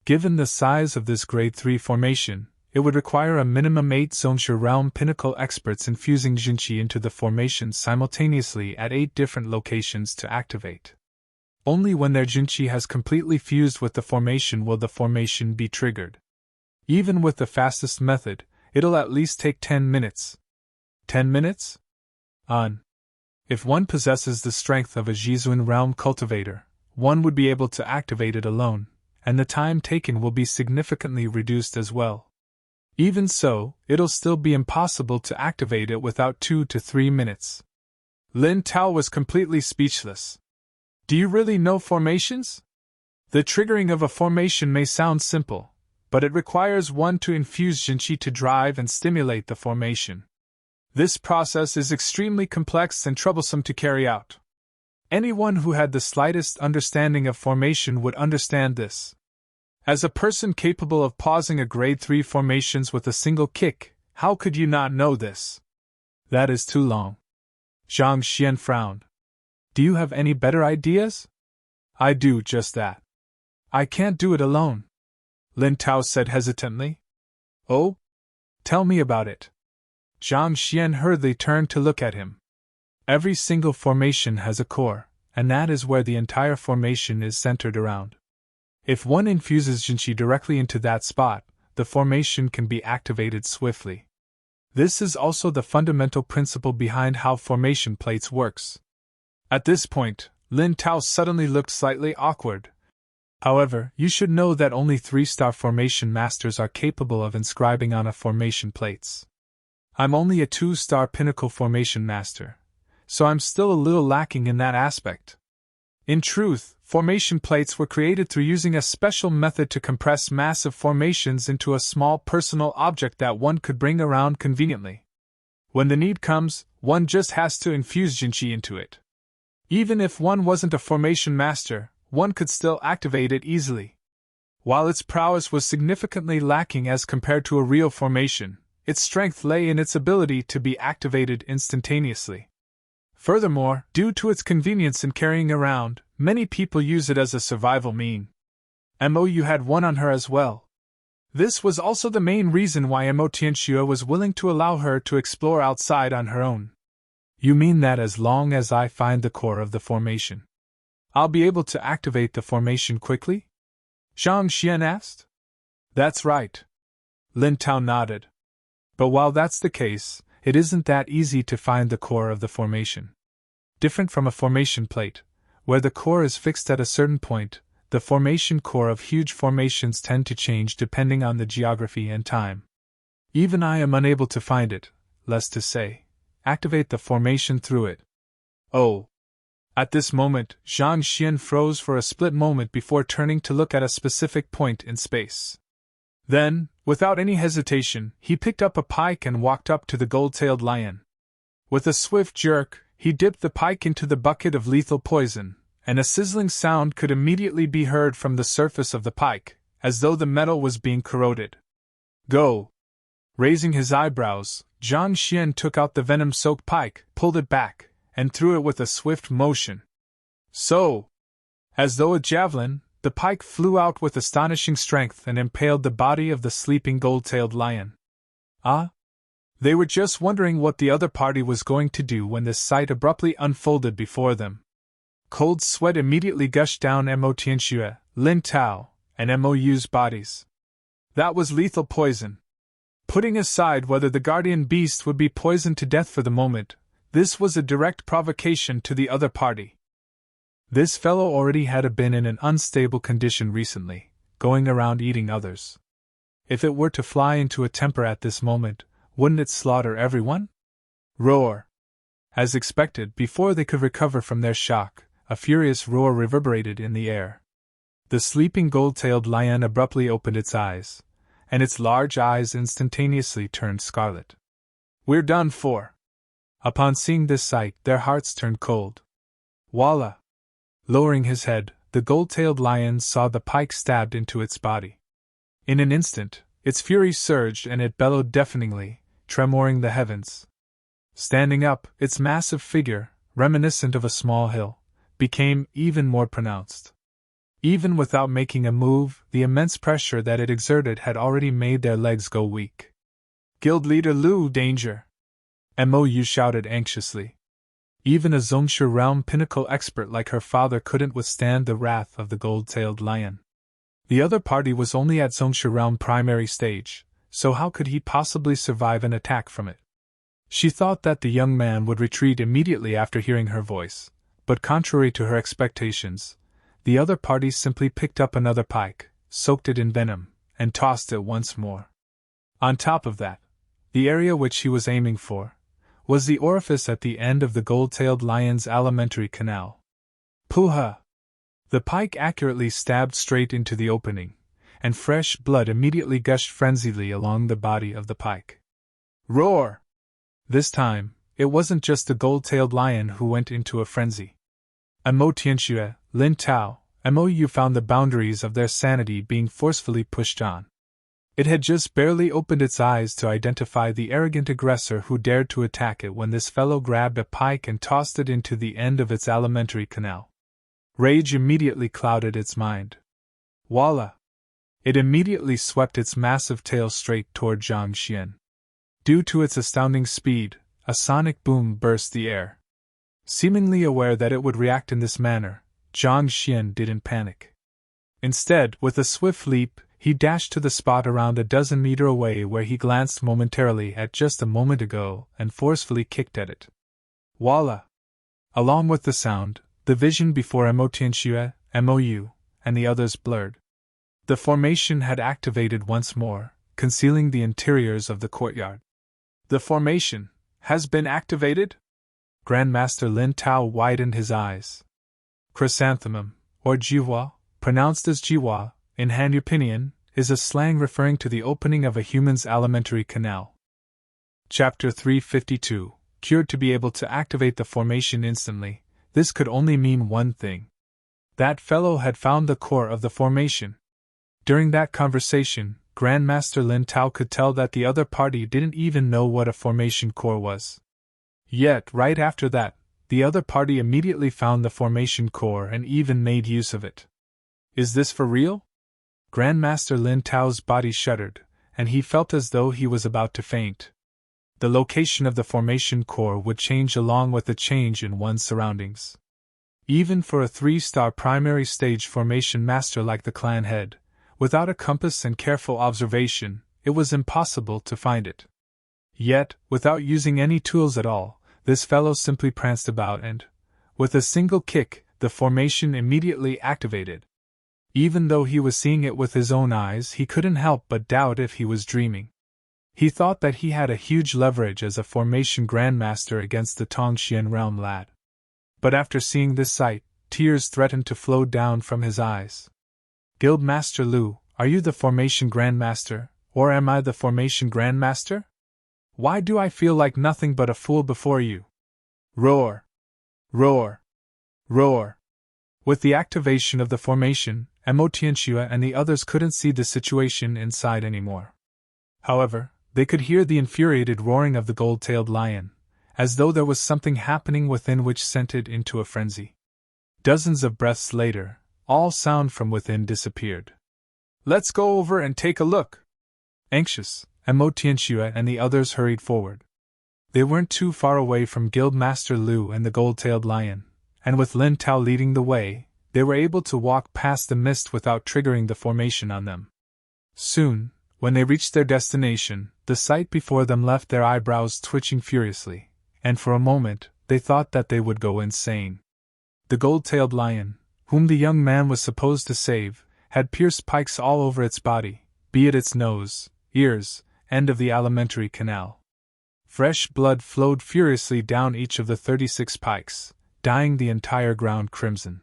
Given the size of this Grade 3 formation, it would require a minimum 8 Zongsha Realm Pinnacle experts infusing Jinqi into the formation simultaneously at 8 different locations to activate. Only when their Jinqi has completely fused with the formation will the formation be triggered. Even with the fastest method, it'll at least take 10 minutes. 10 minutes? If one possesses the strength of a Zhizuan Realm cultivator, one would be able to activate it alone, and the time taken will be significantly reduced as well. Even so, it'll still be impossible to activate it without 2 to 3 minutes. Lin Tao was completely speechless. Do you really know formations? The triggering of a formation may sound simple, but it requires one to infuse Jinqi to drive and stimulate the formation. This process is extremely complex and troublesome to carry out. Anyone who had the slightest understanding of formation would understand this. As a person capable of pausing a Grade 3 formations with a single kick, how could you not know this? That is too long. Zhang Xian frowned. Do you have any better ideas? I do just that. I can't do it alone. Lin Tao said hesitantly. Oh? Tell me about it. Zhang Xian hurriedly turned to look at him. Every single formation has a core, and that is where the entire formation is centered around. If one infuses Jinqi directly into that spot, the formation can be activated swiftly. This is also the fundamental principle behind how formation plates works. At this point, Lin Tao suddenly looked slightly awkward. However, you should know that only 3-star formation masters are capable of inscribing on a formation plates. I'm only a 2-star pinnacle formation master, so I'm still a little lacking in that aspect. In truth, formation plates were created through using a special method to compress massive formations into a small personal object that one could bring around conveniently. When the need comes, one just has to infuse Jinqi into it. Even if one wasn't a formation master, one could still activate it easily. While its prowess was significantly lacking as compared to a real formation, its strength lay in its ability to be activated instantaneously. Furthermore, due to its convenience in carrying around, many people use it as a survival mean. Mou had one on her as well. This was also the main reason why Mo Tianxue was willing to allow her to explore outside on her own. You mean that as long as I find the core of the formation, I'll be able to activate the formation quickly? Zhang Xian asked. That's right. Lin Tao nodded. But while that's the case, it isn't that easy to find the core of the formation. Different from a formation plate, where the core is fixed at a certain point, the formation core of huge formations tend to change depending on the geography and time. Even I am unable to find it, less to say, activate the formation through it. Oh. At this moment, Zhang Xian froze for a split moment before turning to look at a specific point in space. Then, without any hesitation, he picked up a pike and walked up to the gold-tailed lion. With a swift jerk, he dipped the pike into the bucket of lethal poison, and a sizzling sound could immediately be heard from the surface of the pike, as though the metal was being corroded. Go! Raising his eyebrows, Zhang Xian took out the venom-soaked pike, pulled it back, and threw it with a swift motion. So! As though a javelin, the pike flew out with astonishing strength and impaled the body of the sleeping gold-tailed lion. Ah! They were just wondering what the other party was going to do when this sight abruptly unfolded before them. Cold sweat immediately gushed down Mo Tianxue, Lin Tao, and Mou's bodies. That was lethal poison. Putting aside whether the guardian beast would be poisoned to death for the moment, this was a direct provocation to the other party. This fellow already had been in an unstable condition recently, going around eating others. If it were to fly into a temper at this moment, wouldn't it slaughter everyone? Roar! As expected, before they could recover from their shock, a furious roar reverberated in the air. The sleeping gold-tailed lion abruptly opened its eyes, and its large eyes instantaneously turned scarlet. "We're done for!" Upon seeing this sight, their hearts turned cold. Voila! Lowering his head, the gold-tailed lion saw the pike stabbed into its body. In an instant, its fury surged and it bellowed deafeningly, tremoring the heavens. Standing up, its massive figure, reminiscent of a small hill, became even more pronounced. Even without making a move, the immense pressure that it exerted had already made their legs go weak. "Guild leader Lu, danger!" Mou shouted anxiously. Even a Zongshu realm pinnacle expert like her father couldn't withstand the wrath of the gold-tailed lion. The other party was only at Zongshu realm primary stage, so how could he possibly survive an attack from it? She thought that the young man would retreat immediately after hearing her voice, but contrary to her expectations, the other party simply picked up another pike, soaked it in venom, and tossed it once more. On top of that, the area which he was aiming for was the orifice at the end of the gold-tailed lion's alimentary canal. Puha! The pike accurately stabbed straight into the opening, and fresh blood immediately gushed frenziedly along the body of the pike. Roar! This time, it wasn't just the gold-tailed lion who went into a frenzy. Amo Tianxue, Lin Tao, Mou found the boundaries of their sanity being forcefully pushed on. It had just barely opened its eyes to identify the arrogant aggressor who dared to attack it when this fellow grabbed a pike and tossed it into the end of its alimentary canal. Rage immediately clouded its mind. Voila! It immediately swept its massive tail straight toward Zhang Xian. Due to its astounding speed, a sonic boom burst the air. Seemingly aware that it would react in this manner, Zhang Xian didn't panic. Instead, with a swift leap, he dashed to the spot around a dozen meters away where he glanced momentarily at just a moment ago and forcefully kicked at it. Voila! Along with the sound, the vision before Amo Tianxue, Mou, and the others blurred. The formation had activated once more, concealing the interiors of the courtyard. "The formation has been activated?" Grandmaster Lin Tao widened his eyes. Chrysanthemum, or Jiwa, pronounced as Jiwa, in Han Pinyin, is a slang referring to the opening of a human's alimentary canal. Chapter 352, Cured to be able to activate the formation instantly. This could only mean one thing. That fellow had found the core of the formation. During that conversation, Grandmaster Lin Tao could tell that the other party didn't even know what a formation core was. Yet, right after that, the other party immediately found the formation core and even made use of it. Is this for real? Grandmaster Lin Tao's body shuddered, and he felt as though he was about to faint. The location of the formation core would change along with the change in one's surroundings. Even for a 3-star primary stage formation master like the clan head, without a compass and careful observation, it was impossible to find it. Yet, without using any tools at all, this fellow simply pranced about and, with a single kick, the formation immediately activated. Even though he was seeing it with his own eyes, he couldn't help but doubt if he was dreaming. He thought that he had a huge leverage as a formation grandmaster against the Tongxian realm lad. But after seeing this sight, tears threatened to flow down from his eyes. "Guildmaster Lu, are you the formation grandmaster, or am I the formation grandmaster? Why do I feel like nothing but a fool before you?" Roar! Roar! Roar! With the activation of the formation, Amo Tianxue and the others couldn't see the situation inside anymore. However, they could hear the infuriated roaring of the gold-tailed lion, as though there was something happening within which sent it into a frenzy. Dozens of breaths later, all sound from within disappeared. "Let's go over and take a look." Anxious, Amo Tianxue and the others hurried forward. They weren't too far away from Guildmaster Lu and the gold-tailed lion, and with Lin Tao leading the way, they were able to walk past the mist without triggering the formation on them. Soon, when they reached their destination, the sight before them left their eyebrows twitching furiously, and for a moment, they thought that they would go insane. The gold-tailed lion, whom the young man was supposed to save, had pierced pikes all over its body, be it its nose, ears, end of the alimentary canal. Fresh blood flowed furiously down each of the 36 pikes, dyeing the entire ground crimson.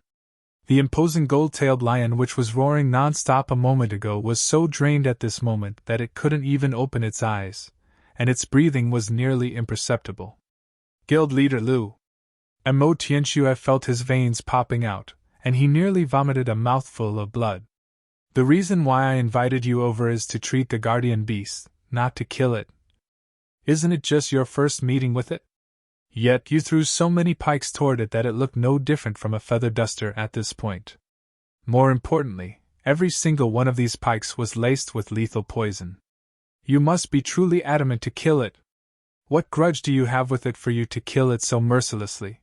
The imposing gold-tailed lion which was roaring non-stop a moment ago was so drained at this moment that it couldn't even open its eyes, and its breathing was nearly imperceptible. Guild Leader Lu. Mo Tianxue felt his veins popping out, and he nearly vomited a mouthful of blood. The reason why I invited you over is to treat the guardian beast, not to kill it. Isn't it just your first meeting with it? Yet you threw so many pikes toward it that it looked no different from a feather duster at this point. More importantly, every single one of these pikes was laced with lethal poison. You must be truly adamant to kill it. What grudge do you have with it for you to kill it so mercilessly?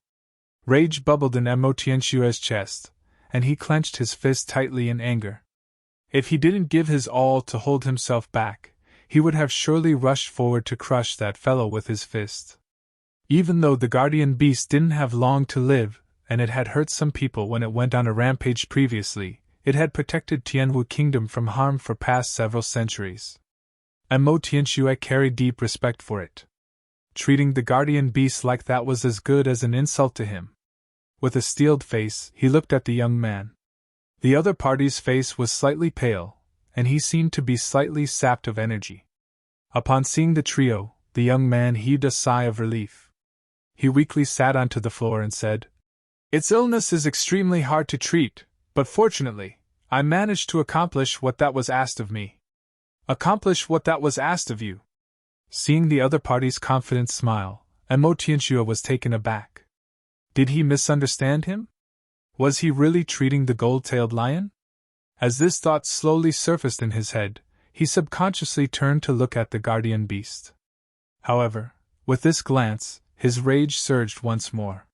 Rage bubbled in Mo Tianxue's chest, and he clenched his fist tightly in anger. If he didn't give his all to hold himself back, he would have surely rushed forward to crush that fellow with his fist. Even though the guardian beast didn't have long to live, and it had hurt some people when it went on a rampage previously, it had protected Tianwu Kingdom from harm for past several centuries. Mo Tianxue carried deep respect for it. Treating the guardian beast like that was as good as an insult to him. With a steeled face, he looked at the young man. The other party's face was slightly pale, and he seemed to be slightly sapped of energy. Upon seeing the trio, the young man heaved a sigh of relief. He weakly sat onto the floor and said, "Its illness is extremely hard to treat, but fortunately, I managed to accomplish what that was asked of me." "Accomplish what that was asked of you?" Seeing the other party's confident smile, Mo Tianxue was taken aback. Did he misunderstand him? Was he really treating the gold-tailed lion? As this thought slowly surfaced in his head, he subconsciously turned to look at the guardian beast. However, with this glance, his rage surged once more.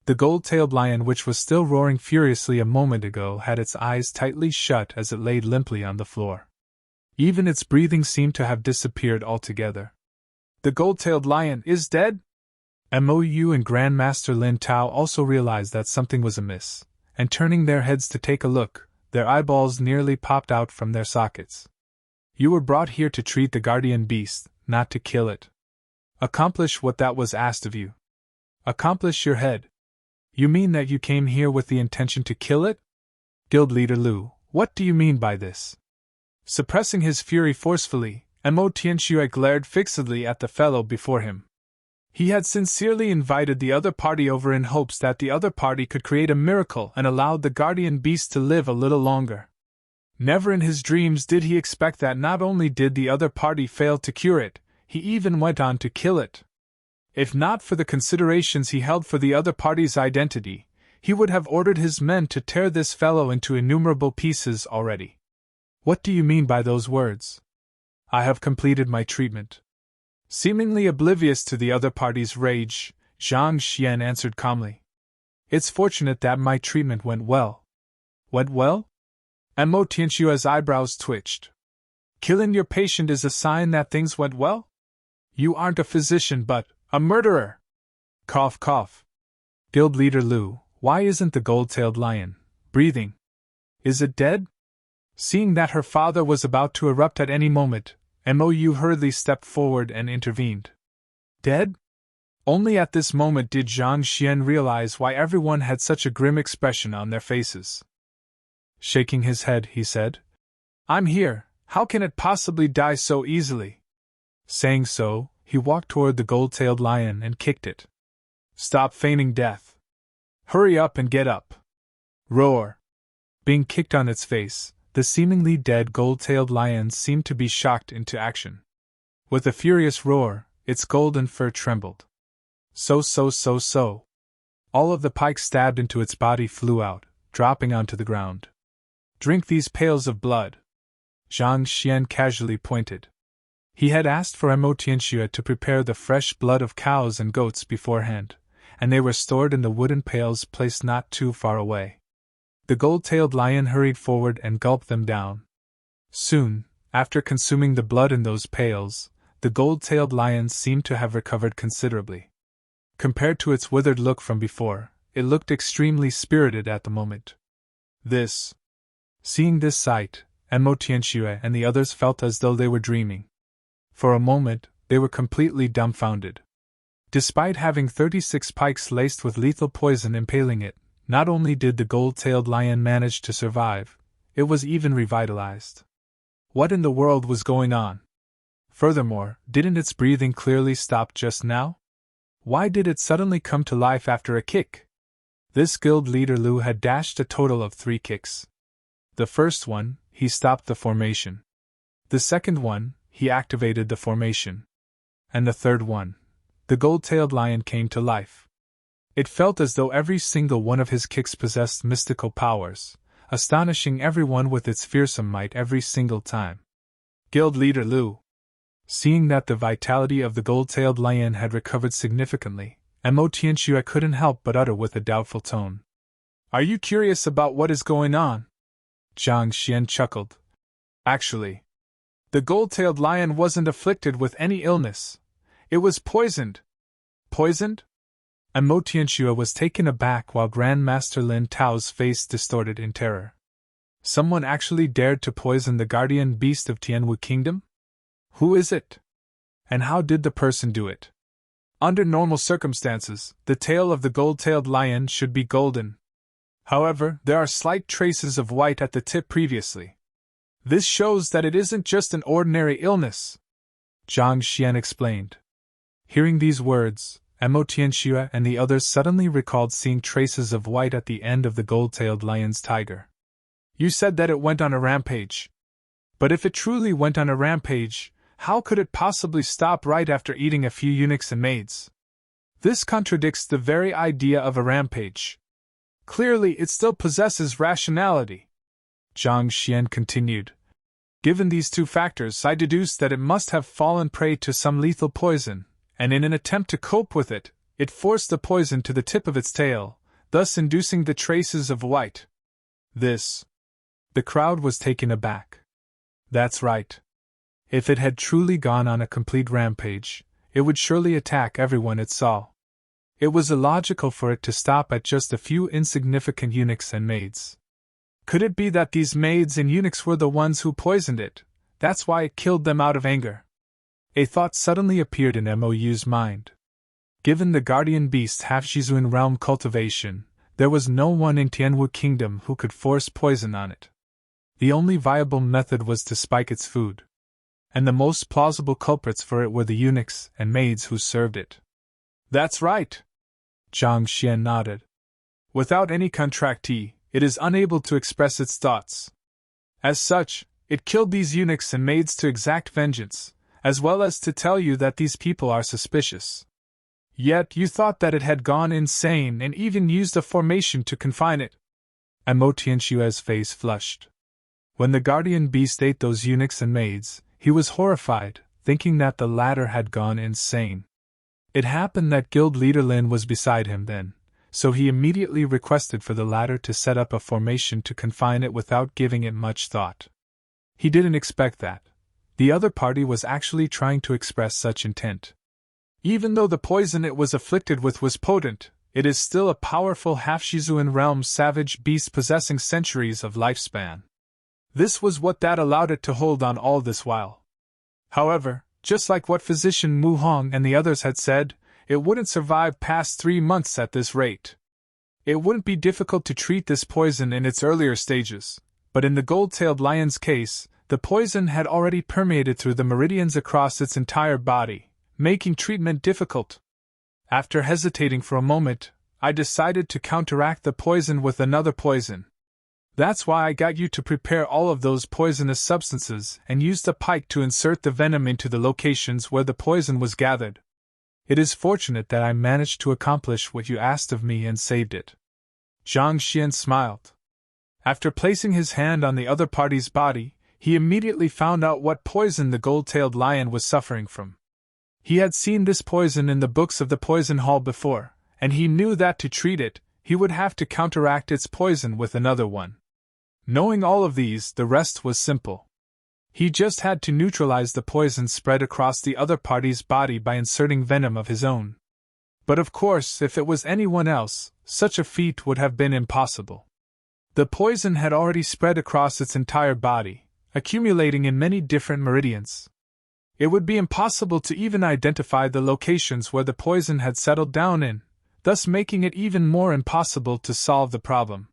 The gold-tailed lion, which was still roaring furiously a moment ago, had its eyes tightly shut as it laid limply on the floor. Even its breathing seemed to have disappeared altogether. "The gold-tailed lion is dead?" Mou and Grandmaster Lin Tao also realized that something was amiss, and turning their heads to take a look, their eyeballs nearly popped out from their sockets. "You were brought here to treat the guardian beast, not to kill it. Accomplish what that was asked of you. Accomplish your head. You mean that you came here with the intention to kill it?" "Guild Leader Lu, what do you mean by this?" Suppressing his fury forcefully, Mo Tianxue glared fixedly at the fellow before him. He had sincerely invited the other party over in hopes that the other party could create a miracle and allow the guardian beast to live a little longer. Never in his dreams did he expect that not only did the other party fail to cure it, he even went on to kill it. If not for the considerations he held for the other party's identity, he would have ordered his men to tear this fellow into innumerable pieces already. "What do you mean by those words?" "I have completed my treatment." Seemingly oblivious to the other party's rage, Zhang Xian answered calmly. "It's fortunate that my treatment went well." "Went well?" Mo Tianxue's eyebrows twitched. "Killing your patient is a sign that things went well? You aren't a physician but a murderer!" Cough cough. "Guild Leader Lu, why isn't the gold-tailed lion breathing? Is it dead?" Seeing that her father was about to erupt at any moment, Mou hurriedly stepped forward and intervened. "Dead?" Only at this moment did Zhang Xian realize why everyone had such a grim expression on their faces. Shaking his head, he said, "I'm here, how can it possibly die so easily?" Saying so, he walked toward the gold-tailed lion and kicked it. "Stop feigning death. Hurry up and get up." Roar. Being kicked on its face, the seemingly dead gold-tailed lion seemed to be shocked into action. With a furious roar, its golden fur trembled. So. All of the pikes stabbed into its body flew out, dropping onto the ground. "Drink these pails of blood," Zhang Xian casually pointed. He had asked for Mo Tianxue to prepare the fresh blood of cows and goats beforehand, and they were stored in the wooden pails placed not too far away. The gold-tailed lion hurried forward and gulped them down. Soon, after consuming the blood in those pails, the gold-tailed lion seemed to have recovered considerably. Compared to its withered look from before, it looked extremely spirited at the moment. Seeing this sight, and Mo Tianxue and the others felt as though they were dreaming. For a moment, they were completely dumbfounded. Despite having 36 pikes laced with lethal poison impaling it, not only did the gold-tailed lion manage to survive, it was even revitalized. What in the world was going on? Furthermore, didn't its breathing clearly stop just now? Why did it suddenly come to life after a kick? This guild leader Lu had dashed a total of 3 kicks. The first one, he stopped the formation. The second one, he activated the formation. And the third one, the gold-tailed lion came to life. It felt as though every single one of his kicks possessed mystical powers, astonishing everyone with its fearsome might every single time. Guild leader Lu, seeing that the vitality of the gold-tailed lion had recovered significantly, and Mo Tianxue couldn't help but utter with a doubtful tone, "Are you curious about what is going on?" Zhang Xian chuckled. "Actually, the gold-tailed lion wasn't afflicted with any illness. It was poisoned." "Poisoned?" And Mo Tianxue was taken aback while Grandmaster Lin Tao's face distorted in terror. Someone actually dared to poison the guardian beast of Tianwu Kingdom? Who is it? And how did the person do it? Under normal circumstances, the tail of the gold-tailed lion should be golden. However, there are slight traces of white at the tip previously. This shows that it isn't just an ordinary illness, Zhang Xian explained. Hearing these words, Mo Tianxue and the others suddenly recalled seeing traces of white at the end of the gold-tailed lion's tiger. "You said that it went on a rampage. But if it truly went on a rampage, how could it possibly stop right after eating a few eunuchs and maids? This contradicts the very idea of a rampage. Clearly, it still possesses rationality," Zhang Xian continued. "Given these 2 factors, I deduce that it must have fallen prey to some lethal poison, and in an attempt to cope with it, it forced the poison to the tip of its tail, thus inducing the traces of white. This..." The crowd was taken aback. That's right. If it had truly gone on a complete rampage, it would surely attack everyone it saw. It was illogical for it to stop at just a few insignificant eunuchs and maids. Could it be that these maids and eunuchs were the ones who poisoned it? That's why it killed them out of anger. A thought suddenly appeared in Mou's mind. Given the guardian beast half-Shizuan realm cultivation, there was no one in Tianwu Kingdom who could force poison on it. The only viable method was to spike its food. And the most plausible culprits for it were the eunuchs and maids who served it. "That's right," Zhang Xian nodded. "Without any contractee, it is unable to express its thoughts. As such, it killed these eunuchs and maids to exact vengeance, as well as to tell you that these people are suspicious. Yet you thought that it had gone insane and even used a formation to confine it." And Mo Tianxue's face flushed. When the guardian beast ate those eunuchs and maids, he was horrified, thinking that the latter had gone insane. It happened that guild leader Lin was beside him then, so he immediately requested for the latter to set up a formation to confine it without giving it much thought. He didn't expect that the other party was actually trying to express such intent. Even though the poison it was afflicted with was potent, it is still a powerful half-Shizuan realm savage beast possessing centuries of lifespan. This was what that allowed it to hold on all this while. However, just like what physician Mu Hong and the others had said, it wouldn't survive past 3 months at this rate. It wouldn't be difficult to treat this poison in its earlier stages, but in the gold-tailed lion's case, the poison had already permeated through the meridians across its entire body, making treatment difficult. After hesitating for a moment, I decided to counteract the poison with another poison. That's why I got you to prepare all of those poisonous substances and used a pike to insert the venom into the locations where the poison was gathered. It is fortunate that I managed to accomplish what you asked of me and saved it." Zhang Xian smiled. After placing his hand on the other party's body, he immediately found out what poison the gold-tailed lion was suffering from. He had seen this poison in the books of the poison hall before, and he knew that to treat it, he would have to counteract its poison with another one. Knowing all of these, the rest was simple. He just had to neutralize the poison spread across the other party's body by inserting venom of his own. But of course, if it was anyone else, such a feat would have been impossible. The poison had already spread across its entire body, accumulating in many different meridians. It would be impossible to even identify the locations where the poison had settled down in, thus making it even more impossible to solve the problem.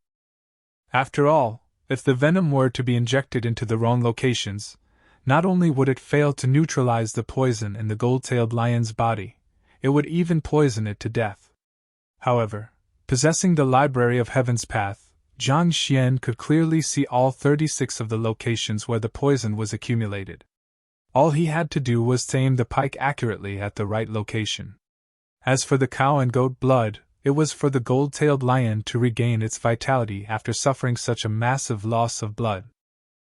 After all, if the venom were to be injected into the wrong locations, not only would it fail to neutralize the poison in the gold-tailed lion's body, it would even poison it to death. However, possessing the Library of Heaven's Path, Jiang Xian could clearly see all 36 of the locations where the poison was accumulated. All he had to do was to aim the pike accurately at the right location. As for the cow and goat blood, it was for the gold-tailed lion to regain its vitality after suffering such a massive loss of blood.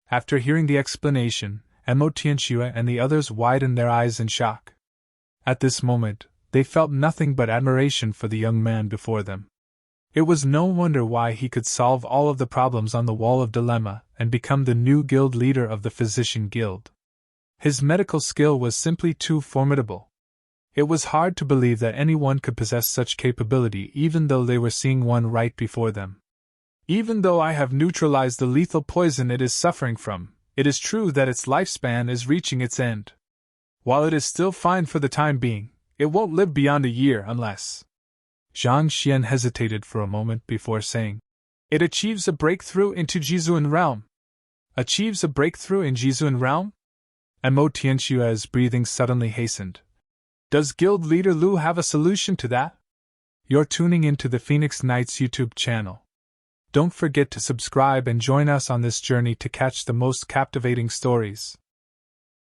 After hearing the explanation, Mo Tianxue and the others widened their eyes in shock. At this moment, they felt nothing but admiration for the young man before them. It was no wonder why he could solve all of the problems on the Wall of Dilemma and become the new guild leader of the Physician Guild. His medical skill was simply too formidable. It was hard to believe that anyone could possess such capability even though they were seeing one right before them. Even though I have neutralized the lethal poison it is suffering from, it is true that its lifespan is reaching its end. While it is still fine for the time being, it won't live beyond a year unless… Jiang Xian hesitated for a moment before saying, "It achieves a breakthrough into Jizuan realm." Achieves a breakthrough in Jizuan realm? Mo Tianxue's breathing suddenly hastened. Does Guild Leader Lu have a solution to that? You're tuning into the Phoenix Knights YouTube channel. Don't forget to subscribe and join us on this journey to catch the most captivating stories.